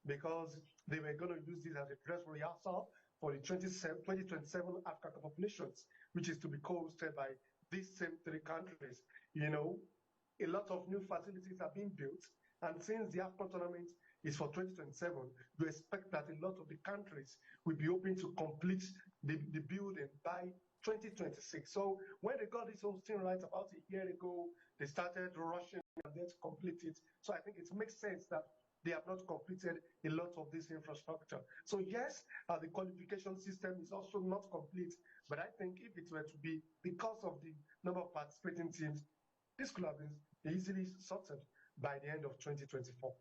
because they were going to use this as a dress rehearsal for the 2027 Africa Cup of Nations, which is to be co-hosted by these same 3 countries. You know, a lot of new facilities are being built, and since the AFCON tournament is for 2027, you expect that a lot of the countries will be hoping to complete the building by 2026. So when they got this hosting rights about a year ago, they started rushing and then to complete it. So I think it makes sense that they have not completed a lot of this infrastructure. So yes, the qualification system is also not complete, but I think if it were to be because of the number of participating teams, this could have been easily sorted by the end of 2024.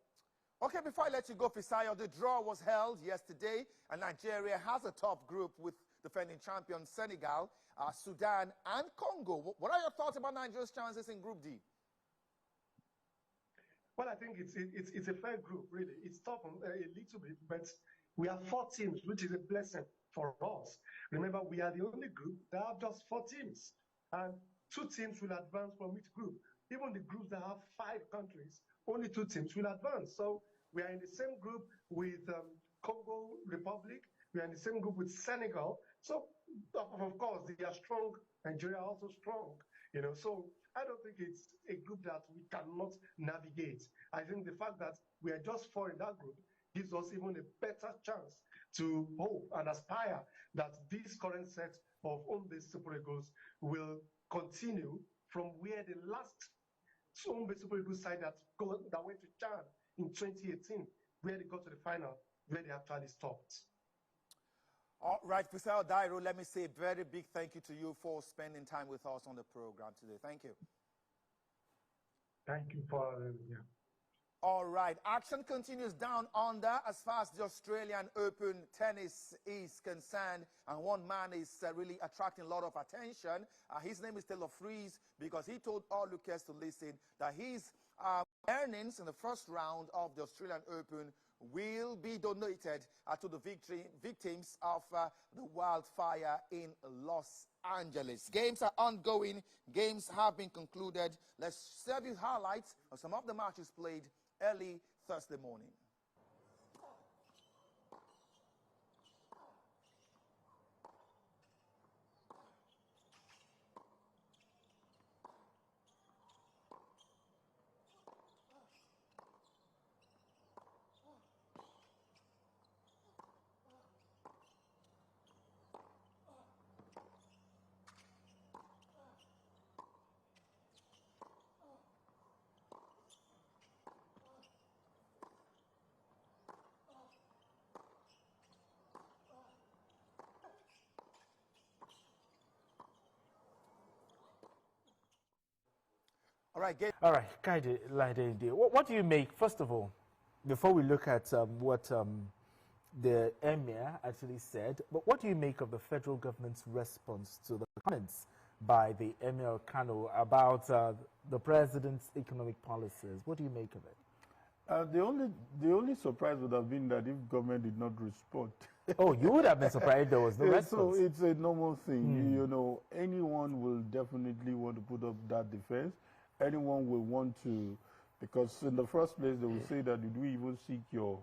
Okay, before I let you go, Fisayo, the draw was held yesterday, and Nigeria has a tough group with defending champions Senegal, Sudan, and Congo. What are your thoughts about Nigeria's chances in Group D? Well, I think it's a fair group, really. It's tough a little bit, but we have 4 teams, which is a blessing for us. Remember, we are the only group that have just 4 teams, and 2 teams will advance from each group. Even the groups that have 5 countries, only 2 teams will advance. So we are in the same group with Congo Republic. We are in the same group with Senegal. So, of course, they are strong. Nigeria are also strong. You know, so I don't think it's a group that we cannot navigate. I think the fact that we are just 4 in that group gives us even a better chance to hope and aspire that this current set of home-based Super Eagles will continue from where the last home-based Super Eagles side that went to CHAN in 2018, where they got to the final, where they actually stopped. All right, Fisayo Dairo, let me say a very big thank you to you for spending time with us on the program today. Thank you. Thank you for yeah. All right, action continues down under as far as the Australian Open tennis is concerned, and one man is really attracting a lot of attention. His name is Taylor Fritz, because he told all lookers to listen that his earnings in the first round of the Australian Open will be donated to the victims of the wildfire in Los Angeles. Games are ongoing. Games have been concluded. Let's serve you highlights of some of the matches played early Thursday morning. All right, Kaide Laide, what do you make, first of all, before we look at what the Emir actually said, but what do you make of the federal government's response to the comments by the Emir of Kano about the president's economic policies? What do you make of it? The only surprise would have been that if government did not respond. Oh, you would have been surprised there was no response. So it's a normal thing. You know, anyone will definitely want to put up that defense. Anyone will want to, because in the first place they will say that did we even seek your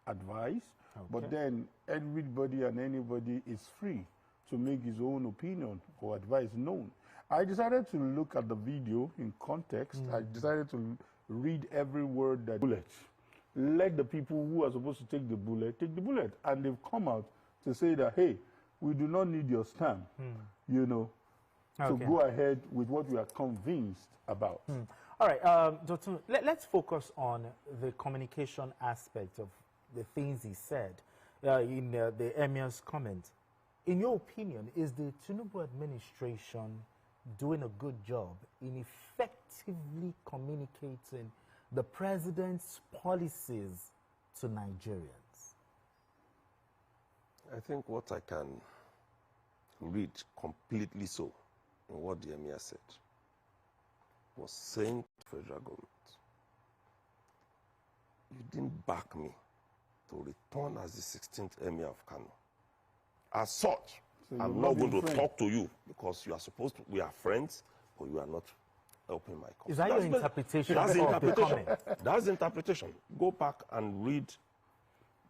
advice? Okay. But then everybody and anybody is free to make his own opinion or advice known. I decided to look at the video in context. I decided to read every word that bullet. Let the people who are supposed to take the bullet take the bullet. And they've come out to say that, hey, we do not need your stamp, you know, to go ahead with what we are convinced about. All right, Dr. Let's focus on the communication aspect of the things he said in the Emir's comment. In your opinion, is the Tinubu administration doing a good job in effectively communicating the president's policies to Nigerians? I think what I can read completely so in what the Emir said was saying to the federal government, you didn't back me to return as the 16th Emir of Kano. As such, so I'm not going to talk to you because you are supposed to, we are friends, but you are not helping my cause. Is that your interpretation of the comment? That's the interpretation. Go back and read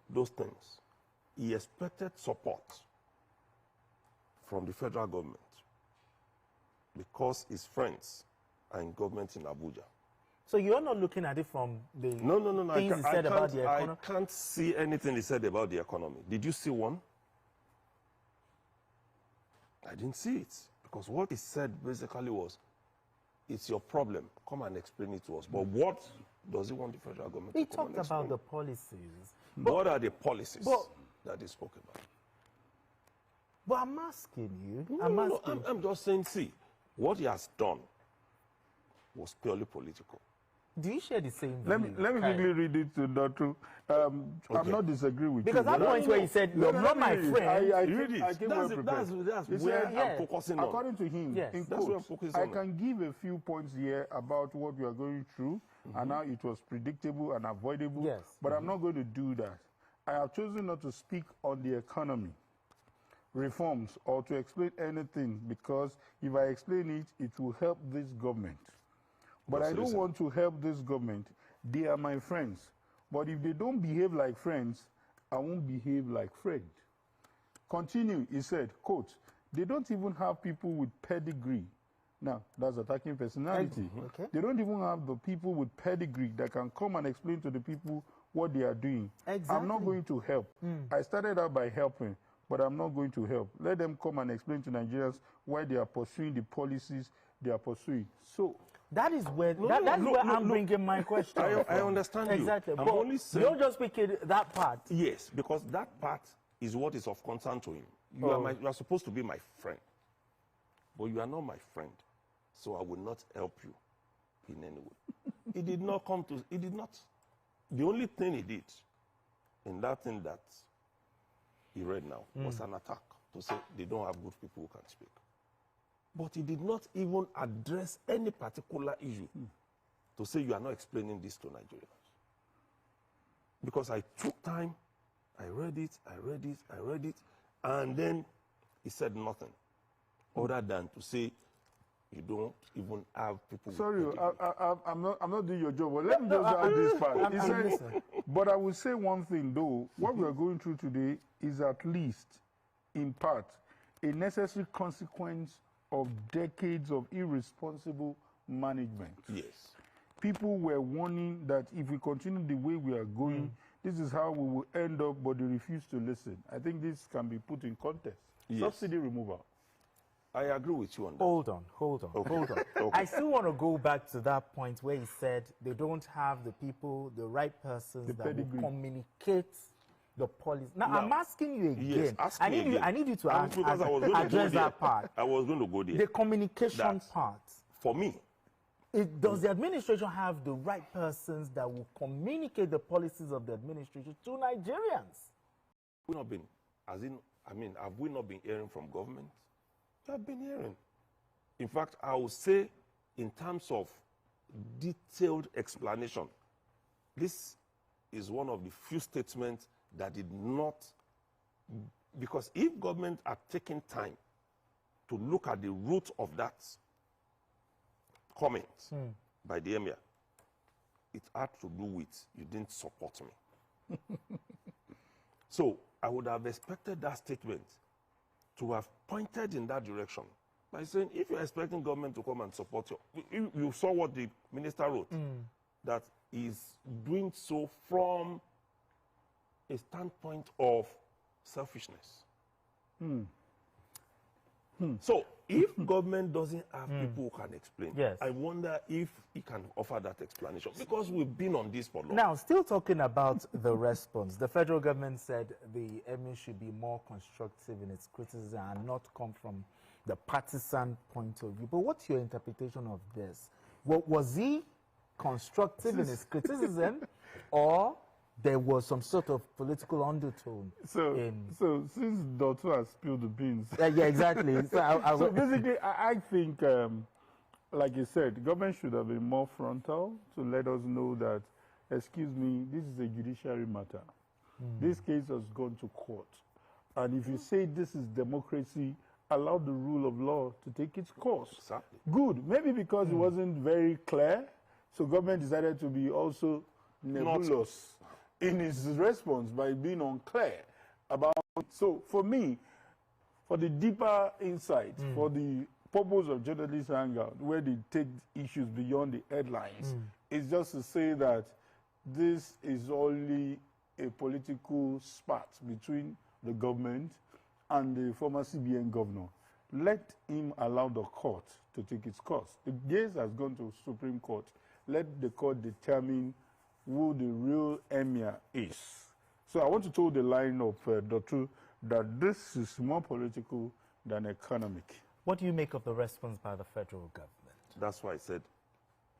those things. He expected support from the federal government because his friends are in government in Abuja. So you're not looking at it from the things he said about the economy? I can't see anything he said about the economy. Did you see one? I didn't see it. Because what he said basically was, it's your problem. Come and explain it to us. But what does he want the federal government to come and explain? He talked about the policies. What are the policies that he spoke about? But I'm asking you. I'm just saying, see, what he has done was purely political. Do you share the same view? Let me quickly read it to Dr. I'm not disagreeing with because you. Because that point where he said, you're not my friend. I came well prepared. That's where I'm focusing on. According to him, in quotes, I can give a few points here about what we are going through and how it was predictable and avoidable. But I'm not going to do that. I have chosen not to speak on the economy, reforms, or to explain anything because if I explain it, it will help this government. But I don't want to help this government. They are my friends. But if they don't behave like friends, I won't behave like friend. Continue, he said, quote, they don't even have people with pedigree. Now, that's attacking personality. They don't even have the people with pedigree that can come and explain to the people what they are doing. I'm not going to help. I started out by helping, but I'm not going to help. Let them come and explain to Nigerians why they are pursuing the policies they are pursuing. So, that is where I'm bringing my question. I understand you. Exactly. I'm but only saying, you're just picking that part. Yes, because that part is what is of concern to him. You are supposed to be my friend, but you are not my friend, so I will not help you in any way. He did not come to. He did not. The only thing he did in that thing that he read now was an attack to say they don't have good people who can speak. But he did not even address any particular issue to say you are not explaining this to Nigerians. Because I took time, I read it, and then he said nothing other than to say you don't even have people. Sorry, I'm not doing your job. But let me just add this part. He said, but I will say one thing though. What we are going through today is at least, in part, a necessary consequence of decades of irresponsible management. Yes. People were warning that if we continue the way we are going, this is how we will end up, but they refuse to listen. I think this can be put in context. Yes. Subsidy removal. I agree with you on that. Hold on. I still want to go back to that point where he said they don't have the people, the right persons that will communicate the policy. Now, I'm asking you again. Yes, I need you to address that part. I was going to go there. The communication part. For me. Does the administration have the right persons that will communicate the policies of the administration to Nigerians? Have we not been hearing from government? We have been hearing. In fact, I would say, in terms of detailed explanation, this is one of the few statements that did not, because if government are taking time to look at the root of that comment by the Emir, it had to do with you didn't support me. So I would have expected that statement to have pointed in that direction by saying, if you're expecting government to come and support you saw what the minister wrote, that is doing so from a standpoint of selfishness. So if government doesn't have people who can explain, I wonder if he can offer that explanation, because we've been on this for long. Now, still talking about the response, the federal government said the emir should be more constructive in its criticism and not come from the partisan point of view. But what's your interpretation of this? Was he constructive in his criticism, or there was some sort of political undertone? So since Dotto has spilled the beans. Yeah, exactly. So basically, I think, like you said, government should have been more frontal to let us know that, excuse me, this is a judiciary matter. This case has gone to court. And if you say this is democracy, allow the rule of law to take its course. Exactly. Good. Maybe because it wasn't very clear, so government decided to be also nebulous in its response by being unclear about it. So for me, for the deeper insight, for the purpose of journalist hangout, where they take issues beyond the headlines, is just to say that this is only a political spat between the government and the former CBN governor. Let him allow the court to take its course. The case has gone to Supreme Court. Let the court determine who the real emir is. So I want to toe the line of Dotto that this is more political than economic. What do you make of the response by the federal government? That's why I said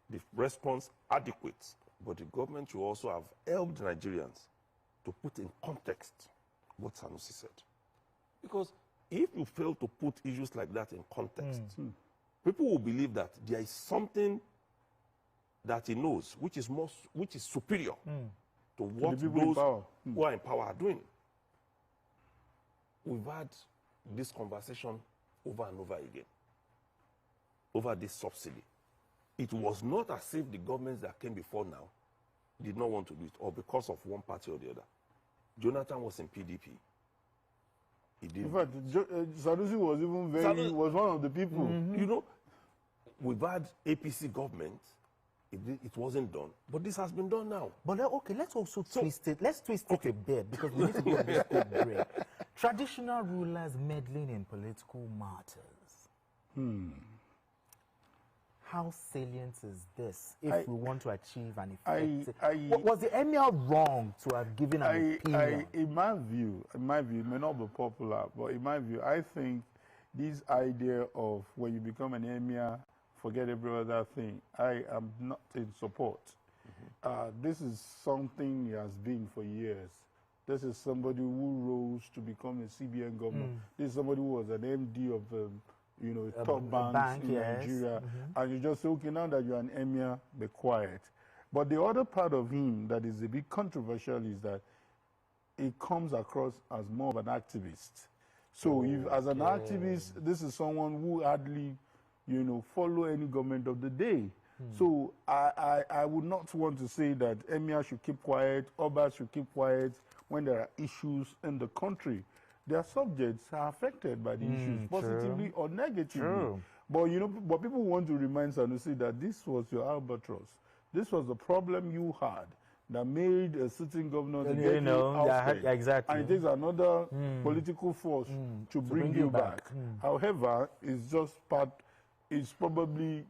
the response adequate, but the government should also have helped Nigerians to put in context what Sanusi said. Because if you fail to put issues like that in context, people will believe that there is something that he knows, which is superior to what those who are in power are doing. We've had this conversation over and over again, over this subsidy. It was not as if the governments that came before now did not want to do it, or because of one party or the other. Jonathan was in PDP. He did. In fact, Sanusi was even was one of the people. You know, we've had APC government. It wasn't done, but this has been done now. But okay, let's also twist it. Let's twist it a bit, because we need to go on this quick break. Traditional rulers meddling in political matters. How salient is this if we want to achieve an effective... Was the emir wrong to have given an opinion? In my view, it may not be popular, but in my view, I think this idea of when you become an emir, forget every other thing, I am not in support. This is something he has been for years. This is somebody who rose to become a CBN governor. This is somebody who was an MD of top banks in Nigeria. And you just say, okay, now that you're an emir, be quiet. But the other part of him that is a bit controversial is that he comes across as more of an activist. So if, as an activist, this is someone who hardly follow any government of the day. So I would not want to say that emir should keep quiet, Obas should keep quiet when there are issues in the country. Their subjects are affected by the issues, positively or negatively. But but people want to remind Sanusi that this was your albatross. This was the problem you had that made a sitting governor to get you ousted. Exactly. And it takes another political force to bring you back. However, it's just it's probably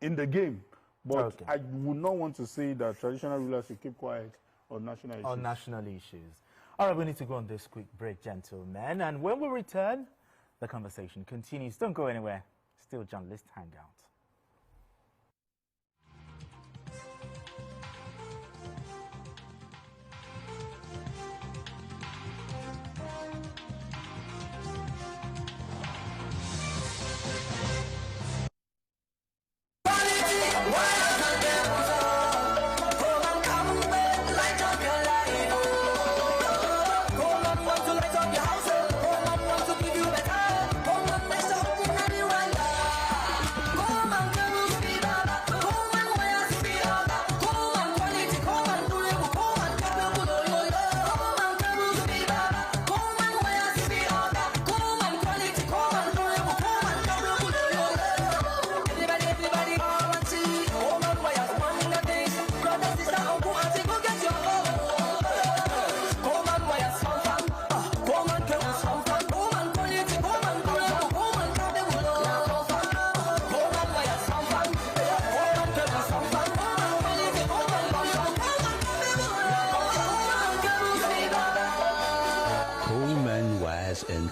in the game. But I would not want to say that traditional rulers should keep quiet on national issues. On national issues. All right, we need to go on this quick break, gentlemen. And when we return, the conversation continues. Don't go anywhere. Still Journalist Hangout.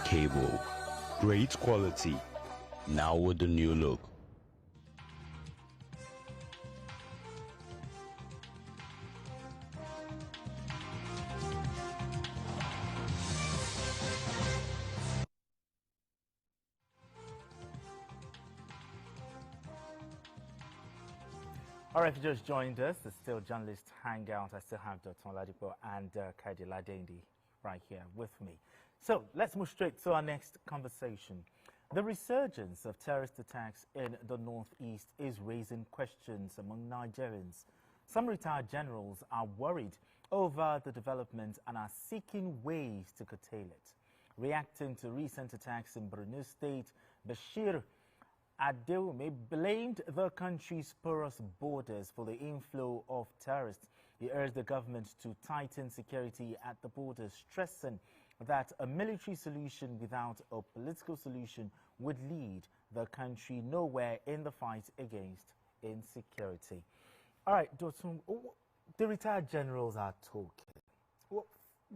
cable. Great quality, now with the new look. All right, if you just joined us, it's still Journalist Hangout. I still have Dr. Oladipo and Kaidi Ladendi right here with me. So let's move straight to our next conversation. The resurgence of terrorist attacks in the Northeast is raising questions among Nigerians. Some retired generals are worried over the development and are seeking ways to curtail it. Reacting to recent attacks in Borno State, Bashir Adewume blamed the country's porous borders for the inflow of terrorists. He urged the government to tighten security at the borders, stressing that a military solution without a political solution would lead the country nowhere in the fight against insecurity. All right, Dotun, the retired generals are talking.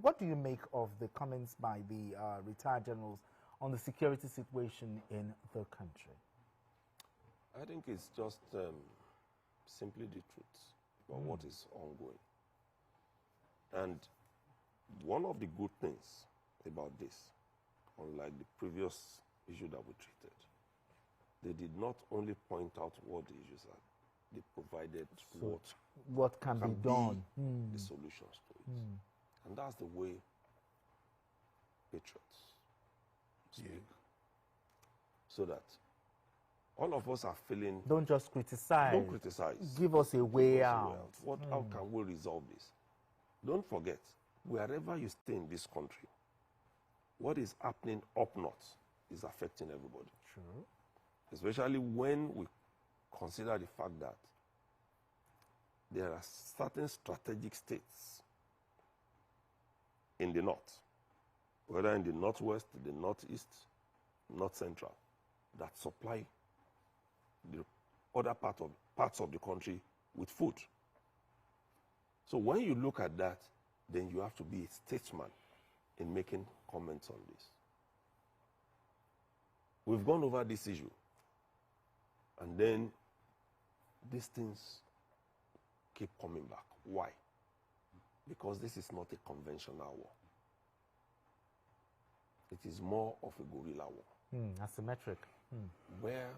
What do you make of the comments by the retired generals on the security situation in the country? I think it's just simply the truth about what is ongoing. And one of the good things about this, unlike the previous issue that we treated, they did not only point out what the issues are, they provided what can be done, the solutions to it. And that's the way patriots speak. So that all of us are feeling... Don't just criticize. Don't criticize. Give us a way out. How can we resolve this? Don't forget, wherever you stay in this country, what is happening up north is affecting everybody. True. Especially when we consider the fact that there are certain strategic states in the north, whether in the northwest, the northeast, north central, that supply the other parts of the country with food. So when you look at that, then you have to be a statesman in making comments on this. We've gone over this issue, and then these things keep coming back. Why? Because this is not a conventional war. It is more of a guerrilla war. Asymmetric. Where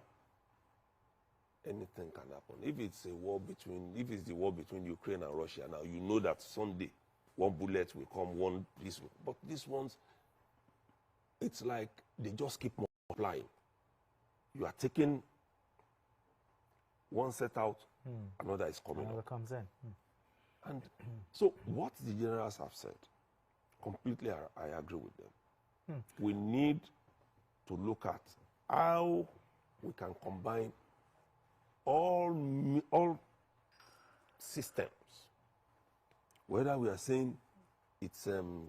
anything can happen. If it's a war between, if it's the war between Ukraine and Russia now, you know that someday one bullet will come, one this will. But these ones, it's like they just keep multiplying. You are taking one set out, another is coming Another up. comes in. And so what the generals have said, completely I agree with them. We need to look at how we can combine all systems, whether we are saying it's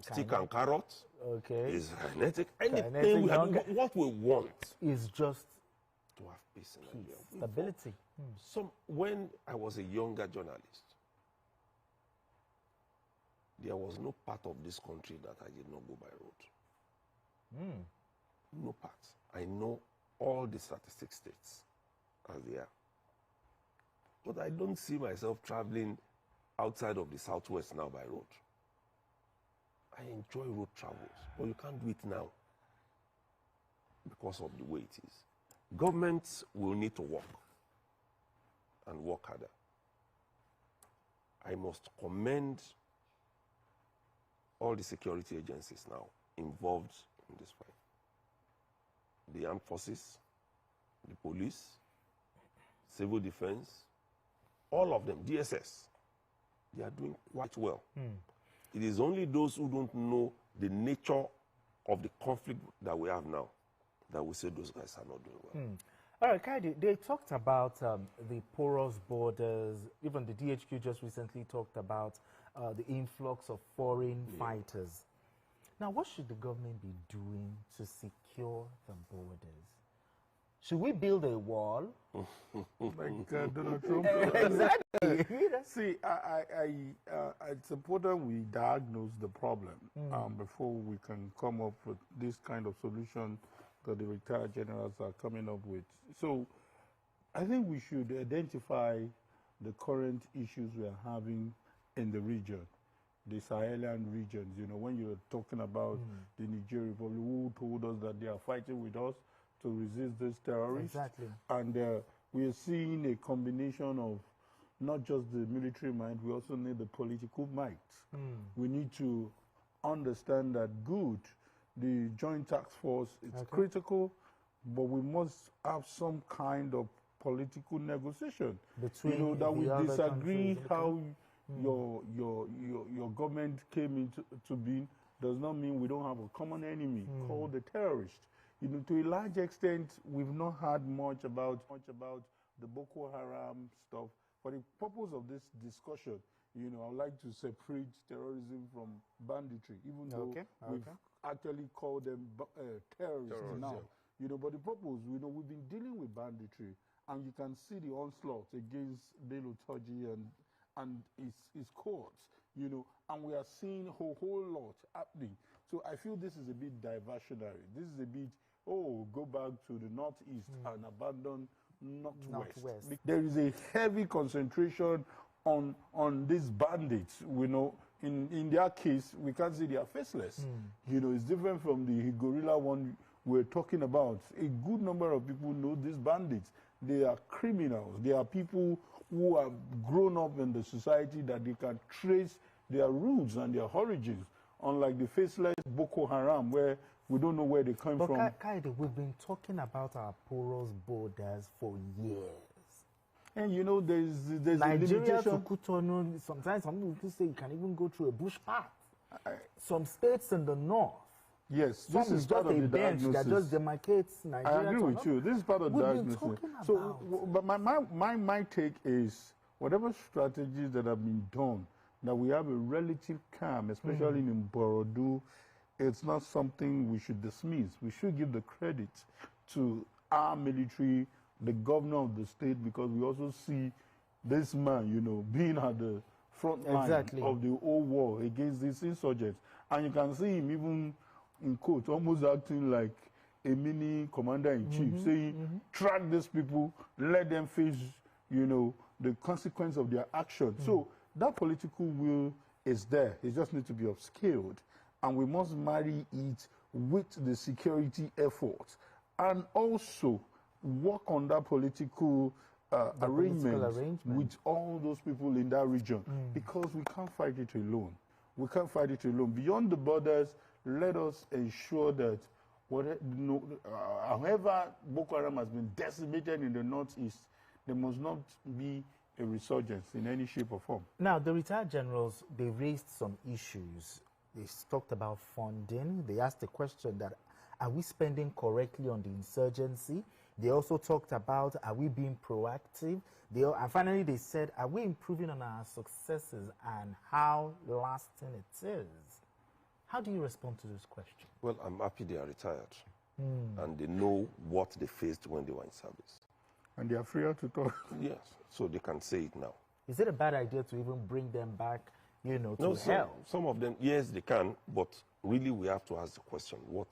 stick and carrot, is kinetic, anything we have, what we want is just to have peace in Nigeria. Stability. When I was a younger journalist, there was no part of this country that I did not go by road. No part. I know all the statistic states as they are. But I don't see myself traveling outside of the southwest now by road. I enjoy road travels, but you can't do it now because of the way it is. Governments will need to work and work harder. I must commend all the security agencies now involved in this fight. The armed forces, the police, civil defense, all of them, DSS, they are doing quite well. It is only those who don't know the nature of the conflict that we have now that we say those guys are not doing well. All right, Kaidi, they talked about the porous borders. Even the DHQ just recently talked about the influx of foreign fighters. Now, what should the government be doing to secure the borders? Should we build a wall? Like Donald Trump. Exactly. See, it's important we diagnose the problem before we can come up with this kind of solution that the retired generals are coming up with. So I think we should identify the current issues we are having in the region, the Sahelian regions. You know, when you're talking about the Niger Republic, who told us that they are fighting with us to resist these terrorists. Exactly. And we are seeing a combination of not just the military might, we also need the political might. We need to understand that the Joint Task Force is critical, but we must have some kind of political negotiation. Between that we disagree how your government came into being does not mean we don't have a common enemy called the terrorist. You know, to a large extent, we've not heard much about the Boko Haram stuff. For the purpose of this discussion, you know, I would like to separate terrorism from banditry, even though we've actually called them terrorists now. You know, but the purpose, you know, we've been dealing with banditry, and you can see the onslaught against Bello Turji and his cohorts, you know, and we are seeing a whole lot happening. So I feel this is a bit diversionary. This is a bit, go back to the northeast and abandon northwest. There is a heavy concentration on these bandits. You know, in their case, we can't say they are faceless. You know, it's different from the guerrilla one we're talking about. A good number of people know these bandits. They are criminals. They are people who have grown up in the society that they can trace their roots and their origins, unlike the faceless Boko Haram, where we don't know where they come from. But Kaide, we've been talking about our porous borders for years. And you know, there's Nigeria to Cotonou, sometimes some people say you can even go through a bush path. Some states in the north. Yes, this is part of the diagnosis. That just demarcates Nigeria. I agree with you. This is part of the diagnosis. So, but my take is, whatever strategies that have been done, that we have a relative calm, especially in Borodu, it's not something we should dismiss. We should give the credit to our military, the governor of the state, because we also see this man, you know, being at the front line of the whole war against these insurgents. And you can see him even, in quote, almost acting like a mini commander-in-chief, saying, track these people, let them face, you know, the consequence of their actions. So that political will is there. It just needs to be upscaled. And we must marry it with the security efforts. And also work on that political arrangement with all those people in that region. Because we can't fight it alone. We can't fight it alone. Beyond the borders, let us ensure that however Boko Haram has been decimated in the northeast, there must not be a resurgence in any shape or form. Now, the retired generals, they raised some issues. They talked about funding. They asked the question that, are we spending correctly on the insurgency? They also talked about, are we being proactive? And finally, they said, are we improving on our successes and how lasting it is? How do you respond to this question? Well, I'm happy they are retired. And they know what they faced when they were in service. And they are freer to talk. Yes, so they can say it now. Is it a bad idea to even bring them back, you know, to help? Some of them, yes, they can, but really we have to ask the question, what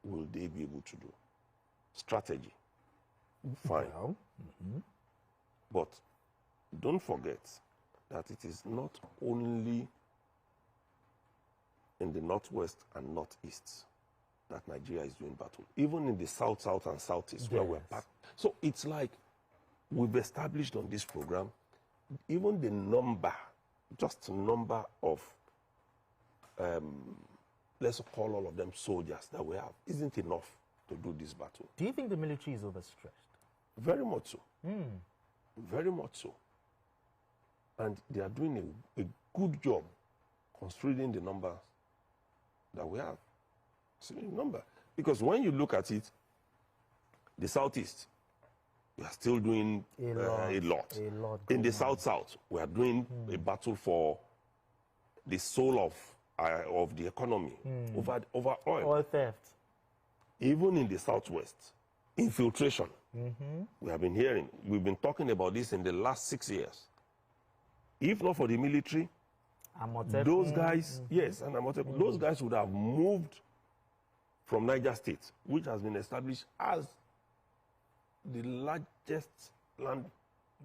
will they be able to do? Strategy, fine. But don't forget that it is not only in the northwest and northeast that Nigeria is doing battle. Even in the south and southeast, where we're back. So it's like we've established on this program, even the number, just number of, let's call all of them soldiers that we have, isn't enough to do this battle. Do you think the military is overstretched? Very much so. Very much so. And they are doing a good job considering the numbers that we have. Number. Because when you look at it, the southeast, we are still doing a lot. In the south, we are doing a battle for the soul of the economy over oil. Oil theft. Even in the southwest, infiltration. We have been hearing, we've been talking about this in the last 6 years. If not for the military, those guys, yes, and those guys would have moved from Niger State, which has been established as the largest land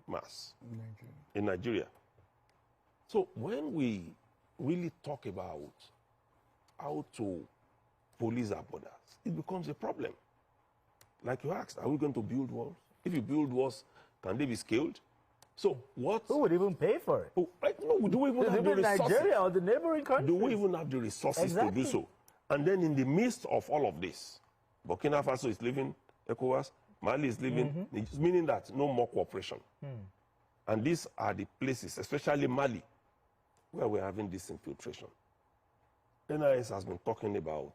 mass in Nigeria. So when we really talk about how to police our borders, it becomes a problem. Like you asked, are we going to build walls? If you build walls, can they be scaled? So what? Who would even pay for it? No, do we even have the resources? Nigeria or the neighboring countries? Do we even have the resources to do so? And then in the midst of all of this, Burkina Faso is leaving ECOWAS, Mali is leaving, meaning that no more cooperation. And these are the places, especially Mali, where we're having this infiltration. NIS has been talking about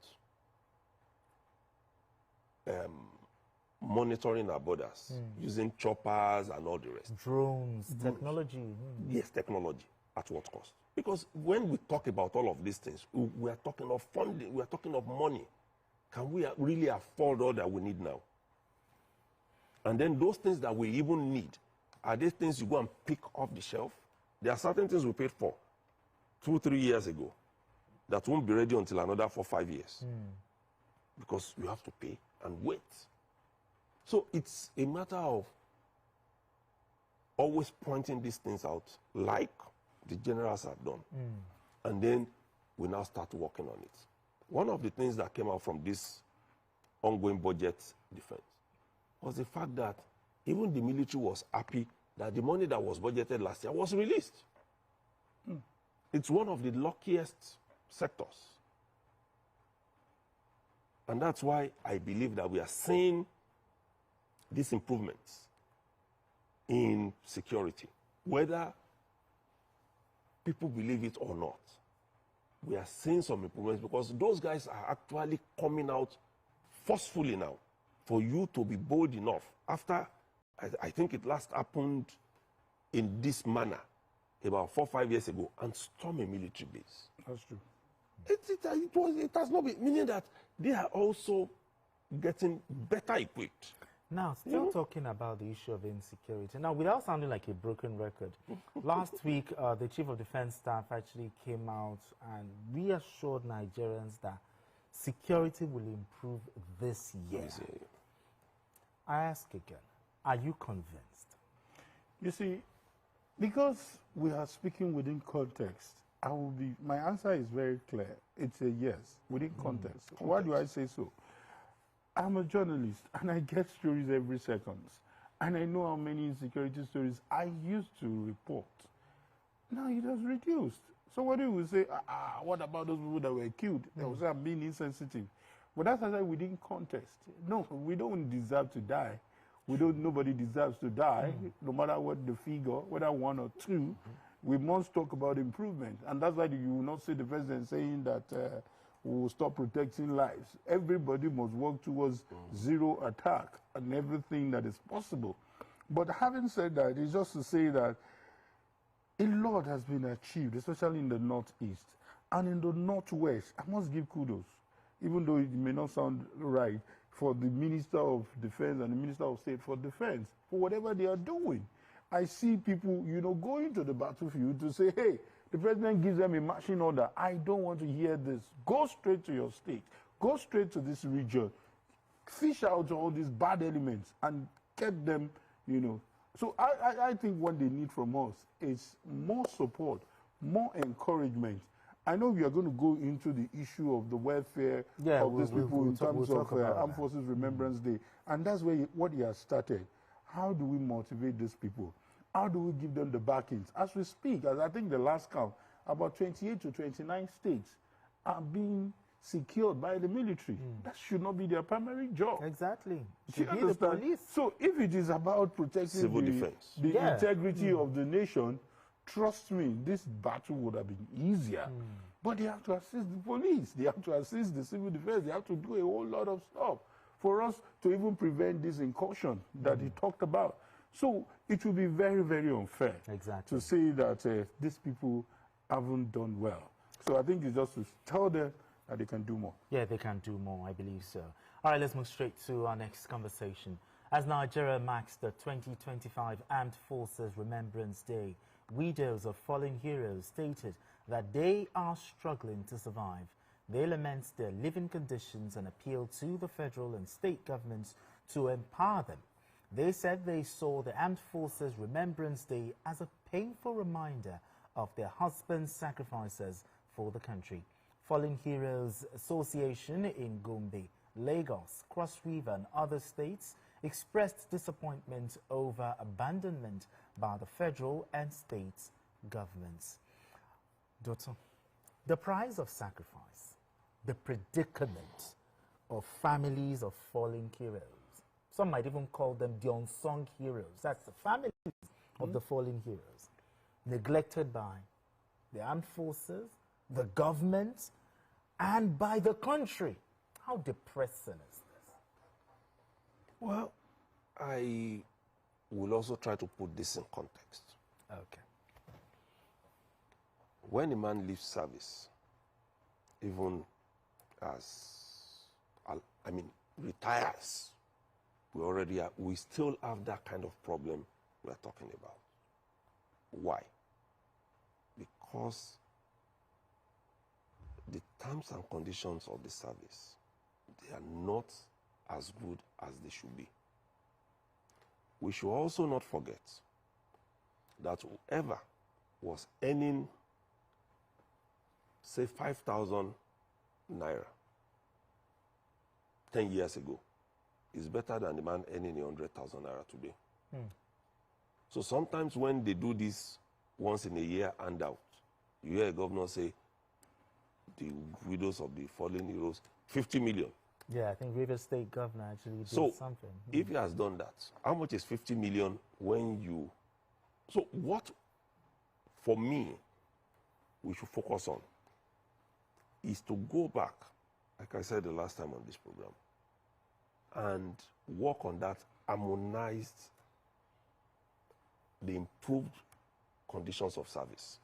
monitoring our borders, using choppers and all the rest. Drones, technology. Yes, technology. At what cost? Because when we talk about all of these things, we are talking of funding, we are talking of money. Can we really afford all that we need now? And then those things that we even need, are they things you go and pick off the shelf? There are certain things we paid for 2-3 years ago that won't be ready until another 4-5 years. Because you have to pay and wait. So it's a matter of always pointing these things out, like the generals have done. And then we now start working on it. One of the things that came out from this ongoing budget defense was the fact that even the military was happy that the money that was budgeted last year was released. It's one of the luckiest sectors. And that's why I believe that we are seeing these improvements in security. Whether people believe it or not, we are seeing some improvements because those guys are actually coming out forcefully now for you to be bold enough. After, I think it last happened in this manner about 4-5 years ago, and storm a military base. That's true. It has not been, meaning that they are also getting better equipped. Now, still talking about the issue of insecurity. Now, without sounding like a broken record, last week, the Chief of Defense Staff actually came out and reassured Nigerians that security will improve this year. I ask again, are you convinced? You see, because we are speaking within context, my answer is very clear. It's a yes, within context. Why do I say so? I'm a journalist, and I get stories every second. And I know how many insecurity stories I used to report. Now it has reduced. So what do we say? What about those people that were killed? They will say I'm being insensitive. But that's why within context. No, we don't deserve to die. Nobody deserves to die, no matter what the figure, whether 1 or 2. We must talk about improvement. And that's why you will not see the president saying that we will stop protecting lives. Everybody must work towards zero attack and everything that is possible. But having said that, it's just to say that a lot has been achieved, especially in the Northeast. And in the Northwest, I must give kudos, even though it may not sound right, for the Minister of Defense and the Minister of State for Defense, for whatever they are doing. I see people, going to the battlefield to say, hey, the president gives them a marching order. I don't want to hear this. Go straight to your state. Go straight to this region. Fish out all these bad elements and get them, So I think what they need from us is more support, more encouragement. I know we are going to go into the issue of the welfare of these people in terms of Armed Forces Remembrance Day. And that's what he has started. How do we motivate these people? How do we give them the backings? As we speak, as I think the last count, about 28 to 29 states are being secured by the military. That should not be their primary job. Exactly. You understand? The police. So if it is about protecting the integrity of the nation, trust me, this battle would have been easier. But they have to assist the police. They have to assist the civil defense. They have to do a whole lot of stuff for us to even prevent this incursion that he talked about. So it will be very, very unfair to say that these people haven't done well. So I think it's just to tell them that they can do more. Yeah, they can do more, I believe so. All right, let's move straight to our next conversation. As Nigeria marks the 2025 Armed Forces Remembrance Day, widows of fallen heroes stated that they are struggling to survive. They lament their living conditions and appeal to the federal and state governments to empower them. They said they saw the Armed Forces Remembrance Day as a painful reminder of their husbands' sacrifices for the country. Fallen Heroes Association in Gombe, Lagos, Cross River and other states expressed disappointment over abandonment by the federal and state governments. Doctor, the price of sacrifice, the predicament of families of fallen heroes. Some might even call them the unsung heroes. That's the families of the fallen heroes, neglected by the armed forces, the government, and by the country. How depressing is this? Well, I will also try to put this in context. Okay. When a man leaves service, even as, retires, we still have that kind of problem we're talking about. Why? Because the terms and conditions of the service, they are not as good as they should be. We should also not forget that whoever was earning, say, 5,000 naira 10 years ago is better than the man earning 100,000 naira today. So sometimes when they do this once in a year handout, you hear a governor say, the widows of the fallen heroes, 50 million. Yeah, I think River State governor actually did something. If he has done that, how much is 50 million when you... So what, for me, we should focus on is to go back, like I said the last time on this program, and work on that harmonized, the improved conditions of service.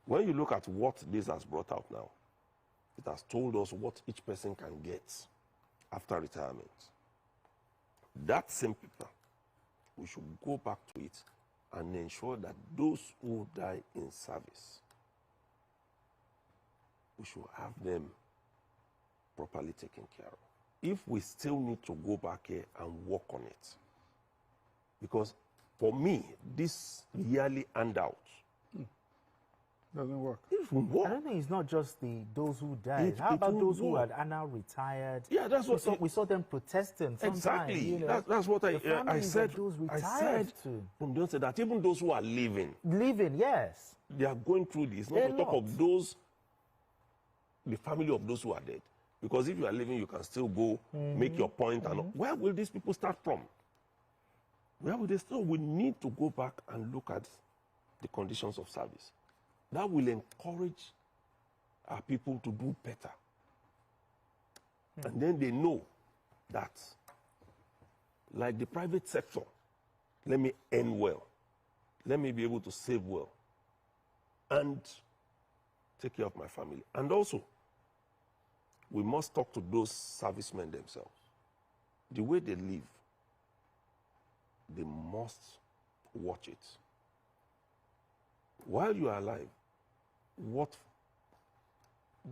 When you look at what this has brought out now, it has told us what each person can get after retirement. That same paper, we should go back to it and ensure that those who die in service, we should have them properly taken care of. If we still need to go back here and work on it, because for me, this yearly handout doesn't work. It won't work. I don't think it's not just those who died. How about those who are now retired? Yeah, that's what we saw them protesting. Exactly. You know, that's what I said. I said from the onset that even those who are living, yes, they are going through this. Not to talk of those, the family of those who are dead. Because if you are living, you can still go make your point. And where will these people start from? Where will they start? We need to go back and look at the conditions of service. That will encourage our people to do better. And then they know that, like the private sector, let me earn well. Let me be able to save well. And take care of my family. And also, we must talk to those servicemen themselves. The way they live, they must watch it. While you are alive, what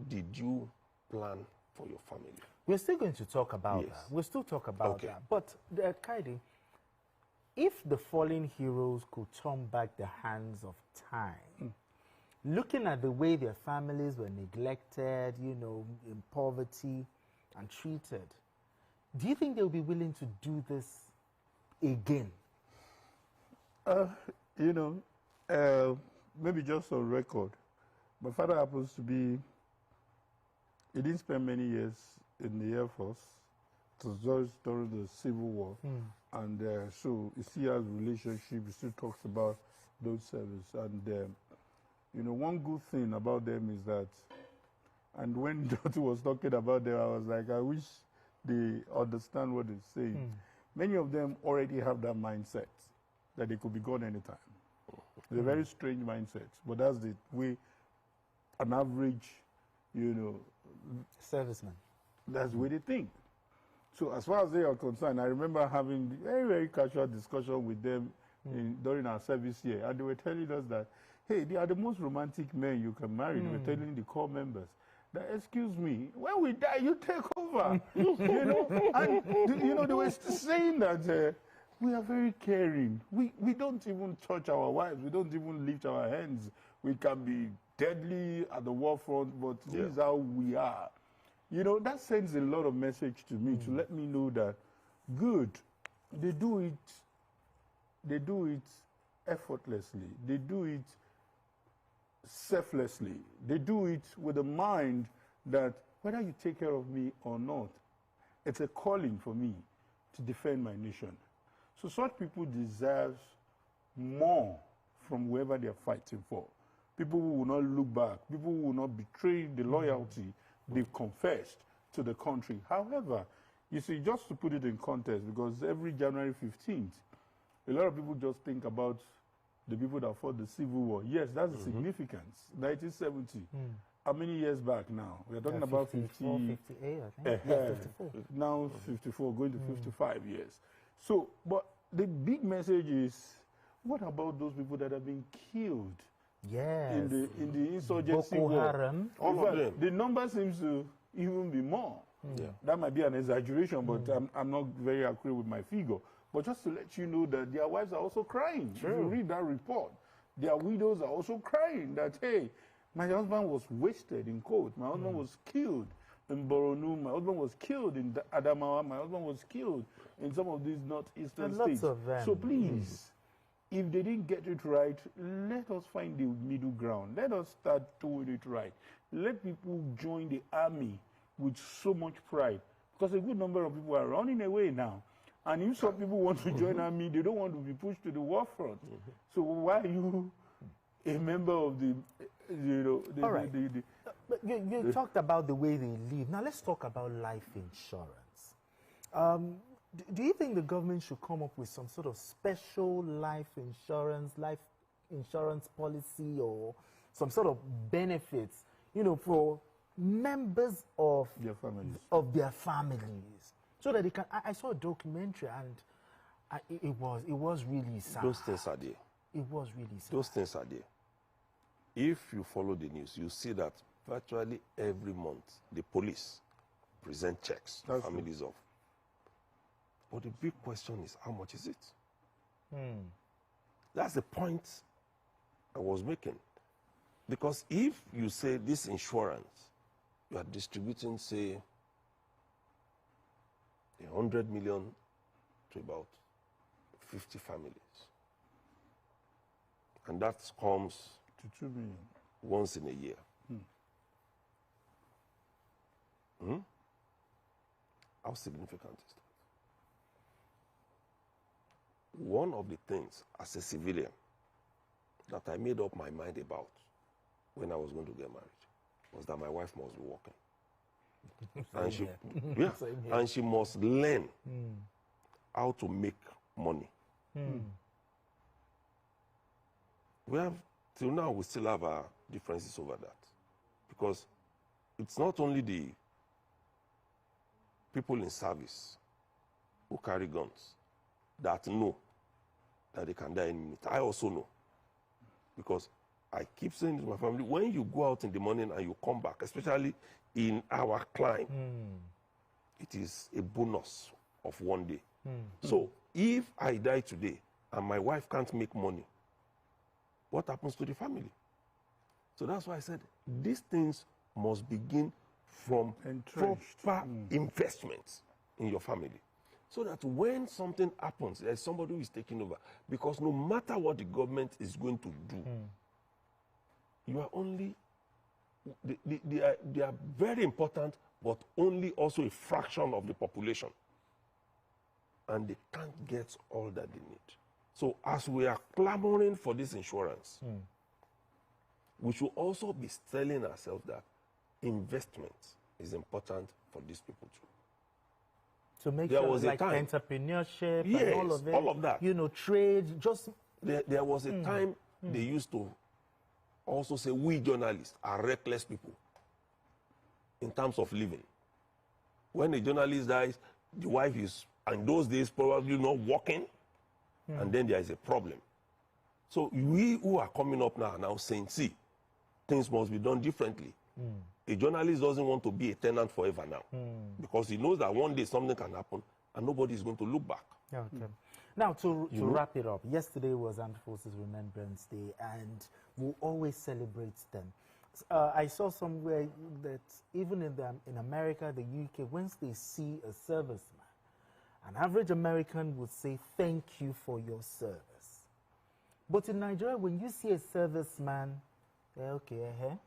did you plan for your family? We're still going to talk about that. We'll still talk about that. But, Kaidi, if the fallen heroes could turn back the hands of time, looking at the way their families were neglected, you know, in poverty and treated, do you think they'll be willing to do this again? You know, maybe just on record, my father happens to be, he didn't spend many years in the Air Force. It was just during the Civil War. And so you see our relationship, he still talks about those services. And, you know, one good thing about them is that, and when Dottie was talking about them, I was like, I wish they understand what they're saying. Many of them already have that mindset that they could be gone anytime. It's a very strange mindset, but that's the way an average, you know, serviceman That's the way they think. So as far as they are concerned, I remember having very, very casual discussion with them during our service here, and they were telling us that, hey, they are the most romantic men you can marry. They were telling the core members that, excuse me, when we die, you take over. You know, and you know, they were saying that we are very caring. We don't even touch our wives. We don't even lift our hands. We can be deadly at the war front, but this is how we are. You know, that sends a lot of message to me to let me know that, good, they do it effortlessly. They do it selflessly. They do it with a mind that whether you take care of me or not, it's a calling for me to defend my nation. So such people deserve more from whoever they are fighting for. People who will not look back, people who will not betray the loyalty they've confessed to the country. However, you see, just to put it in context, because every January 15th, a lot of people just think about the people that fought the Civil War. Yes, that's the significance. 1970. How many years back now? We're talking about 54, 58, I think. 54. Now 54, going to 55 years. So, but the big message is, what about those people that have been killed? Yes. In the insurgency Boko war. Haram. All of them. The number seems to even be more. That might be an exaggeration, but I'm not very accurate with my figure. But just to let you know that their wives are also crying. If you read that report, their widows are also crying that, hey, my husband was wasted in court. My husband was killed in Boronu. My husband was killed in Adamawa. My husband was killed in some of these northeastern states. Lots of them. So please, if they didn't get it right, let us find the middle ground. Let us start doing it right. Let people join the army with so much pride, because a good number of people are running away now. And if some people want to join army, they don't want to be pushed to the war front. So why are you a member of the, you know, All right. But you talked about the way they live. Now let's talk about life insurance. Do you think the government should come up with some sort of special life insurance policy, or some sort of benefits, you know, for members of their families, so that they can? I saw a documentary, and it was really sad. Those things are there. It was really sad. Those things are there. If you follow the news, you see that virtually every month the police present checks to families of. But the big question is, how much is it? That's the point I was making. Because if you say this insurance, you are distributing, say, 100 million to about 50 families. And that comes to 2 million once in a year. How significant is that? One of the things as a civilian that I made up my mind about when I was going to get married was that my wife must be working. And she must learn how to make money. Till now, we still have our differences over that. Because it's not only the people in service who carry guns that know that they can die any minute. I also know. Because I keep saying to my family, when you go out in the morning and you come back, especially in our climb, it is a bonus of one day. So if I die today and my wife can't make money, what happens to the family? So that's why I said these things must begin from proper investments in your family. So that when something happens, there's somebody who is taking over. Because no matter what the government is going to do, you are only, they are very important, but only also a fraction of the population. And they can't get all that they need. So as we are clamoring for this insurance, we should also be telling ourselves that investment is important for these people too. To make sure like entrepreneurship and all of that. You know, trade, just... There was a time they used to also say we journalists are reckless people in terms of living. When a journalist dies, the wife is, in those days, probably not working, and then there is a problem. So we who are coming up now are now saying, see, things must be done differently. A journalist doesn't want to be a tenant forever now, because he knows that one day something can happen, and nobody is going to look back. Okay. Now, to wrap it up, yesterday was Armed Forces Remembrance Day, and we'll always celebrate them. I saw somewhere that even in America, the UK, once they see a serviceman, an average American would say, thank you for your service. But in Nigeria, when you see a serviceman, a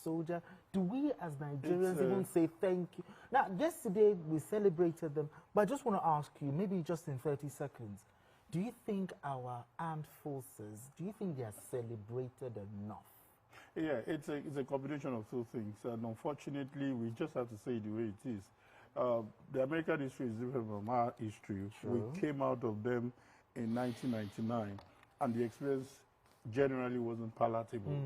soldier, do we as Nigerians even say thank you? Now, yesterday we celebrated them, but I just want to ask you, maybe just in 30 seconds, do you think our armed forces, do you think they are celebrated enough? Yeah, it's a combination of two things, and unfortunately, we just have to say it the way it is. The American history is different from our history. True. We came out of them in 1999, and the experience generally wasn't palatable.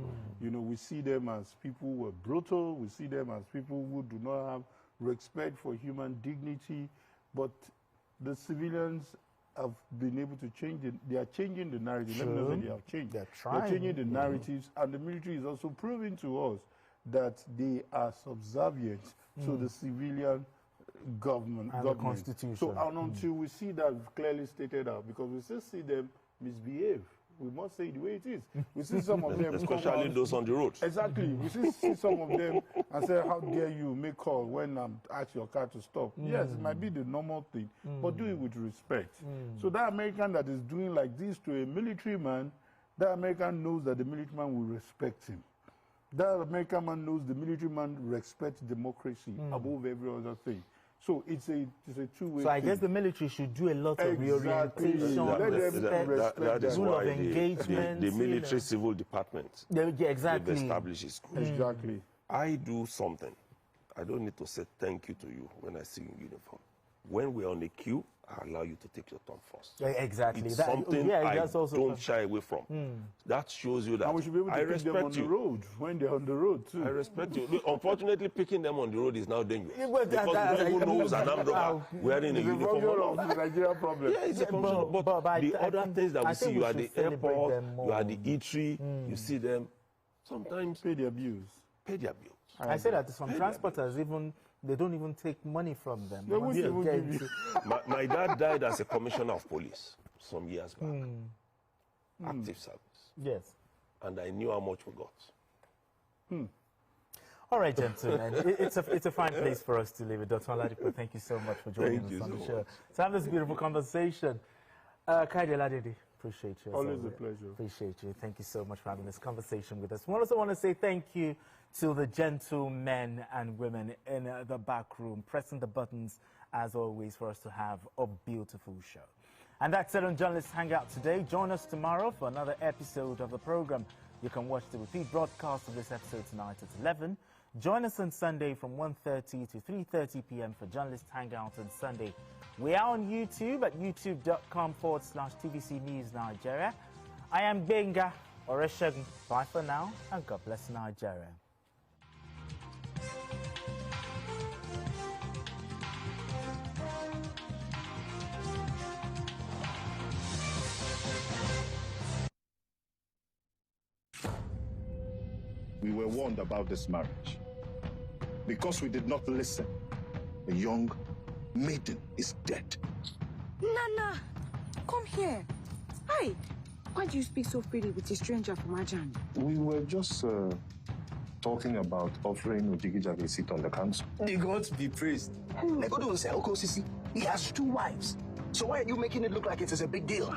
You know, we see them as people who were brutal. We see them as people who do not have respect for human dignity. But the civilians have been able to change it. They are changing the narrative. Let me know that they have changed. They're changing the narratives, and the military is also proving to us that they are subservient to the civilian government. The Constitution. So until we see that clearly stated out, because we still see them misbehave. We must say it the way it is. We see some of them, especially those on the road. Exactly. We see some of them and say, how dare you make call when ask your car to stop. Yes, it might be the normal thing, but do it with respect. So that American that is doing like this to a military man, that American knows that the military man will respect him. That American man knows the military man respects democracy above every other thing. So it's a two-way So I guess the military should do a lot of reorientation, rule of engagement. The military civil department. Exactly. Establishes. Exactly. I do something. I don't need to say thank you to you when I see you in uniform. When we're on the queue, I allow you to take your turn first. Exactly. It's something I don't shy away from. That shows you that and we should be able to pick them on the road when they're on the road too. I respect you. Unfortunately, picking them on the road is now dangerous. Because you don't even know who's an armed robber wearing a uniform. It's a Nigerian problem. Yeah, it's a function. But the other things that we see, you are at the airport, you are at the eatery, you see them. Sometimes pay the abuse. Pay the abuse. I say that some transporters even. They don't even take money from them. My dad died as a commissioner of police some years back. Active service. Yes. And I knew how much we got. All right, gentlemen. it's a fine place for us to live. Dr. Oladipo, thank you so much for joining us on the show. To have this beautiful conversation. Kaide Oladide, appreciate you. Always a pleasure. Appreciate you. Thank you so much for having this conversation with us. We also want to say thank you to the gentlemen and women in the back room, pressing the buttons, as always, for us to have a beautiful show. And that's it on Journalists Hangout today. Join us tomorrow for another episode of the program. You can watch the repeat broadcast of this episode tonight at 11. Join us on Sunday from 1:30 to 3:30 p.m. for Journalists Hangout on Sunday. We are on YouTube at youtube.com/TVC News Nigeria. I am Benga Oreshegun. Bye for now, and God bless Nigeria. We were warned about this marriage. Because we did not listen, a young maiden is dead. Nana, come here. Hi. Why do you speak so freely with a stranger from Ajan? We were just talking about offering Ojigijag a seat on the council. The gods be praised. He has 2 wives. So why are you making it look like it is a big deal?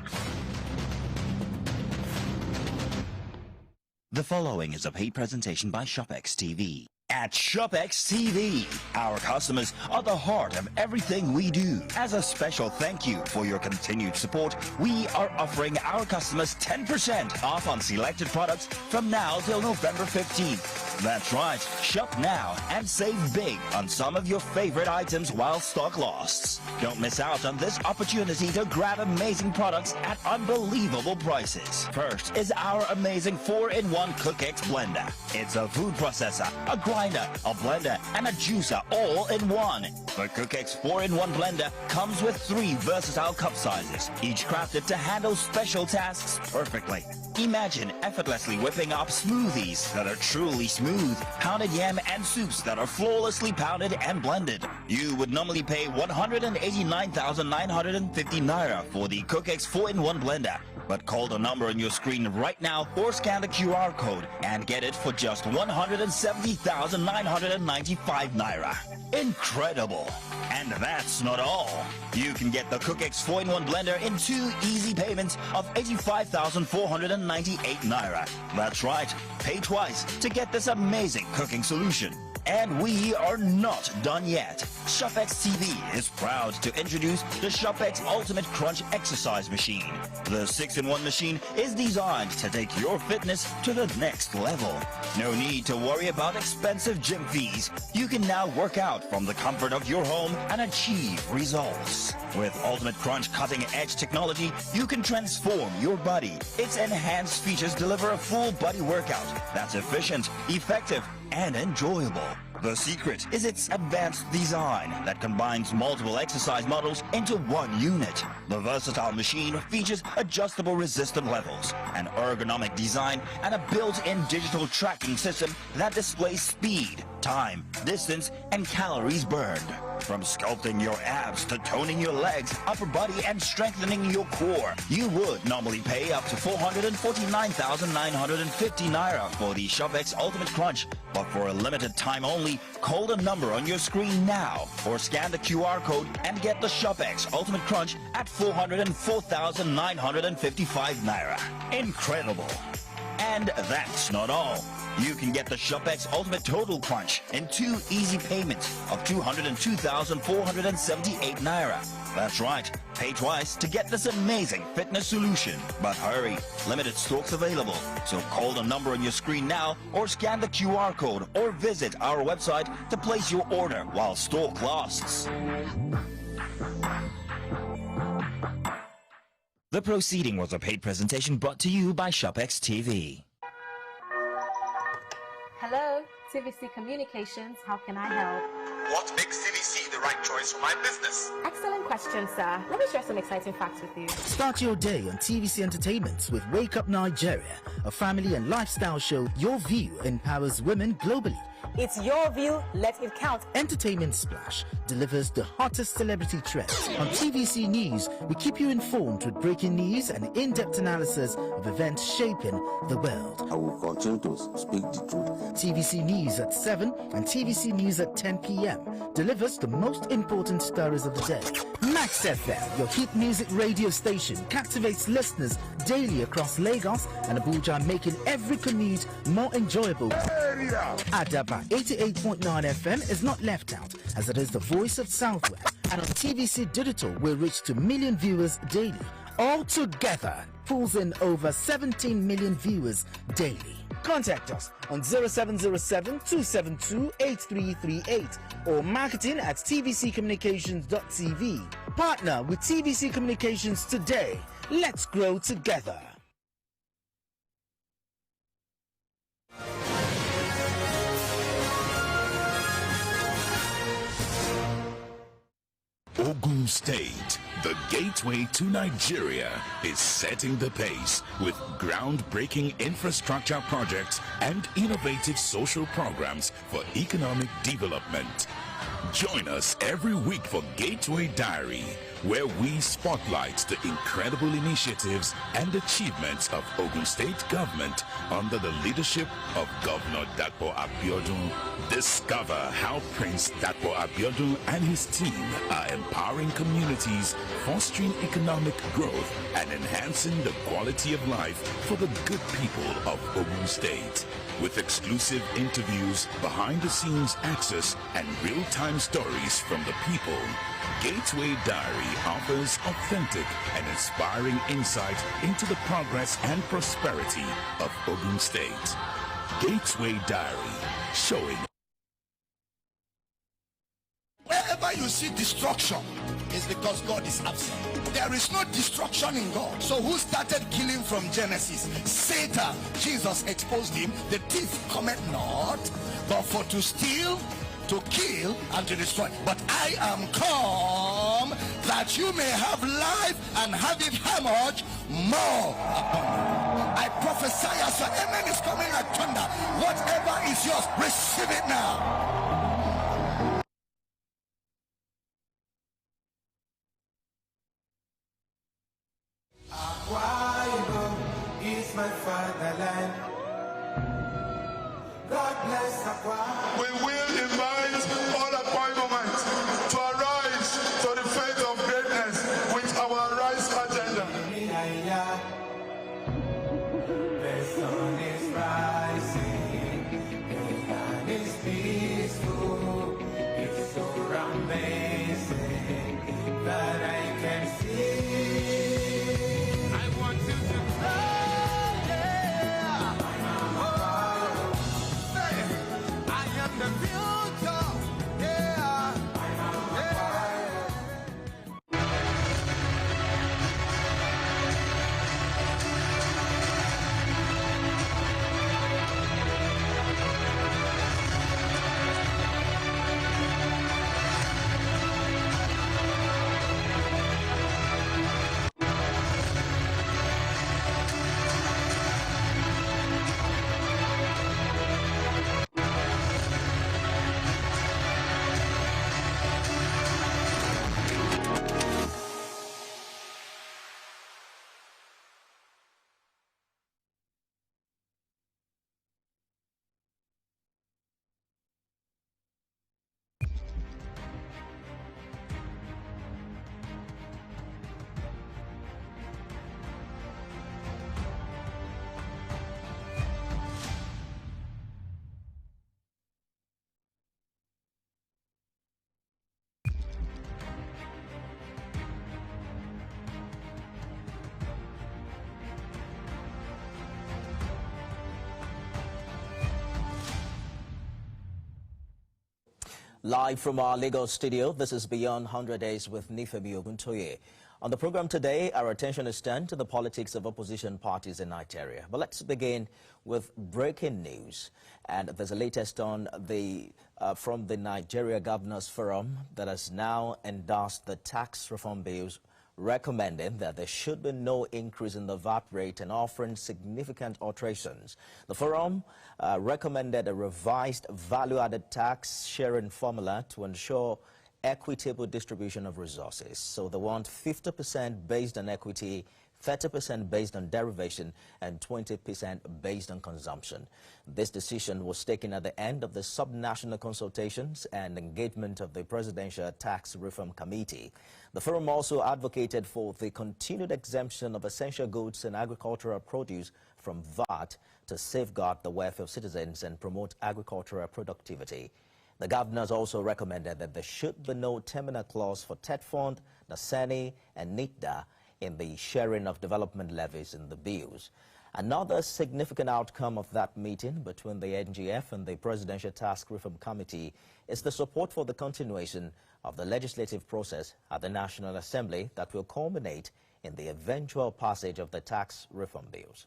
The following is a paid presentation by ShopX TV. At ShopX TV, our customers are the heart of everything we do. As a special thank you for your continued support, we are offering our customers 10% off on selected products from now till November 15th. That's right, shop now and save big on some of your favorite items while stock lasts. Don't miss out on this opportunity to grab amazing products at unbelievable prices. First is our amazing 4-in-1 Cook-X blender. It's a food processor, a grinder, a blender, and a juicer all in one. The Cookex 4-in-1 blender comes with 3 versatile cup sizes, each crafted to handle special tasks perfectly. Imagine effortlessly whipping up smoothies that are truly smooth, pounded yam and soups that are flawlessly pounded and blended. You would normally pay 189,950 naira for the Cookex 4-in-1 blender. But call the number on your screen right now or scan the QR code and get it for just 170,995 naira. Incredible! And that's not all. You can get the Cookex 4-in-1 blender in 2 easy payments of 85,498 naira. That's right, pay twice to get this amazing cooking solution. And we are not done yet. ShopX TV is proud to introduce the ShopX Ultimate Crunch Exercise Machine. The 6-in-1 machine is designed to take your fitness to the next level. No need to worry about expensive gym fees. You can now work out from the comfort of your home and achieve results. With Ultimate Crunch cutting-edge technology, you can transform your body. Its enhanced features deliver a full body workout that's efficient, effective, and enjoyable. The secret is its advanced design that combines multiple exercise models into one unit. The versatile machine features adjustable resistance levels, an ergonomic design, and a built-in digital tracking system that displays speed, time, distance, and calories burned. From sculpting your abs to toning your legs, upper body, and strengthening your core, you would normally pay up to 449,950 naira for the ShopX Ultimate Crunch. But for a limited time only, call the number on your screen now or scan the QR code and get the ShopX Ultimate Crunch at 404,955 naira. Incredible! And that's not all. You can get the ShopX Ultimate Total Crunch in 2 easy payments of 202,478 naira. That's right, pay twice to get this amazing fitness solution. But hurry, limited stocks available. So call the number on your screen now or scan the QR code or visit our website to place your order while stock lasts. The proceeding was a paid presentation brought to you by ShopX TV. Hello, TVC Communications. How can I help? What makes TVC the right choice for my business? Excellent question, sir. Let me share some exciting facts with you. Start your day on TVC Entertainment with Wake Up Nigeria, a family and lifestyle show. Your view empowers women globally. It's your view, let it count. Entertainment Splash delivers the hottest celebrity trends. On TVC News, we keep you informed with breaking news and in-depth analysis of events shaping the world. I will continue to speak the truth. TVC News at 7 and TVC News at 10 p.m. delivers the most important stories of the day. Max FM, your hit music radio station, captivates listeners daily across Lagos and Abuja, making every commute more enjoyable. Adaba 88.9 FM is not left out, as it is the voice of Southwest. And on TVC Digital, we reach 2 million viewers daily. All together, pulls in over 17 million viewers daily. Contact us on 0707-272-8338 or marketing at tvccommunications.tv. Partner with TVC Communications today. Let's grow together. Ogun State, the gateway to Nigeria, is setting the pace with groundbreaking infrastructure projects and innovative social programs for economic development. Join us every week for Gateway Diary, where we spotlight the incredible initiatives and achievements of Ogun State government under the leadership of Governor Dapo Abiodun. Discover how Prince Dapo Abiodun and his team are empowering communities, fostering economic growth, and enhancing the quality of life for the good people of Ogun State. With exclusive interviews, behind-the-scenes access, and real-time stories from the people, Gateway Diary offers authentic and inspiring insight into the progress and prosperity of Ogun State. Gateway Diary, showing. Wherever you see destruction, it's because God is absent. There is no destruction in God. So who started killing from Genesis? Satan. Jesus exposed him. The thief cometh not, but for to steal, to kill, and to destroy. But I am come that you may have life and have it how much? More. I prophesy as your amen is coming like thunder. Whatever is yours, receive it now. Is my fatherland. God bless Aqua. We will invite all appointments to arise to the faith of greatness with our Rise agenda. The sun is rising, the land is peaceful. It's so amazing that I can see. I want you to Live from our Lagos studio, this is Beyond 100 Days with Nifemi Oguntoye. On the program today, our attention is turned to the politics of opposition parties in Nigeria. But let's begin with breaking news. And there's a latest on from the Nigeria Governors Forum that has now endorsed the tax reform bills, recommending that there should be no increase in the VAT rate and offering significant alterations. The forum recommended a revised value-added tax sharing formula to ensure equitable distribution of resources. So they want 50% based on equity, 30% based on derivation, and 20% based on consumption. This decision was taken at the end of the sub-national consultations and engagement of the Presidential Tax Reform Committee. The forum also advocated for the continued exemption of essential goods and agricultural produce from VAT to safeguard the welfare of citizens and promote agricultural productivity. The governors also recommended that there should be no terminal clause for TED Fund, NASENI, and NITDA in the sharing of development levies in the bills. Another significant outcome of that meeting between the NGF and the Presidential Tax Reform Committee is the support for the continuation of the legislative process at the National Assembly that will culminate in the eventual passage of the tax reform bills.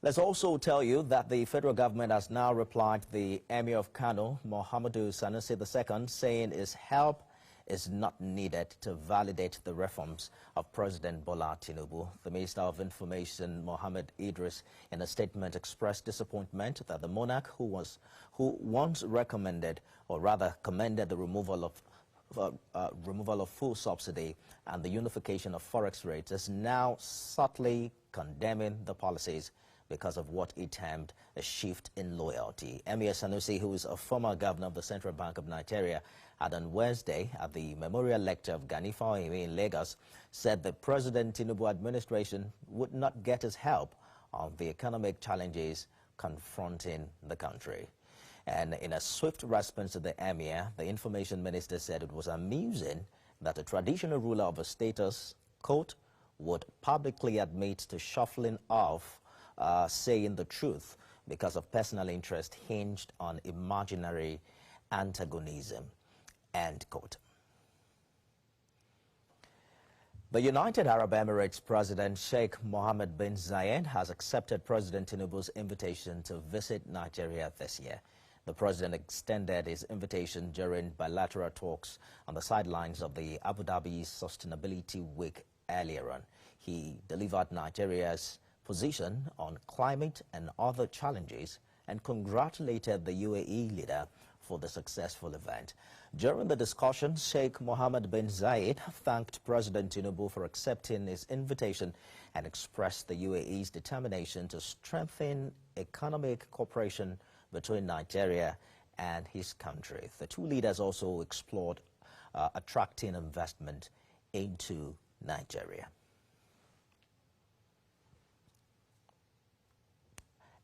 Let's also tell you that the federal government has now replied to the Emir of Kano, Muhammadu Sanusi II, saying his help is not needed to validate the reforms of President Bola Tinubu. The Minister of Information, Mohammed Idris, in a statement expressed disappointment that the monarch who once recommended, or rather commended, the removal of full subsidy and the unification of forex rates is now subtly condemning the policies because of what he termed a shift in loyalty. Emir Sanusi, who is a former governor of the Central Bank of Nigeria, had on Wednesday at the memorial lecture of Gani Fawemi in Lagos, said the President Tinubu administration would not get his help on the economic challenges confronting the country. And in a swift response to the Emir, the information minister said it was amusing that a traditional ruler of a status, quote, would publicly admit to shuffling off saying the truth because of personal interest hinged on imaginary antagonism. End quote. The United Arab Emirates President Sheikh Mohammed bin Zayed has accepted President Tinubu's invitation to visit Nigeria this year. The president extended his invitation during bilateral talks on the sidelines of the Abu Dhabi Sustainability Week earlier on. He delivered Nigeria's position on climate and other challenges and congratulated the UAE leader for the successful event. During the discussion, Sheikh Mohammed bin Zayed thanked President Tinubu for accepting his invitation and expressed the UAE's determination to strengthen economic cooperation between Nigeria and his country. The two leaders also explored attracting investment into Nigeria.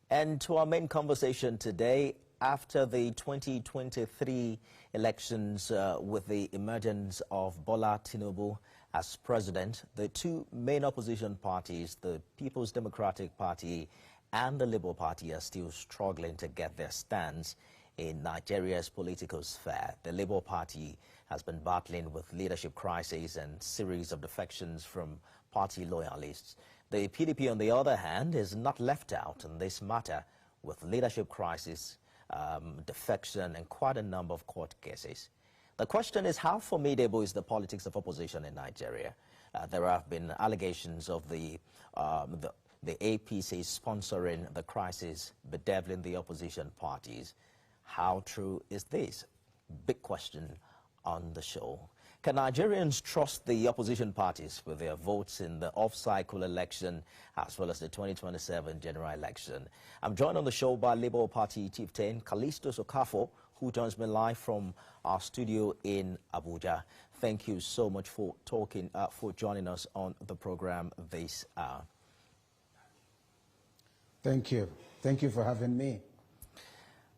And to our main conversation today, after the 2023 elections with the emergence of Bola Tinubu as president, the two main opposition parties, the People's Democratic Party and the Labour Party, are still struggling to get their stance in Nigeria's political sphere. The Labour Party has been battling with leadership crises and series of defections from party loyalists. The PDP, on the other hand, is not left out in this matter, with leadership crisis, defection, and quite a number of court cases. The question is, how formidable is the politics of opposition in Nigeria? There have been allegations of the APC sponsoring the crisis, bedeviling the opposition parties. How true is this? Big question on the show. Can Nigerians trust the opposition parties with their votes in the off-cycle election as well as the 2027 general election? I'm joined on the show by Labour Party chieftain Callisto Sokafo, who joins me live from our studio in Abuja. Thank you so much for joining us on the program this hour. Thank you. Thank you for having me.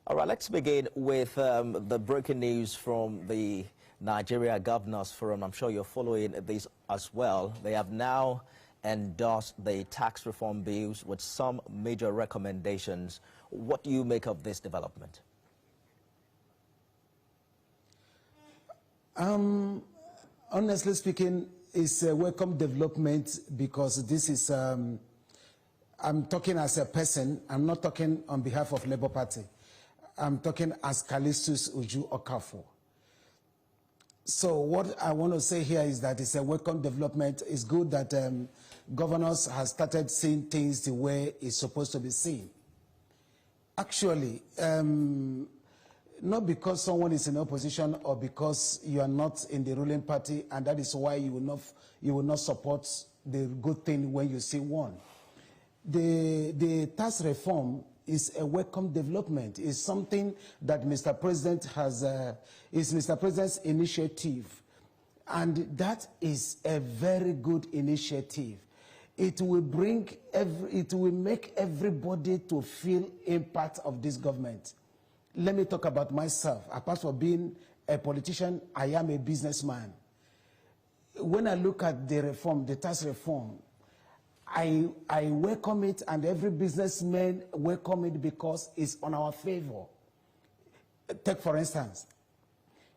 All right, let's begin with the breaking news from the Nigeria Governors Forum. I'm sure you're following this as well. They have now endorsed the tax reform bills with some major recommendations. What do you make of this development? Honestly speaking, it's a welcome development because this is, I'm talking as a person, I'm not talking on behalf of Labour Party. I'm talking as Callistus Uju Okafor. So what I want to say here is that it's a welcome development. It's good that governors have started seeing things the way it's supposed to be seen. Actually, not because someone is in opposition or because you are not in the ruling party, and that is why you will not support the good thing when you see one. The tax reform is a welcome development. It's something that Mr. President has, is Mr. President's initiative. And that is a very good initiative. It will it will make everybody to feel impact of this government. Let me talk about myself. Apart from being a politician, I am a businessman. When I look at the reform, the tax reform, I welcome it, and every businessman welcome it because it's on our favor. Take for instance,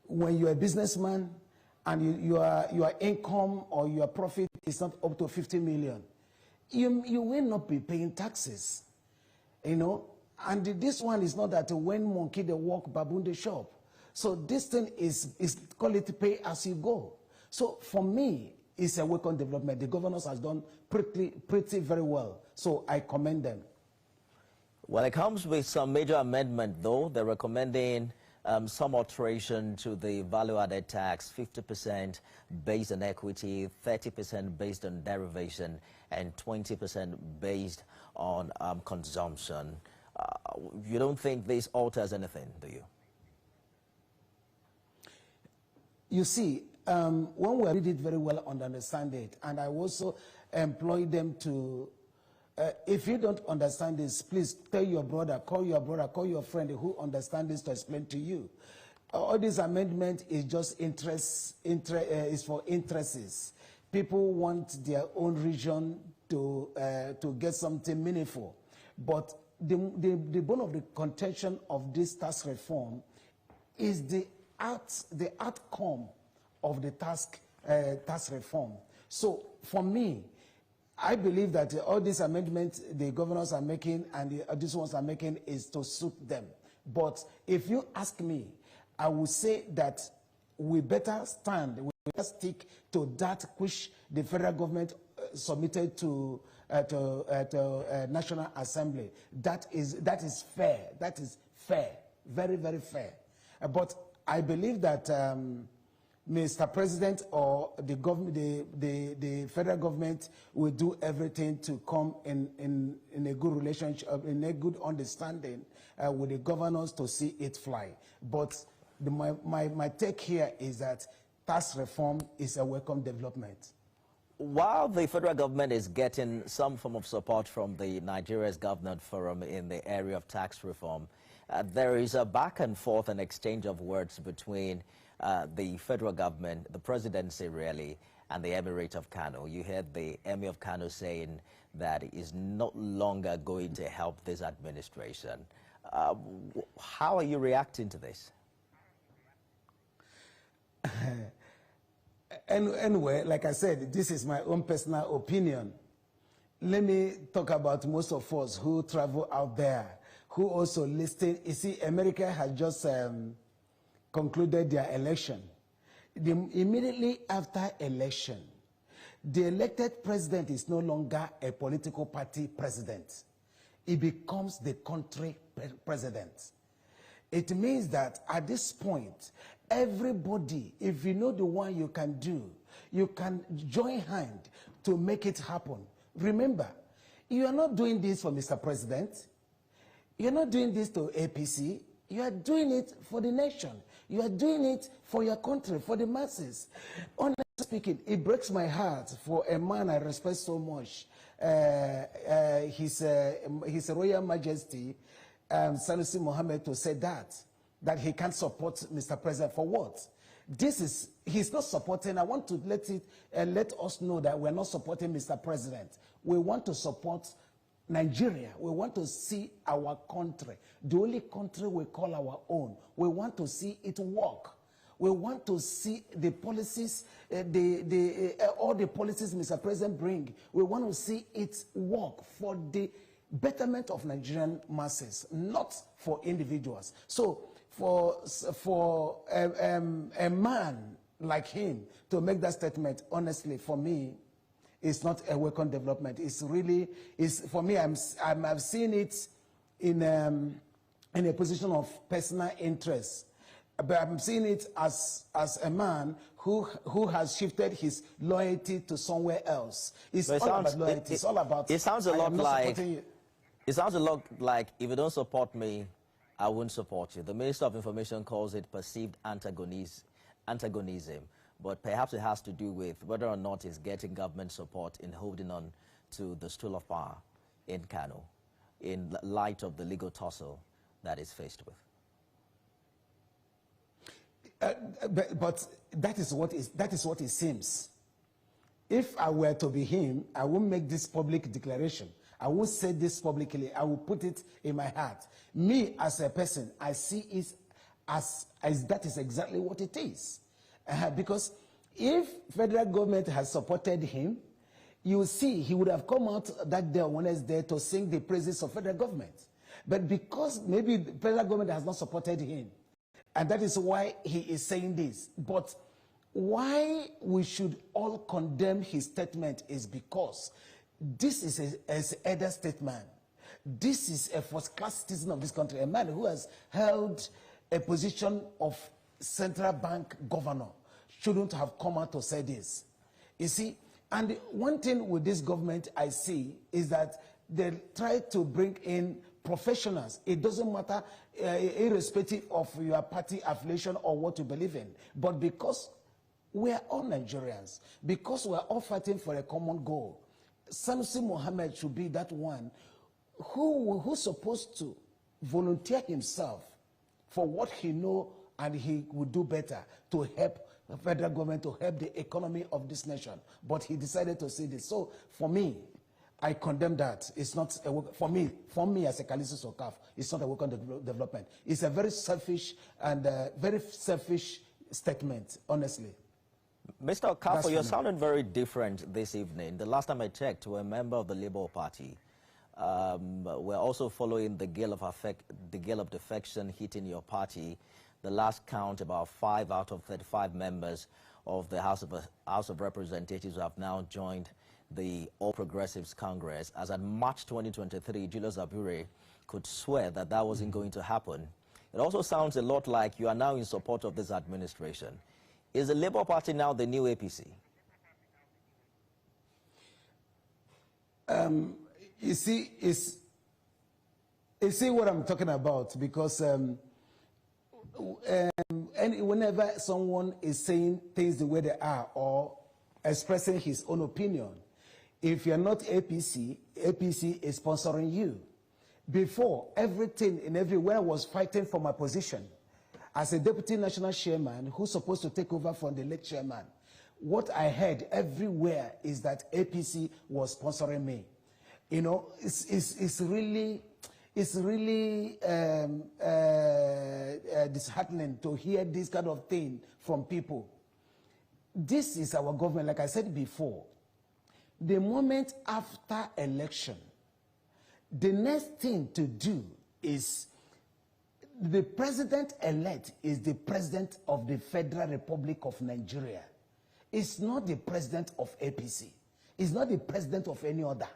when you're a businessman and your income or your profit is not up to 50 million, you will not be paying taxes, you know. And this one is not that when monkey they walk, baboon they shop. So this thing is call it pay as you go. So for me, it's a welcome development. The governors has done pretty very well. So I commend them. Well, it comes with some major amendment, though. They're recommending some alteration to the value-added tax, 50% based on equity, 30% based on derivation, and 20% based on consumption. You don't think this alters anything, do you? You see, when we read it very well and understand it, and I also employ them to, if you don't understand this, please tell your brother, call your friend who understands this to explain to you. All this amendment is just is for interests. People want their own region to get something meaningful. But the bone of the contention of this tax reform is the the outcome of the tax reform. So for me, I believe that all these amendments the governors are making and these ones are making is to suit them. But if you ask me, I would say that we better stand, we better stick to that which the federal government submitted to National Assembly. That is fair. That is fair, very, very fair. But I believe that Mr. President or the government, the federal government will do everything to come in a good relationship, in a good understanding with the governors to see it fly. But my take here is that tax reform is a welcome development. While the federal government is getting some form of support from the Nigeria's Government Forum in the area of tax reform, there is a back and forth and exchange of words between the federal government, the presidency really, and the Emirate of Kano. You heard the Emir of Kano saying that it is no longer going to help this administration. How are you reacting to this? Anyway, like I said, this is my own personal opinion. Let me talk about most of us who travel out there, who also listen. You see, America has just concluded their election. Immediately after election, the elected president is no longer a political party president. He becomes the country president. It means that at this point, everybody, if you know the one you can do, you can join hand to make it happen. Remember, you are not doing this for Mr. President. You're not doing this to APC. You are doing it for the nation. You are doing it for your country, for the masses. Honestly speaking, it breaks my heart for a man I respect so much, His Royal Majesty, Sanusi Mohammed, to say that he can't support Mr. President. For what? He's not supporting. I want to let us know that we're not supporting Mr. President. We want to support Nigeria. We want to see our country, the only country we call our own. We want to see it work. We want to see the policies, all the policies Mr. President bring. We want to see it work for the betterment of Nigerian masses, not for individuals. So for a man like him to make that statement, honestly, for me, it's not a welcome development. It's really, for me, I've seen it in a position of personal interest. But I'm seeing it as a man who has shifted his loyalty to somewhere else. It's all about loyalty. It's all about. It sounds a lot like. It sounds a lot like if you don't support me, I won't support you. The Minister of Information calls it perceived antagonism, but perhaps it has to do with whether or not he's getting government support in holding on to the stool of power in Kano, in light of the legal tussle that is faced with. But that is what it seems. If I were to be him, I won't make this public declaration. I won't say this publicly. I will put it in my heart. Me as a person, I see it as that is exactly what it is. Because if federal government has supported him, you see he would have come out that day on Wednesday to sing the praises of federal government. But because maybe the federal government has not supported him, and that is why he is saying this. But why we should all condemn his statement is because this is an elder statesman. This is a first-class citizen of this country, a man who has held a position of central bank governor. Shouldn't have come out to say this. You see, and one thing with this government I see is that they try to bring in professionals. It doesn't matter, irrespective of your party affiliation or what you believe in. But because we are all Nigerians, because we are all fighting for a common goal, Sanusi Mohammed should be that one who's supposed to volunteer himself for what he knows and he would do better to help the federal government, to help the economy of this nation. But he decided to say this. So for me, I condemn that. It's not a work, for me as a Kalisis or CAF, it's not a work on development. It's a very selfish statement, honestly. Mr. Okafo, you're sounding very different this evening. The last time I checked, you were a member of the Labour Party. We're also following the gale of defection hitting your party. The last count, about 5 out of 35 members of the House of Representatives have now joined the All Progressives Congress. As at March 2023, Julius Abure could swear that that wasn't going to happen. It also sounds a lot like you are now in support of this administration. Is the Labour Party now the new APC? You see what I'm talking about, because and whenever someone is saying things the way they are or expressing his own opinion, if you're not APC, APC is sponsoring you. Before, everything and everywhere I was fighting for my position as a deputy national chairman who's supposed to take over from the late chairman, what I heard everywhere is that APC was sponsoring me. You know, it's really disheartening to hear this kind of thing from people. This is our government, like I said before. The moment after election, the next thing to do is the president-elect is the president of the Federal Republic of Nigeria. It's not the president of APC. It's not the president of any other.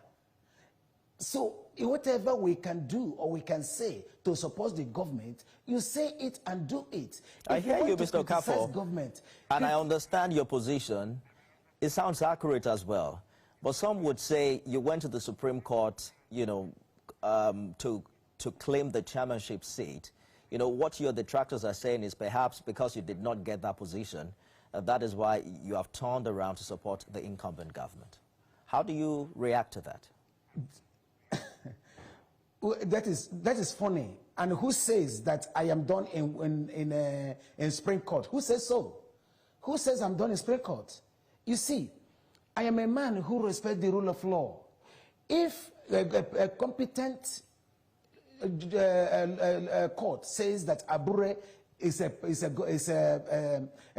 So whatever we can do or we can say to support the government, you say it and do it. I hear you, Mr. Okafo, government, and I understand your position. It sounds accurate as well. But some would say you went to the Supreme Court, you know, to claim the chairmanship seat. You know, what your detractors are saying is perhaps because you did not get that position, that is why you have turned around to support the incumbent government. How do you react to that? That is funny. And who says that I am done in Supreme Court? Who says so? Who says I'm done in Supreme Court? You see, I am a man who respects the rule of law. If a competent court says that Abure is a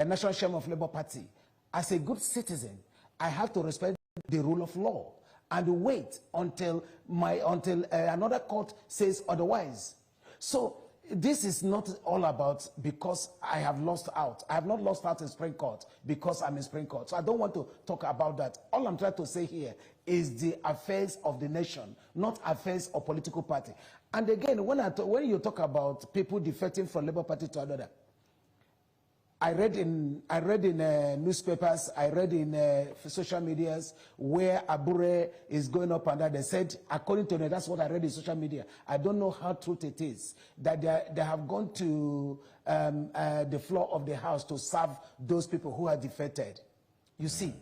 national chairman of Labour Party, as a good citizen, I have to respect the rule of law and wait until another court says otherwise. So this is not all about because I have lost out. I have not lost out in Supreme Court because I'm in Supreme Court. So I don't want to talk about that. All I'm trying to say here is the affairs of the nation, not affairs of political party. And again, when you talk about people defecting from Labour Party to another, I read in newspapers, I read in social medias where Abure is going up and down. They said, according to them, that's what I read in social media. I don't know how true it is, that they have gone to the floor of the House to serve those people who are defected. You see,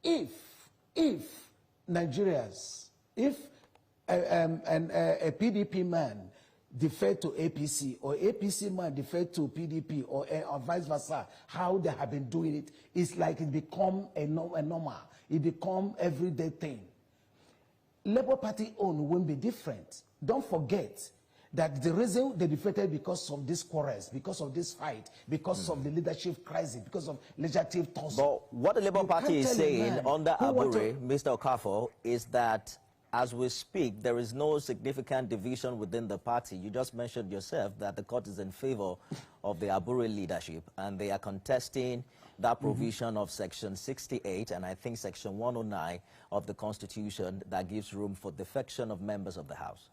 if Nigerians, if a PDP man deferred to APC, or APC man deferred to PDP, or vice versa, how they have been doing it, it's like it become a normal. It become everyday thing. Labour Party own won't be different. Don't forget that the reason they defeated because of this quarrels, because of this fight, because of the leadership crisis, because of legislative tussle. But what the Labour Party is saying under Abure, Mr. Okafo, is that as we speak, there is no significant division within the party. You just mentioned yourself that the court is in favor of the Abure leadership, and they are contesting that provision of Section 68 and I think Section 109 of the Constitution that gives room for defection of members of the House.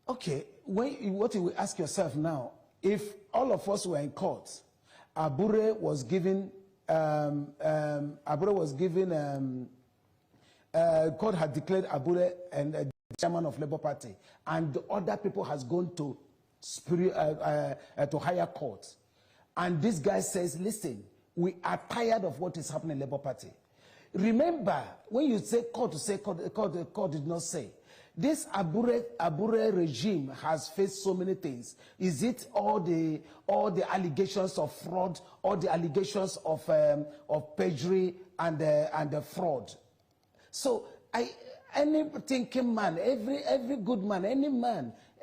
Okay, what you will ask yourself now, if all of us were in court, Abure was given, court had declared Abure and the chairman of Labour Party, and the other people has gone to higher court, and this guy says, listen, we are tired of what is happening in Labour Party. Remember, when you say court, the court did not say. This Abure regime has faced so many things. Is it all the allegations of fraud, all the allegations of perjury, and the fraud. So any thinking man, every good man,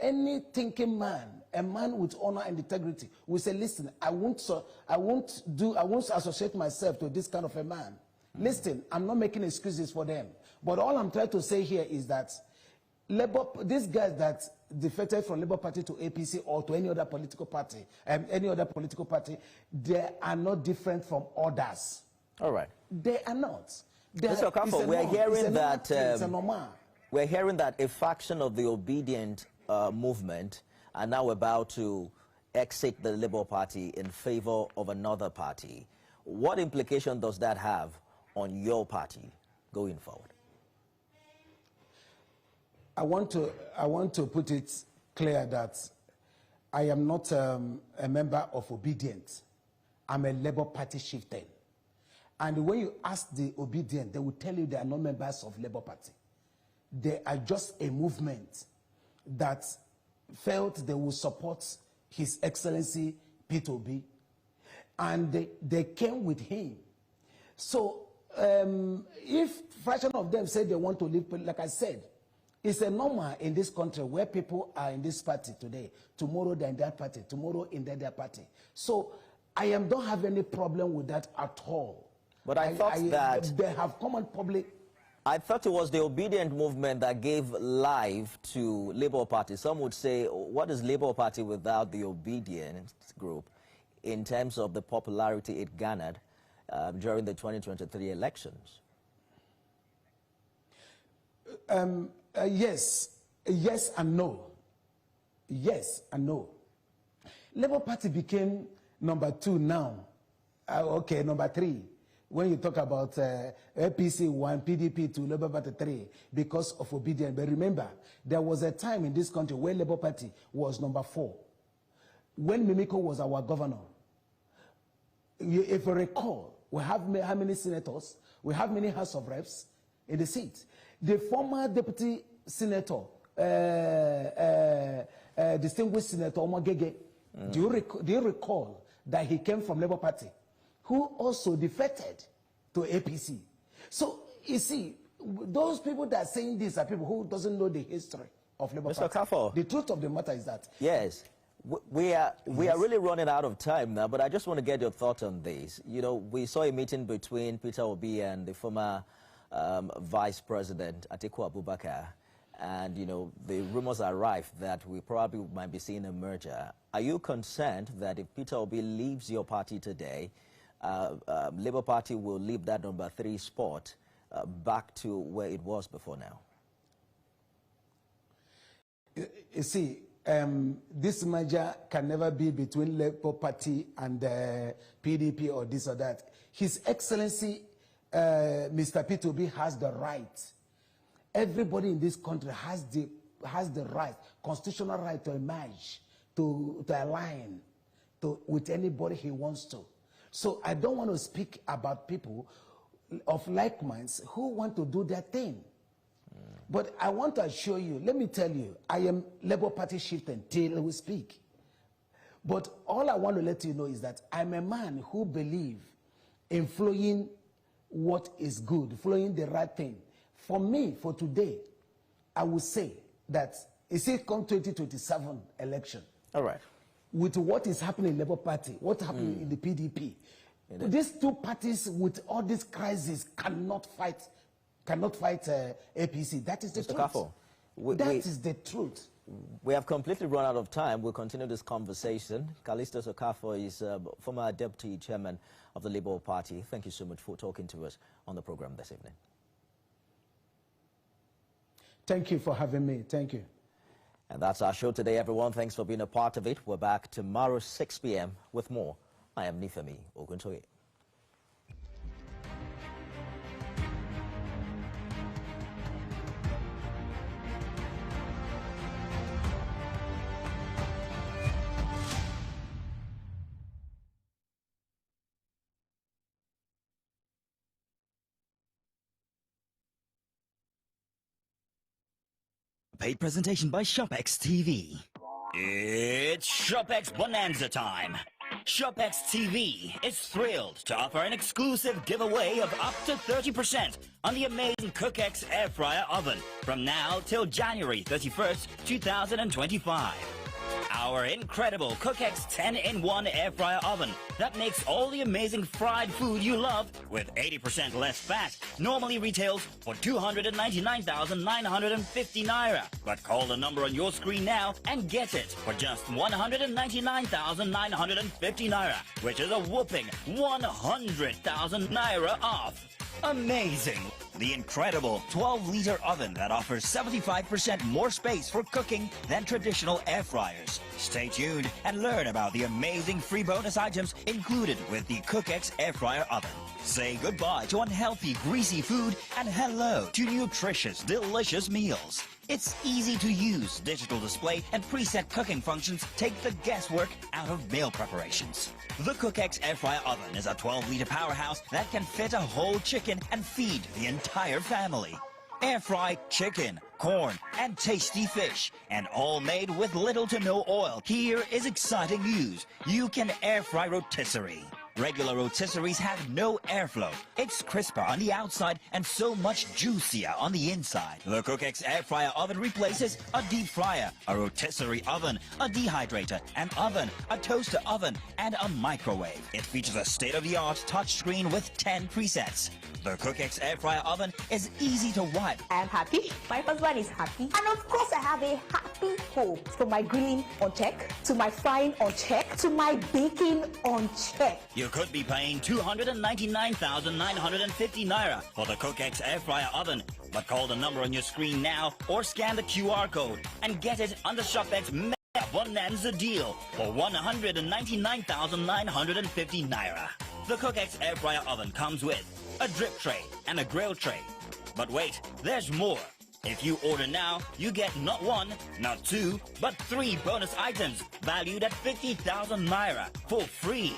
any thinking man, a man with honor and integrity, will say, listen, I won't associate myself to this kind of a man. Listen, I'm not making excuses for them. But all I'm trying to say here is that these guys that defected from Labour Party to APC or to any other political party, they are not different from others. All right. They are not. Mr. Okafor, we're hearing that a faction of the obedient movement are now about to exit the Labour Party in favor of another party. What implication does that have on your party going forward? I want to put it clear that I am not a member of Obedient. I'm a Labour Party chieftain. And when you ask the Obedient, they will tell you they are not members of Labour Party. They are just a movement that felt they would support His Excellency Peter Obi, and they came with him. So if fraction of them say they want to leave, like I said, it's a normal in this country where people are in this party today, tomorrow they're in that party, tomorrow in that party. So I don't have any problem with that at all. But I thought that they have common public. I thought it was the obedient movement that gave life to Labour Party. Some would say, what is Labour Party without the obedient group in terms of the popularity it garnered during the 2023 elections? Yes and no. Yes and no. Labour Party became number 2 now. Okay, number 3. When you talk about APC 1, PDP 2, Labour Party 3, because of obedience. But remember, there was a time in this country where Labour Party was number 4. When Mimiko was our governor, if you recall, we have how many senators? We have many House of Reps in the seat. The former deputy senator, distinguished Senator Omagege, do you recall that he came from Labour Party, who also defected to APC? So, you see, those people that are saying this are people who doesn't know the history of Labour Party. Mr. Okafor, the truth of the matter is that. Yes. We are really running out of time now, but I just want to get your thoughts on this. You know, we saw a meeting between Peter Obi and the former Vice President Atiku Abubakar, and, you know, the rumors are rife that we probably might be seeing a merger. Are you concerned that if Peter Obi leaves your party today, Labour Party will leave that number 3 spot back to where it was before now? You see, this merger can never be between Labour Party and PDP or this or that. His Excellency, Mr. Peter Obi, has the right. Everybody in this country has the right, constitutional right, to emerge, to align with anybody he wants to. So I don't want to speak about people of like minds who want to do their thing. But I want to assure you, let me tell you, I am Labour Party chieftain till we speak. But all I want to let you know is that I'm a man who believes in flowing what is good, flowing the right thing. For me, for today, I would say that it's come 2027 election. All right. With what is happening in Labour Party, what happened in the PDP, these two parties with all this crisis cannot fight APC. That is the truth. Okafor, that is the truth. We have completely run out of time. We'll continue this conversation. Callistus Okafor is former deputy chairman of the Labour Party. Thank you so much for talking to us on the program this evening. Thank you for having me. Thank you. And that's our show today, everyone. Thanks for being a part of it. We're back tomorrow, 6 p.m. with more. I am Nifemi Oguntoye. Paid presentation by ShopX TV. It's ShopX Bonanza time. ShopX TV is thrilled to offer an exclusive giveaway of up to 30% on the amazing CookX Air Fryer Oven from now till January 31st, 2025. Our incredible CookX 10-in-1 Air Fryer Oven that makes all the amazing fried food you love with 80% less fat normally retails for 299,950 naira. But call the number on your screen now and get it for just 199,950 naira, which is a whopping 100,000 naira off. Amazing! The incredible 12-liter oven that offers 75% more space for cooking than traditional air fryers. Stay tuned and learn about the amazing free bonus items included with the CookX Air Fryer Oven. Say goodbye to unhealthy, greasy food and hello to nutritious, delicious meals. Its easy-to-use digital display and preset cooking functions take the guesswork out of meal preparations. The CookX Air Fryer Oven is a 12-liter powerhouse that can fit a whole chicken and feed the entire family. Air-fried chicken, corn, and tasty fish, and all made with little to no oil. Here is exciting news. You can air-fry rotisserie. Regular rotisseries have no airflow. It's crisper on the outside and so much juicier on the inside. The CookX Air Fryer Oven replaces a deep fryer, a rotisserie oven, a dehydrator, an oven, a toaster oven, and a microwave. It features a state-of-the-art touchscreen with 10 presets. The CookX Air Fryer Oven is easy to wipe. I am happy. My husband is happy. And of course, I have a happy home. From my grilling on check, to my frying on check, to my baking on check. You could be paying 299,950 naira for the CookX Air Fryer Oven, but call the number on your screen now or scan the QR code and get it on the ShopX Mega Bonanza deal for 199,950 naira. The CookX Air Fryer Oven comes with a drip tray and a grill tray. But wait, there's more. If you order now, you get not one, not two, but 3 bonus items valued at 50,000 naira for free.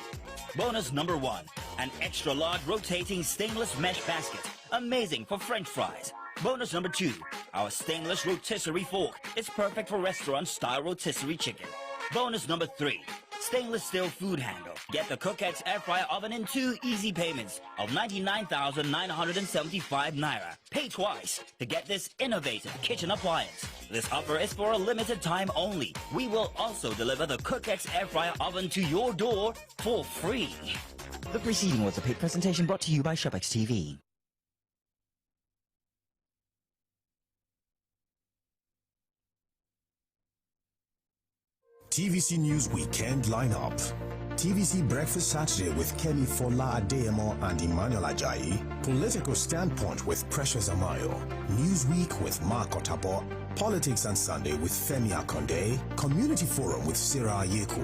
Bonus number 1, an extra large rotating stainless mesh basket, amazing for French fries. Bonus number 2, our stainless rotisserie fork. It's perfect for restaurant-style rotisserie chicken. Bonus number 3, stainless steel food handle. Get the CookX Air Fryer Oven in 2 easy payments of 99,975 naira. Pay twice to get this innovative kitchen appliance. This offer is for a limited time only. We will also deliver the CookX Air Fryer Oven to your door for free. The preceding was a paid presentation brought to you by ShopX TV. TVC News Weekend Lineup. TVC Breakfast Saturday with Kemi Fola Adeyemo and Emmanuel Ajayi. Political Standpoint with Precious Amayo. Newsweek with Mark Otabo. Politics and Sunday with Femi Akonde. Community Forum with Sarah Yeku.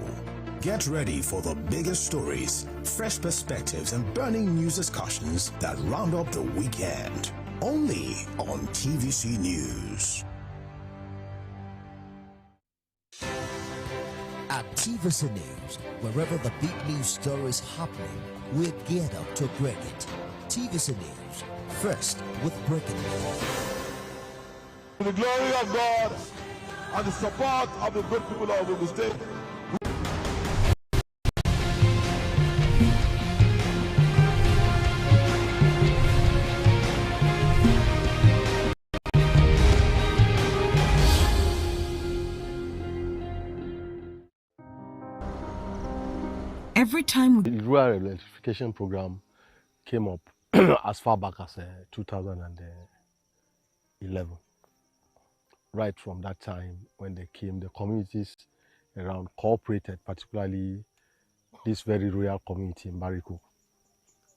Get ready for the biggest stories, fresh perspectives, and burning news discussions that round up the weekend. Only on TVC News. At TVC News, wherever the big news story is happening, we're geared up to break it. TVC News, first with breaking news. To the glory of God and the support of the good people of the state. Every time the rural electrification program came up as far back as 2011. Right from that time when they came, the communities around cooperated, particularly this very rural community in Bariku,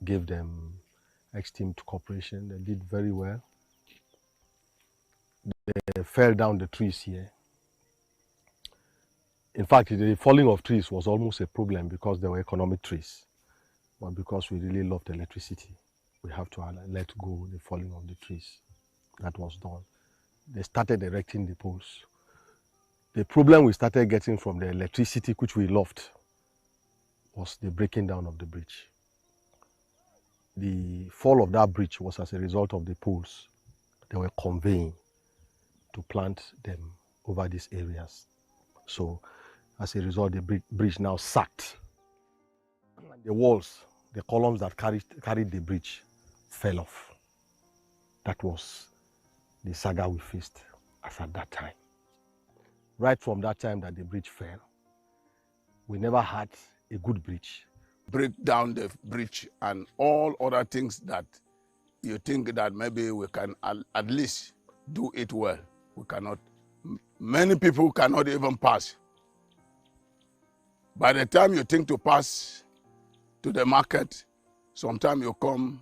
gave them esteemed cooperation. They did very well. They fell down the trees here. In fact, the falling of trees was almost a problem because they were economic trees. But because we really loved electricity, we have to let go the falling of the trees. That was done. They started erecting the poles. The problem we started getting from the electricity, which we loved, was the breaking down of the bridge. The fall of that bridge was as a result of the poles they were conveying to plant them over these areas. So, as a result, the bridge now sagged The walls, the columns that carried the bridge fell off. That was the saga we faced as at that time. Right from that time that the bridge fell, we never had a good bridge. Break down the bridge and all other things that you think that maybe we can at least do it well. We cannot. Many people cannot even pass. By the time you think to pass to the market, sometimes you come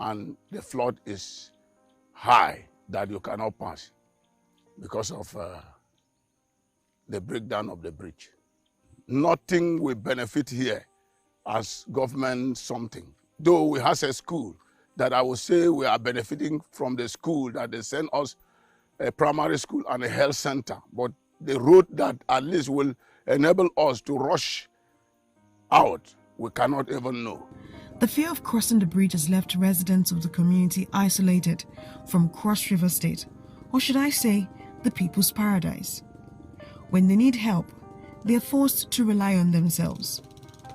and the flood is high that you cannot pass because of the breakdown of the bridge. Nothing will benefit here as government something. Though we have a school that I would say we are benefiting from the school that they send us a primary school and a health center, but the road that at least will enable us to rush out, we cannot even know. The fear of crossing the bridge has left residents of the community isolated from Cross River State, or should I say, the people's paradise. When they need help, they are forced to rely on themselves,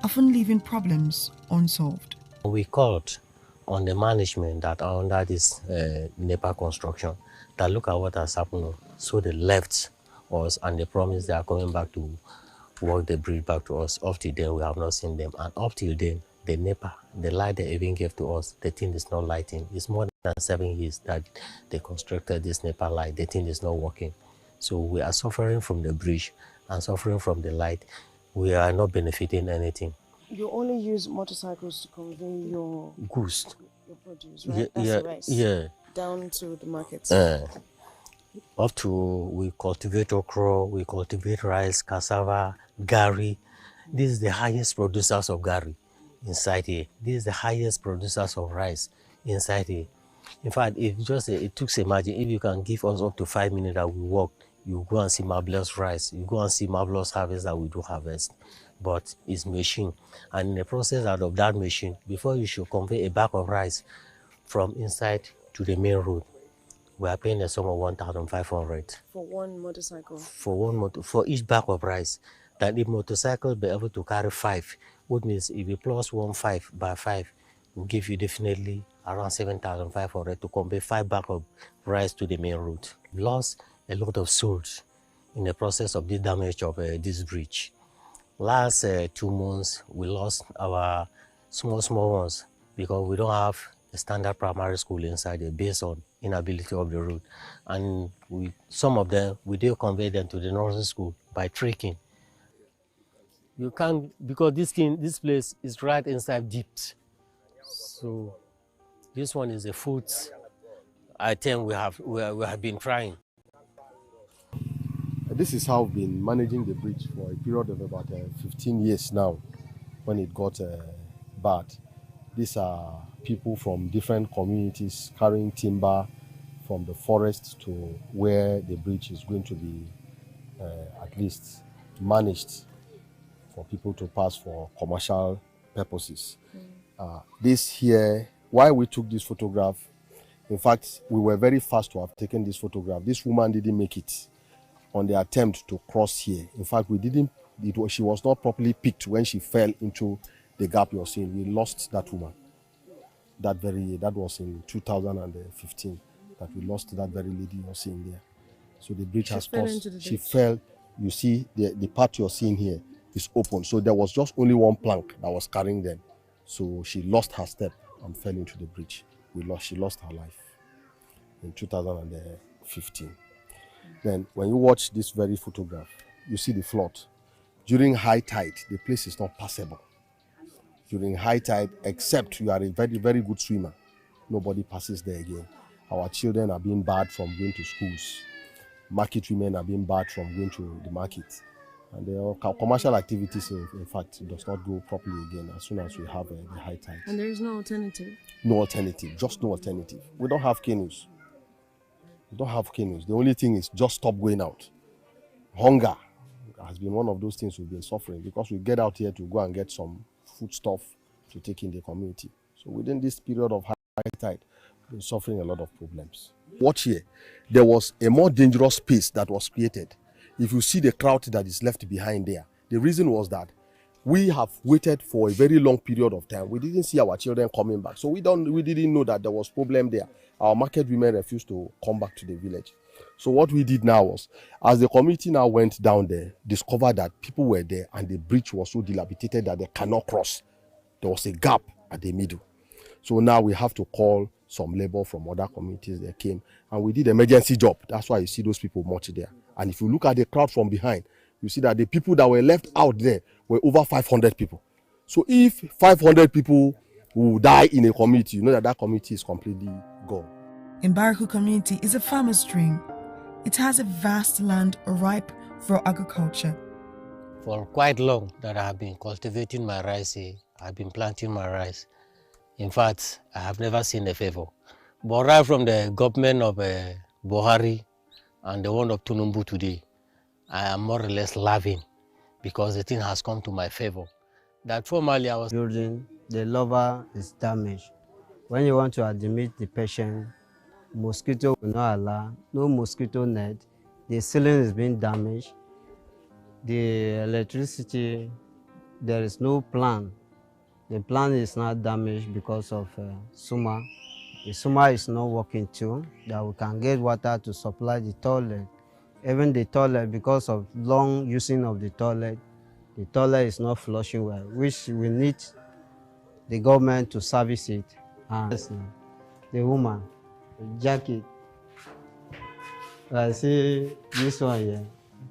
often leaving problems unsolved. We called on the management that are under this NEPA construction that look at what has happened. So they left us and they promised they are coming back to work the bridge back to us. Up till then, we have not seen them. And up till then, the NEPA, the light they even gave to us, the thing is not lighting. It's more than 7 years that they constructed this NEPA light. The thing is not working. So we are suffering from the bridge and suffering from the light. We are not benefiting anything. You only use motorcycles to convey your goods, your produce, right? That's the rice. Yeah. Down to the markets. Up to we cultivate okra, we cultivate rice, cassava, gari. This is the highest producers of gari inside here. This is the highest producers of rice inside here. In fact, if just it took imagine if you can give us up to 5 minutes that we work, you go and see marvelous rice, you go and see marvelous harvest that we do harvest. But it's machine. And in the process out of that machine, before you should convey a bag of rice from inside to the main road, we are paying a sum of 1,500. For one motorcycle? For each bag of rice. That if motorcycle be able to carry 5, which means if you plus 1.5 by 5, will give you definitely around 7,500 to convey 5 bags of rice to the main road. We lost a lot of souls in the process of the damage of this bridge. Last 2 months, we lost our small ones because we don't have a standard primary school inside there based on inability of the road. And some of them, we do convey them to the nursery school by trekking. You can't, because this place is right inside deep. So this one is a foot. I think we have been trying. This is how we've been managing the bridge for a period of about 15 years now when it got bad. These are people from different communities carrying timber from the forest to where the bridge is going to be at least managed for people to pass for commercial purposes. This here, why we took this photograph, in fact, we were very fast to have taken this photograph. This woman didn't make it on the attempt to cross here. In fact, she was not properly picked when she fell into the gap you're seeing. We lost that woman that very year. That was in 2015 that we lost that very lady you're seeing there. So the bridge has crossed. She fell. You see the part you're seeing here is open. So there was just only one plank that was carrying them. So she lost her step and fell into the bridge. She lost her life in 2015. Then when you watch this very photograph, you see the flood. During high tide, the place is not passable. During high tide, except you are a very, very good swimmer, nobody passes there again. Our children are being barred from going to schools. Market women are being barred from going to the market. And the commercial activities, in fact, does not go properly again as soon as we have the high tide. And there is no alternative? No alternative, just no alternative. We don't have canoes. We don't have canoes. The only thing is just stop going out. Hunger has been one of those things we've been suffering because we get out here to go and get some food stuff to take in the community. So within this period of high tide, we've been suffering a lot of problems. Watch here. There was a more dangerous space that was created. If you see the crowd that is left behind there, the reason was that we have waited for a very long period of time. We didn't see our children coming back. So we didn't know that there was problem there. Our market women refused to come back to the village. So what we did now was, as the committee now went down there, discovered that people were there and the bridge was so dilapidated that they cannot cross. There was a gap at the middle. So now we have to call some labor from other communities that came, and we did emergency job. That's why you see those people much there. And if you look at the crowd from behind, you see that the people that were left out there were over 500 people. So if 500 people will die in a community, you know that that community is completely gone. Mbaraku community is a farmer's dream. It has a vast land ripe for agriculture. For quite long that I have been cultivating my rice here. I've been planting my rice. In fact, I have never seen a favor. But right from the government of Buhari and the one of Tunumbu today, I am more or less laughing because the thing has come to my favor. That formerly I was building, the lover is damaged. When you want to admit the patient, mosquito will not allow, no mosquito net, the ceiling is being damaged, the electricity, there is no plan. The plan is not damaged because of Suma. The Suma is not working too, that we can get water to supply the toilet. Even the toilet, because of long using of the toilet is not flushing well, which we need the government to service it. And the woman, the jacket, I see this one here.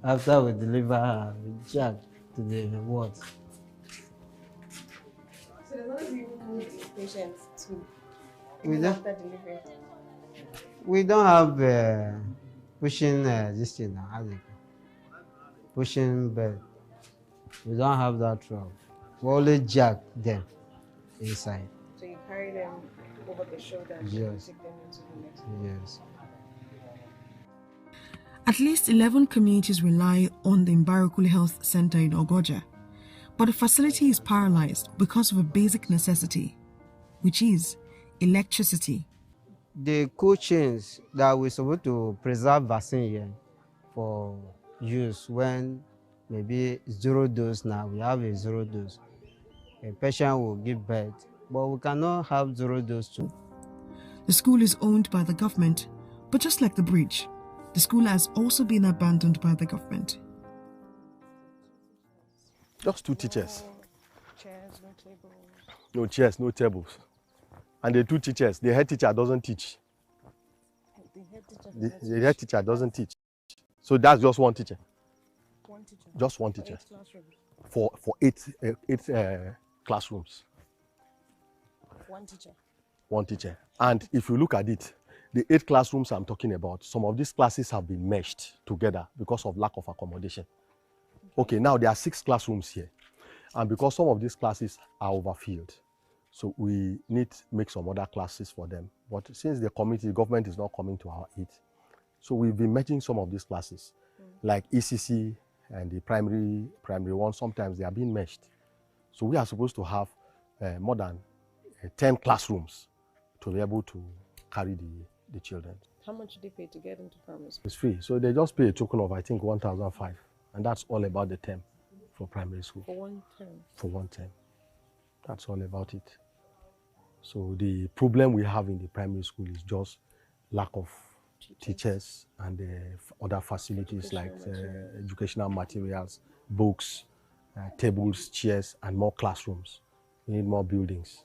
After we deliver her, we jack to the wards. So there's always even move patients to after delivery. We don't have pushing this thing now, pushing bed. We don't have that trouble. We only jack them inside. So you carry them over the shoulder and Yes. take them into the next. Yes. At least 11 communities rely on the Mbaraku Health Center in Ogoja, but the facility is paralyzed because of a basic necessity, which is electricity. The cold chains that we're supposed to preserve vaccine here for use when maybe 0 dose now, we have a 0 dose. A patient will give birth, but we cannot have 0 dose too. The school is owned by the government, but just like the bridge, the school has also been abandoned by the government. Just 2 teachers. Chairs, no tables. No chairs, no tables. And the 2 teachers, the head teacher doesn't teach. The head teacher doesn't teach. So that's just 1 teacher. One teacher. Just 1 teacher. For 8 classrooms. For 8 classrooms. 1 teacher. 1 teacher. And if you look at it, the 8 classrooms I'm talking about, some of these classes have been meshed together because of lack of accommodation. Okay, now there are 6 classrooms here. And because some of these classes are overfilled, so we need to make some other classes for them. But since the government is not coming to our aid, so we've been merging some of these classes, like ECC and the primary one, sometimes they are being meshed. So we are supposed to have more than 10 classrooms to be able to carry the children. How much do they pay to get into primary school? It's free. So they just pay a token of, I think, 1,500. And that's all about the term for primary school. For 1 term? For 1 term. That's all about it. So the problem we have in the primary school is just lack of teachers and other facilities like educational materials, books, tables, chairs, and more classrooms. We need more buildings.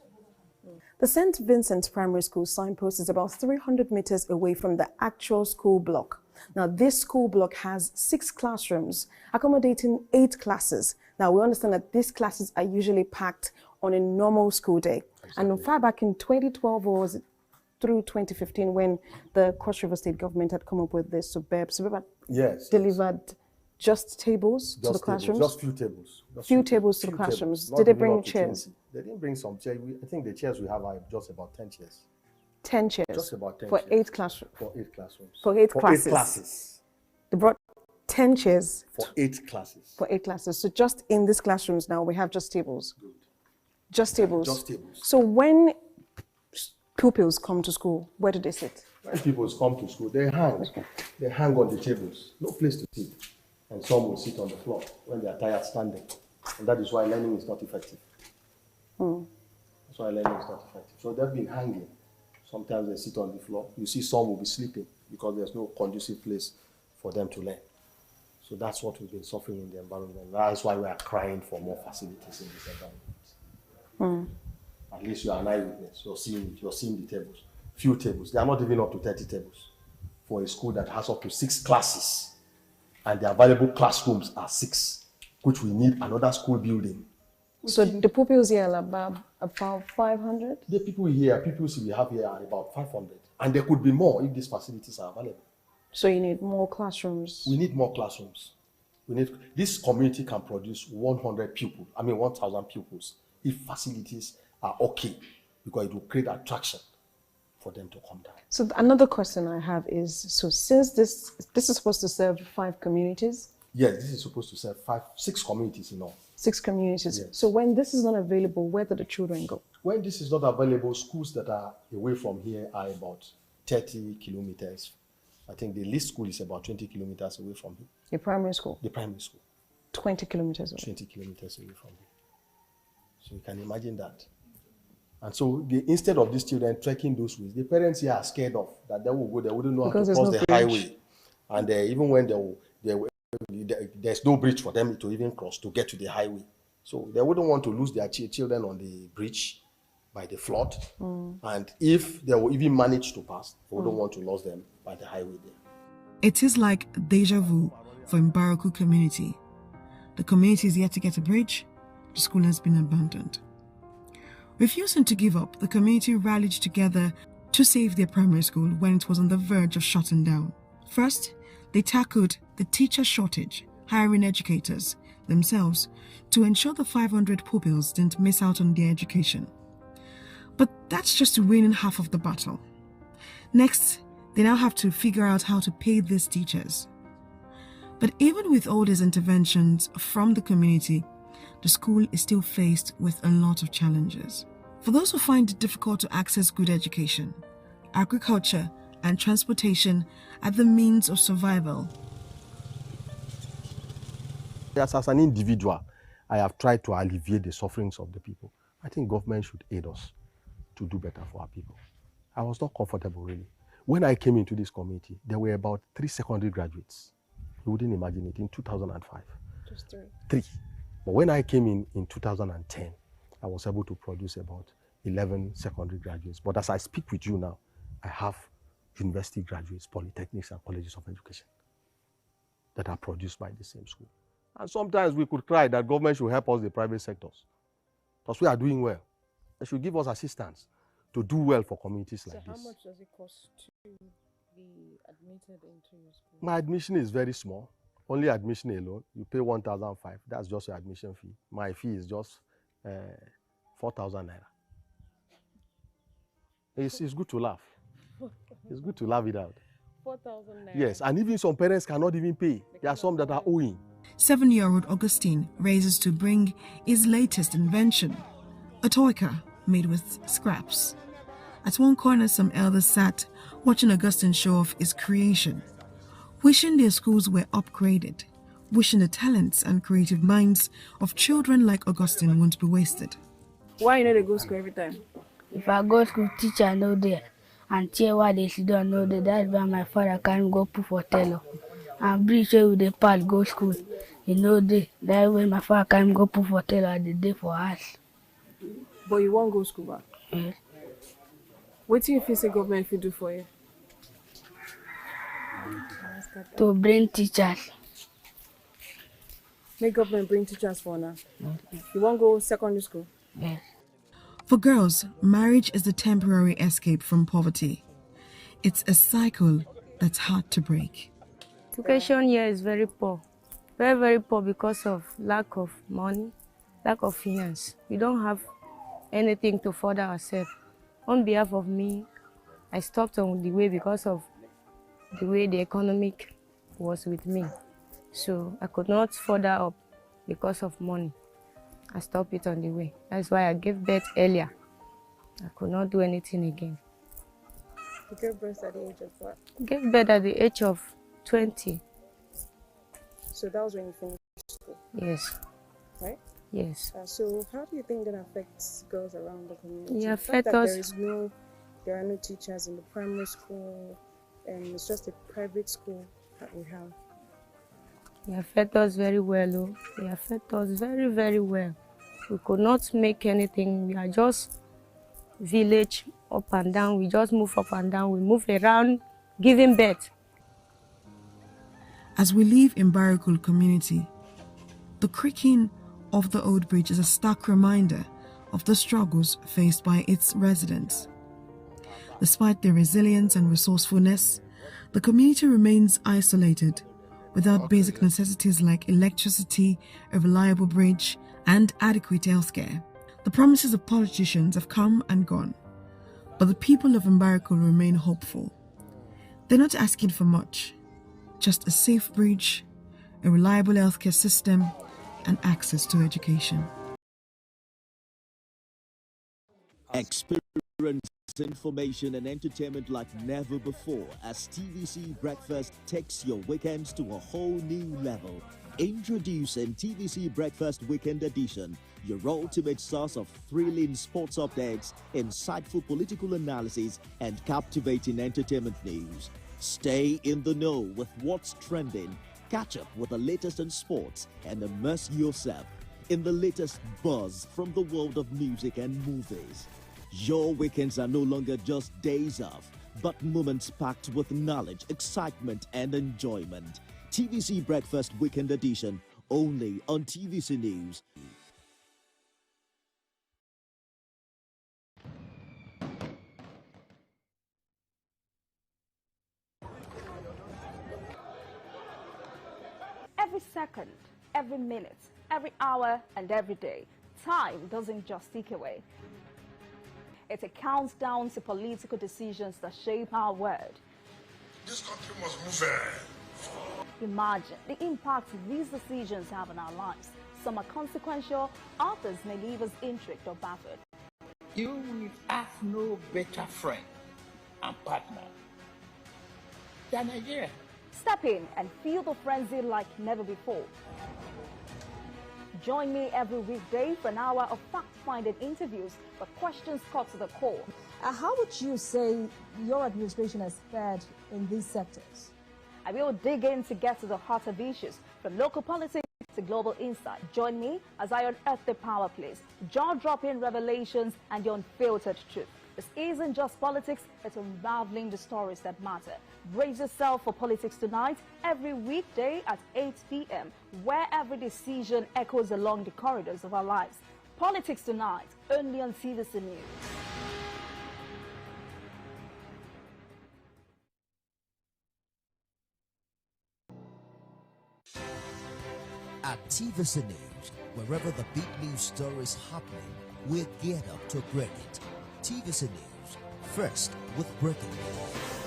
The St. Vincent's Primary School signpost is about 300 meters away from the actual school block. Now, this school block has 6 classrooms, accommodating 8 classes. Now, we understand that these classes are usually packed on a normal school day. Exactly. And far back in 2012 or was it through 2015 when the Cross River State government had come up with this Suburb had delivered just tables to the classrooms? Just few tables. Few tables to the classrooms. Did they bring chairs? They didn't bring some chairs. I think the chairs we have are just about 10 chairs. 10 chairs? Just about 10 for chairs. 8 classrooms? For 8 classrooms. For 8 for classes? 8 classes. They brought 10 chairs? For 8 classes. For 8 classes. So just in these classrooms now, we have just tables? Good. Just tables? Just tables. So when pupils come to school, where do they sit? When pupils come to school, they hang. They hang on the tables. No place to sit. And some will sit on the floor when they are tired standing. And that is why learning is not effective. That's why learning is not effective. So they've been hanging. Sometimes they sit on the floor. You see some will be sleeping because there's no conducive place for them to learn. So that's what we've been suffering in the environment. That's why we are crying for more facilities in this environment. At least you are an eyewitness. You're seeing the tables. Few tables. They are not even up to 30 tables for a school that has up to 6 classes. And the available classrooms are 6, which we need another school building. So the pupils here are about 500? The pupils we have here are about 500. And there could be more if these facilities are available. So you need more classrooms? We need more classrooms. This community can produce 1,000 pupils if facilities are okay, because it will create attraction for them to come down. So another question I have is, so since this is supposed to serve 5 communities? Yes, this is supposed to serve 6 communities in all. 6 communities. Yes. So when this is not available, where do the children go? When this is not available, schools that are away from here are about 30 kilometers. I think the least school is about 20 kilometers away from here. The primary school? The primary school. 20 kilometers away? 20 kilometers away from here. So you can imagine that. And so instead of these children trekking those ways, the parents here are scared of that they will go, they wouldn't know how to cross the highway. And even when there's no bridge for them to even cross to get to the highway. So they wouldn't want to lose their children on the bridge by the flood. And if they will even manage to pass, they wouldn't want to lose them by the highway there. It is like deja vu for Mbaraku community. The community is yet to get a bridge. The school has been abandoned. Refusing to give up, the community rallied together to save their primary school when it was on the verge of shutting down. First, they tackled the teacher shortage, hiring educators themselves to ensure the 500 pupils didn't miss out on their education. But that's just winning half of the battle. Next, they now have to figure out how to pay these teachers. But even with all these interventions from the community, the school is still faced with a lot of challenges. For those who find it difficult to access good education, agriculture and transportation are the means of survival. As an individual, I have tried to alleviate the sufferings of the people. I think government should aid us to do better for our people. I was not comfortable, really. When I came into this community, there were about 3 secondary graduates. You wouldn't imagine it, in 2005. Just 3? 3. But when I came in 2010, I was able to produce about 11 secondary graduates. But as I speak with you now, I have university graduates, polytechnics, and colleges of education that are produced by the same school. And sometimes we could cry that government should help us, the private sectors, because we are doing well. They should give us assistance to do well for communities like this. So how much does it cost to be admitted into your school? My admission is very small. Only admission alone, you pay 1,500. That's just your admission fee. My fee is just 4,000 naira. It's good to laugh. It's good to laugh it out. 4,000 naira? Yes, and even some parents cannot even pay. There are some that are owing. 7-year-old Augustine raises to bring his latest invention, a toy car made with scraps. At one corner, some elders sat watching Augustine show off his creation, wishing their schools were upgraded, wishing the talents and creative minds of children like Augustine won't be wasted. Why you know they go to school every time? If I go to school, teacher no there, and tear why they sit down no there. That's why my father can't go put for tailor. And bridge with the part go school. You know that way my father can't go put for tailor the day for us. But you won't go to school back? Yes. What do you feel the government will do for you? To bring teachers. Make government bring teachers for now. You won't go secondary school? Yes. For girls, marriage is the temporary escape from poverty. It's a cycle that's hard to break. Education here is very poor. Very, very poor because of lack of money, lack of finance. We don't have anything to further ourselves. On behalf of me, I stopped on the way because of the way the economic was with me. So I could not further up because of money. I stopped it on the way. That's why I gave birth earlier. I could not do anything again. You gave birth at the age of what? I gave birth at the age of 20. So that was when you finished school? Yes. Right? Yes. So how do you think that affects girls around the community? It The fact affects that us. there are no teachers in the primary school, and it's just a private school that we have. It affects us very well, oh. It affects us very, very well. We could not make anything. We are just village up and down. We just move up and down. We move around, giving birth. As we live in Barikul community, the creaking of the old bridge is a stark reminder of the struggles faced by its residents. Despite their resilience and resourcefulness, the community remains isolated, without basic necessities like electricity, a reliable bridge, and adequate healthcare. The promises of politicians have come and gone, but the people of Mbarikul remain hopeful. They're not asking for much, just a safe bridge, a reliable healthcare system, and access to education. Experience information and entertainment like never before as TVC Breakfast takes your weekends to a whole new level. Introducing TVC Breakfast Weekend Edition, your ultimate source of thrilling sports updates, insightful political analysis, and captivating entertainment news. Stay in the know with what's trending, catch up with the latest in sports, and immerse yourself in the latest buzz from the world of music and movies. Your weekends are no longer just days off, but moments packed with knowledge, excitement, and enjoyment. TVC Breakfast Weekend Edition, only on TVC News. Every second, every minute, every hour, and every day, time doesn't just tick away. It counts down to political decisions that shape our world. This country must move. Imagine the impact these decisions have on our lives. Some are consequential, others may leave us intrigued or baffled. You will have no better friend and partner than Nigeria. Step in and feel the frenzy like never before. Join me every weekday for an hour of fact-finding interviews where questions cut to the core. How would you say your administration has fared in these sectors? I will dig in to get to the heart of issues, from local politics to global insight. Join me as I unearth the power plays, jaw-dropping revelations, and the unfiltered truth. This isn't just politics, it's unraveling the stories that matter. Brace yourself for Politics Tonight every weekday at 8 p.m., where every decision echoes along the corridors of our lives. Politics Tonight, only on TVC News. At TVC News, wherever the big news story is happening, we're geared up to break it. TVC News, first with breaking news.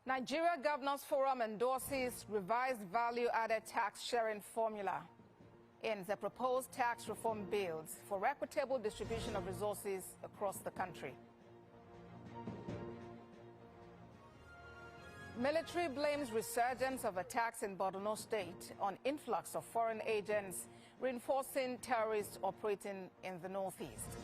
Nigeria Governors Forum endorses revised value-added tax sharing formula in the proposed tax reform bills for equitable distribution of resources across the country. Military blames resurgence of attacks in Borno State on influx of foreign agents, reinforcing terrorists operating in the northeast.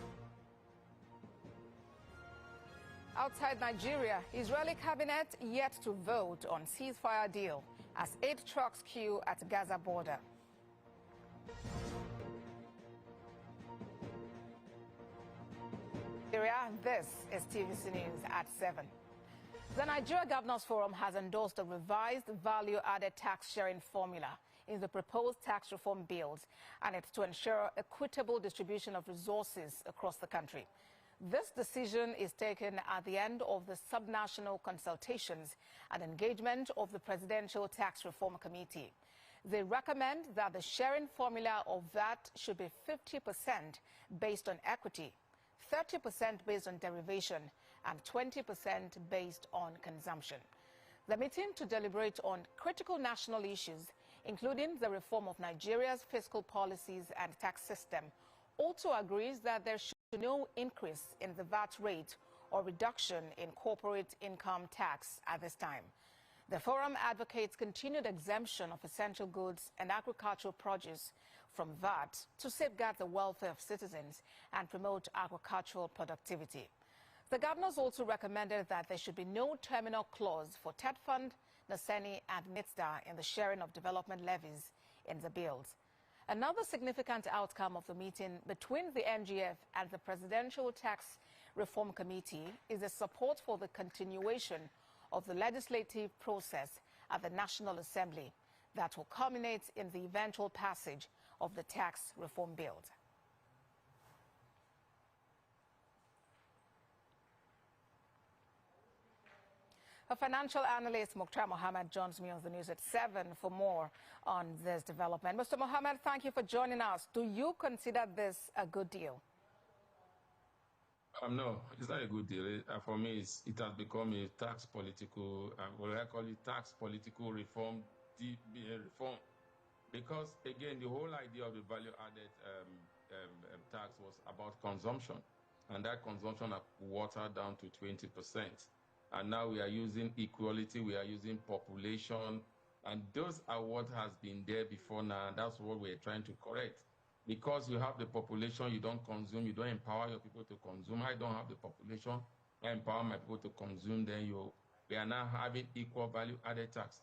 Outside Nigeria, Israeli cabinet yet to vote on ceasefire deal as 8 trucks queue at Gaza border. This is TVC News at 7. The Nigeria Governors Forum has endorsed a revised value-added tax sharing formula in the proposed tax reform bills, and it's to ensure equitable distribution of resources across the country. This decision is taken at the end of the subnational consultations and engagement of the Presidential Tax Reform Committee. They recommend that the sharing formula of VAT should be 50% based on equity, 30% based on derivation, and 20% based on consumption. The meeting to deliberate on critical national issues, including the reform of Nigeria's fiscal policies and tax system, also agrees that there should be no increase in the VAT rate or reduction in corporate income tax at this time. The forum advocates continued exemption of essential goods and agricultural produce from VAT to safeguard the welfare of citizens and promote agricultural productivity. The governors also recommended that there should be no terminal clause for TED Fund, NASENI and NITSDA in the sharing of development levies in the bills. Another significant outcome of the meeting between the NGF and the Presidential Tax Reform Committee is the support for the continuation of the legislative process at the National Assembly that will culminate in the eventual passage of the tax reform bill. A financial analyst, Mukhtar Mohammed, joins me on the news at 7 for more on this development. Mr. Mohammed, thank you for joining us. Do you consider this a good deal? No, it's not a good deal. For me, it has become a tax political, what I call it, tax political reform, reform. Because, again, the whole idea of the value-added tax was about consumption. And that consumption has watered down to 20%. And now we are using equality, we are using population. And those are what has been there before now. And that's what we're trying to correct. Because you have the population, you don't consume, you don't empower your people to consume. I don't have the population, I empower my people to consume, then we are now having equal value-added tax.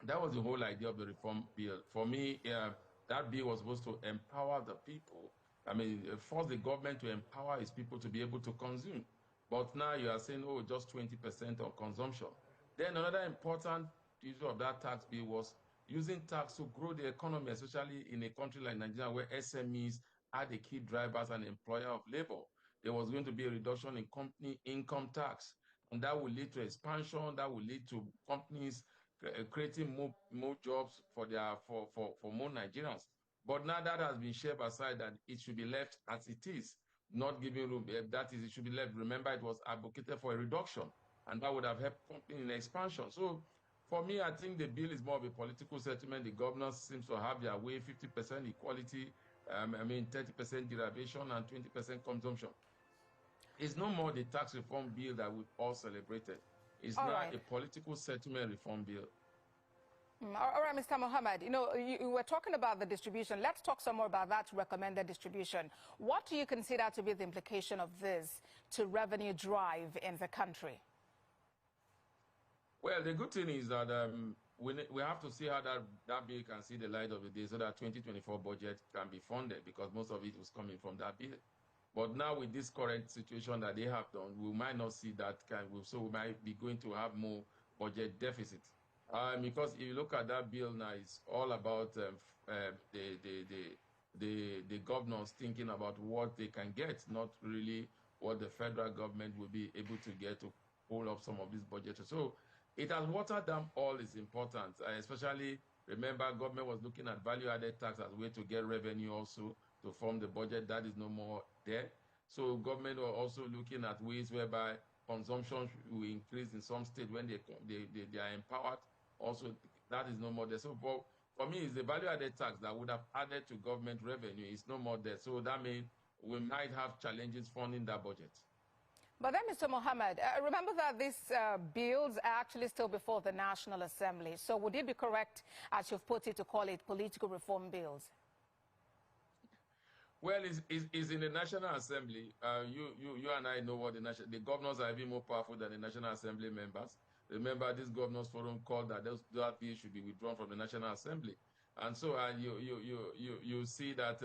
That was the whole idea of the reform bill. For me, that bill was supposed to empower the people. I mean, force the government to empower its people to be able to consume. But now you are saying, oh, just 20% of consumption. Then another important issue of that tax bill was using tax to grow the economy, especially in a country like Nigeria, where SMEs are the key drivers and employer of labor. There was going to be a reduction in company income tax, and that will lead to expansion, that will lead to companies creating more jobs for more Nigerians. But now that has been shoved aside, that it should be left as it is, not giving room. That is, it should be left. Remember, it was advocated for a reduction, and that would have helped companies in expansion. So, for me, I think the bill is more of a political settlement. The governors seems to have their way, 50% equality, 30% derivation, and 20% consumption. It's no more the tax reform bill that we all celebrated. It's now a political settlement reform bill. All right, Mr. Mohammed, you were talking about the distribution. Let's talk some more about that recommended distribution. What do you consider to be the implication of this to revenue drive in the country? Well, the good thing is that we have to see how that bill can see the light of the day so that 2024 budget can be funded, because most of it was coming from that bill. But now with this current situation that they have done, we might not see that so we might be going to have more budget deficit. Because if you look at that bill now, it's all about the governors thinking about what they can get, not really what the federal government will be able to get to hold up some of these budgets. So it has watered down all its importance, especially, remember, government was looking at value-added tax as a way to get revenue also to form the budget. That is no more there. So government were also looking at ways whereby consumption will increase in some states when they are empowered. Also, that is no more there. So for me, it's the value-added tax that would have added to government revenue. It's no more there. So that means we might have challenges funding that budget. But then, Mr. Mohammed, remember that these bills are actually still before the National Assembly. So would it be correct, as you've put it, to call it political reform bills? Well, it's in the National Assembly. You and I know what the governors are even more powerful than the National Assembly members. Remember, this governors forum called that that bill should be withdrawn from the National Assembly. And so you see that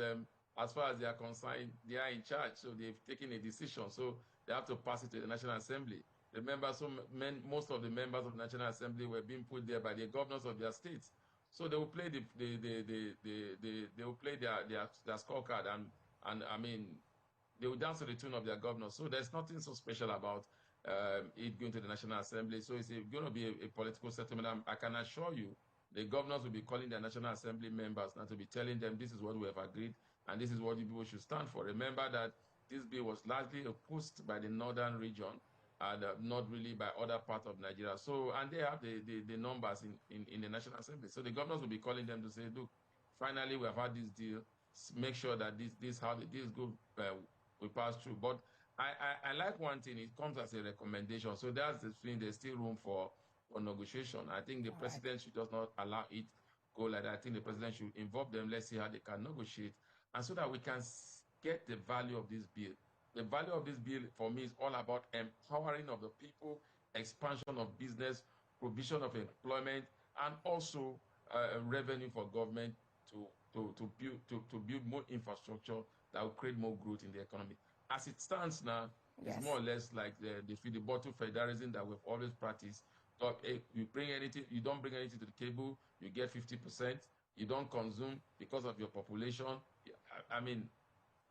as far as they are concerned, they are in charge. So they've taken a decision. So they have to pass it to the National Assembly. Remember, most of the members of the National Assembly were being put there by the governors of their states. So they will play they will play their scorecard, and I mean, they will dance to the tune of their governors. So there's nothing so special about it going to the National Assembly. So it's going to be a political settlement. I can assure you The governors will be calling their National Assembly members now to be telling them this is what we have agreed and this is what you people should stand for. Remember that this bill was largely opposed by the northern region and not really by other parts of Nigeria. So, and they have the numbers in the National Assembly. So the governors will be calling them to say, look, finally we have had this deal. Make sure that this go we pass through. But I like one thing, it comes as a recommendation. So that's the thing, there's still room for negotiation. I think the president should just not allow it go like that. I think the president should involve them. Let's see how they can negotiate. And so that we can get the value of this bill. The value of this bill for me is all about empowering of the people, expansion of business, provision of employment, and also revenue for government to build more infrastructure that will create more growth in the economy. As it stands now, it's more or less like the feed bottle federalism that we've always practiced. So if you bring anything, you don't bring anything to the table, you get 50%. You don't consume because of your population. I mean,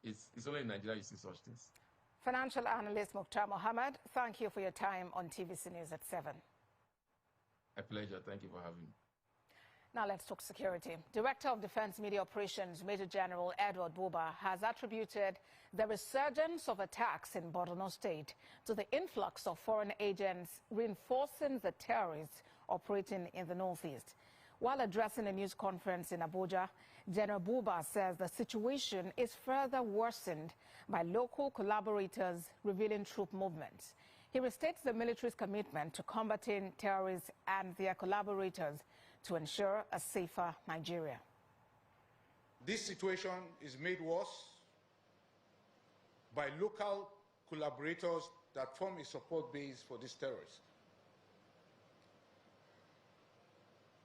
it's only in Nigeria you see such things. Financial analyst Mukhtar Mohammed, thank you for your time on TVC News at 7. A pleasure. Thank you for having me. Now let's talk security. Director of Defense Media Operations, Major General Edward Buba, has attributed the resurgence of attacks in Borno State to the influx of foreign agents reinforcing the terrorists operating in the northeast. While addressing a news conference in Abuja, General Buba says the situation is further worsened by local collaborators revealing troop movements. He restates the military's commitment to combating terrorists and their collaborators to ensure a safer Nigeria. This situation is made worse by local collaborators that form a support base for these terrorists.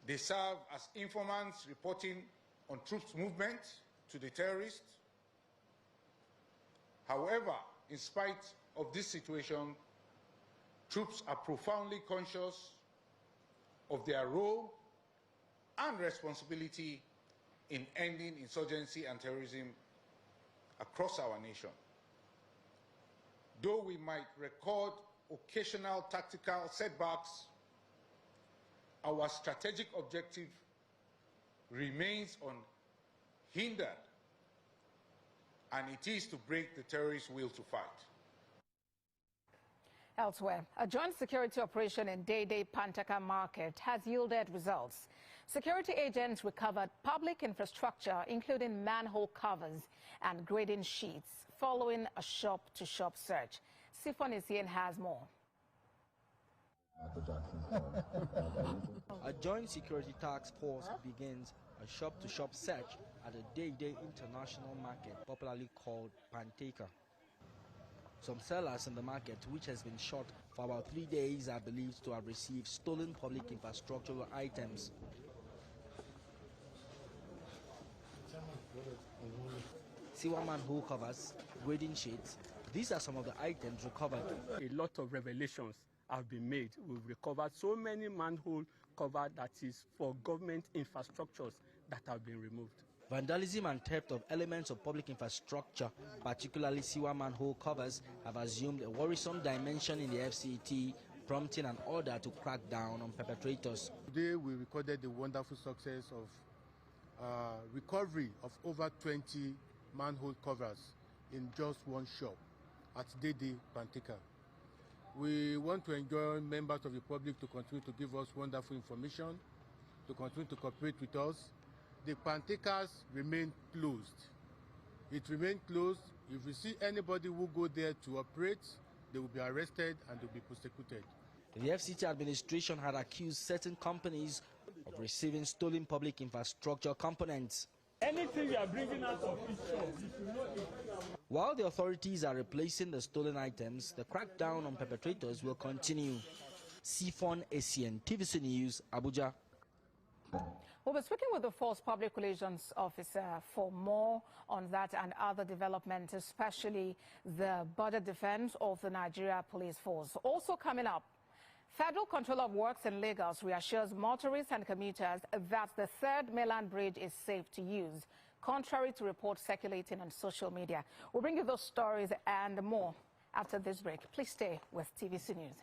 They serve as informants reporting on troops' movement to the terrorists. However, in spite of this situation, troops are profoundly conscious of their role and responsibility in ending insurgency and terrorism across our nation. Though we might record occasional tactical setbacks, our strategic objective remains unhindered, and it is to break the terrorists' will to fight. Elsewhere, a joint security operation in Day Pantaka Market has yielded results. Security agents recovered public infrastructure, including manhole covers and grading sheets, following a shop-to-shop search. Sifon Isien has more. A joint security task force begins a shop-to-shop search at the Day International Market, popularly called Panteka. Some sellers in the market, which has been shut for about 3 days, are believed to have received stolen public infrastructural items. Sewer manhole covers, grading sheets, these are some of the items recovered. A lot of revelations have been made. We've recovered so many manhole covers that is for government infrastructures that have been removed. Vandalism and theft of elements of public infrastructure, particularly sewer manhole covers, have assumed a worrisome dimension in the FCT, prompting an order to crack down on perpetrators. Today we recorded the wonderful success of recovery of over 20 manhole covers in just one shop at Day Panteka. We want to enjoin members of the public to continue to give us wonderful information, to continue to cooperate with us. The Pantekas remain closed. It remains closed. If we see anybody who go there to operate, they will be arrested and they will be prosecuted. The FCT administration had accused certain companies of receiving stolen public infrastructure components. Anything you are bringing out of each shop, you should know it. While the authorities are replacing the stolen items, the crackdown on perpetrators will continue. Sifon Esien, TVC News, Abuja. We'll be speaking with the Force Public Relations Officer for more on that and other developments, especially the border defense of the Nigeria Police Force. Also coming up, Federal Controller of Works in Lagos reassures motorists and commuters that the third mainland bridge is safe to use, contrary to reports circulating on social media. We'll bring you those stories and more after this break. Please stay with TVC News.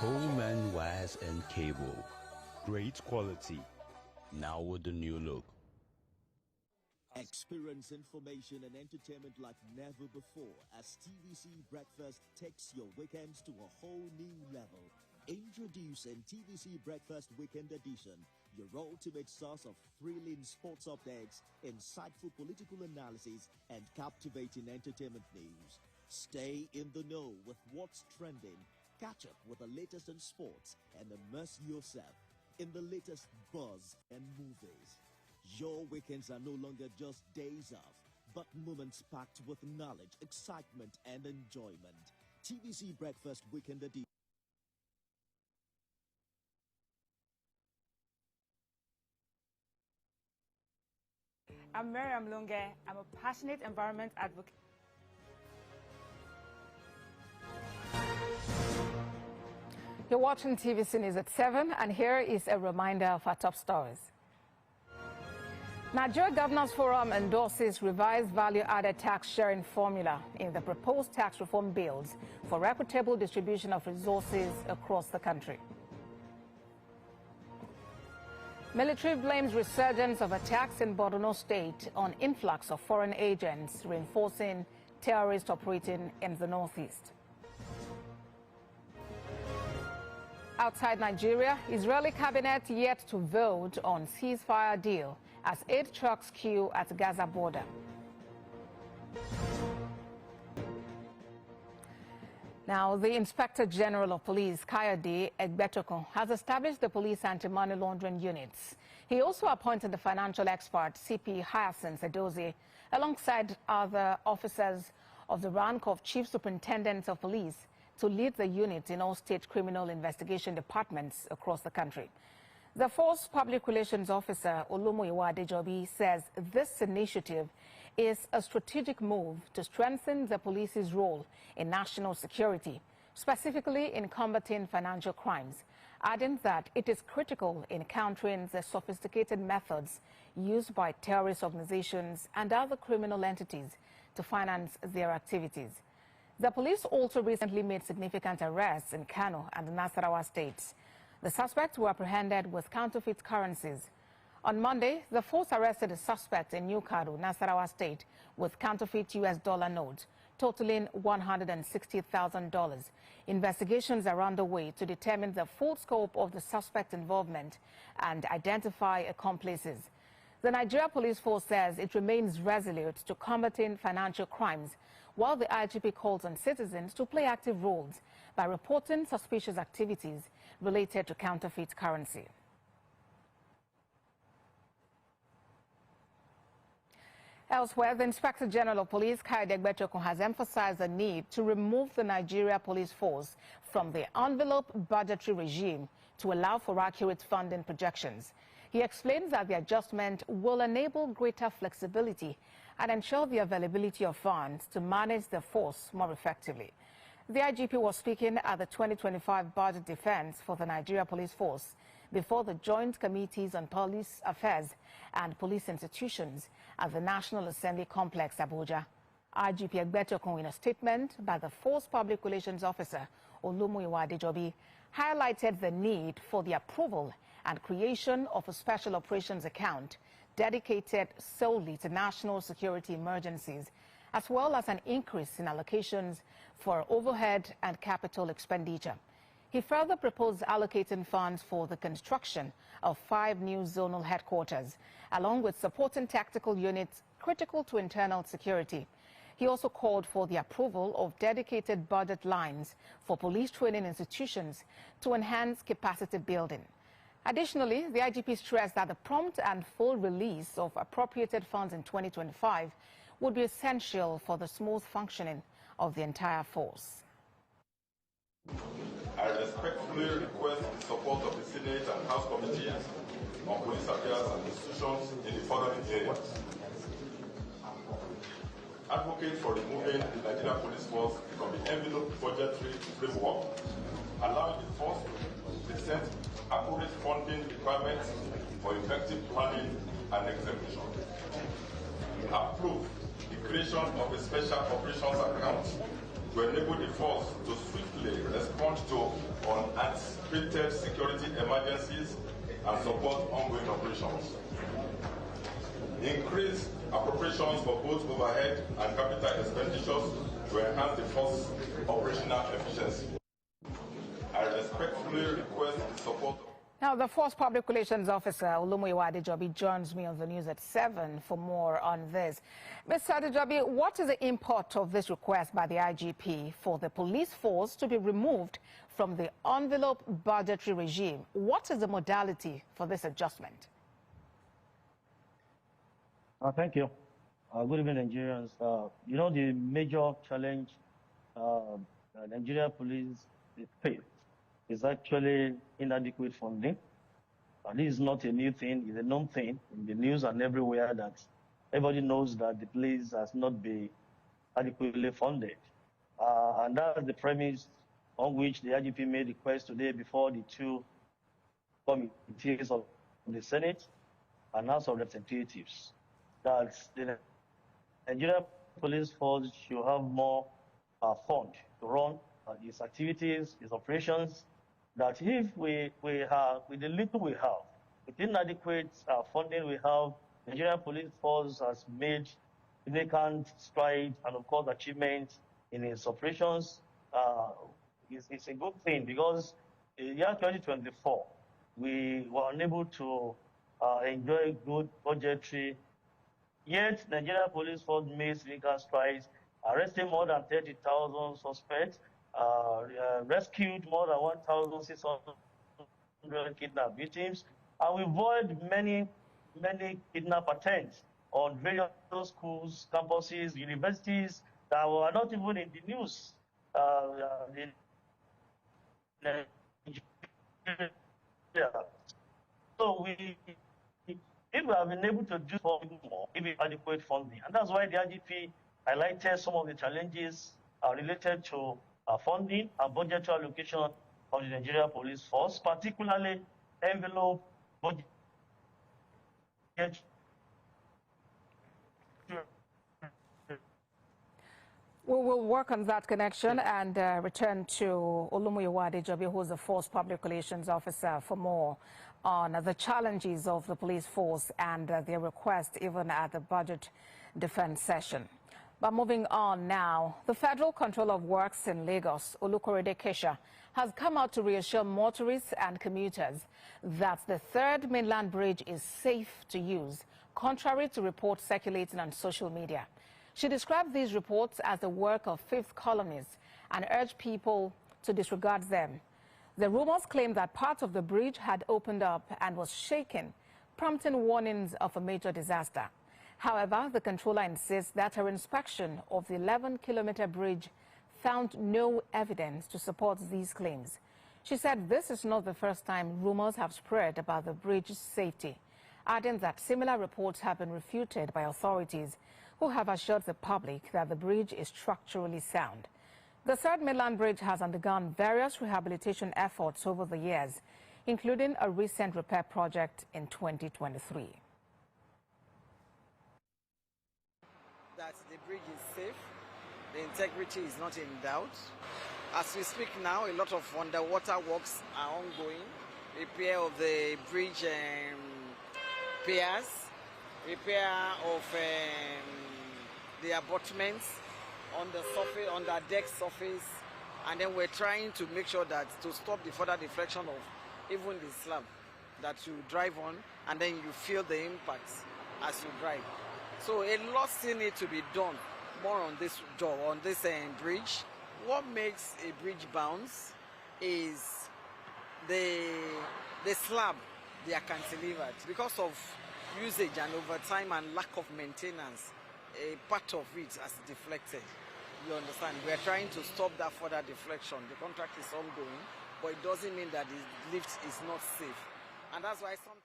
Coleman wires and cable. Great quality. Now with the new look. Experience information and entertainment like never before as TVC Breakfast takes your weekends to a whole new level. Introducing TVC Breakfast Weekend Edition, your ultimate source of thrilling sports updates, insightful political analysis, and captivating entertainment news. Stay in the know with what's trending, catch up with the latest in sports, and immerse yourself in the latest buzz and movies. Your weekends are no longer just days off, but moments packed with knowledge, excitement, and enjoyment. TVC Breakfast Weekend Edition. I'm Miriam Lunge. I'm a passionate environment advocate. You're watching TVC News at 7, and here is a reminder of our top stories. Nigeria Governors Forum endorses revised value-added tax sharing formula in the proposed tax reform bills for equitable distribution of resources across the country. Military blames resurgence of attacks in Borno State on influx of foreign agents, reinforcing terrorists operating in the northeast. Outside Nigeria, Israeli cabinet yet to vote on ceasefire deal as aid trucks queue at Gaza border. Now, the Inspector General of Police, Kayode Egbetokun, has established the police anti-money laundering units. He also appointed the financial expert, CP Hyacinth Edozie, alongside other officers of the rank of Chief Superintendents of Police, to lead the unit in all state criminal investigation departments across the country. The Force Public Relations Officer, Olumuyiwa Adejobi, says this initiative is a strategic move to strengthen the police's role in national security, specifically in combating financial crimes, adding that it is critical in countering the sophisticated methods used by terrorist organizations and other criminal entities to finance their activities. The police also recently made significant arrests in Kano and the Nasarawa states. The suspects were apprehended with counterfeit currencies. On Monday, the force arrested a suspect in New Kano, Nasarawa state, with counterfeit US dollar notes, totaling $160,000. Investigations are underway to determine the full scope of the suspect's involvement and identify accomplices. The Nigeria Police Force says it remains resolute to combating financial crimes, while the IGP calls on citizens to play active roles by reporting suspicious activities related to counterfeit currency. Elsewhere, the Inspector General of Police, Kayode Egbetokun, has emphasized the need to remove the Nigeria Police Force from the envelope budgetary regime to allow for accurate funding projections. He explains that the adjustment will enable greater flexibility and ensure the availability of funds to manage the force more effectively. The IGP was speaking at the 2025 budget defense for the Nigeria Police Force before the Joint Committees on Police Affairs and Police Institutions at the National Assembly Complex, Abuja. IGP Egbetokun, in a statement by the Force Public Relations Officer, Olumuyiwa Adejobi, highlighted the need for the approval and creation of a special operations account dedicated solely to national security emergencies, as well as an increase in allocations for overhead and capital expenditure. He further proposed allocating funds for the construction of 5 new zonal headquarters, along with supporting tactical units critical to internal security. He also called for the approval of dedicated budget lines for police training institutions to enhance capacity building. Additionally, the IGP stressed that the prompt and full release of appropriated funds in 2025 would be essential for the smooth functioning of the entire force. I respectfully request the support of the Senate and House committees on police affairs and institutions in the following areas. Advocate for removing the Nigerian police force from the envelope budgetary framework, allowing the force to present accurate funding requirements for effective planning and execution. Approve the creation of a special operations account to enable the force to swiftly respond to unanticipated security emergencies and support ongoing operations. Increase appropriations for both overhead and capital expenditures to enhance the force's operational efficiency. I respectfully request the support. Now, the Force Public Relations Officer, Olumuyiwa Adejobi, joins me on the news at 7 for more on this. Mr. Adejobi, what is the import of this request by the IGP for the police force to be removed from the envelope budgetary regime? What is the modality for this adjustment? Thank you. Good evening, Nigerians. You know, the major challenge Nigeria police face is actually inadequate funding. This is not a new thing, it's a known thing in the news and everywhere that everybody knows that the police has not been adequately funded. And that's the premise on which the IGP made request today before the two committees of the Senate and House of Representatives, that the Nigerian police force should have more fund to run its activities, its operations, that if we have, with the little we have, with inadequate funding we have, the Nigerian police force has made significant strides and, of course, achievements in its operations. It's a good thing because in the year 2024, we were unable to enjoy good budgetary. Yet, Nigerian police force made significant strides, arresting more than 30,000 suspects, rescued more than 1,600 kidnapped victims, and we avoid many kidnap attempts on various schools, campuses, universities that were not even in the news. So if we have been able to do more, if we adequate funding, and that's why the IGP highlighted some of the challenges related to funding and budgetary allocation of the Nigeria Police Force, particularly envelope budget. We will work on that connection and return to Olumuyiwa Adejobi, who is the Force Public Relations Officer, for more on the challenges of the police force and their request even at the budget defense session. But moving on now, the Federal Controller of Works in Lagos, Olukorede Kesha, has come out to reassure motorists and commuters that the third mainland bridge is safe to use, contrary to reports circulating on social media. She described these reports as the work of fifth columnists and urged people to disregard them. The rumors claim that part of the bridge had opened up and was shaken, prompting warnings of a major disaster. However, the controller insists that her inspection of the 11-kilometer bridge found no evidence to support these claims. She said this is not the first time rumors have spread about the bridge's safety, adding that similar reports have been refuted by authorities who have assured the public that the bridge is structurally sound. The third mainland bridge has undergone various rehabilitation efforts over the years, including a recent repair project in 2023. That the bridge is safe, the integrity is not in doubt. As we speak now, a lot of underwater works are ongoing. Repair of the bridge piers, repair of the abutments on the surface, on the deck surface, and then we're trying to make sure that to stop the further deflection of even the slab that you drive on, and then you feel the impacts as you drive. So a lot still needs to be done more on this job, on this bridge. What makes a bridge bounce is the slab, they are cantilevered. Because of usage and overtime and lack of maintenance, a part of it has deflected. You understand? We are trying to stop that further deflection. The contract is ongoing, but it doesn't mean that the lift is not safe. And that's why sometimes...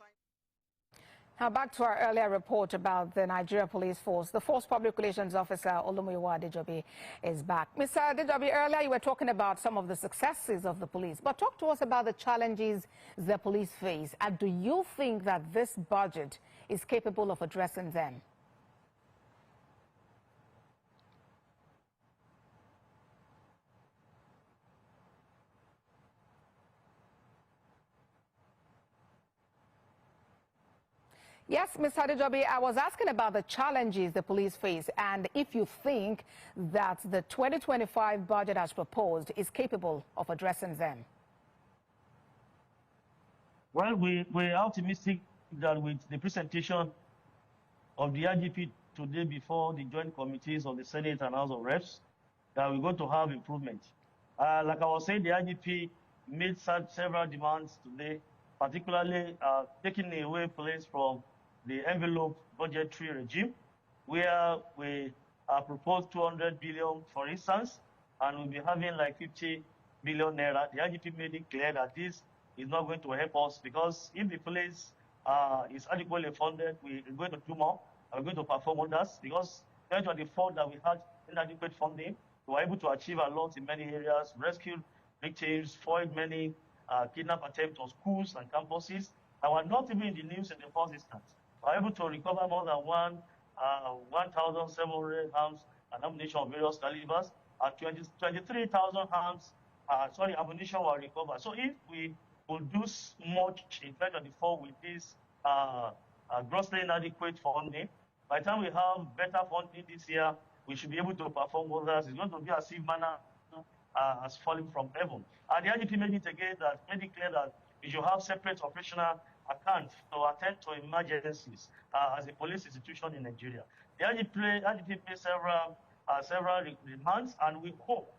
Now back to our earlier report about the Nigeria Police Force. The Force Public Relations Officer, Olumiwa Adejobi, is back. Mr. Adejobi, earlier you were talking about some of the successes of the police, but talk to us about the challenges the police face. And do you think that this budget is capable of addressing them? Yes, Ms. Adejobi, I was asking about the challenges the police face and if you think that the 2025 budget as proposed is capable of addressing them. Well, we're optimistic that with the presentation of the IGP today before the joint committees of the Senate and House of Reps, that we're going to have improvement. Like I was saying, the IGP made several demands today, particularly taking away police from the envelope budgetary regime, where we proposed 200 billion, for instance, and we'll be having like 50 billion naira. The IGP made it clear that this is not going to help us because if the police is adequately funded, we're going to do more. We're going to perform wonders because 2024 that we had inadequate funding, we were able to achieve a lot in many areas, rescued victims, foiled many kidnap attempts on schools and campuses that were not even in the news in the first instance. We were able to recover more than 1,700 arms and ammunition of various calibers, and 23,000 ammunition were recovered. So if we will do much in 2024 with this grossly inadequate funding, by the time we have better funding this year, we should be able to perform wonders. It's going to be as if manna has fallen from heaven. And the IGP made it again that made it clear that we should have separate operational accounts to attend to emergencies as a police institution in Nigeria. The IGP made several demands, and we hope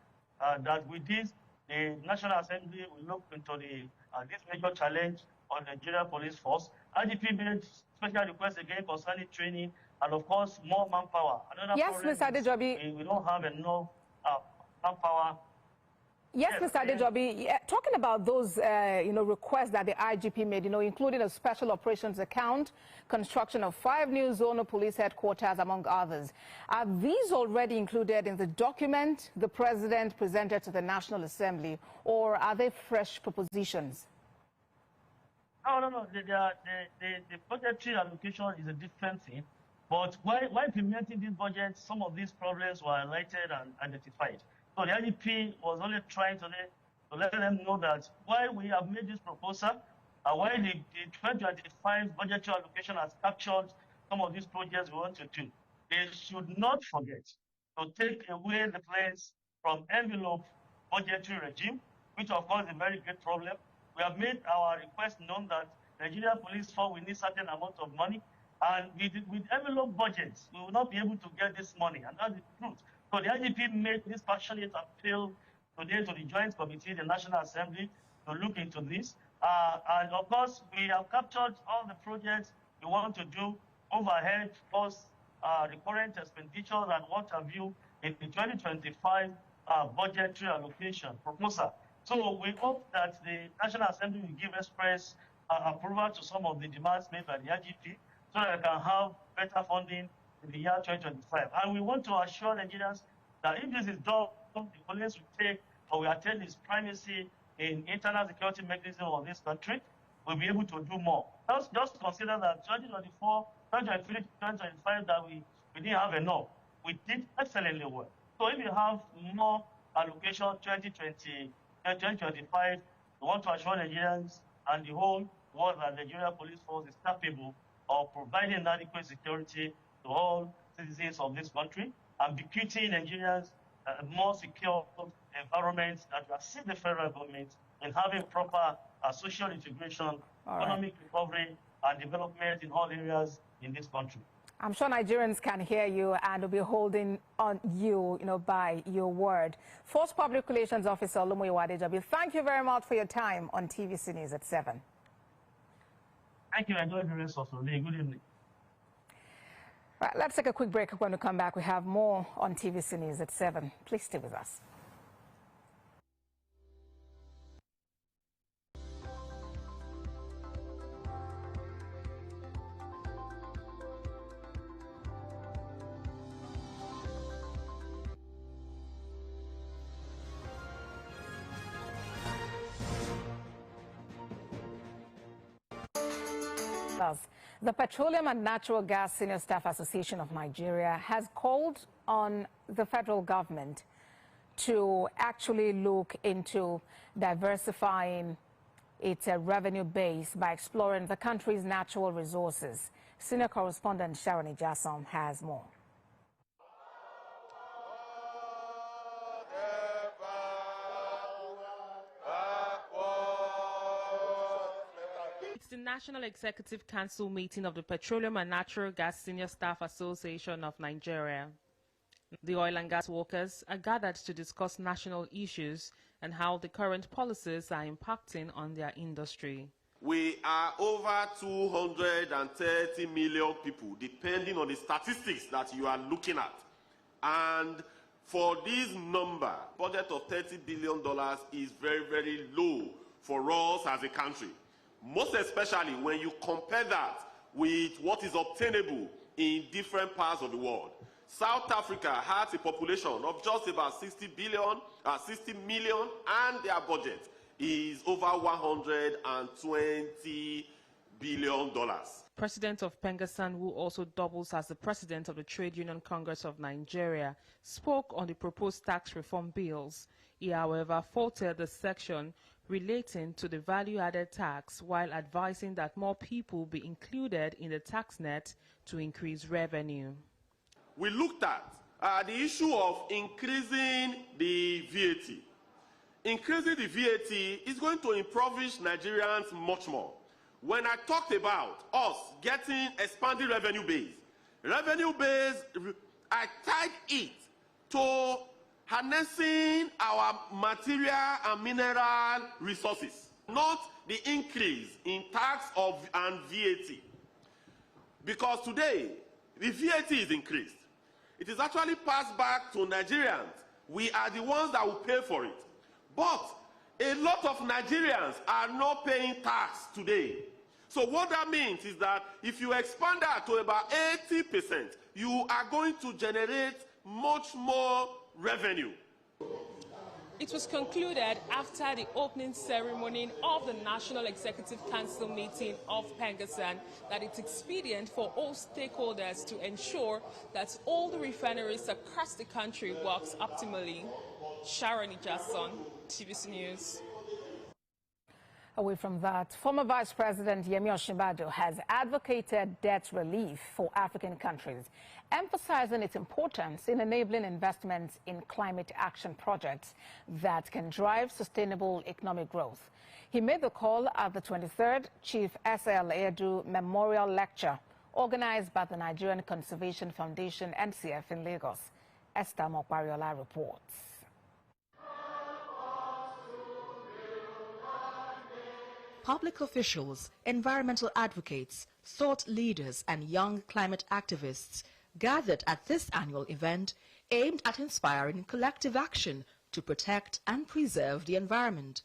that with this, the National Assembly will look into this major challenge on the Nigeria Police Force. IGP made special requests again concerning training and, of course, more manpower. Yes, Mr. Adejobi. We don't have enough manpower. Yes, Mr. Adejobi, talking about those, requests that the IGP made, including a special operations account, construction of 5 new zonal police headquarters, among others. Are these already included in the document the President presented to the National Assembly, or are they fresh propositions? No. The budgetary allocation is a different thing. But while implementing this budget, some of these problems were highlighted and identified. So the IGP was only trying to let them know that while we have made this proposal, while the 2025 budgetary allocation has captured some of these projects we want to do, they should not forget to take away the place from envelope budgetary regime, which of course is a very great problem. We have made our request known that Nigeria Police Force will need certain amount of money, and with envelope budgets, we will not be able to get this money, and that's the truth. So the IGP made this passionate appeal today to the Joint Committee, the National Assembly, to look into this. And of course, we have captured all the projects we want to do, overhead, costs, recurrent expenditures, and what have you in the 2025 budgetary allocation proposal. So we hope that the National Assembly will give express approval to some of the demands made by the IGP so that we can have better funding in the year 2025. And we want to assure Nigerians that if this is done, the police will take or will attain its primacy in internal security mechanism of this country, we'll be able to do more. Just consider that 2024, 2023, 2025 that we didn't have enough. We did excellently well. So if you have more allocation 2020, 2025, we want to assure Nigerians and the whole world that the Nigeria Police Force is capable of providing adequate security to all citizens of this country and bequeathing Nigerians a more secure environment that will assist the federal government in having proper social integration, economic recovery, and development in all areas in this country. I'm sure Nigerians can hear you and will be holding on you, by your word. Force Public Relations Officer Olumoyiwa Adejobi, thank you very much for your time on TVC News at 7. Thank you. Enjoy the rest of the day. Good evening. Right, let's take a quick break. When we come back, we have more on TVC News at 7. Please stay with us. The Petroleum and Natural Gas Senior Staff Association of Nigeria has called on the federal government to actually look into diversifying its revenue base by exploring the country's natural resources. Senior correspondent Sharon Ijasom has more. It's the National Executive Council meeting of the Petroleum and Natural Gas Senior Staff Association of Nigeria. The oil and gas workers are gathered to discuss national issues and how the current policies are impacting on their industry. We are over 230 million people, depending on the statistics that you are looking at. And for this number, budget of $30 billion is very, very low for us as a country. Most especially when you compare that with what is obtainable in different parts of the world. South Africa has a population of just about 60 million, and their budget is over $120 billion. President of Pengasan, who also doubles as the president of the Trade Union Congress of Nigeria, spoke on the proposed tax reform bills. He, however, faulted the section relating to the value-added tax while advising that more people be included in the tax net to increase revenue. We looked at the issue of increasing the VAT. Increasing the VAT is going to impoverish Nigerians much more. When I talked about us getting expanded revenue base, I tied it to harnessing our material and mineral resources, not the increase in tax and VAT. Because today, the VAT is increased. It is actually passed back to Nigerians. We are the ones that will pay for it. But a lot of Nigerians are not paying tax today. So what that means is that if you expand that to about 80%, you are going to generate much more revenue. It was concluded after the opening ceremony of the National Executive Council meeting of Pengasan that it's expedient for all stakeholders to ensure that all the refineries across the country works optimally. Sharon Ijason, TVC News. Away from that, former Vice President Yemi Osinbajo has advocated debt relief for African countries, emphasizing its importance in enabling investments in climate action projects that can drive sustainable economic growth. He made the call at the 23rd Chief S.L. Edu Memorial Lecture, organized by the Nigerian Conservation Foundation, NCF, in Lagos. Esther Mokwariola reports. Public officials, environmental advocates, thought leaders and young climate activists gathered at this annual event aimed at inspiring collective action to protect and preserve the environment.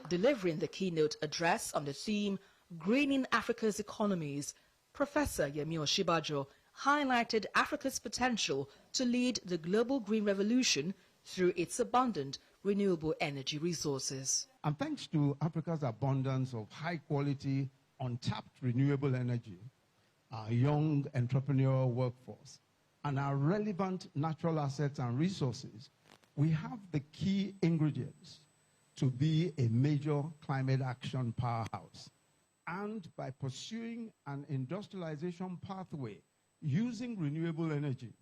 Delivering the keynote address on the theme, Greening Africa's Economies, Professor Yemi Osinbajo highlighted Africa's potential to lead the global green revolution through its abundant renewable energy resources. And thanks to Africa's abundance of high-quality, untapped renewable energy, our young entrepreneurial workforce, and our relevant natural assets and resources, we have the key ingredients to be a major climate action powerhouse. And by pursuing an industrialization pathway using renewable energy,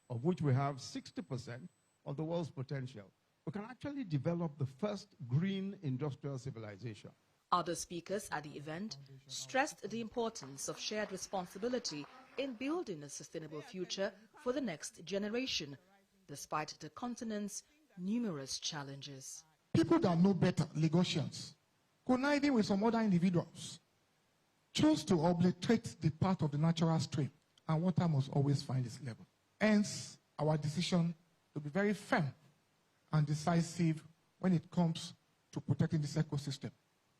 of which we have 60% of the world's potential, we can actually develop the first green industrial civilization. Other speakers at the event stressed the importance of shared responsibility in building a sustainable future for the next generation, despite the continent's numerous challenges. People that know better, Lagosians, conniving with some other individuals, chose to obliterate the path of the natural stream, and water must always find its level. Hence, our decision to be very firm and decisive when it comes to protecting this ecosystem.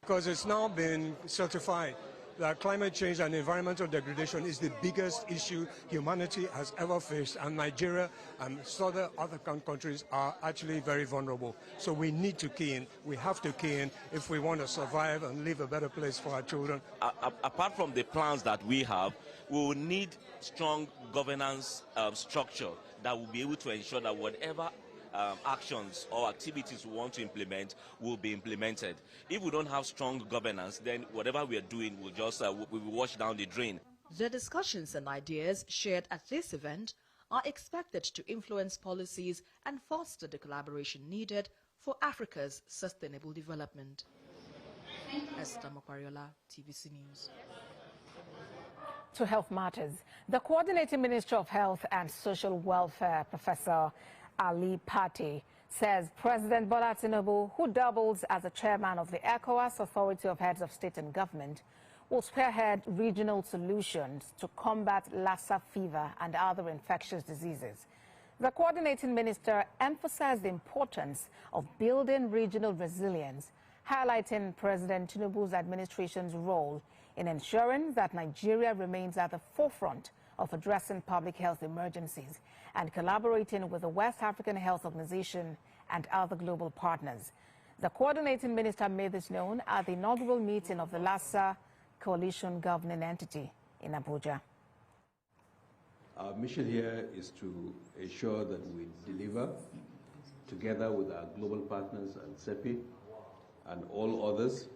Because it's now been certified that climate change and environmental degradation is the biggest issue humanity has ever faced, and Nigeria and other African countries are actually very vulnerable. So we need to key in. We have to key in if we want to survive and leave a better place for our children. Apart from the plans that we have, we will need strong governance structure that will be able to ensure that whatever actions or activities we want to implement will be implemented. If we don't have strong governance, then whatever we are doing will just will wash down the drain. The discussions and ideas shared at this event are expected to influence policies and foster the collaboration needed for Africa's sustainable development. Esther Mokwariola, TVC News. To health matters, the Coordinating Minister of Health and Social Welfare, Professor Ali Pate, says President Bola Tinubu, who doubles as the chairman of the ECOWAS Authority of Heads of State and Government, will spearhead regional solutions to combat Lassa fever and other infectious diseases. The coordinating minister emphasized the importance of building regional resilience, highlighting President Tinubu's administration's role in ensuring that Nigeria remains at the forefront of addressing public health emergencies and collaborating with the West African Health Organization and other global partners. The coordinating minister made this known at the inaugural meeting of the Lassa coalition governing entity in Abuja. Our mission here is to ensure that we deliver together with our global partners and CEPI and all others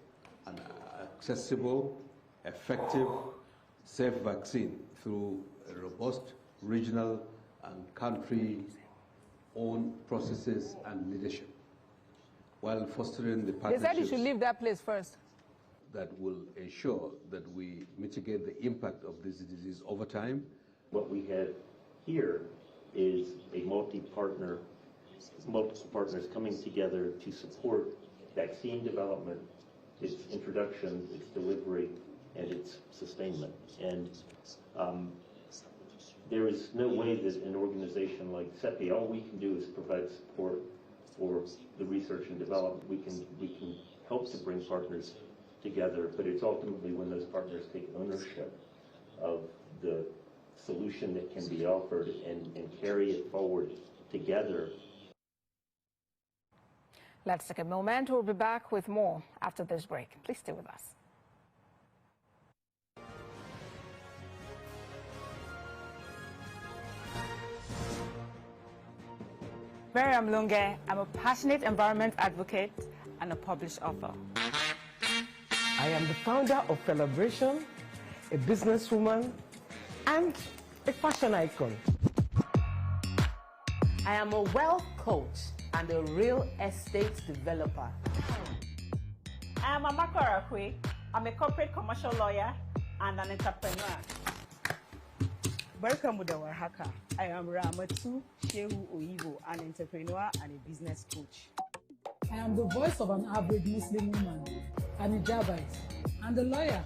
an accessible, effective, safe vaccine through a robust regional and country-owned processes and leadership, while fostering the partnerships. They said you should leave that place first. That will ensure that we mitigate the impact of this disease over time. What we have here is a multiple partners coming together to support vaccine development, its introduction, its delivery, and its sustainment. And there is no way that an organization like CEPI, all we can do is provide support for the research and development. We can help to bring partners together, but it's ultimately when those partners take ownership of the solution that can be offered and carry it forward together. Let's take a moment. We'll be back with more after this break. Please stay with us. Miriam Lunge, I'm a passionate environment advocate and a published author. I am the founder of Celebration, a businesswoman, and a fashion icon. I am a wealth coach and a real estate developer. I am Amako Arakwe. I'm a corporate commercial lawyer and an entrepreneur. Welcome to Oaxaca. I am Ramatu Shehu Oyibo, an entrepreneur and a business coach. I am the voice of an average Muslim woman, an hijabite, and a lawyer.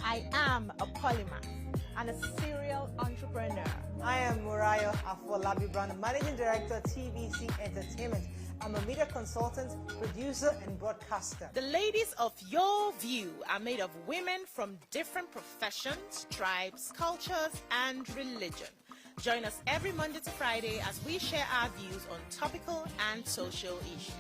I am a polymath and a serial entrepreneur. I am Murayo Afolabi Brown, Managing Director, TVC Entertainment. I'm a media consultant, producer, and broadcaster. The ladies of your view are made of women from different professions, tribes, cultures, and religion. Join us every Monday to Friday as we share our views on topical and social issues.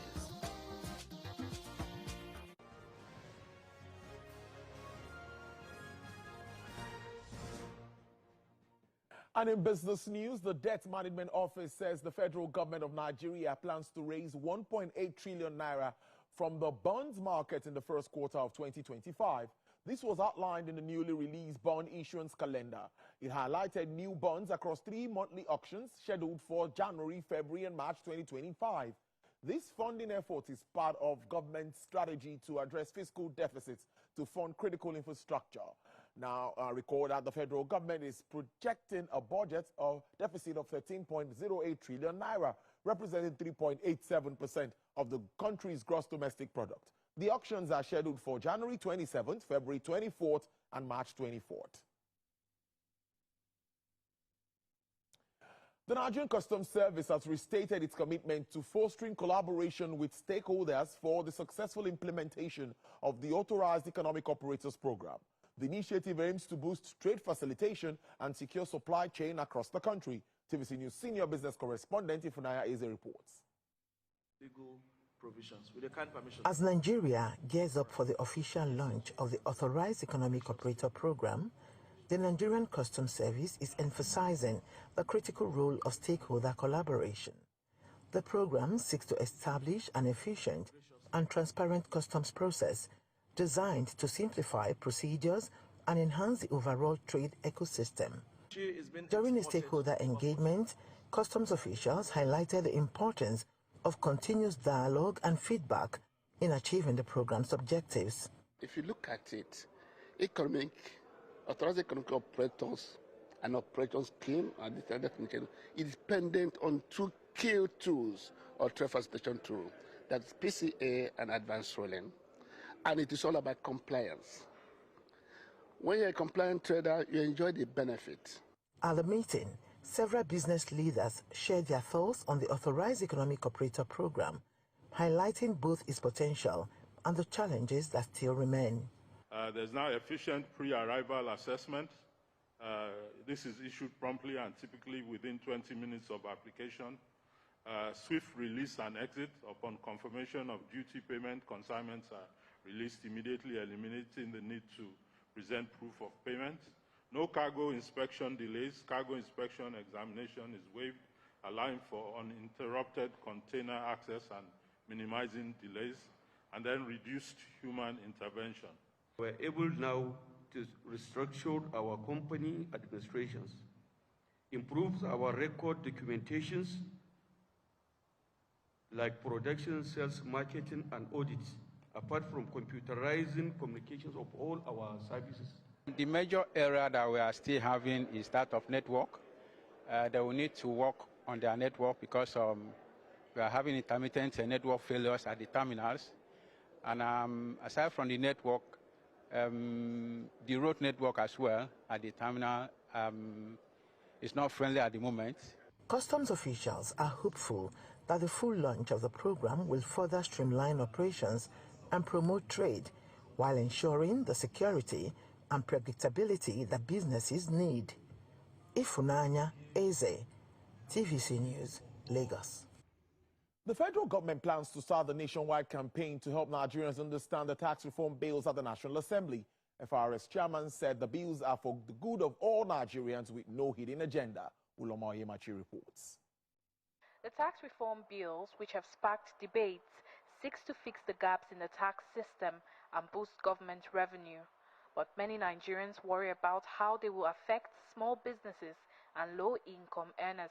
And in business news, the Debt Management Office says the federal government of Nigeria plans to raise 1.8 trillion naira from the bonds market in the first quarter of 2025. This was outlined in the newly released bond issuance calendar. It highlighted new bonds across 3 monthly auctions scheduled for January, February, and March 2025. This funding effort is part of government's strategy to address fiscal deficits to fund critical infrastructure. Now, recall that the federal government is projecting a budget of deficit of 13.08 trillion naira, representing 3.87% of the country's gross domestic product. The auctions are scheduled for January 27th, February 24th, and March 24th. The Nigerian Customs Service has restated its commitment to fostering collaboration with stakeholders for the successful implementation of the Authorized Economic Operators Program. The initiative aims to boost trade facilitation and secure supply chain across the country. TVC News senior business correspondent Ifunaya Eze reports. Legal provisions with the kind permission. As Nigeria gears up for the official launch of the Authorized Economic Operator Program, the Nigerian Customs Service is emphasizing the critical role of stakeholder collaboration. The program seeks to establish an efficient and transparent customs process designed to simplify procedures and enhance the overall trade ecosystem. During a stakeholder engagement, customs officials highlighted the importance of continuous dialogue and feedback in achieving the program's objectives. If you look at it, Authorized Economic Operators and Operations Scheme is dependent on two key tools or trade facilitation tools. That's PCA and advanced rolling. And it is all about compliance. When you're a compliant trader, you enjoy the benefit. At the meeting, several business leaders shared their thoughts on the Authorized Economic Operator Program, highlighting both its potential and the challenges that still remain. There's now efficient pre-arrival assessment. This is issued promptly and typically within 20 minutes of application. Swift release and exit upon confirmation of duty payment. Consignments are released immediately, eliminating the need to present proof of payment. No cargo inspection delays. Cargo inspection examination is waived, allowing for uninterrupted container access and minimizing delays, and then reduced human intervention. We're able now to restructure our company administrations, improves our record documentations like production, sales, marketing, and audits, apart from computerizing communications of all our services. The major area that we are still having is that of network. They will need to work on their network because we are having intermittent network failures at the terminals. And aside from the network, the road network as well at the terminal is not friendly at the moment. Customs officials are hopeful that the full launch of the program will further streamline operations and promote trade while ensuring the security and predictability that businesses need. Ifunanya Eze, TVC News, Lagos. The federal government plans to start the nationwide campaign to help Nigerians understand the tax reform bills at the National Assembly. FRS chairman said the bills are for the good of all Nigerians with no hidden agenda. Uloma Yemachi reports. The tax reform bills, which have sparked debates, seeks to fix the gaps in the tax system and boost government revenue. But many Nigerians worry about how they will affect small businesses and low-income earners.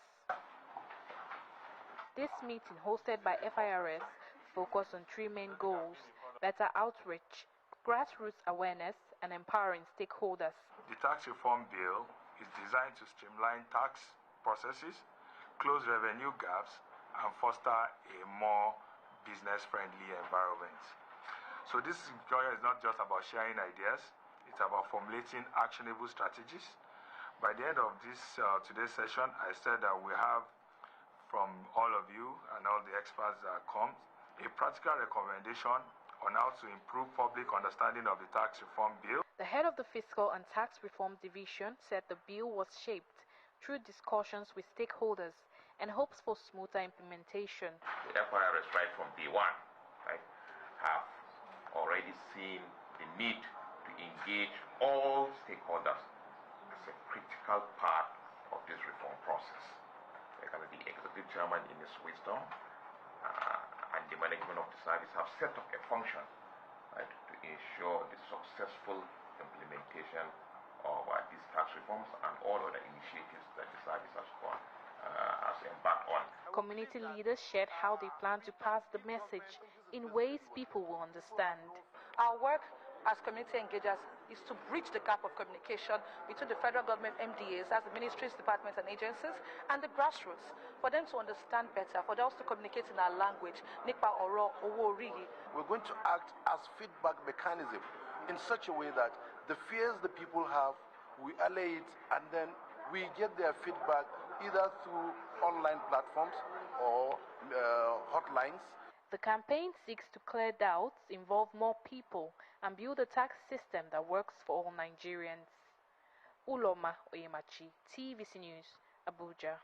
This meeting, hosted by FIRS, focused on three main goals: better outreach, grassroots awareness, and empowering stakeholders. The tax reform bill is designed to streamline tax processes, close revenue gaps, and foster a more business-friendly environment. So this is not just about sharing ideas, it's about formulating actionable strategies. By the end of this today's session, I said that we have from all of you and all the experts that come a practical recommendation on how to improve public understanding of the tax reform bill. The head of the Fiscal and Tax Reform Division said the bill was shaped through discussions with stakeholders and hopes for smoother implementation. The FIRS right from day one have already seen the need to engage all stakeholders as a critical part of this reform process. The executive chairman in his wisdom and the management of the service have set up a function to ensure the successful implementation of these tax reforms and all other initiatives that the service has embarked on. Community leaders shared how they plan to pass the message in ways people will understand. Our work as community engagers is to bridge the gap of communication between the federal government MDAs, as the ministries, departments and agencies, and the grassroots, for them to understand better, for us to communicate in our language. We're going to act as feedback mechanism in such a way that the fears the people have, we allay it, and then we get their feedback either through online platforms or hotlines. The campaign seeks to clear doubts, involve more people, and build a tax system that works for all Nigerians. Uloma Oyemachi, TVC News, Abuja.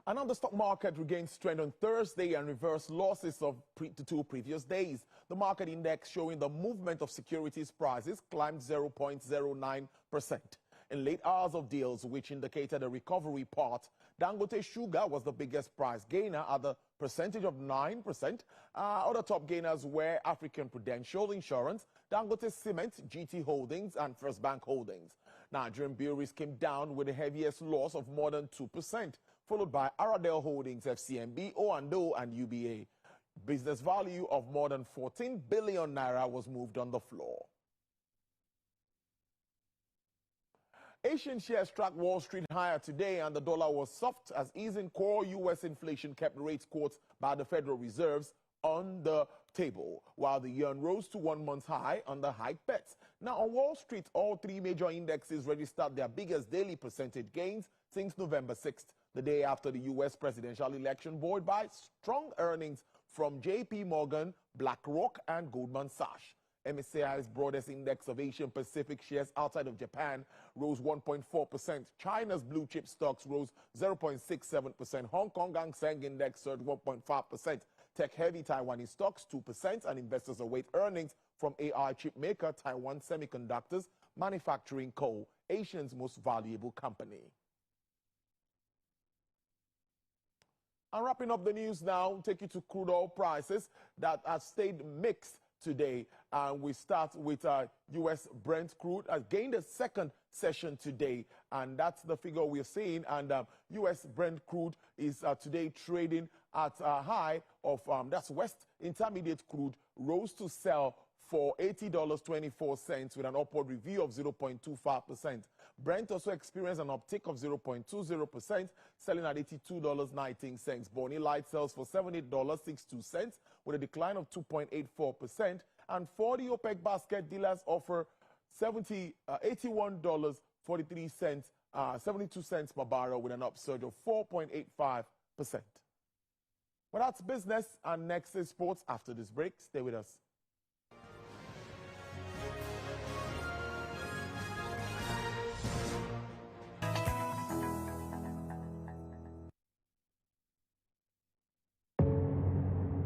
And on the stock market regained strength on Thursday and reversed losses of the 2 previous days. The market index showing the movement of securities prices climbed 0.09%. In late hours of deals, which indicated a recovery part, Dangote Sugar was the biggest price gainer at the percentage of 9%. Other top gainers were African Prudential Insurance, Dangote Cement, GT Holdings, and First Bank Holdings. Nigerian breweries came down with the heaviest loss of more than 2%, followed by Aradel Holdings, FCMB, O&O, and UBA. Business value of more than 14 billion naira was moved on the floor. Asian shares tracked Wall Street higher today, and the dollar was soft as easing core U.S. inflation kept rates quotes by the Federal Reserves on the table, while the yuan rose to 1 month high on the hike bets. Now, on Wall Street, all 3 major indexes registered their biggest daily percentage gains since November 6th, the day after the U.S. presidential election, buoyed by strong earnings from J.P. Morgan, BlackRock, and Goldman Sachs. MSCI's broadest index of Asian Pacific shares outside of Japan rose 1.4%. China's blue chip stocks rose 0.67%. Hong Kong Hang Seng Index surged 1.5%. Tech-heavy Taiwanese stocks 2%, and investors await earnings from AI chip maker Taiwan Semiconductors Manufacturing Co., Asia's most valuable company. And wrapping up the news now, take you to crude oil prices that have stayed mixed today. We start with U.S. Brent crude has gained a second session today, and that's the figure we're seeing. And U.S. Brent crude is today trading at a high of, that's West Intermediate crude, rose to sell for $80.24 with an upward review of 0.25%. Brent also experienced an uptick of 0.20%, selling at $82.19. Bonnie Light sells for $78.62 with a decline of 2.84%. And for the OPEC basket, dealers offer $81.43, 72 cents per barrel with an upsurge of 4.85%. Well, that's business, and next is sports after this break. Stay with us.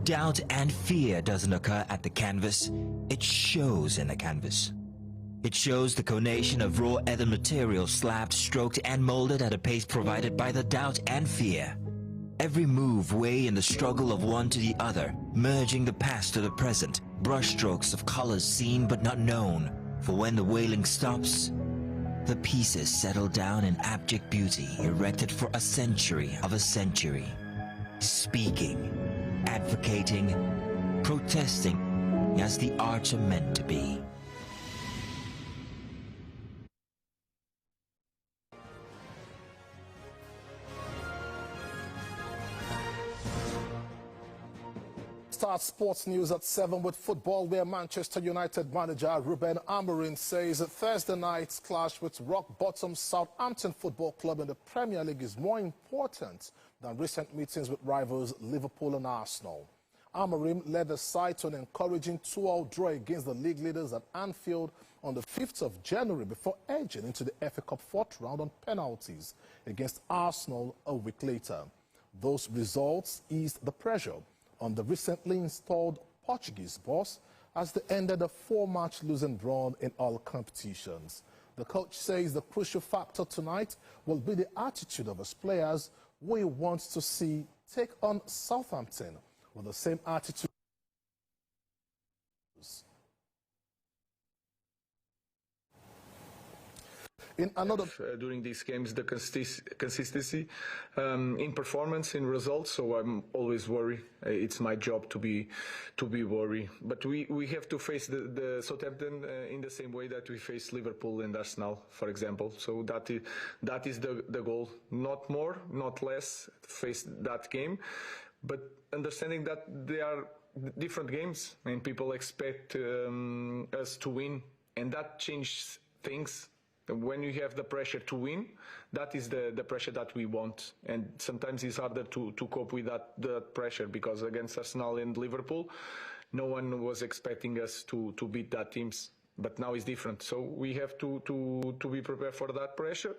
Doubt and fear doesn't occur at the canvas, it shows in the canvas. It shows the conation of raw ether material slabbed, stroked, and molded at a pace provided by the doubt and fear. Every move weigh in the struggle of one to the other, merging the past to the present, brushstrokes of colors seen but not known. For when the wailing stops, the pieces settle down in abject beauty, erected for a century of a century. Speaking, advocating, protesting as the arts are meant to be. Start sports news at 7 with football, where Manchester United manager Ruben Amorim says that Thursday night's clash with rock-bottom Southampton Football Club in the Premier League is more important than recent meetings with rivals Liverpool and Arsenal. Amorim led the side to an encouraging 2-2 draw against the league leaders at Anfield on the 5th of January before edging into the FA Cup 4th round on penalties against Arsenal a week later. Those results eased the pressure on the recently installed Portuguese boss as they ended a 4-match losing run in all competitions. The coach says the crucial factor tonight will be the attitude of his players, who he wants to see take on Southampton with the same attitude. In another during these games, the consistency in performance, in results. So I'm always worried. It's my job to be worried. But we have to face the Southampton in the same way that we face Liverpool and Arsenal, for example. So that is the goal. Not more, not less. Face that game, but understanding that they are different games and people expect us to win, and that changes things. When you have the pressure to win, that is the pressure that we want, and sometimes it's harder to cope with that pressure, because against Arsenal and Liverpool, no one was expecting us to beat that teams, but now it's different. So we have to be prepared for that pressure.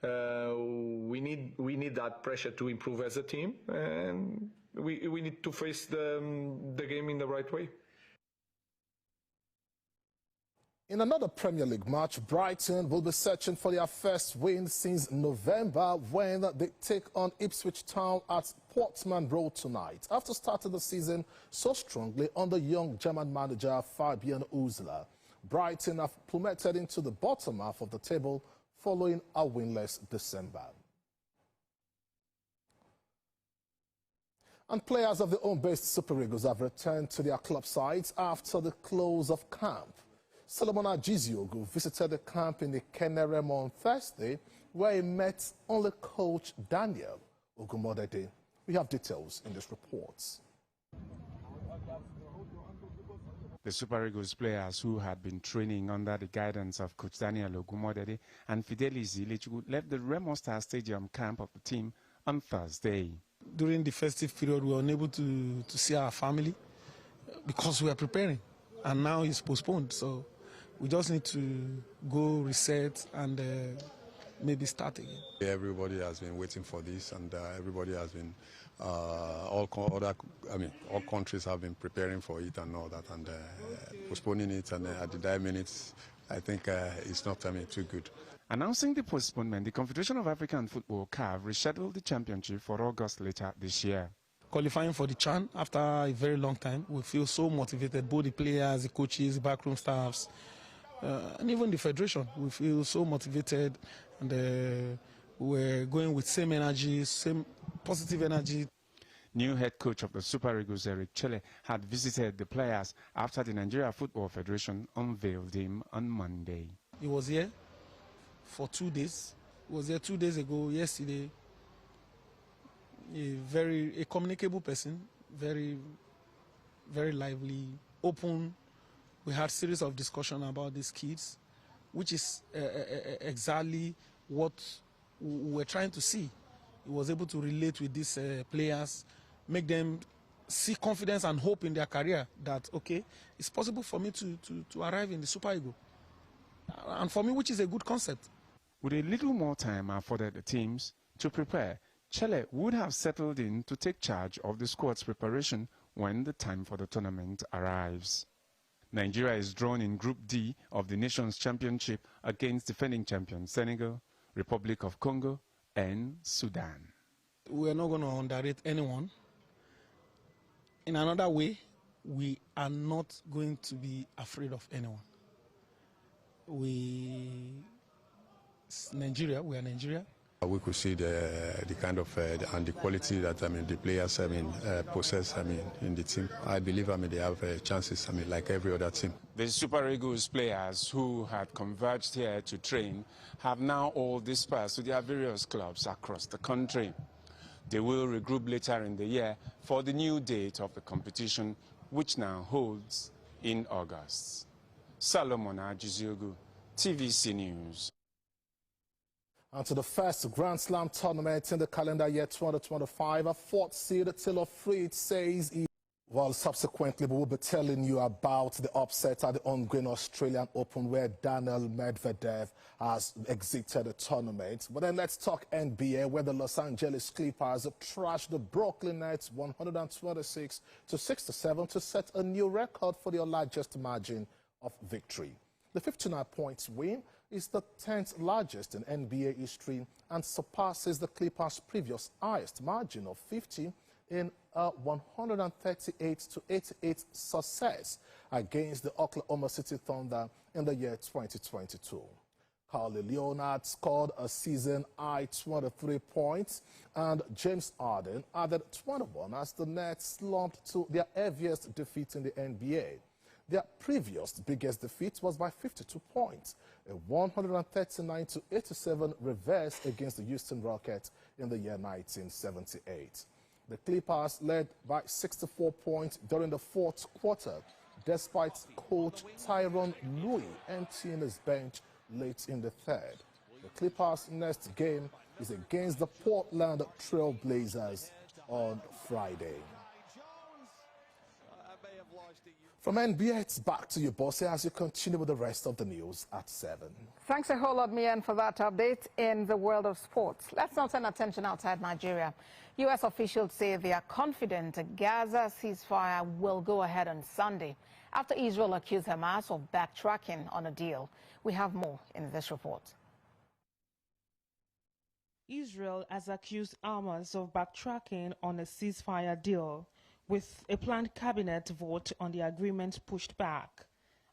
We need that pressure to improve as a team, and we need to face the game in the right way. In another Premier League match, Brighton will be searching for their first win since November, when they take on Ipswich Town at Portman Road tonight, after starting the season so strongly under young German manager Fabian Hüsler. Brighton have plummeted into the bottom half of the table following a winless December. And players of the home-based Super Eagles have returned to their club sides after the close of camp. Solomon Ajiziogu visited the camp in the Kenerem on Thursday, where he met only coach Daniel Ogumodede. We have details in this report. The Super Eagles players who had been training under the guidance of coach Daniel Ogumodede and Fidelis Ilechukwu left the Remo Star Stadium camp of the team on Thursday. During the festive period, we were unable to see our family because we were preparing, and now it's postponed. So we just need to go reset and maybe start again. Everybody has been waiting for this, and everybody has been, all countries have been preparing for it and all that, and postponing it, and at the dying minutes, I think it's not too good. Announcing the postponement, the Confederation of African Football, CAF, rescheduled the championship for August later this year. Qualifying for the CHAN after a very long time, we feel so motivated, both the players, the coaches, the backroom staffs, and even the federation. We feel so motivated, and we're going with same energy, same positive energy. New head coach of the Super Eagles, Eric Chelle, had visited the players after the Nigeria Football Federation unveiled him on Monday. He was here for 2 days. He was here 2 days ago, yesterday. A communicable person, very, very lively, open. We had a series of discussion about these kids, which is exactly what we're trying to see. He was able to relate with these players, make them see confidence and hope in their career that, okay, it's possible for me to arrive in the Super Eagle. And for me, which is a good concept. With a little more time afforded the teams to prepare, Chelle would have settled in to take charge of the squad's preparation when the time for the tournament arrives. Nigeria is drawn in Group D of the Nations Championship against defending champions Senegal, Republic of Congo, and Sudan. We are not going to underrate anyone. In another way, we are not going to be afraid of anyone. Nigeria, we are Nigeria. We could see the kind of and the quality that the players possess in the team. I believe they have chances like every other team. The Super Eagles players who had converged here to train have now all dispersed to their various clubs across the country. They will regroup later in the year for the new date of the competition, which now holds in August. Solomon Ajiziogu, TVC News. And to the first Grand Slam tournament in the calendar year 2025, a fourth seed, Taylor Fritz, says well, subsequently, we will be telling you about the upset at the ongoing Australian Open, where Daniel Medvedev has exited the tournament. But then let's talk NBA, where the Los Angeles Clippers trashed the Brooklyn Nets 126-67 to set a new record for their largest margin of victory. The 59 points win is the 10th largest in NBA history and surpasses the Clippers' previous highest margin of 50 in a 138-88 success against the Oklahoma City Thunder in the year 2022. Carly Leonard scored a season-high 23 points, and James Harden added 21 as the Nets slumped to their heaviest defeat in the NBA. Their previous biggest defeat was by 52 points, a 139-87 reverse against the Houston Rockets in the year 1978. The Clippers led by 64 points during the fourth quarter, despite coach Tyronn Lue emptying his bench late in the third. The Clippers' next game is against the Portland Trail Blazers on Friday. From NBA, it's back to you, Bossy, as you continue with the rest of the news at 7. Thanks a whole lot, Mian, for that update in the world of sports. Let's now turn attention outside Nigeria. U.S. officials say they are confident a Gaza ceasefire will go ahead on Sunday after Israel accused Hamas of backtracking on a deal. We have more in this report. Israel has accused Hamas of backtracking on a ceasefire deal, with a planned cabinet vote on the agreement pushed back.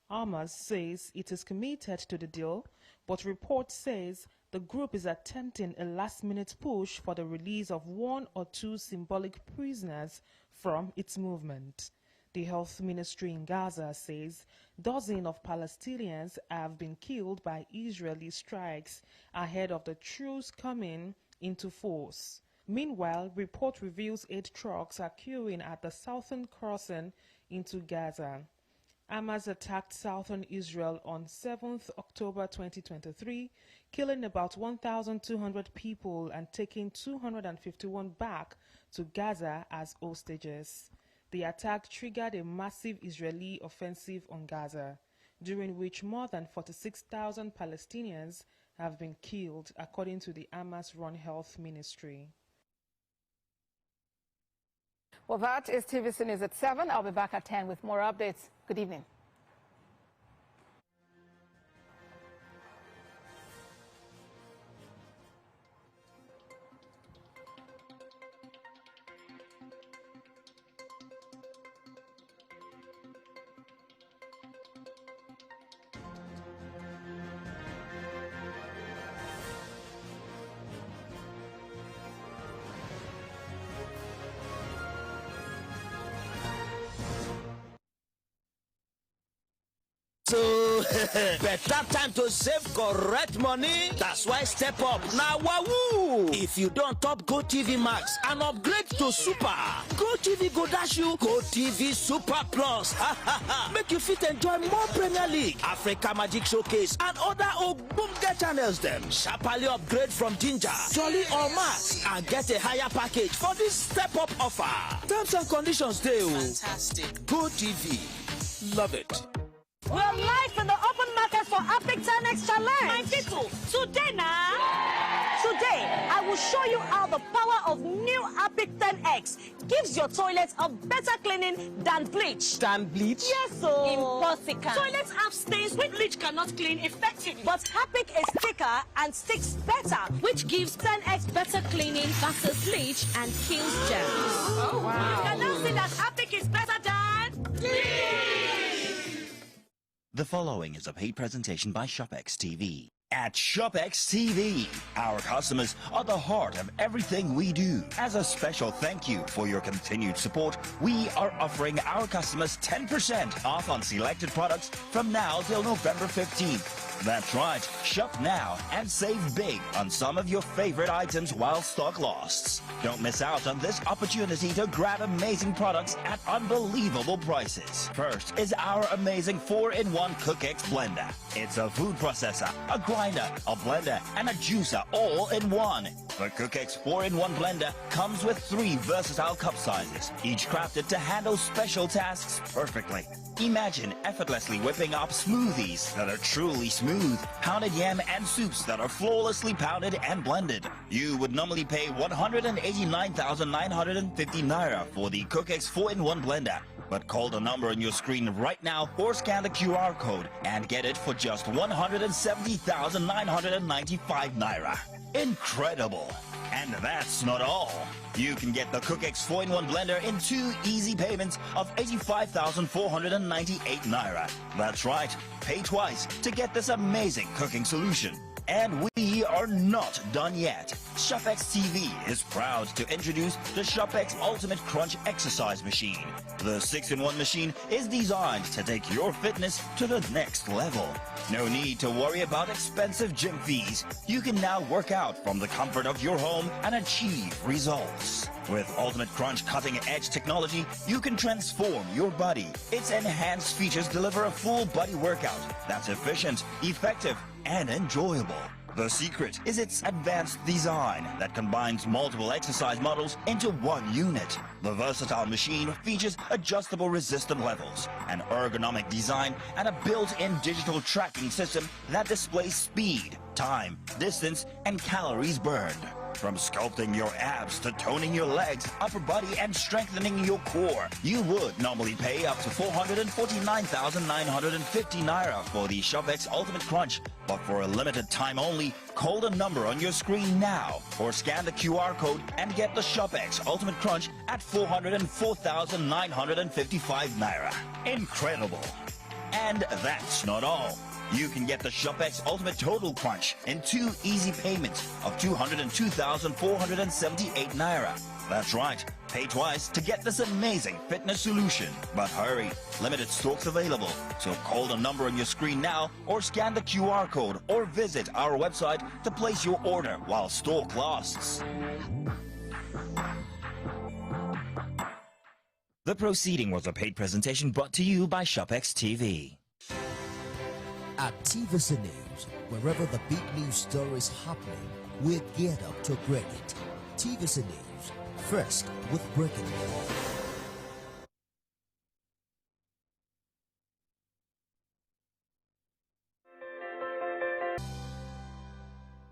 Hamas says it is committed to the deal, but report says the group is attempting a last-minute push for the release of 1 or 2 symbolic prisoners from its movement. The health ministry in Gaza says dozens of Palestinians have been killed by Israeli strikes ahead of the truce coming into force. Meanwhile, report reveals 8 trucks are queuing at the southern crossing into Gaza. Hamas attacked southern Israel on 7th October 2023, killing about 1,200 people and taking 251 back to Gaza as hostages. The attack triggered a massive Israeli offensive on Gaza, during which more than 46,000 Palestinians have been killed, according to the Hamas-run health ministry. Well, that is TVC News at 7. I'll be back at 10 with more updates. Good evening. So, better time to save correct money. That's why Step Up now. Wahoo! If you don't top GoTV Max and upgrade to Super, GoTV go dash you GoTV Super Plus. Make you fit enjoy more Premier League, Africa Magic Showcase, and other ogbonge channels. Them sharply upgrade from Ginger, Jolly, or Max and get a higher package for this Step Up offer. Terms and conditions dey. Fantastic. GoTV, love it. We're live in the open market for Epic 10X Challenge. My people, today now, I will show you how the power of new Epic 10X gives your toilet a better cleaning than bleach. Than bleach? Yes, so. Impossible. Toilets have stains which bleach cannot clean effectively. But Epic is thicker and sticks better, which gives 10X better cleaning versus bleach and kills germs. Oh, wow. You can now see that Epic is better than bleach. The following is a paid presentation by ShopX TV. At ShopX TV, our customers are the heart of everything we do. As a special thank you for your continued support, we are offering our customers 10% off on selected products from now till November 15th. That's right, shop now and save big on some of your favorite items while stock lasts. Don't miss out on this opportunity to grab amazing products at unbelievable prices. First is our amazing 4-in-1 CookX blender. It's a food processor, a grinder, a blender, and a juicer all in one. The CookX 4-in-1 blender comes with 3 versatile cup sizes, each crafted to handle special tasks perfectly. Imagine effortlessly whipping up smoothies that are truly smooth, pounded yam and soups that are flawlessly pounded and blended. You would normally pay 189,950 naira for the CookX 4-in-1 blender. But call the number on your screen right now or scan the QR code and get it for just 170,995 naira. Incredible! And that's not all. You can get the CookX 4-in-1 blender in 2 easy payments of 85,498 naira. That's right, pay twice to get this amazing cooking solution. And we are not done yet. ShopX TV is proud to introduce the ShopX Ultimate Crunch Exercise Machine. The 6-in-1 machine is designed to take your fitness to the next level. No need to worry about expensive gym fees. You can now work out from the comfort of your home and achieve results. With Ultimate Crunch cutting-edge technology, you can transform your body. Its enhanced features deliver a full body workout that's efficient, effective, and enjoyable. The secret is its advanced design that combines multiple exercise models into one unit. The versatile machine features adjustable resistance levels, an ergonomic design, and a built-in digital tracking system that displays speed, time, distance, and calories burned. From sculpting your abs to toning your legs, upper body, and strengthening your core, you would normally pay up to 449,950 naira for the ShopX Ultimate Crunch. But for a limited time only, call the number on your screen now or scan the QR code and get the ShopX Ultimate Crunch at 404,955 naira. Incredible! And that's not all. You can get the ShopX Ultimate Total Crunch in 2 easy payments of 202,478 naira. That's right, pay twice to get this amazing fitness solution. But hurry, limited stocks available. So call the number on your screen now or scan the QR code or visit our website to place your order while stock lasts. The proceeding was a paid presentation brought to you by ShopX TV. At TVC News, wherever the big news story is happening, we're geared up to break it. TVC News, first with breaking news.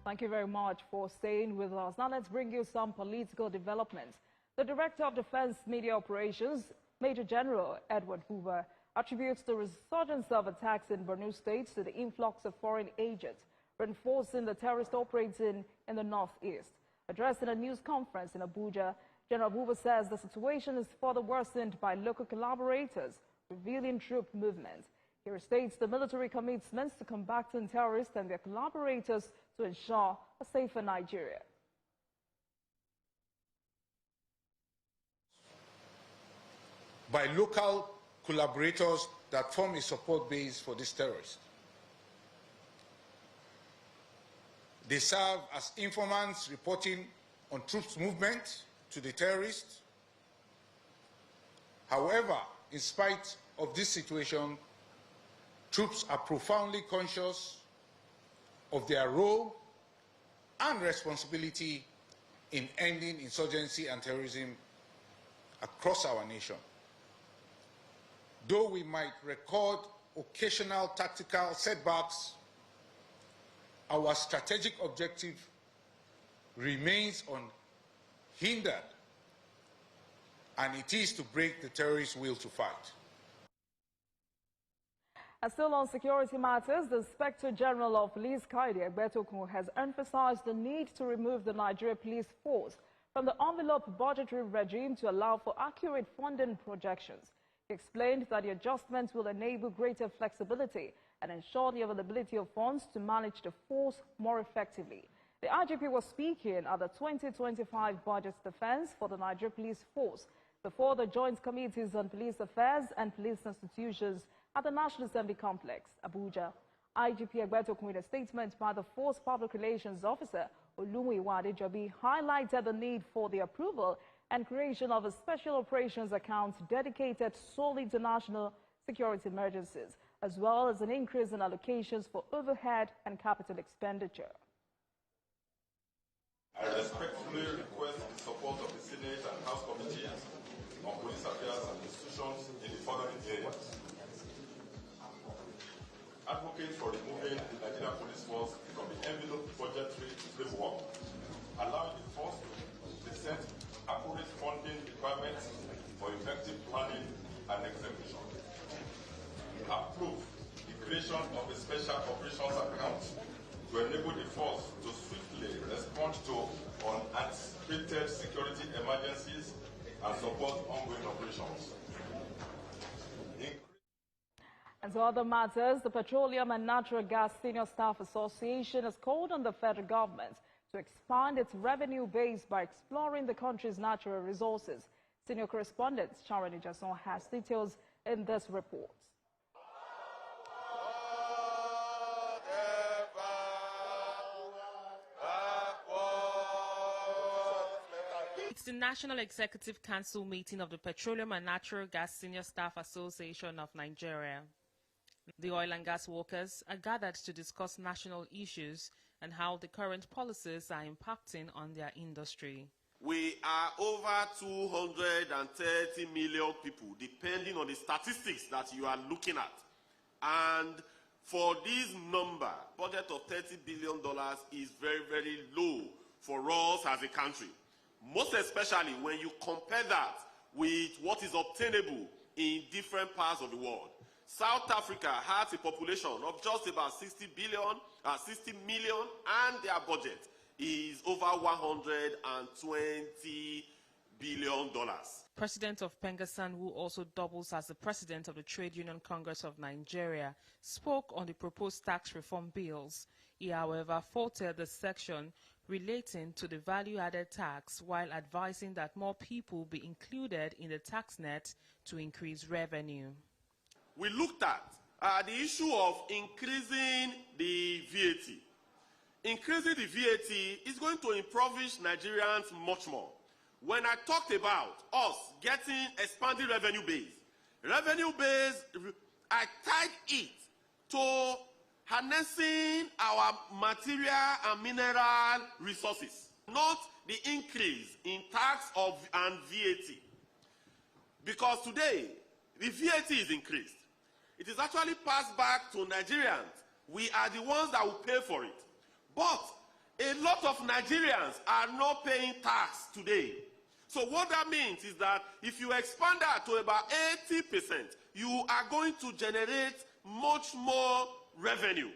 Thank you very much for staying with us. Now let's bring you some political developments. The Director of Defense Media Operations, Major General Edward Hoover, attributes the resurgence of attacks in Borno State to the influx of foreign agents, reinforcing the terrorist operating in the northeast. Addressing a news conference in Abuja, General Hoover says the situation is further worsened by local collaborators revealing troop movements. He restates the military commitments to combating terrorists and their collaborators to ensure a safer Nigeria. By local collaborators that form a support base for these terrorists. They serve as informants reporting on troops' movement to the terrorists. However, in spite of this situation, troops are profoundly conscious of their role and responsibility in ending insurgency and terrorism across our nation. Though we might record occasional tactical setbacks, our strategic objective remains unhindered, and it is to break the terrorist will to fight. And still on security matters, the Inspector General of Police, Kaide Egbetokun, has emphasized the need to remove the Nigeria Police Force from the envelope budgetary regime to allow for accurate funding projections. He explained that the adjustments will enable greater flexibility and ensure the availability of funds to manage the force more effectively. The IGP was speaking at the 2025 Budget Defense for the Nigeria Police Force before the Joint Committees on Police Affairs and Police Institutions at the National Assembly Complex, Abuja. IGP Egbetokun, in a statement by the Force Public Relations Officer, Olumuyiwa Adejobi, highlighted the need for the approval and creation of a special operations account dedicated solely to national security emergencies, as well as an increase in allocations for overhead and capital expenditure. I respectfully request the support of the Senate and House Committees on Police Affairs and Institutions in the following areas. Advocate for removing the Nigerian Police Force from the envelope budgetary framework, allowing the force to present accurate funding requirements for effective planning and execution. Approve the creation of a special operations account to enable the force to swiftly respond to unanticipated security emergencies and support ongoing operations. And to other matters, the Petroleum and Natural Gas Senior Staff Association has called on the federal government to expand its revenue base by exploring the country's natural resources. Senior correspondent Sharon Jason has details in this report. It's the National Executive Council meeting of the Petroleum and Natural Gas Senior Staff Association of Nigeria. The oil and gas workers are gathered to discuss national issues and how the current policies are impacting on their industry. We are over 230 million people, depending on the statistics that you are looking at. And for this number, budget of $30 billion is very, very low for us as a country. Most especially when you compare that with what is obtainable in different parts of the world. South Africa has a population of just about 60 million, and their budget is over $120 billion. President of Pengasan, who also doubles as the president of the Trade Union Congress of Nigeria, spoke on the proposed tax reform bills. He, however, faulted the section relating to the value-added tax while advising that more people be included in the tax net to increase revenue. We looked at the issue of increasing the VAT. Increasing the VAT is going to impoverish Nigerians much more. When I talked about us getting expanded revenue base, I tied it to harnessing our material and mineral resources, not the increase in tax and VAT. Because today, the VAT is increased. It is actually passed back to Nigerians. We are the ones that will pay for it. But a lot of Nigerians are not paying tax today. So what that means is that if you expand that to about 80%, you are going to generate much more revenue.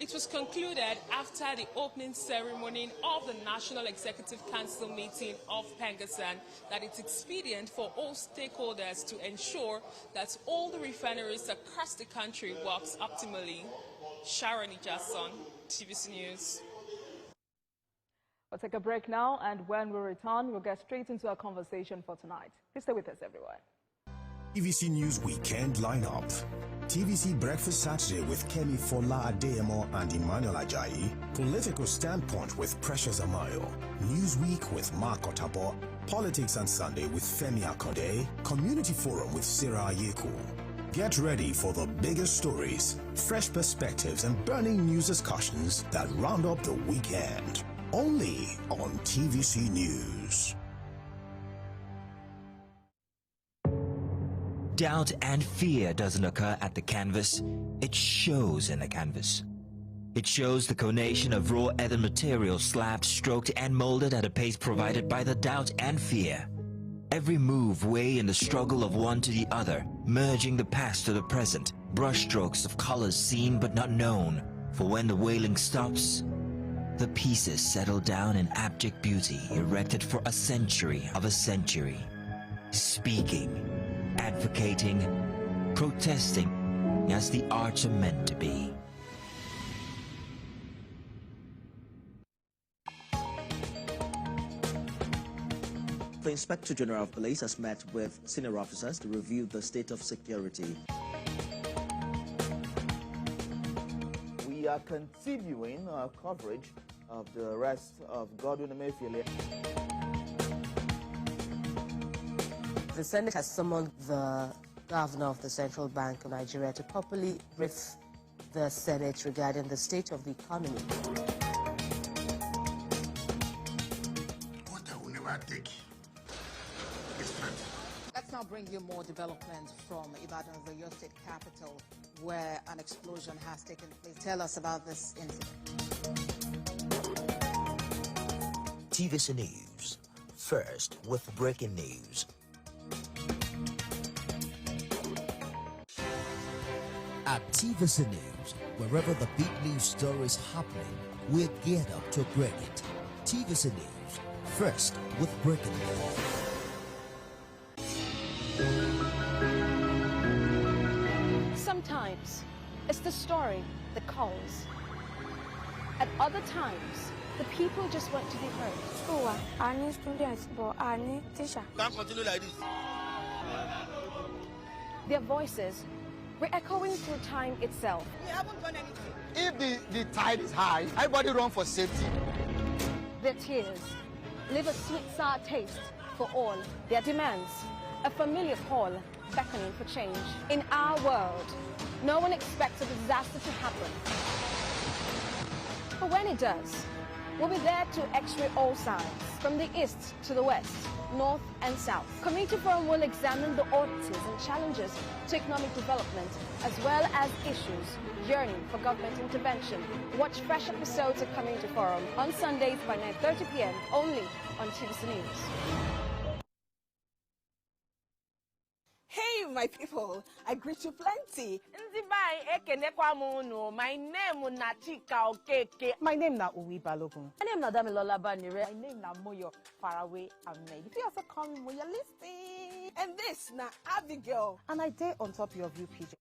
It was concluded after the opening ceremony of the National Executive Council meeting of Pengasan that it's expedient for all stakeholders to ensure that all the refineries across the country works optimally. Sharon Jason, TVC News. We'll take a break now, and when we return, we'll get straight into our conversation for tonight. Please stay with us, everyone. TVC News Weekend Lineup. TVC Breakfast Saturday with Kemi Fola Adeyemo and Emmanuel Ajayi. Political Standpoint with Precious Amayo. Newsweek with Mark Otabo. Politics on Sunday with Femi Akode. Community Forum with Sarah Yeku. Get ready for the biggest stories, fresh perspectives, and burning news discussions that round up the weekend. Only on TVC News. Doubt and fear doesn't occur at the canvas, it shows in the canvas. It shows the conation of raw earthen material slabbed, stroked, and molded at a pace provided by the doubt and fear. Every move way in the struggle of one to the other, merging the past to the present, brushstrokes of colors seen but not known. For when the wailing stops, the pieces settle down in abject beauty erected for a century of a century. Speaking, advocating, protesting as the arts are meant to be. The Inspector General of Police has met with senior officers to review the state of security. We are continuing our coverage of the arrest of Godwin Emefiele. The Senate has summoned the governor of the Central Bank of Nigeria to properly brief the Senate regarding the state of the economy. What I will never take is friend. Let's now bring you more developments from Ibadan, the Oyo State capital, where an explosion has taken place. Tell us about this incident. TVC News. First with breaking news. At TVC News, wherever the big news story is happening, we're geared up to break it. TVC News. First with breaking news. Sometimes it's the story that calls. At other times, the people just want to be heard. School, I need students, but I need teacher. Can't continue like this. Their voices re-echoing through time itself. We haven't done anything. If the tide is high, everybody run for safety. Their tears leave a sweet, sour taste for all. Their demands, a familiar call beckoning for change. In our world, no one expects a disaster to happen. But when it does, we'll be there to x-ray all sides, from the east to the west, north and south. Community Forum will examine the oddities and challenges to economic development, as well as issues yearning for government intervention. Watch fresh episodes of Community Forum on Sundays by 9:30 p.m. only on TVC News. Hey, my people, I greet you plenty. My name is Nachika Okeke. My name is Uwi Balogun. My name is Damilola Banire. My name is Moyo Faraway Ahmed. If you also call me Moyo, listen. And this is Abigail. And I dare on top of your view, PJ.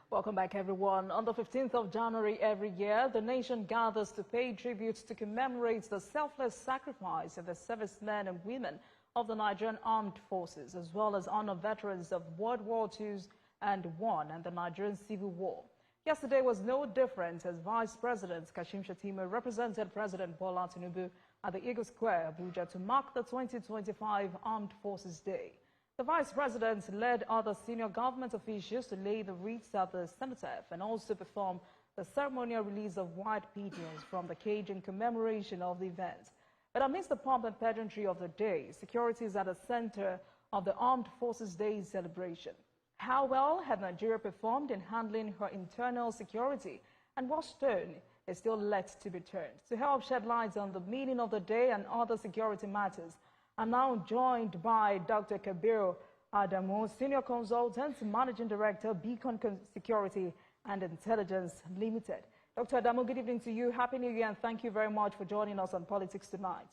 Welcome back, everyone. On the 15th of January every year, the nation gathers to pay tribute to commemorate the selfless sacrifice of the servicemen and women of the Nigerian Armed Forces, as well as honor veterans of World War II and I and the Nigerian Civil War. Yesterday was no different as Vice President Kashim Shettima represented President Bola Tinubu at the Eagle Square, Abuja, to mark the 2025 Armed Forces Day. The Vice President led other senior government officials to lay the wreaths at the cenotaph and also perform the ceremonial release of white pigeons from the cage in commemoration of the event. But amidst the pomp and pageantry of the day, security is at the center of the Armed Forces Day celebration. How well had Nigeria performed in handling her internal security, and what stone is still left to be turned? To help shed light on the meaning of the day and other security matters, I'm now joined by Dr. Kabiru Adamu, Senior Consultant, Managing Director, Beacon Security and Intelligence Limited. Dr. Adamu, good evening to you. Happy New Year, and thank you very much for joining us on Politics Tonight.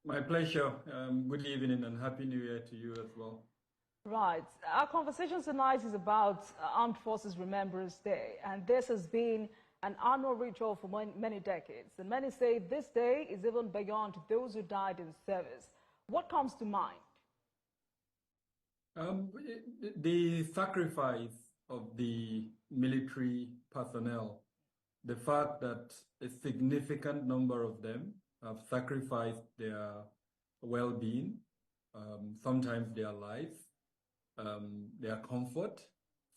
My pleasure. Good evening and Happy New Year to you as well. Right. Our conversation tonight is about Armed Forces Remembrance Day, and this has been an annual ritual for many decades. And many say this day is even beyond those who died in service. What comes to mind? The sacrifice of the military personnel, the fact that a significant number of them have sacrificed their well-being, sometimes their lives, their comfort,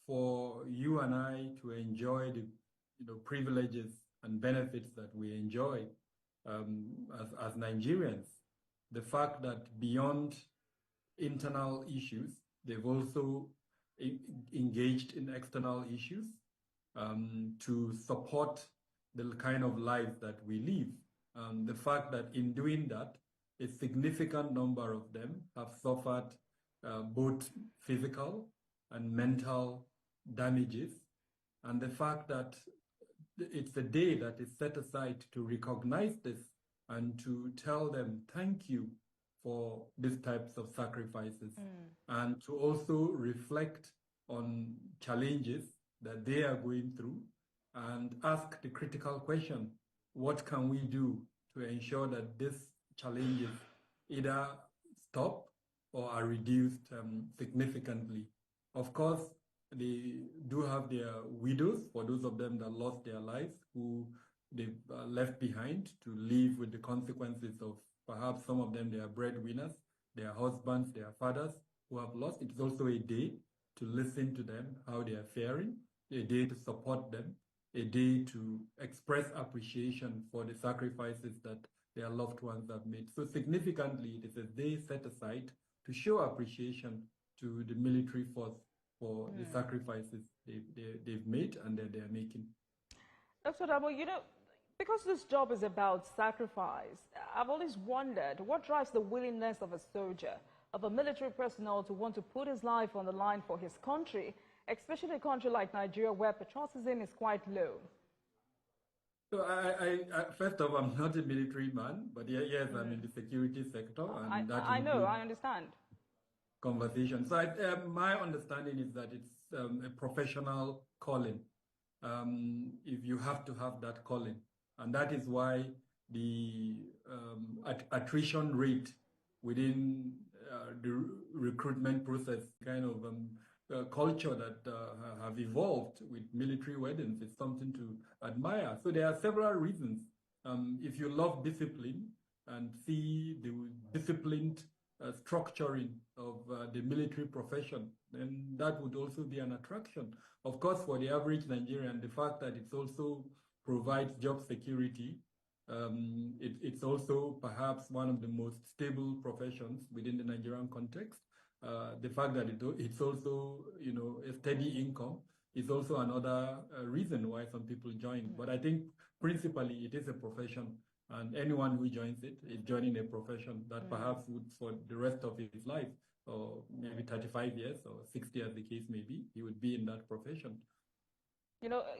for you and I to enjoy the privileges and benefits that we enjoy as Nigerians. The fact that beyond internal issues, they've also engaged in external issues to support the kind of lives that we live. The fact that in doing that, a significant number of them have suffered both physical and mental damages, and the fact that it's a day that is set aside to recognize this and to tell them thank you for these types of sacrifices, and to also reflect on challenges that they are going through and ask the critical question, what can we do to ensure that these challenges either stop or are reduced significantly? Of course, they do have their widows, for those of them that lost their lives, who they've left behind to live with the consequences of perhaps some of them, their breadwinners, their husbands, their fathers who have lost. It's also a day to listen to them, how they are faring, a day to support them, a day to express appreciation for the sacrifices that their loved ones have made. So significantly, it is a day set aside to show appreciation to the military force for the sacrifices they've made and that they're making. Dr. Dabo, because this job is about sacrifice, I've always wondered what drives the willingness of a soldier, of a military personnel, to want to put his life on the line for his country, especially a country like Nigeria where patriotism is quite low. So first of all, I'm not a military man, but yes, I'm in the security sector. And I know, I understand. conversation. So my understanding is that it's a professional calling. If you have to have that calling, and that is why the attrition rate within the recruitment process, kind of culture that have evolved with military weddings, is something to admire. So there are several reasons. If you love discipline and see the disciplined structuring of the military profession, then that would also be an attraction. Of course, for the average Nigerian, the fact that it also provides job security, it's also perhaps one of the most stable professions within the Nigerian context. The fact that it's also, a steady income is also another reason why some people join. But I think principally it is a profession, and anyone who joins it is joining a profession that perhaps would, for the rest of his life, or maybe 35 years or 60 as the case may be, he would be in that profession.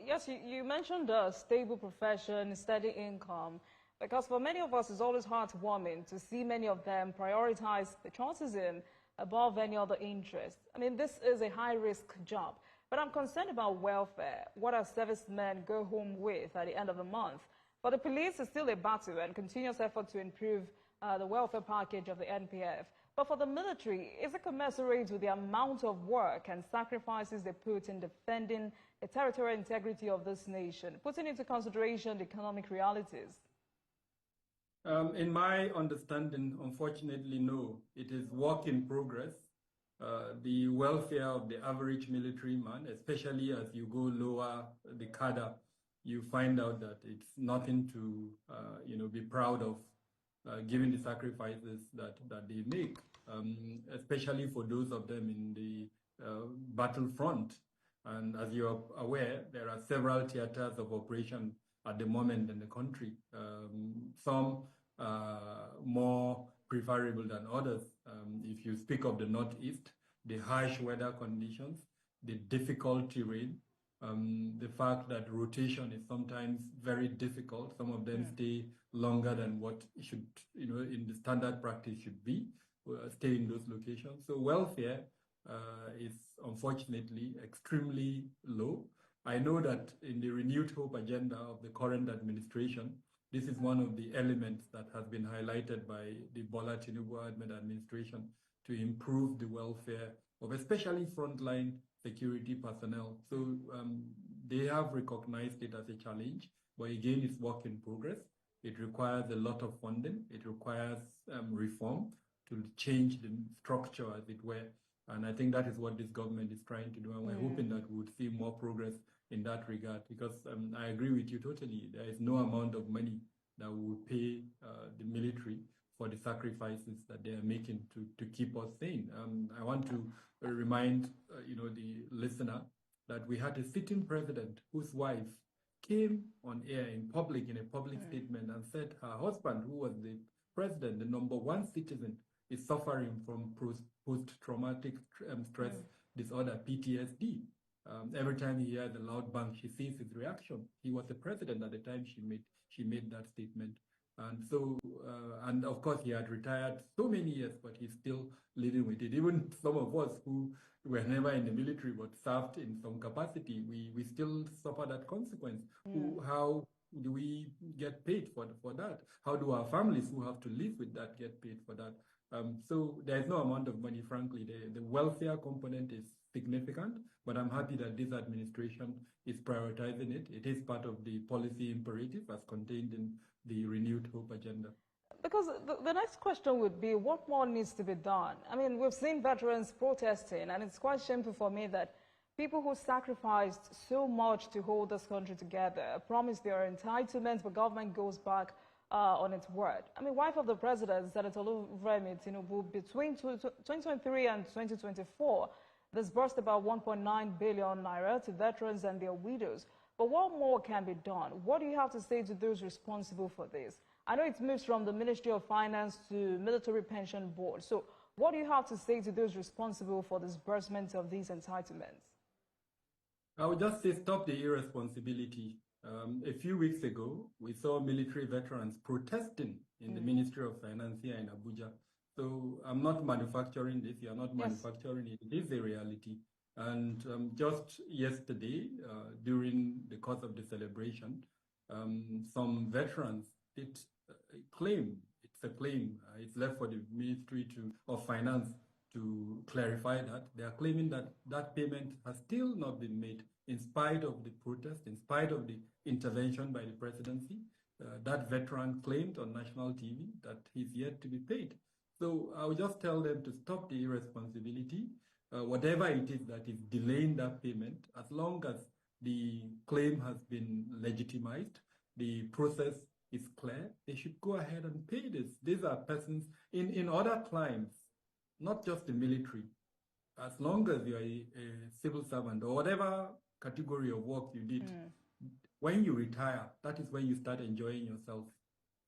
Yes, you mentioned a stable profession, steady income, because for many of us it's always heartwarming to see many of them prioritize the choices in above any other interest. I mean, this is a high-risk job, but I'm concerned about welfare, what our servicemen go home with at the end of the month. For the police, it's still a battle and continuous effort to improve the welfare package of the NPF. But for the military, is it commensurate with the amount of work and sacrifices they put in defending the territorial integrity of this nation, putting into consideration the economic realities? In my understanding, unfortunately, no. It is work in progress. The welfare of the average military man, especially as you go lower the cadre, you find out that it's nothing to be proud of, given the sacrifices that they make, especially for those of them in the battlefront. And as you're aware, there are several theaters of operation at the moment in the country. Some more preferable than others. If you speak of the Northeast, the harsh weather conditions, the difficult terrain, the fact that rotation is sometimes very difficult. Some of them stay longer than what should, in the standard practice should be, stay in those locations. So welfare is unfortunately extremely low. I know that in the renewed hope agenda of the current administration, this is one of the elements that has been highlighted by the Bola Tinubu administration to improve the welfare of especially frontline security personnel. So they have recognized it as a challenge, but again, it's work in progress. It requires a lot of funding. It requires reform to change the structure, as it were. And I think that is what this government is trying to do. And we're hoping that we would see more progress in that regard, because I agree with you totally. There is no amount of money that will pay the military for the sacrifices that they are making to keep us sane. I want to remind the listener that we had a sitting president whose wife came on air in a public statement, and said her husband, who was the president, the #1 citizen, is suffering from post-traumatic stress disorder, PTSD. Every time he hears a loud bang, she sees his reaction. He was the president at the time she made that statement. And so, and of course, he had retired so many years, but he's still living with it. Even some of us who were never in the military but served in some capacity, we still suffer that consequence. How do we get paid for that? How do our families who have to live with that get paid for that? So there is no amount of money, frankly. The welfare component is significant, but I'm happy that this administration is prioritizing it. It is part of the policy imperative as contained in the renewed hope agenda. Because the next question would be, what more needs to be done? I mean, we've seen veterans protesting, and it's quite shameful for me that people who sacrificed so much to hold this country together promise their entitlements, but government goes back on its word. I mean, wife of the president, Senator Oluremi Tinubu, between 2023 and 2024, disbursed about 1.9 billion naira to veterans and their widows. But what more can be done? What do you have to say to those responsible for this? I know it moves from the Ministry of Finance to Military Pension Board. So what do you have to say to those responsible for disbursement of these entitlements? I would just say stop the irresponsibility. A few weeks ago, we saw military veterans protesting in the Ministry of Finance here in Abuja. So I'm not manufacturing this. You're not manufacturing it. It is a reality. And just yesterday, during the course of the celebration, some veterans did claim, it's a claim, it's left for the Ministry of Finance to clarify that. They are claiming that that payment has still not been made in spite of the protest, in spite of the intervention by the presidency. That veteran claimed on national TV that he's yet to be paid. So I would just tell them to stop the irresponsibility. Whatever it is that is delaying that payment, as long as the claim has been legitimized, the process is clear, they should go ahead and pay this. These are persons in other climes, not just the military. As long as you're a civil servant or whatever category of work you did, when you retire, that is when you start enjoying yourself.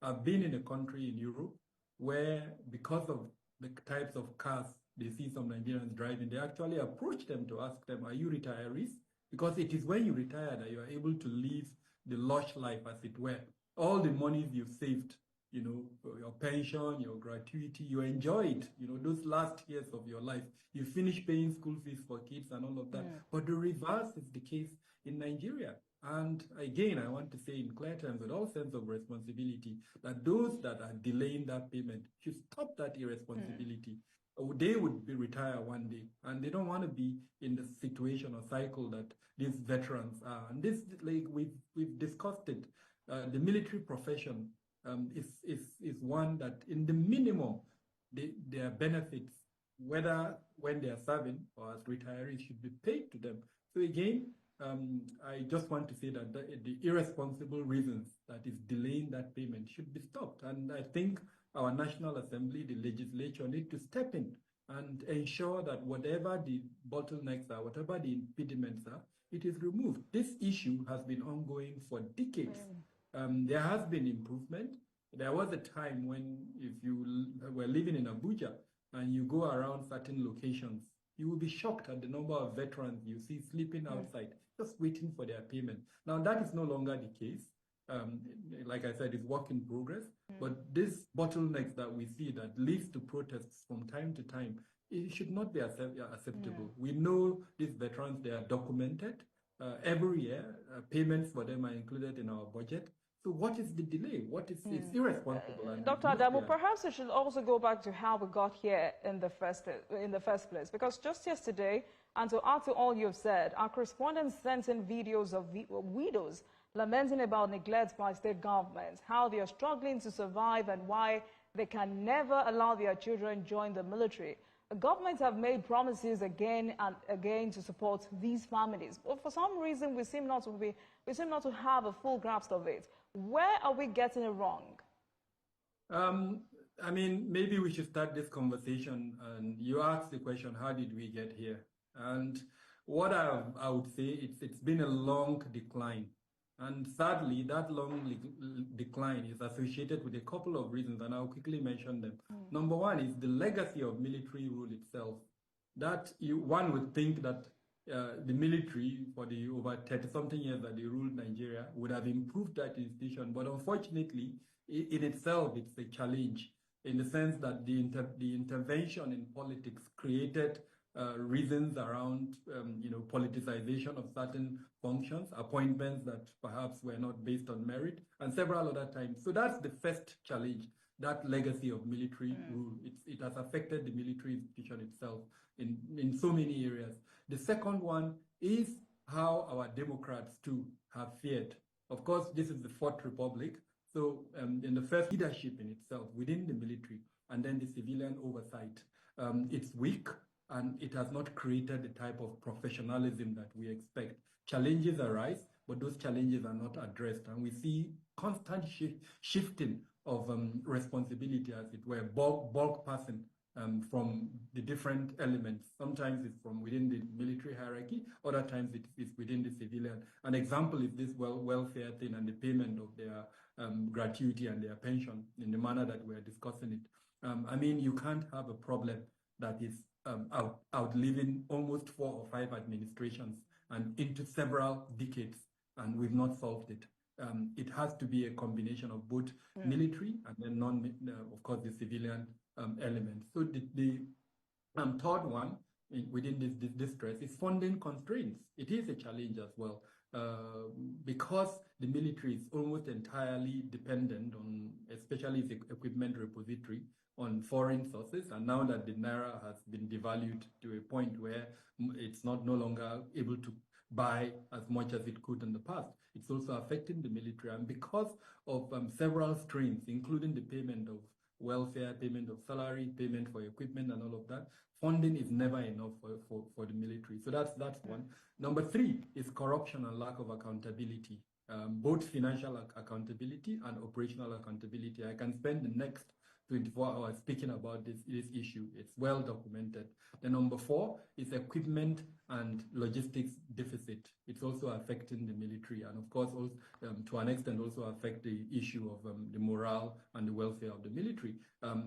I've been in a country in Europe where, because of the types of cars they see some Nigerians driving, they actually approach them to ask them, are you retirees? Because it is when you retire that you are able to live the lush life, as it were. All the monies you've saved, you know, your pension, your gratuity, you enjoy it, you know, those last years of your life. You finish paying school fees for kids and all of that. But the reverse is the case in Nigeria. And again, I want to say in clear terms, with all sense of responsibility, that those that are delaying that payment should stop that irresponsibility. They would be retired one day, and they don't want to be in the situation or cycle that these veterans are. And this, like we've discussed it, the military profession is one that, in the minimum, their benefits, whether when they are serving or as retirees, should be paid to them. So again, I just want to say that the irresponsible reasons that is delaying that payment should be stopped. And I think our National Assembly, the legislature, need to step in and ensure that whatever the bottlenecks are, whatever the impediments are, it is removed. This issue has been ongoing for decades. There has been improvement. There was a time when, if you were living in Abuja and you go around certain locations, you will be shocked at the number of veterans you see sleeping outside, just waiting for their payment. Now, that is no longer the case. Like I said, it's work in progress. But these bottlenecks that we see that leads to protests from time to time, it should not be acceptable. We know these veterans, they are documented. Every year, payments for them are included in our budget. So what is the delay? What is it's irresponsible? Dr. Adamu, perhaps we should also go back to how we got here in the first place, because just yesterday, and to add to all you've said, our correspondent sent in videos of widows lamenting about neglect by state governments, how they are struggling to survive and why they can never allow their children join the military. The governments have made promises again and again to support these families, but for some reason we seem not to have a full grasp of it. Where are we getting it wrong? I mean, maybe we should start this conversation. And you asked the question, how did we get here? And what I would say, it's been a long decline. And sadly, that long decline is associated with a couple of reasons, and I'll quickly mention them. Number one is the legacy of military rule itself. That one would think that the military, for the over 30-something years that they ruled Nigeria, would have improved that institution. But unfortunately, in itself, it's a challenge, in the sense that the intervention in politics created reasons around, politicization of certain functions, appointments that perhaps were not based on merit, and several other times. So that's the first challenge, that legacy of military rule. It has affected the military institution itself in so many areas. The second one is how our Democrats too have fared. Of course, this is the Fourth Republic. So in the first, leadership in itself within the military, and then the civilian oversight, it's weak, and it has not created the type of professionalism that we expect. Challenges arise, but those challenges are not addressed. And we see constant shifting of responsibility, as it were, bulk passing from the different elements. Sometimes it's from within the military hierarchy, other times it's within the civilian. An example is this welfare thing and the payment of their gratuity and their pension in the manner that we're discussing it. I mean, you can't have a problem that is outliving almost 4 or 5 administrations and into several decades, and we've not solved it. It has to be a combination of both military and then of course, the civilian elements. So the third one within this distress is funding constraints. It is a challenge as well, because the military is almost entirely dependent on, especially its equipment repository, on foreign sources. And now that the Naira has been devalued to a point where it's no longer able to buy as much as it could in the past, it's also affecting the military. And because of several strains, including the payment of welfare, payment of salary, payment for equipment and all of that, funding is never enough for the military. So that's one. Number three is corruption and lack of accountability, both financial accountability and operational accountability. I can spend the next 24 hours speaking about this issue. It's well documented. The number four is equipment and logistics deficit. It's also affecting the military, and of course, also, to an extent, also affect the issue of the morale and the welfare of the military.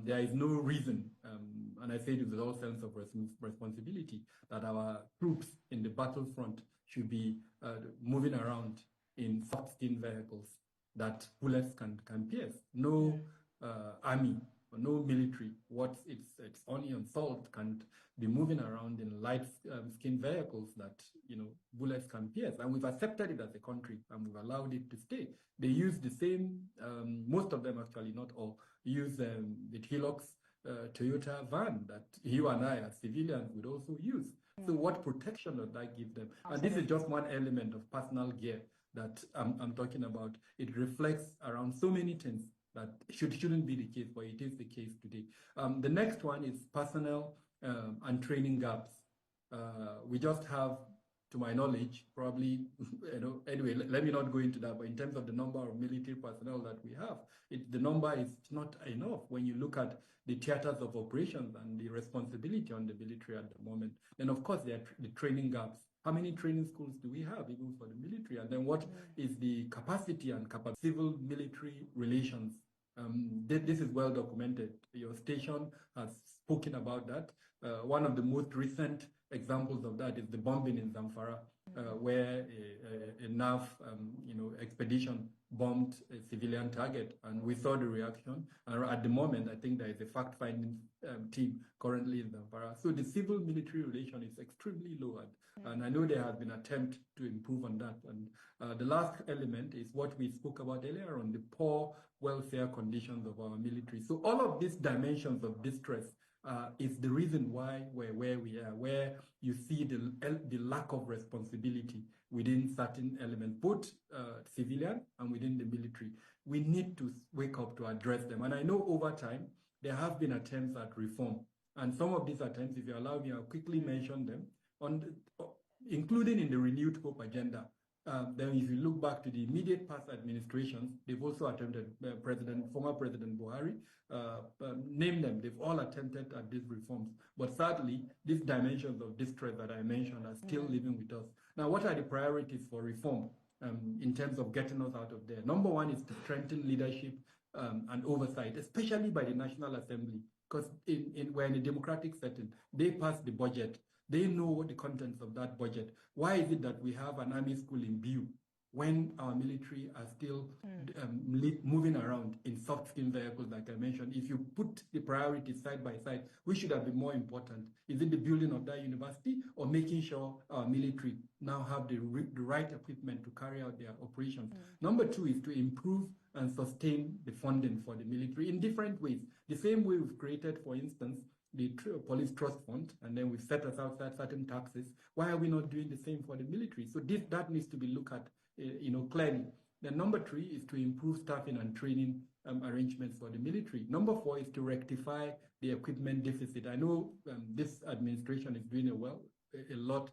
There is no reason, and I say this with all sense of responsibility, that our troops in the battlefront should be moving around in soft-skin vehicles that bullets can pierce. No army or no military, what it's only on salt, can be moving around in light skin vehicles that bullets can pierce. And we've accepted it as a country, and we've allowed it to stay. They use the same, most of them actually, not all, use the Hilux Toyota van that you and I as civilians would also use. So what protection does that give them? And this is just one element of personal gear that I'm talking about. It reflects around so many things that shouldn't be the case, but it is the case today. The next one is personnel and training gaps. We just have, to my knowledge, probably, anyway, let me not go into that, but in terms of the number of military personnel that we have, the number is not enough when you look at the theaters of operations and the responsibility on the military at the moment. And of course, there are the training gaps. How many training schools do we have, even for the military? And then what is the capacity and civil-military relations? This is well documented. Your station has spoken about that. One of the most recent examples of that is the bombing in Zamfara, where a NAF expedition bombed a civilian target, and we saw the reaction. And at the moment, I think there is a fact-finding team currently in Zamfara. So the civil-military relation is extremely low, and I know there has been an attempt to improve on that. And the last element is what we spoke about earlier on, the poor welfare conditions of our military. So all of these dimensions of distress is the reason why we're where we are, where you see the lack of responsibility within certain elements, both civilian and within the military. We need to wake up to address them. And I know over time, there have been attempts at reform. And some of these attempts, if you allow me, I'll quickly mention them, including in the Renewed Hope agenda. Then if you look back to the immediate past administrations, they've also attempted, former President Buhari, name them, they've all attempted at these reforms. But sadly, these dimensions of distress that I mentioned are still living with us. Now, what are the priorities for reform in terms of getting us out of there? Number one is to strengthen leadership and oversight, especially by the National Assembly, because we're in a democratic setting. They pass the budget. They know what the contents of that budget. Why is it that we have an army school in Biu when our military are still moving around in soft-skin vehicles, like I mentioned? If you put the priorities side by side, which should have been more important? Is it the building of that university, or making sure our military now have the right equipment to carry out their operations? Number two is to improve and sustain the funding for the military in different ways. The same way we've created, for instance, the police trust fund, and then we've set aside certain taxes. Why are we not doing the same for the military? So that needs to be looked at, clearly. Then number three is to improve staffing and training arrangements for the military. Number four is to rectify the equipment deficit. I know this administration is doing a lot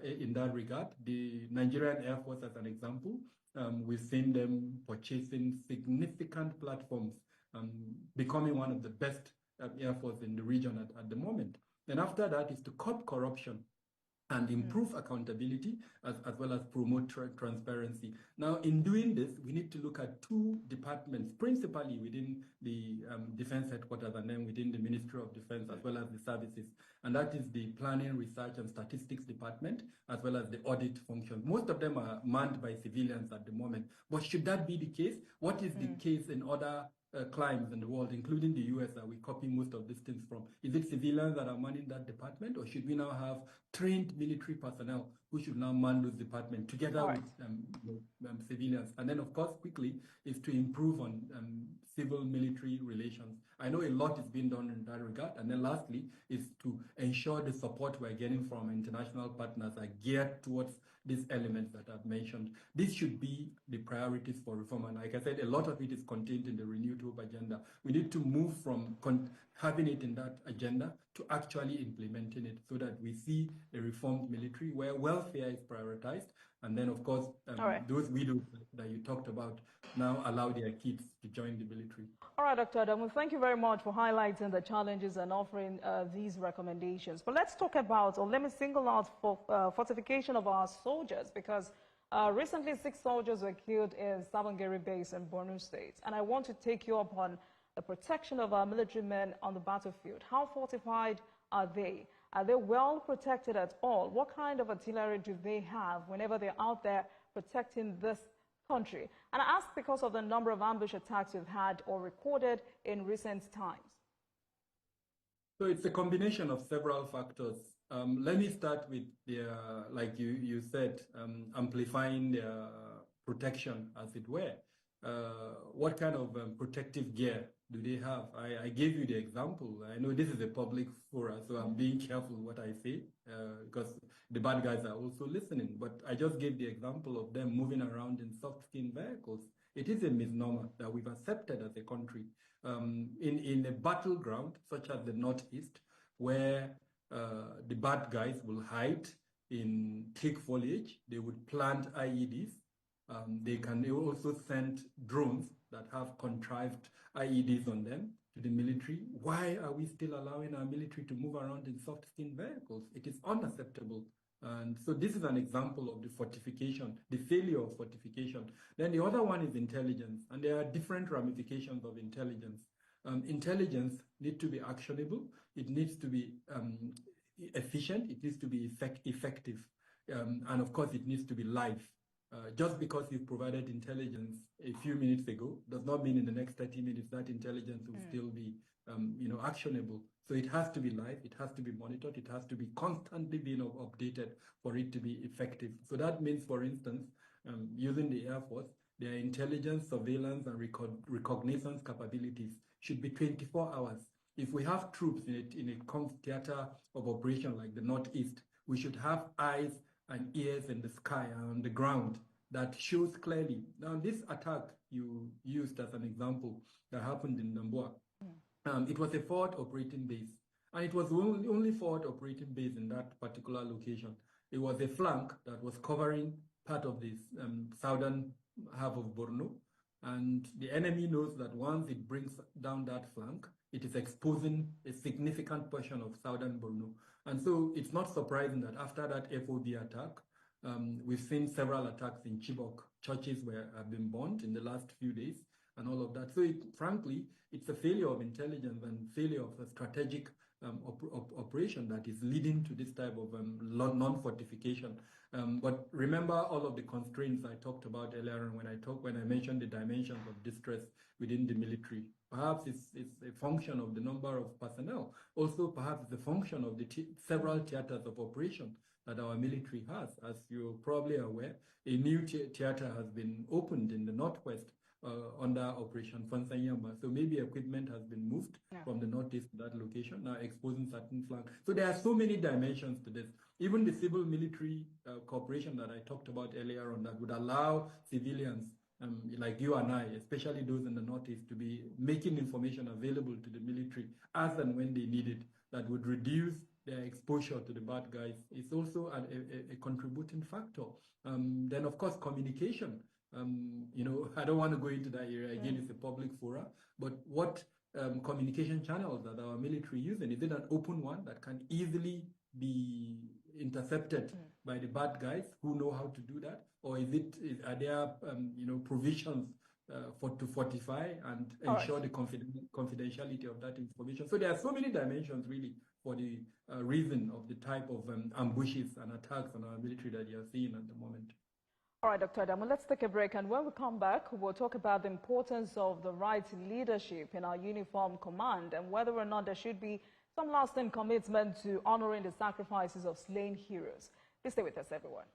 in that regard. The Nigerian Air Force, as an example, we've seen them purchasing significant platforms, becoming one of the best Air Force in the region at the moment. And after that is to curb corruption and improve accountability, as well as promote transparency. Now, in doing this, we need to look at two departments, principally within the Defense Headquarters and then within the Ministry of Defense, as well as the services. And that is the Planning, Research and Statistics Department, as well as the audit function. Most of them are manned by civilians at the moment. But should that be the case? What is the case in other climes in the world, including the US, that we copy most of these things from? Is it civilians that are manning that department, or should we now have trained military personnel who should now man those departments together with civilians? And then, of course, quickly, is to improve on civil-military relations. I know a lot is being done in that regard. And then lastly, is to ensure the support we're getting from international partners are geared towards these elements that I've mentioned. This should be the priorities for reform. And like I said, a lot of it is contained in the Renewed Hope agenda. We need to move from having it in that agenda to actually implementing it, so that we see a reformed military where welfare is prioritized. And then, of course, those widows that you talked about now allow their kids to join the military. All right, Dr. Adamu, thank you very much for highlighting the challenges and offering these recommendations. But let's talk about, or let me single out for fortification of our soldiers, because recently 6 soldiers were killed in Savangeri base in Borno State. And I want to take you up on the protection of our military men on the battlefield. How fortified are they? Are they well protected at all? What kind of artillery do they have whenever they're out there protecting this country? And I ask because of the number of ambush attacks we've had or recorded in recent times. So it's a combination of several factors. Let me start with their, like you said, amplifying their protection, as it were. What kind of protective gear do they have? I gave you the example. I know this is a public forum, so I'm being careful what I say, because the bad guys are also listening. But I just gave the example of them moving around in soft-skinned vehicles. It is a misnomer that we've accepted as a country. In a battleground such as the Northeast, where the bad guys will hide in thick foliage, they would plant IEDs. They can also send drones that have contrived IEDs on them to the military. Why are we still allowing our military to move around in soft-skinned vehicles? It is unacceptable. And so this is an example of the fortification, the failure of fortification. Then the other one is intelligence, and there are different ramifications of intelligence. Intelligence needs to be actionable. It needs to be efficient. It needs to be effective. And of course, it needs to be live. Just because you've provided intelligence a few minutes ago does not mean in the next 30 minutes that intelligence will still be actionable. So it has to be live, it has to be monitored, it has to be constantly being updated for it to be effective. So that means, for instance, using the Air Force, their intelligence, surveillance, and reconnaissance capabilities should be 24 hours. If we have troops in a theater of operation like the Northeast, we should have eyes and ears in the sky and on the ground that shows clearly. Now, this attack you used as an example that happened in Namboa, it was a forward operating base. And it was the only forward operating base in that particular location. It was a flank that was covering part of this southern half of Borno. And the enemy knows that once it brings down that flank, it is exposing a significant portion of southern Borno. And so it's not surprising that after that FOB attack, we've seen several attacks in Chibok. Churches have been burned in the last few days and all of that. So frankly, it's a failure of intelligence and failure of a strategic operation that is leading to this type of non-fortification. But remember all of the constraints I talked about earlier when I mentioned the dimensions of distress within the military. Perhaps it's a function of the number of personnel. Also, perhaps it's a function of the several theaters of operation that our military has. As you're probably aware, a new theater has been opened in the Northwest under Operation Fansanyama. So maybe equipment has been moved from the Northeast to that location, now exposing certain flanks. So there are so many dimensions to this. Even the civil-military cooperation that I talked about earlier on that would allow civilians like you and I, especially those in the Northeast, to be making information available to the military as and when they need it, that would reduce their exposure to the bad guys. It's also a contributing factor. Then, of course, communication. I don't want to go into that area. Again, it's a public forum. But what communication channels that our military using? Is it an open one that can easily be intercepted by the bad guys who know how to do that? Or are there provisions to fortify and ensure the confidentiality of that information? So there are so many dimensions really for the reason of the type of ambushes and attacks on our military that you are seeing at the moment. All right, Dr. Adamu, let's take a break. And when we come back, we'll talk about the importance of the right leadership in our uniform command and whether or not there should be some lasting commitment to honoring the sacrifices of slain heroes. Please stay with us, everyone.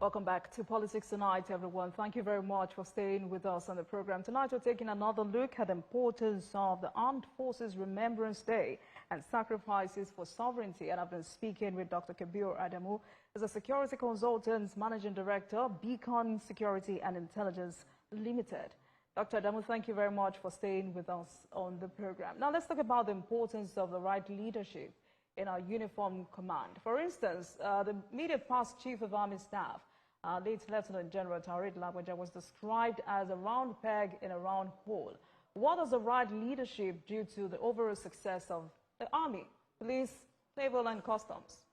Welcome back to Politics Tonight, everyone. Thank you very much for staying with us on the program. Tonight, we're taking another look at the importance of the Armed Forces Remembrance Day and sacrifices for sovereignty. And I've been speaking with Dr. Kabir Adamu, as a security consultant, managing director, Beacon Security and Intelligence Limited. Dr. Adamu, thank you very much for staying with us on the program. Now, let's talk about the importance of the right leadership in our uniform command. For instance, the immediate past Chief of Army Staff, late Lieutenant General Tarid Lagwaja, was described as a round peg in a round hole. What does the right leadership do to the overall success of the Army, Police, Naval and Customs?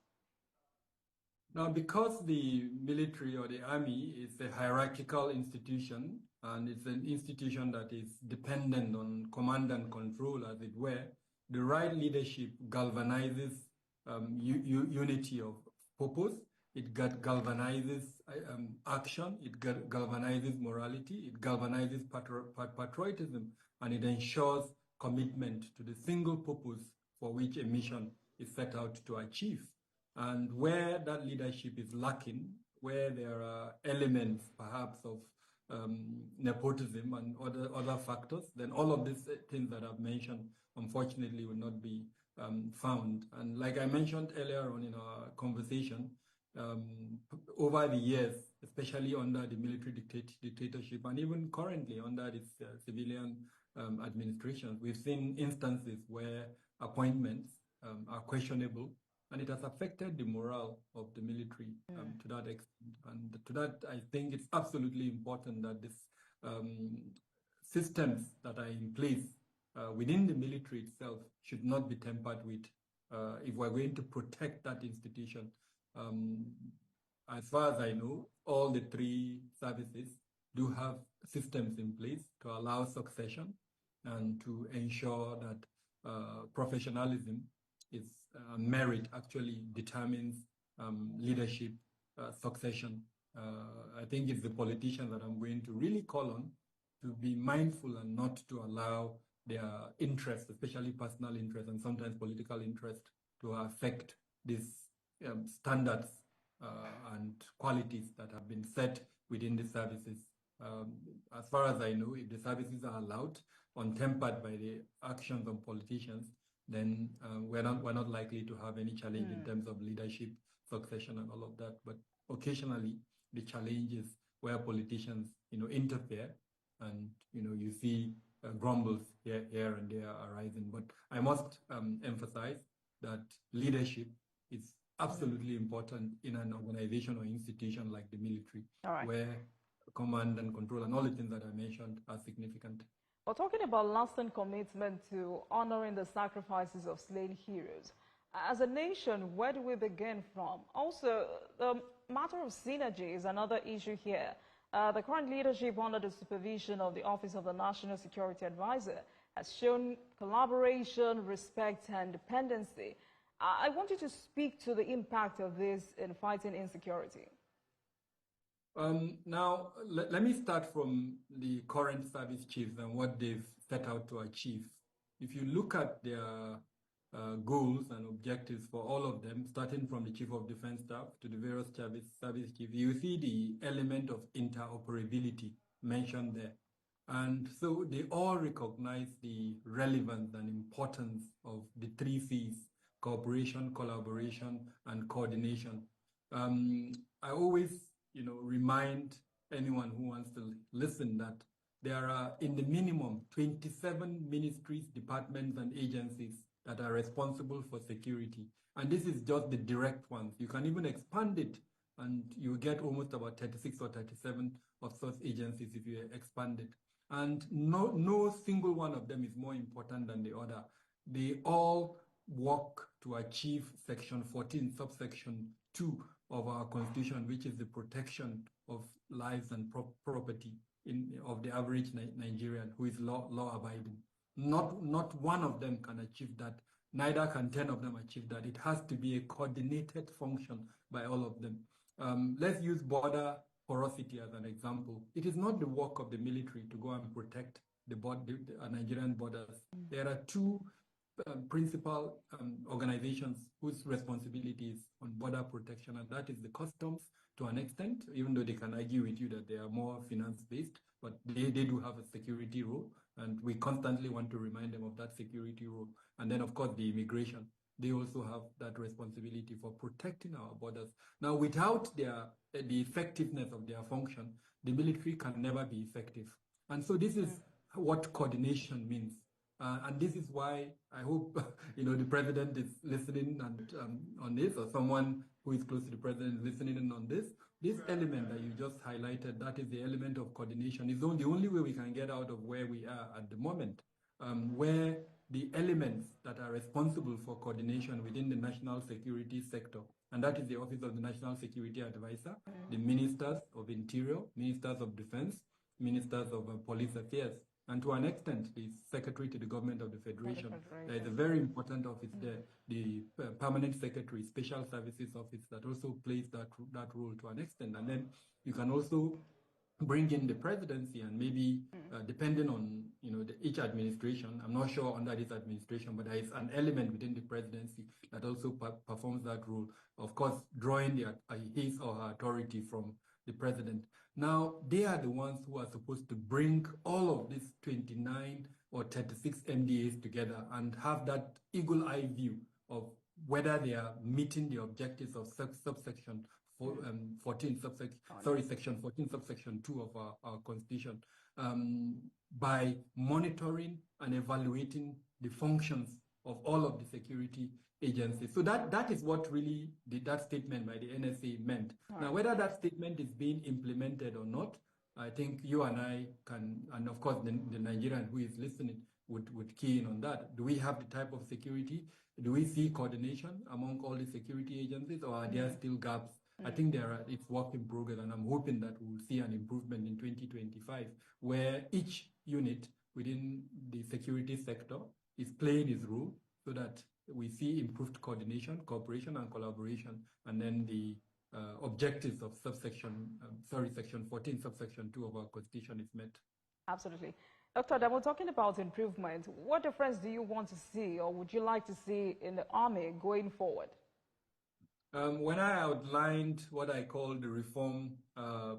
Now, because the military or the Army is a hierarchical institution, and it's an institution that is dependent on command and control, as it were, the right leadership galvanizes unity of purpose. It galvanizes action, it galvanizes morality, it galvanizes patriotism, and it ensures commitment to the single purpose for which a mission is set out to achieve. And where that leadership is lacking, where there are elements perhaps of nepotism and other factors, then all of these things that I've mentioned, unfortunately, will not be found. And like I mentioned earlier on in our conversation, over the years, especially under the military dictatorship and even currently under its civilian administration, we've seen instances where appointments are questionable, and it has affected the morale of the military to that extent. And to that, I think it's absolutely important that these systems that are in place within the military itself should not be tampered with if we're going to protect that institution. As far as I know, all the three services do have systems in place to allow succession and to ensure that professionalism is merit actually determines leadership succession. I think it's the politicians that I'm going to really call on to be mindful and not to allow their interest, especially personal interest and sometimes political interest, to affect these standards and qualities that have been set within the services. As far as I know, if the services are allowed, untempered by the actions of politicians, then we're not likely to have any challenge in terms of leadership, succession, and all of that. But occasionally, the challenge is where politicians, interfere, and you see grumbles here and there arising. But I must emphasize that leadership is absolutely important in an organization or institution like the military, where command and control and all the things that I mentioned are significant. We're talking about lasting commitment to honoring the sacrifices of slain heroes. As a nation, where do we begin from? Also, the matter of synergy is another issue here. The current leadership under the supervision of the Office of the National Security Advisor has shown collaboration, respect, and dependency. I want you to speak to the impact of this in fighting insecurity. Now, let me start from the current service chiefs and what they've set out to achieve. If you look at their goals and objectives for all of them, starting from the Chief of Defense Staff to the various service chiefs, you see the element of interoperability mentioned there. And so they all recognize the relevance and importance of the 3 C's: cooperation, collaboration, and coordination. I always, remind anyone who wants to listen that there are, in the minimum, 27 ministries, departments, and agencies that are responsible for security. And this is just the direct ones. You can even expand it, and you get almost about 36 or 37 of such agencies if you expand it. And no single one of them is more important than the other. They all work to achieve Section 14, subsection 2 of our Constitution, which is the protection of lives and property of the average Nigerian who is law-abiding. Not one of them can achieve that. Neither can 10 of them achieve that. It has to be a coordinated function by all of them. Let's use border porosity as an example. It is not the work of the military to go and protect the Nigerian borders. There are two principal organizations whose responsibility is on border protection, and that is the customs to an extent, even though they can argue with you that they are more finance-based, but they do have a security role, and we constantly want to remind them of that security role. And then, of course, the immigration. They also have that responsibility for protecting our borders. Now, without the effectiveness of their function, the military can never be effective. And so this is what coordination means. And this is why I hope the president is listening and on this, or someone who is close to the president is listening in on this. This element that you just highlighted, that is the element of coordination, is the only way we can get out of where we are at the moment, where the elements that are responsible for coordination within the national security sector, and that is the Office of the National Security Advisor, the Ministers of Interior, Ministers of Defense, Ministers of Police Affairs, and to an extent, the Secretary to the Government of the Federation. There is a very important office there, the Permanent Secretary, Special Services Office, that also plays that role to an extent. And then you can also bring in the presidency, and maybe depending on each administration, I'm not sure under this administration, but there is an element within the presidency that also performs that role, of course drawing his or her authority from the president. Now, they are the ones who are supposed to bring all of these 29 or 36 MDAs together and have that eagle eye view of whether they are meeting the objectives of subsection 14, section 14, subsection 2 of our Constitution, by monitoring and evaluating the functions of all of the security agencies. So that is what really that statement by the NSA meant. Now, whether that statement is being implemented or not, I think you and I can, and of course the Nigerian who is listening would key in on that. Do we have the type of security? Do we see coordination among all the security agencies, or are there still gaps? I think it's work in progress, and I'm hoping that we'll see an improvement in 2025, where each unit within the security sector is playing its role, so that we see improved coordination, cooperation, and collaboration, and then the objectives of section 14, subsection 2 of our Constitution is met. Absolutely. Dr. Adam, we're talking about improvement. What difference do you want to see, or would you like to see in the Army going forward? When I outlined what I call the reform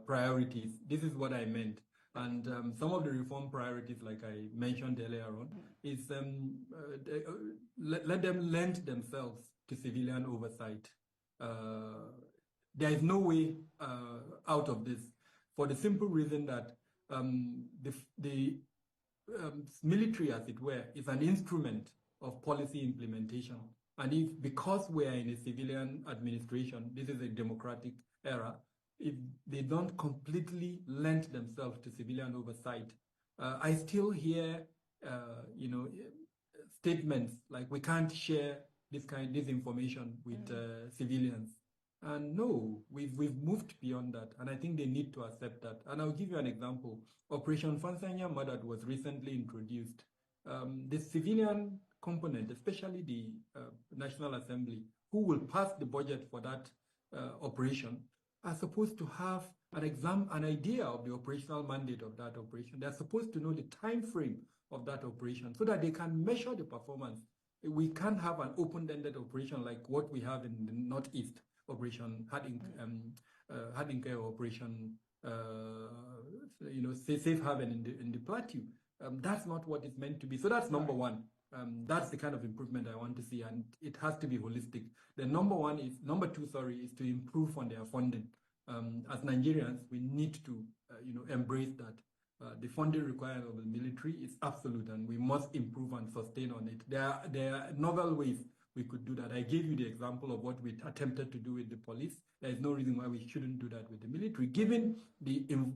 priorities, this is what I meant. And some of the reform priorities, like I mentioned earlier on, is let them lend themselves to civilian oversight. There is no way out of this, for the simple reason that the military, as it were, is an instrument of policy implementation. And because we are in a civilian administration, this is a democratic era, if they don't completely lend themselves to civilian oversight, I still hear, statements like we can't share this information with civilians. And no, we've moved beyond that, and I think they need to accept that. And I'll give you an example. Operation Fansanya Madat was recently introduced. The civilian component, especially the National Assembly, who will pass the budget for that operation, are supposed to have an idea of the operational mandate of that operation. They're supposed to know the time frame of that operation so that they can measure the performance. We can't have an open-ended operation like what we have in the Northeast, Operation Hadinke, Operation Safe Haven in the Plateau. That's not what it's meant to be. So that's number one. That's the kind of improvement I want to see, and it has to be holistic. The number two, is to improve on their funding. As Nigerians, we need to, embrace that. The funding required of the military is absolute, and we must improve and sustain on it. There are novel ways we could do that. I gave you the example of what we attempted to do with the police. There is no reason why we shouldn't do that with the military,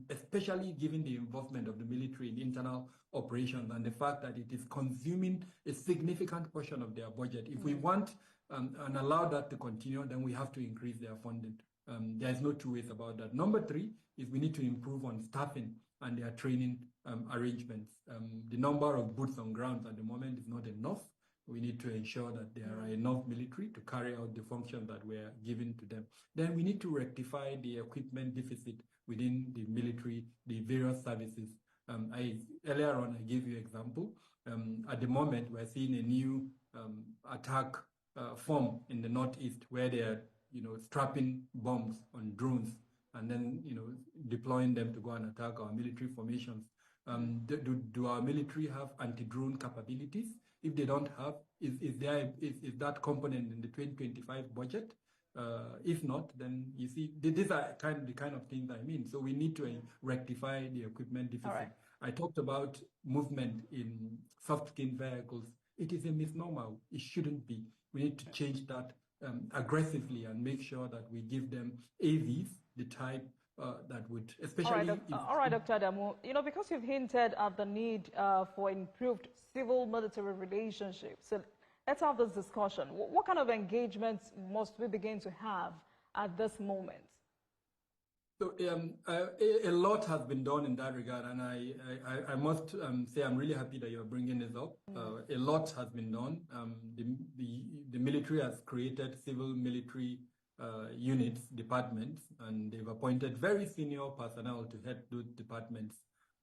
especially given the involvement of the military in internal operations and the fact that it is consuming a significant portion of their budget. If we want and allow that to continue, then we have to increase their funding. There's no two ways about that. Number three is we need to improve on staffing and their training arrangements. The number of boots on ground at the moment is not enough. We need to ensure that there are enough military to carry out the functions that were given to them. Then we need to rectify the equipment deficit within the military, the various services. Earlier on, I gave you an example. At the moment, we're seeing a new attack form in the Northeast where they're, strapping bombs on drones and then, deploying them to go and attack our military formations. Do our military have anti-drone capabilities? If they don't have, is that component in the 2025 budget? If not, then you see, these are the kind of things I mean. So we need to rectify the equipment deficit. Right. I talked about movement in soft-skinned vehicles. It is a misnomer. It shouldn't be. We need to change that aggressively and make sure that we give them AVs, the type that would, especially. All right, Dr. Adamu, because you've hinted at the need for improved civil-military relationships, so let's have this discussion. What kind of engagements must we begin to have at this moment? So a lot has been done in that regard, and I must say I'm really happy that you're bringing this up. A lot has been done. The military has created civil military units, departments, and they've appointed very senior personnel to head those departments.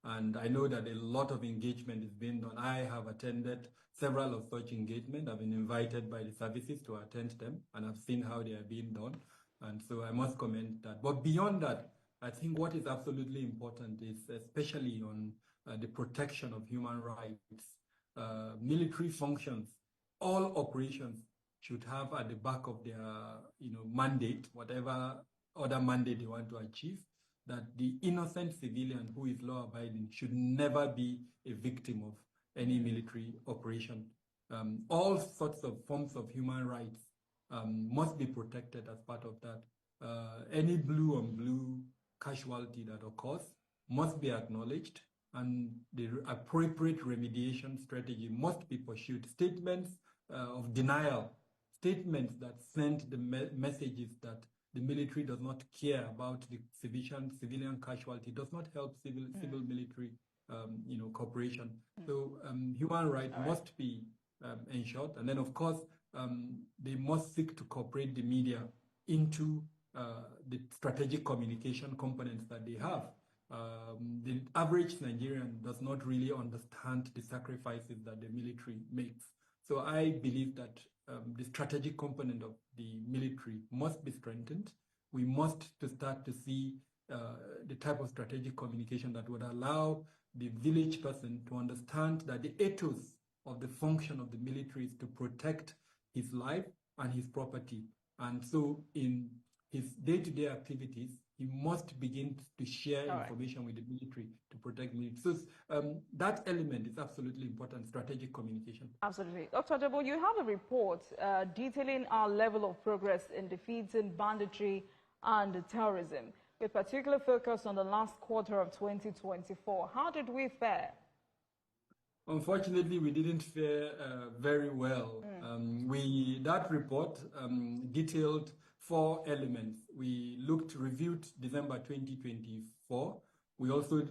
And I know that a lot of engagement is being done. I have attended several of such engagements. I've been invited by the services to attend them, and I've seen how they are being done. And so I must comment that. But beyond that, I think what is absolutely important is especially on the protection of human rights. Military functions, all operations should have at the back of their mandate, whatever other mandate they want to achieve, that the innocent civilian who is law-abiding should never be a victim of any military operation. All sorts of forms of human rights must be protected as part of that. Any blue-on-blue casualty that occurs must be acknowledged, and the appropriate remediation strategy must be pursued. Statements of denial, statements that send the messages that the military does not care about the civilian casualty does not help civil-military cooperation. So human rights must be ensured, and then of course they must seek to cooperate the media into the strategic communication components that they have. The average Nigerian does not really understand the sacrifices that the military makes. So I believe that the strategic component of the military must be strengthened. We must start to see the type of strategic communication that would allow the village person to understand that the ethos of the function of the military is to protect his life and his property. And so in his day-to-day activities, he must begin to share information with the military to protect military. So that element is absolutely important, strategic communication. Absolutely. Dr. Debo, you have a report detailing our level of progress in defeating banditry and terrorism, with particular focus on the last quarter of 2024. How did we fare? Unfortunately, we didn't fare very well. That report detailed 4 elements. We reviewed December 2024. We also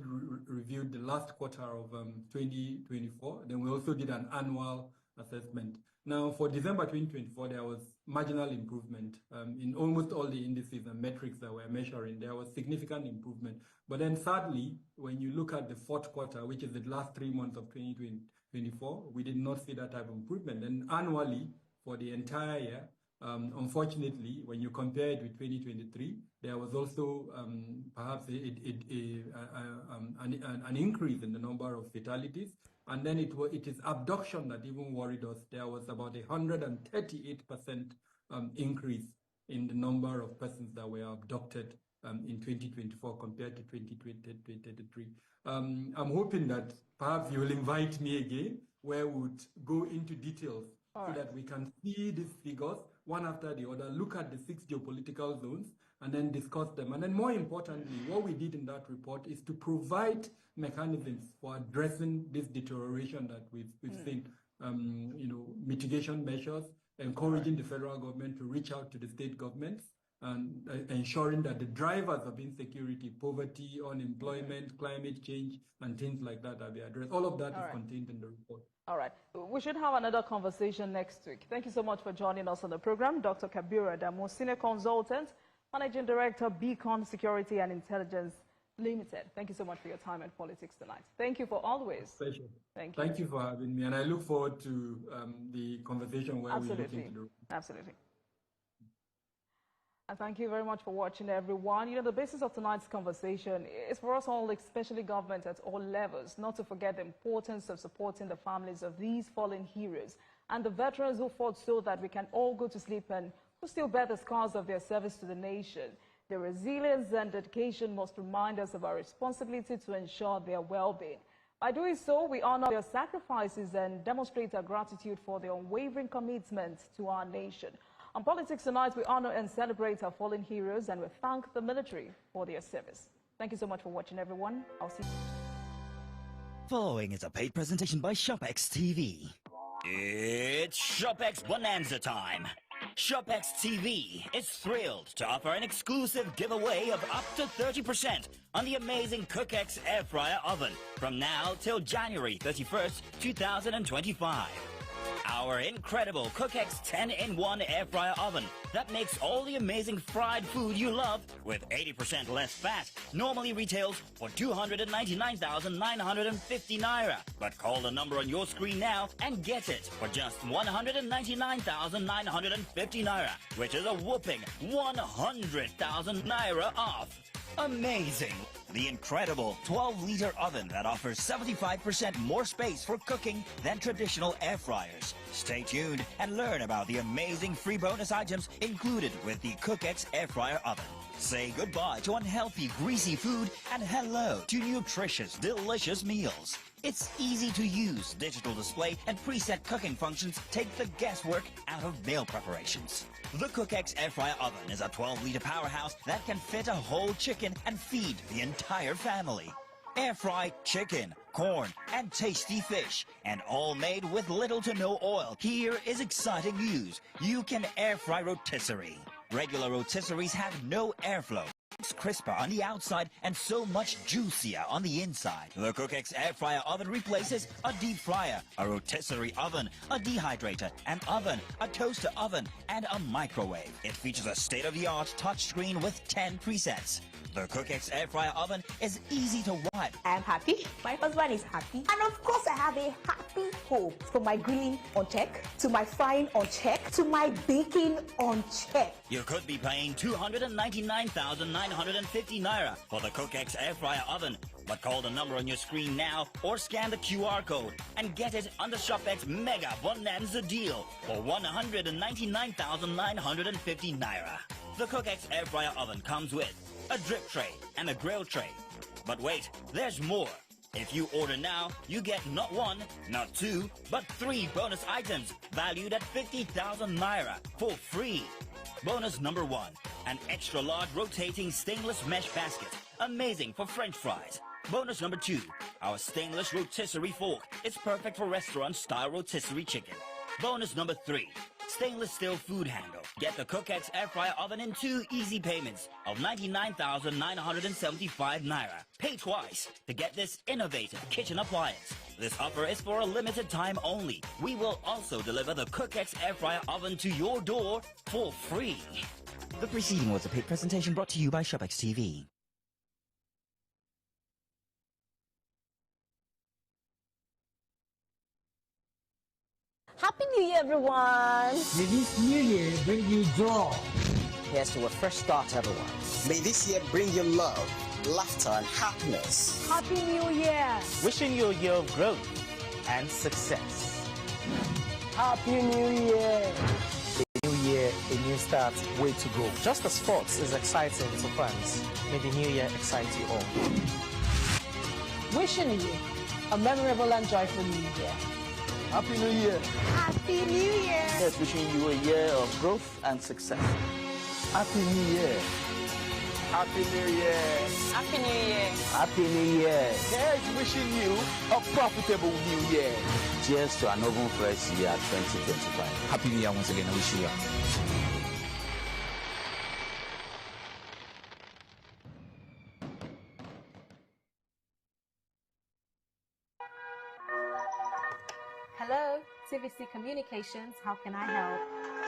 reviewed the last quarter of 2024. Then we also did an annual assessment. Now, for December 2024, there was marginal improvement in almost all the indices and metrics that we're measuring. There was significant improvement. But then sadly, when you look at the 4th quarter, which is the last 3 months of 2024, we did not see that type of improvement. And annually, for the entire year, unfortunately, when you compare it with 2023, there was also perhaps an increase in the number of fatalities. And then it is abduction that even worried us. There was about 138% increase in the number of persons that were abducted in 2024 compared to 2023. I'm hoping that perhaps you will invite me again, where we would go into details so that we can see these figures one after the other, look at the 6 geopolitical zones, and then discuss them. And then more importantly, what we did in that report is to provide mechanisms for addressing this deterioration that we've seen. Mitigation measures, encouraging the federal government to reach out to the state governments, and ensuring that the drivers of insecurity, poverty, unemployment, climate change, and things like that are being addressed. All of that is contained in the report. All right. We should have another conversation next week. Thank you so much for joining us on the program. Dr. Kabiru Adamu, Senior Consultant, Managing Director, Beacon Security and Intelligence Limited. Thank you so much for your time and politics tonight. Thank you for always. Pleasure. Thank you. Thank you for having me, and I look forward to the conversation where we look into the... Absolutely. And thank you very much for watching, everyone. You know, the basis of tonight's conversation is for us all, especially government at all levels, not to forget the importance of supporting the families of these fallen heroes and the veterans who fought so that we can all go to sleep and who still bear the scars of their service to the nation. Their resilience and dedication must remind us of our responsibility to ensure their well-being. By doing so, we honor their sacrifices and demonstrate our gratitude for their unwavering commitment to our nation. On Politics Tonight, we honor and celebrate our fallen heroes, and we thank the military for their service. Thank you so much for watching, everyone. I'll see you. Following is a paid presentation by ShopX TV. It's ShopX Bonanza time. ShopX TV is thrilled to offer an exclusive giveaway of up to 30% on the amazing CookX Air Fryer Oven from now till January 31st, 2025. Our incredible CookX 10-in-1 Air Fryer Oven that makes all the amazing fried food you love with 80% less fat normally retails for 299,950 naira. But call the number on your screen now and get it for just 199,950 naira, which is a whopping 100,000 naira off. Amazing! The incredible 12-liter oven that offers 75% more space for cooking than traditional air fryers. Stay tuned and learn about the amazing free bonus items included with the CookX Air Fryer Oven. Say goodbye to unhealthy, greasy food and hello to nutritious, delicious meals. Its easy-to-use digital display and preset cooking functions take the guesswork out of meal preparations. The CookX Air Fryer Oven is a 12-liter powerhouse that can fit a whole chicken and feed the entire family. Air fry chicken, corn, and tasty fish, and all made with little to no oil. Here is exciting news. You can air fry rotisserie. Regular rotisseries have no airflow. It's crisper on the outside and so much juicier on the inside. The CookX Air Fryer Oven replaces a deep fryer, a rotisserie oven, a dehydrator, an oven, a toaster oven, and a microwave. It features a state-of-the-art touchscreen with 10 presets. The CookX Air Fryer Oven is easy to wipe. I am happy. My husband is happy. And of course, I have a happy home. From my grilling on check, to my frying on check, to my baking on check. You could be paying 299,950 naira for the CookX Air Fryer Oven. But call the number on your screen now or scan the QR code and get it on the ShopX Mega Bonanza deal for 199,950 naira. The CookX Air Fryer Oven comes with a drip tray and a grill tray. But wait, there's more. If you order now, you get not one, not two, but 3 bonus items valued at 50,000 naira for free. Bonus number 1, an extra large rotating stainless mesh basket, amazing for French fries. Bonus number 2, our stainless rotisserie fork. It's perfect for restaurant-style rotisserie chicken. Bonus number 3, stainless steel food handle. Get the CookX Air Fryer Oven in 2 easy payments of 99,975 naira. Pay twice to get this innovative kitchen appliance. This offer is for a limited time only. We will also deliver the CookX Air Fryer Oven to your door for free. The preceding was a paid presentation brought to you by ShopX TV. Happy New Year, everyone! May this new year bring you joy. Here's to a fresh start, everyone. May this year bring you love, laughter, and happiness. Happy New Year! Wishing you a year of growth and success. Happy New Year! A new year, a new start, way to go. Just as sports is exciting to fans, may the new year excite you all. Wishing you a memorable and joyful New Year. Happy New Year! Happy New Year! Yes, wishing you a year of growth and success. Happy New Year! Happy New Year! Happy New Year! Happy New Year! Here's wishing you a profitable New Year. Cheers to an open fresh year 2025. Happy New Year once again. I wish you well. TVC Communications. How can I help?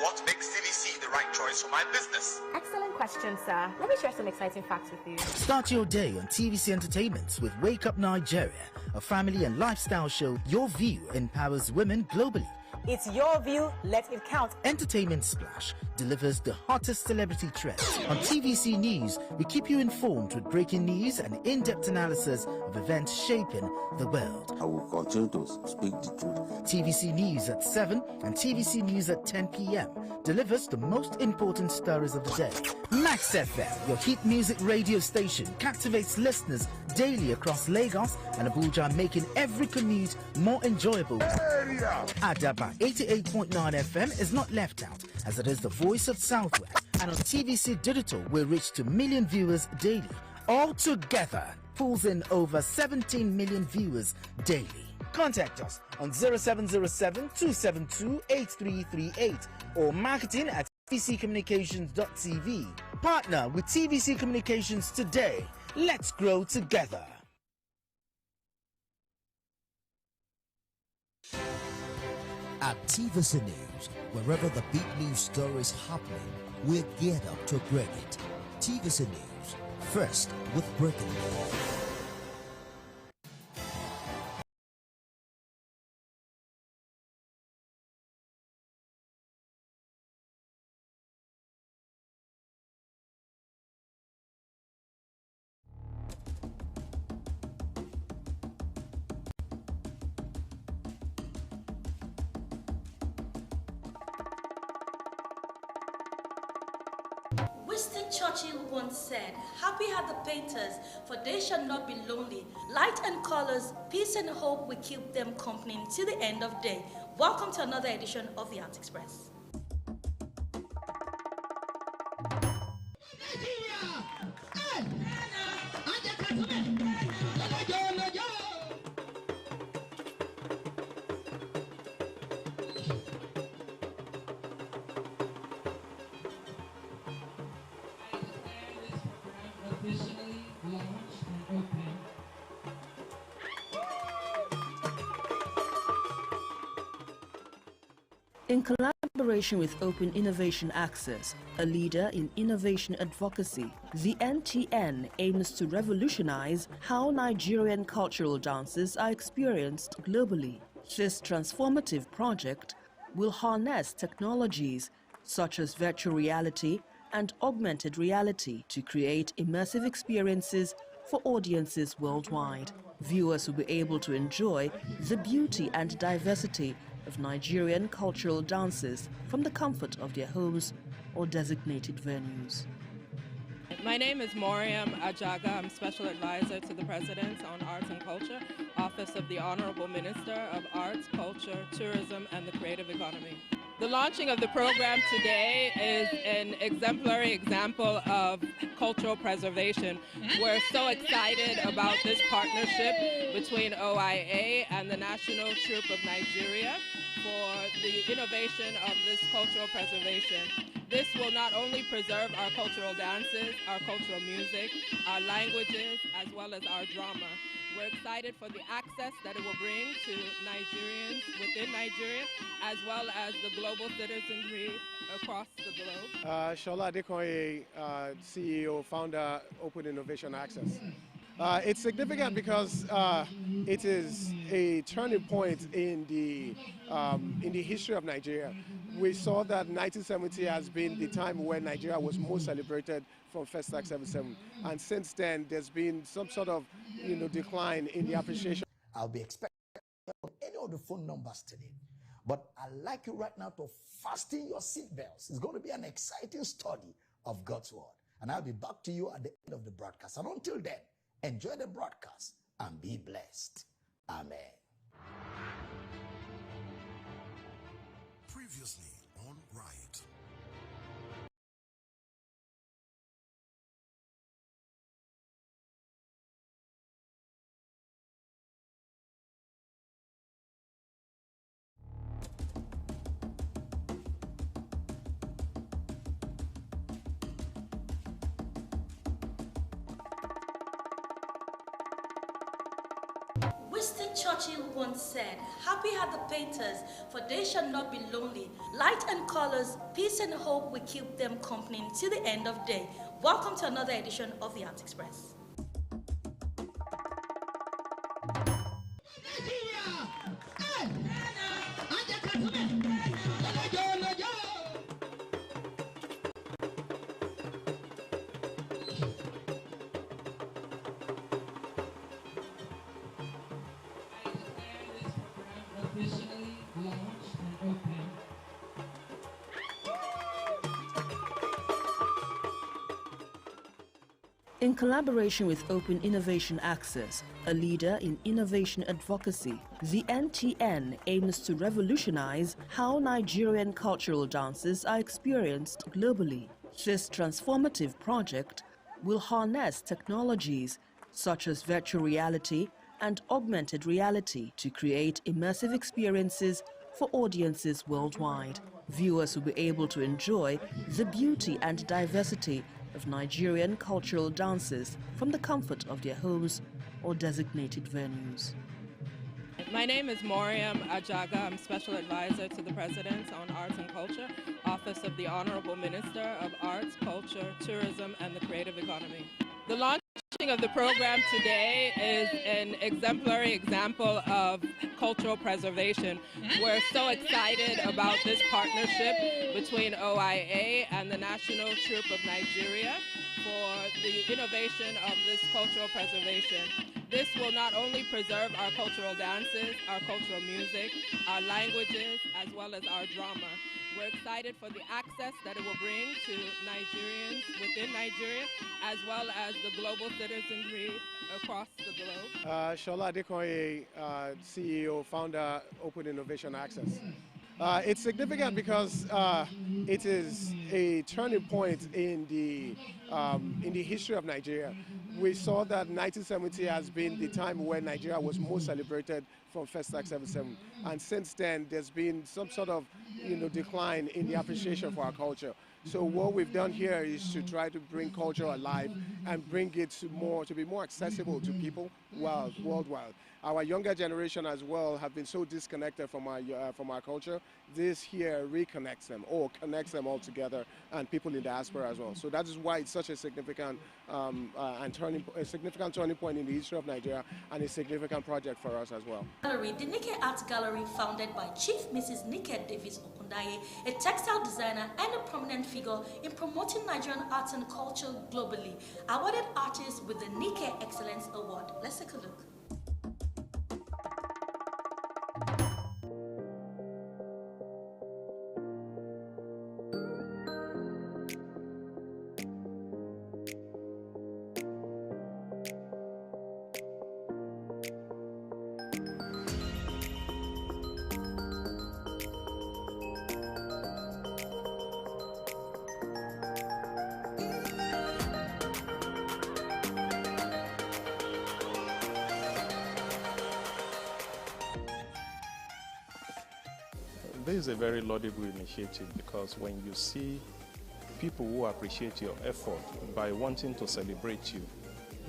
What makes TVC the right choice for my business? Excellent question, sir. Let me share some exciting facts with you. Start your day on TVC Entertainment with Wake Up Nigeria, a family and lifestyle show. Your view empowers women globally. It's your view, let it count. Entertainment Splash delivers the hottest celebrity trends. On TVC News, we keep you informed with breaking news and in-depth analysis of events shaping the world. I will continue to speak the truth. TVC News at 7 and TVC News at 10 p.m. delivers the most important stories of the day. Max FM, your hit music radio station, captivates listeners daily across Lagos and Abuja, making every commute more enjoyable. Adaba 88.9 FM is not left out, as it is the voice of Southwest. And on TVC Digital, we reach to million viewers daily. All together, pulls in over 17 million viewers daily. Contact us on 0707-272-8338 or marketing at tvccommunications.tv. Partner with TVC Communications today. Let's grow together. At TVC News, wherever the big news story is happening, we're geared up to break it. TVC News, first with breaking news. Winston Churchill once said, "Happy are the painters, for they shall not be lonely. Light and colors, peace and hope will keep them company till the end of day." Welcome to another edition of the Art Express. In collaboration with Open Innovation Access, a leader in innovation advocacy, the NTN aims to revolutionize how Nigerian cultural dances are experienced globally. This transformative project will harness technologies such as virtual reality and augmented reality to create immersive experiences for audiences worldwide. Viewers will be able to enjoy the beauty and diversity of Nigerian cultural dances from the comfort of their homes or designated venues. My name is Moriam Ajaga. I'm Special Advisor to the President on Arts and Culture, Office of the Honorable Minister of Arts, Culture, Tourism, and the Creative Economy. The launching of the program today is an exemplary example of cultural preservation. We're so excited about this partnership between OIA and the National Troupe of Nigeria for the innovation of this cultural preservation. This will not only preserve our cultural dances, our cultural music, our languages, as well as our drama. We're excited for the access that it will bring to Nigerians within Nigeria, as well as the global citizenry across the globe. Shola Adekoye, CEO, founder, Open Innovation Access. It's significant because it is a turning point in the history of Nigeria. We saw that 1970 has been the time when Nigeria was most celebrated from Festac 77, and since then there's been some sort of decline in the appreciation. I'll be expecting any of the phone numbers today, but I'd like you right now to fasten your seatbelts. It's going to be an exciting study of God's word, and I'll be back to you at the end of the broadcast. And until then, enjoy the broadcast and be blessed. Amen. Previously on Riot. Winston Churchill once said, "Happy are the painters, for they shall not be lonely. Light and colors, peace and hope will keep them company till the end of day." Welcome to another edition of the Art Express. In collaboration with Open Innovation Access, a leader in innovation advocacy, the NTN aims to revolutionize how Nigerian cultural dances are experienced globally. This transformative project will harness technologies such as virtual reality and augmented reality to create immersive experiences for audiences worldwide. Viewers will be able to enjoy the beauty and diversity of Nigerian cultural dances from the comfort of their homes or designated venues. My name is Moriam Ajaga. I'm Special Advisor to the President on Arts and Culture, Office of the Honorable Minister of Arts, Culture, Tourism, and the Creative Economy. The launching of the program today is an exemplary example of cultural preservation. We're so excited about this partnership between OIA and the National Troupe of Nigeria for the innovation of this cultural preservation. This will not only preserve our cultural dances, our cultural music, our languages, as well as our drama. We're excited for the access that it will bring to Nigerians within Nigeria, as well as the global citizenry across the globe. Shola Adekoye, CEO, founder, Open Innovation Access. It's significant because it is a turning point in the history of Nigeria. We saw that 1970 has been the time when Nigeria was most celebrated from Festac 77, and since then there's been some sort of decline in the appreciation for our culture. So what we've done here is to try to bring culture alive and bring it to be more accessible to people worldwide. Our younger generation as well have been so disconnected from our culture. This here reconnects them or connects them all together, and people in diaspora as well. So that is why it's such a significant turning point in the history of Nigeria, and a significant project for us as well. Gallery, the Nike Art Gallery, founded by Chief Mrs. Nike Davis Okundaye, a textile designer and a prominent figure in promoting Nigerian arts and culture globally, awarded artists with the Nike Excellence Award. Let's take a look. This is a very laudable initiative, because when you see people who appreciate your effort by wanting to celebrate you,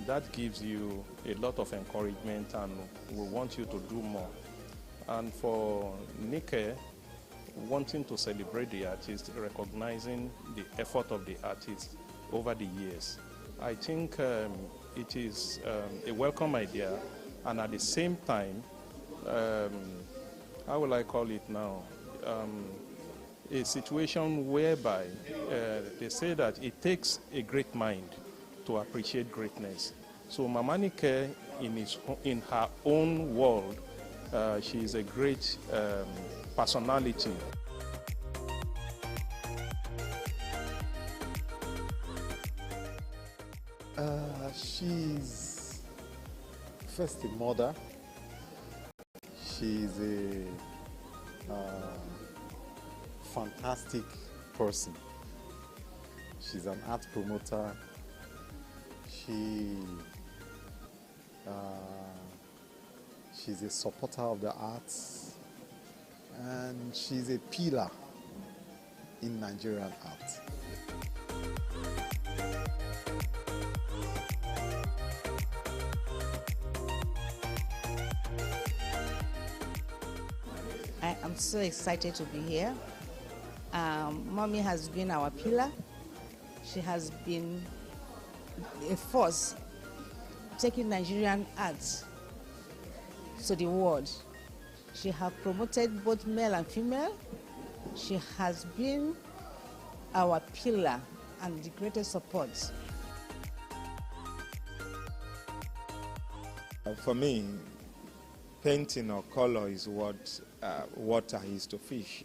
that gives you a lot of encouragement and will want you to do more. And for Nike, wanting to celebrate the artist, recognizing the effort of the artist over the years, I think it is a welcome idea, and at the same time, how will I call it now? A situation whereby they say that it takes a great mind to appreciate greatness. So Mama Nike, in her own world, she is a great personality. She's first a mother. She's a fantastic person. She's an art promoter. She's a supporter of the arts, and she's a pillar in Nigerian art. I'm so excited to be here. Mommy has been our pillar. She has been a force taking Nigerian arts to the world. She has promoted both male and female. She has been our pillar and the greatest support. For me, painting or color is what water is to fish.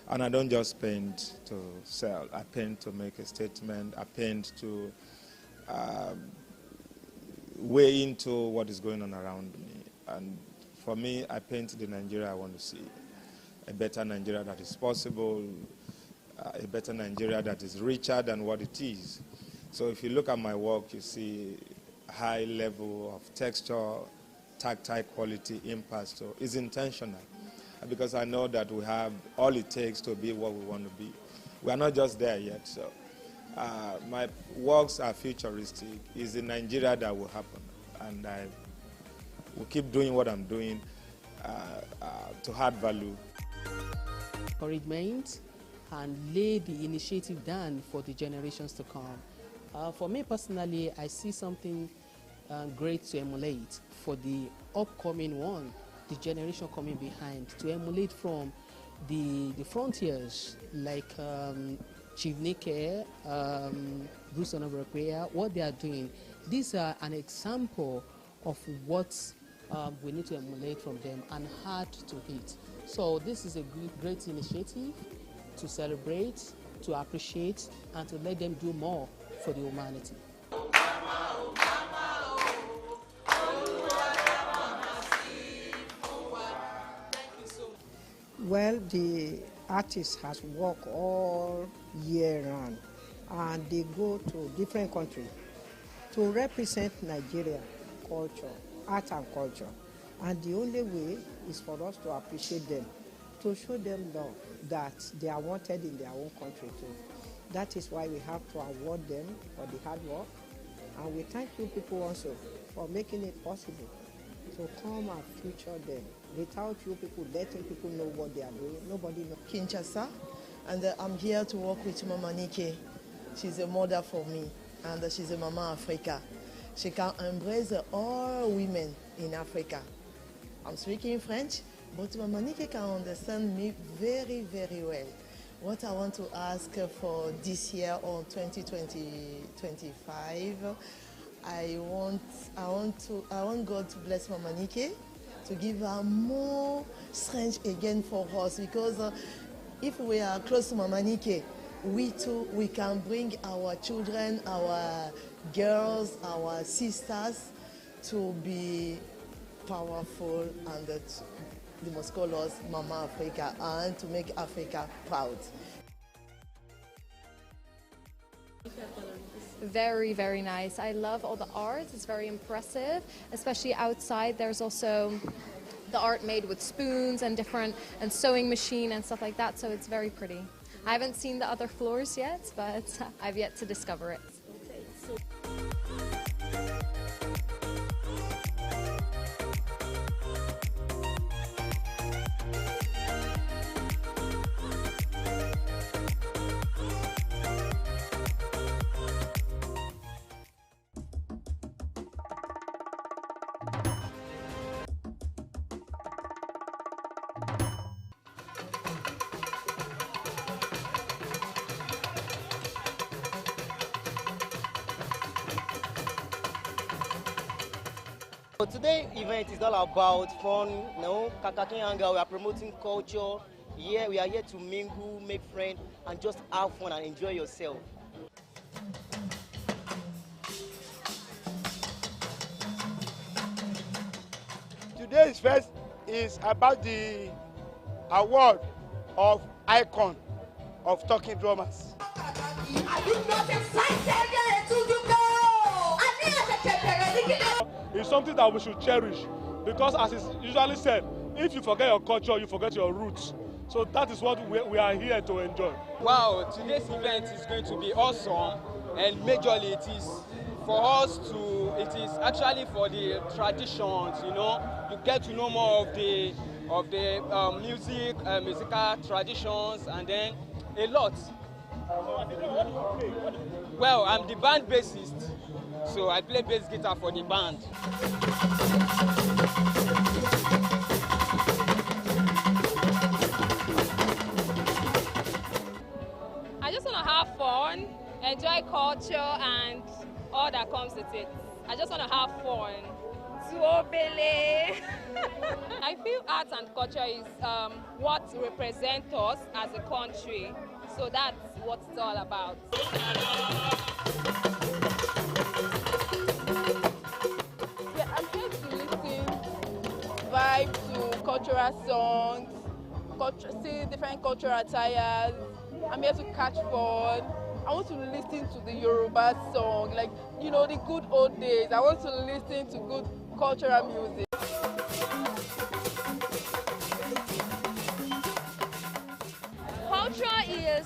And I don't just paint to sell. I paint to make a statement. I paint to weigh into what is going on around me. And for me, I paint the Nigeria I want to see. A better Nigeria that is possible, a better Nigeria that is richer than what it is. So if you look at my work, you see high level of texture, tactile quality, impact. So it's intentional because I know that we have all it takes to be what we want to be. We are not just there yet. So my works are futuristic. It's in Nigeria that will happen. And I will keep doing what I'm doing to add value. Encouragement and lay the initiative down for the generations to come. For me personally, I see something great to emulate for the upcoming one, the generation coming behind, to emulate from the frontiers like Chief Nike, Bruce Onobrekweya, what they are doing. These are an example of what we need to emulate from them and hard to hit. So this is a great initiative to celebrate, to appreciate, and to let them do more for the humanity. Well, the artist has worked all year round, and they go to different countries to represent Nigeria culture, art and culture. And the only way is for us to appreciate them, to show them love, that they are wanted in their own country too. That is why we have to award them for the hard work. And we thank you people also for making it possible to come and feature them. Without you people letting people know what they are doing, nobody knows. Kinshasa, and I'm here to work with Mama Nike. She's a mother for me, and she's a Mama Africa. She can embrace all women in Africa. I'm speaking French, but Mama Nike can understand me very, very well. What I want to ask for this year on 2025, I want God to bless Mama Nike, to give her more strength again for us, because if we are close to Mama Nike, we too, we can bring our children, our girls, our sisters to be powerful and the most call us Mama Africa, and to make Africa proud. Very, very nice. I love all the art. It's very impressive, especially outside. There's also the art made with spoons and sewing machine and stuff like that, so it's very pretty. I haven't seen the other floors yet, but I've yet to discover it. So today's event is all about fun, Kakaki Hanga. We are promoting culture. Here we are here to mingle, make friends, and just have fun and enjoy yourself. Today's fest is about the award of icon of talking drummers. Are you not excited to go? It's something that we should cherish, because as is usually said, if you forget your culture, you forget your roots. So that is what we are here to enjoy. Wow, today's event is going to be awesome, and majorly it is for us to, it is actually for the traditions, you get to know more of the music, musical traditions, and then a lot. Well, I'm the band bassist, so I play bass guitar for the band. I just want to have fun, enjoy culture and all that comes with it. I just want to have fun. I feel arts and culture is what represents us as a country. So that's what it's all about. Yeah, I'm here to listen, vibe to cultural songs, see different cultural attires. I'm here to catch fun. I want to listen to the Yoruba song, like, you know, the good old days. I want to listen to good cultural music. Culture is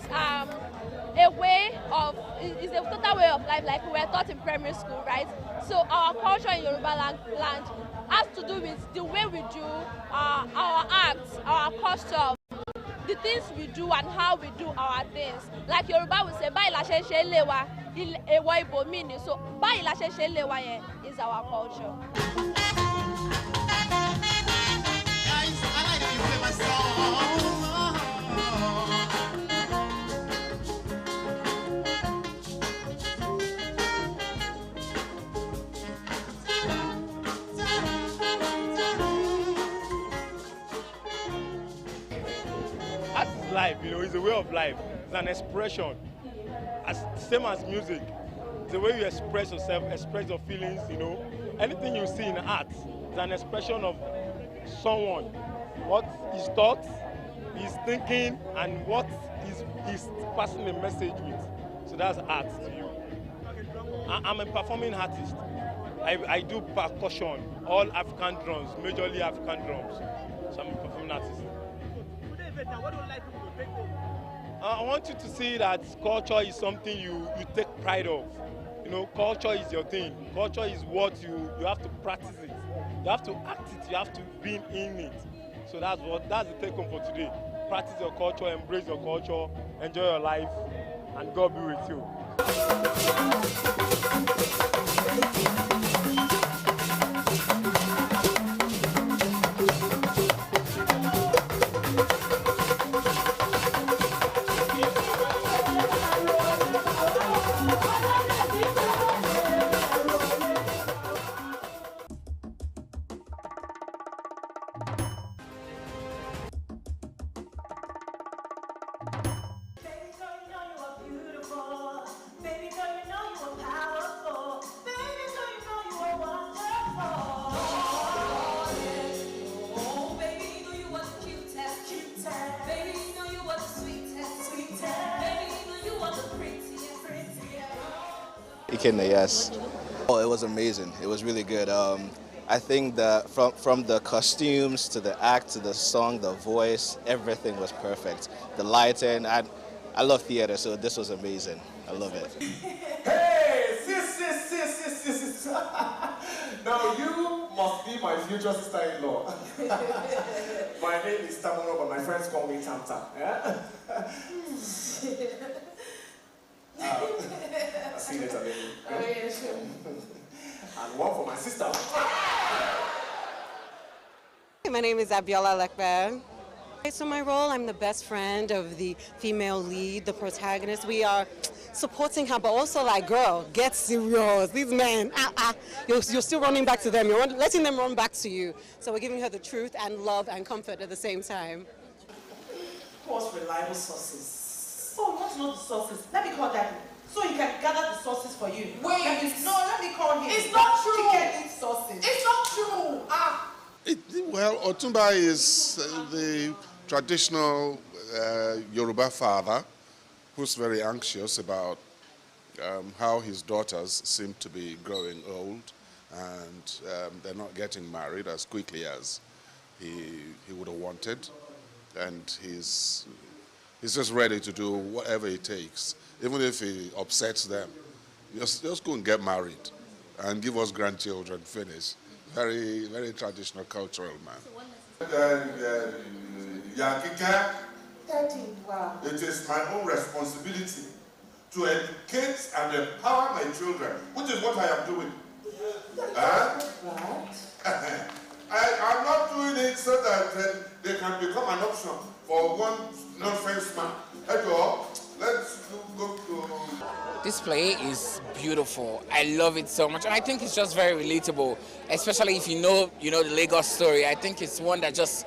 a way of, is a total way of life, like we were taught in primary school, right? So our culture in Yoruba land has to do with the way we do our acts, our custom, the things we do and how we do our things. Like Yoruba will say, "Báyìí la ṣe ń ṣe ilé wa, èèwọ̀ ibòmíì ni." So báyìí la ṣe ń ṣe ilé wa yẹn is our culture. Guys, I like how you play my song. Art is life, you know, it's a way of life. It's an expression. Same as music. It's the way you express yourself, express your feelings, you know. Anything you see in art is an expression of someone. What his thoughts, his thinking, and what he's passing a message with. So that's art to you. I'm a performing artist. I do percussion, all African drums, majorly African drums. So I'm a performing artist. What do you like people to take home? I want you to see that culture is something you take pride of. You know, culture is your thing. Culture is what you have to practice it. You have to act it. You have to be in it. So that's the take home for today. Practice your culture, embrace your culture, enjoy your life, and God be with you. Yes. Oh, it was amazing. It was really good. I think that from the costumes to the act to the song, the voice, everything was perfect. The lighting, I love theater, so this was amazing. I love it. Hey, sis. Now you must be my future sister-in-law. My name is Tamuro, but my friends call me Tam Tam. Yeah? I'll see you later, baby. Oh, yeah, sure. And one for my sister. My name is Abiola Lekbe. So my role, I'm the best friend of the female lead, the protagonist. We are supporting her, but also like, girl, get serious. These men, you're still running back to them. You're letting them run back to you. So we're giving her the truth and love and comfort at the same time. What's reliable sources? Oh, not know the sources. Let me call Daddy. So he can gather the sources for you. Wait. Let me call him. It's not true. He can eat sources. It's not true. Well, Otumba is the traditional Yoruba father who's very anxious about how his daughters seem to be growing old and they're not getting married as quickly as he would have wanted. And he's just ready to do whatever it takes, even if he upsets them. Just go and get married and give us grandchildren, finish. Very, very traditional, cultural man. Wow. It is my own responsibility to educate and empower my children, which is what I am doing. I'm not doing it so that they can become an option for one nonsense man. Let's go to... This play is beautiful. I love it so much, and I think it's just very relatable, especially if you know the Lagos story. I think it's one that just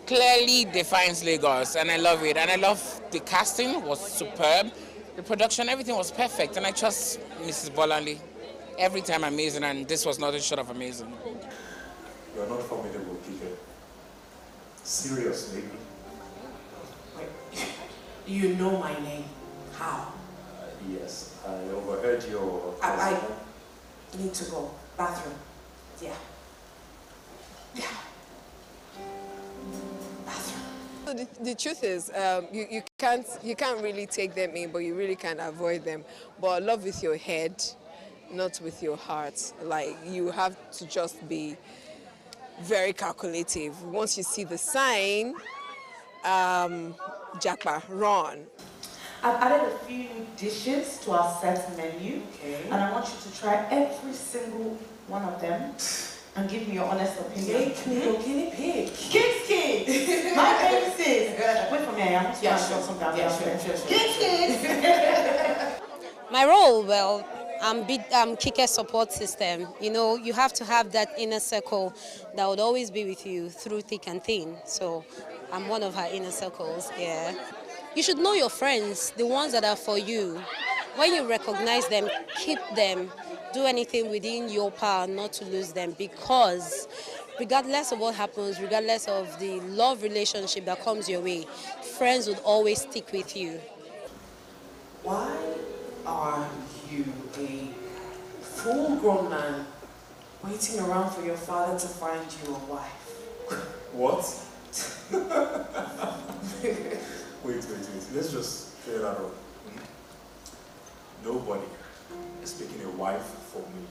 clearly defines Lagos, and I love it. And I love the casting was superb, the production, everything was perfect, and I trust Mrs. Bolanle. Every time amazing, and this was nothing short of amazing. You are not formidable, Kike. Seriously. Wait, you know my name. How? Yes, I overheard your... I need to go. Bathroom. Yeah. So the truth is, you can't really take them in, but you really can avoid them. But love with your head, not with your heart. Like, you have to just be very calculative. Once you see the sign, Japa, run. I've added a few dishes to our set menu, and I want you to try every single one of them and give me your honest opinion. Guinea pig. King's kid! My baby sis! Wait for me, I want to show some down. King's kid! My role, well, I'm Kike's support system. You know, you have to have that inner circle that would always be with you through thick and thin. So I'm one of her inner circles, yeah. You should know your friends, the ones that are for you. When you recognize them, keep them. Do anything within your power not to lose them, because regardless of what happens, regardless of the love relationship that comes your way, friends would always stick with you. Why are you a full-grown man waiting around for your father to find you a wife? What? Wait. Let's just clear that up. Nobody is picking a wife for me.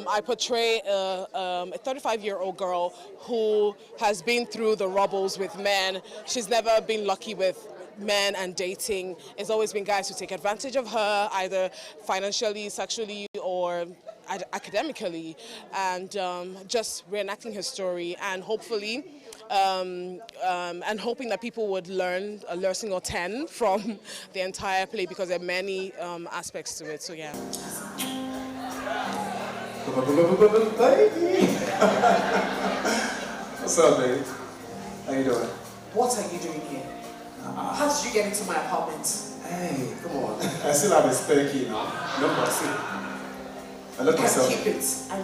I portray a 35-year-old girl who has been through the rubbles with men. She's never been lucky with men and dating. It's always been guys who take advantage of her, either financially, sexually, or academically, and just reenacting her story, and hopefully and hoping that people would learn a lesson or 10 from the entire play, because there are many aspects to it. So yeah. Baby! What's up, babe? How you doing? What are you doing here? How did you get into my apartment? Hey, come on. I still have a spare key now. No mercy. I look myself. Keep it. I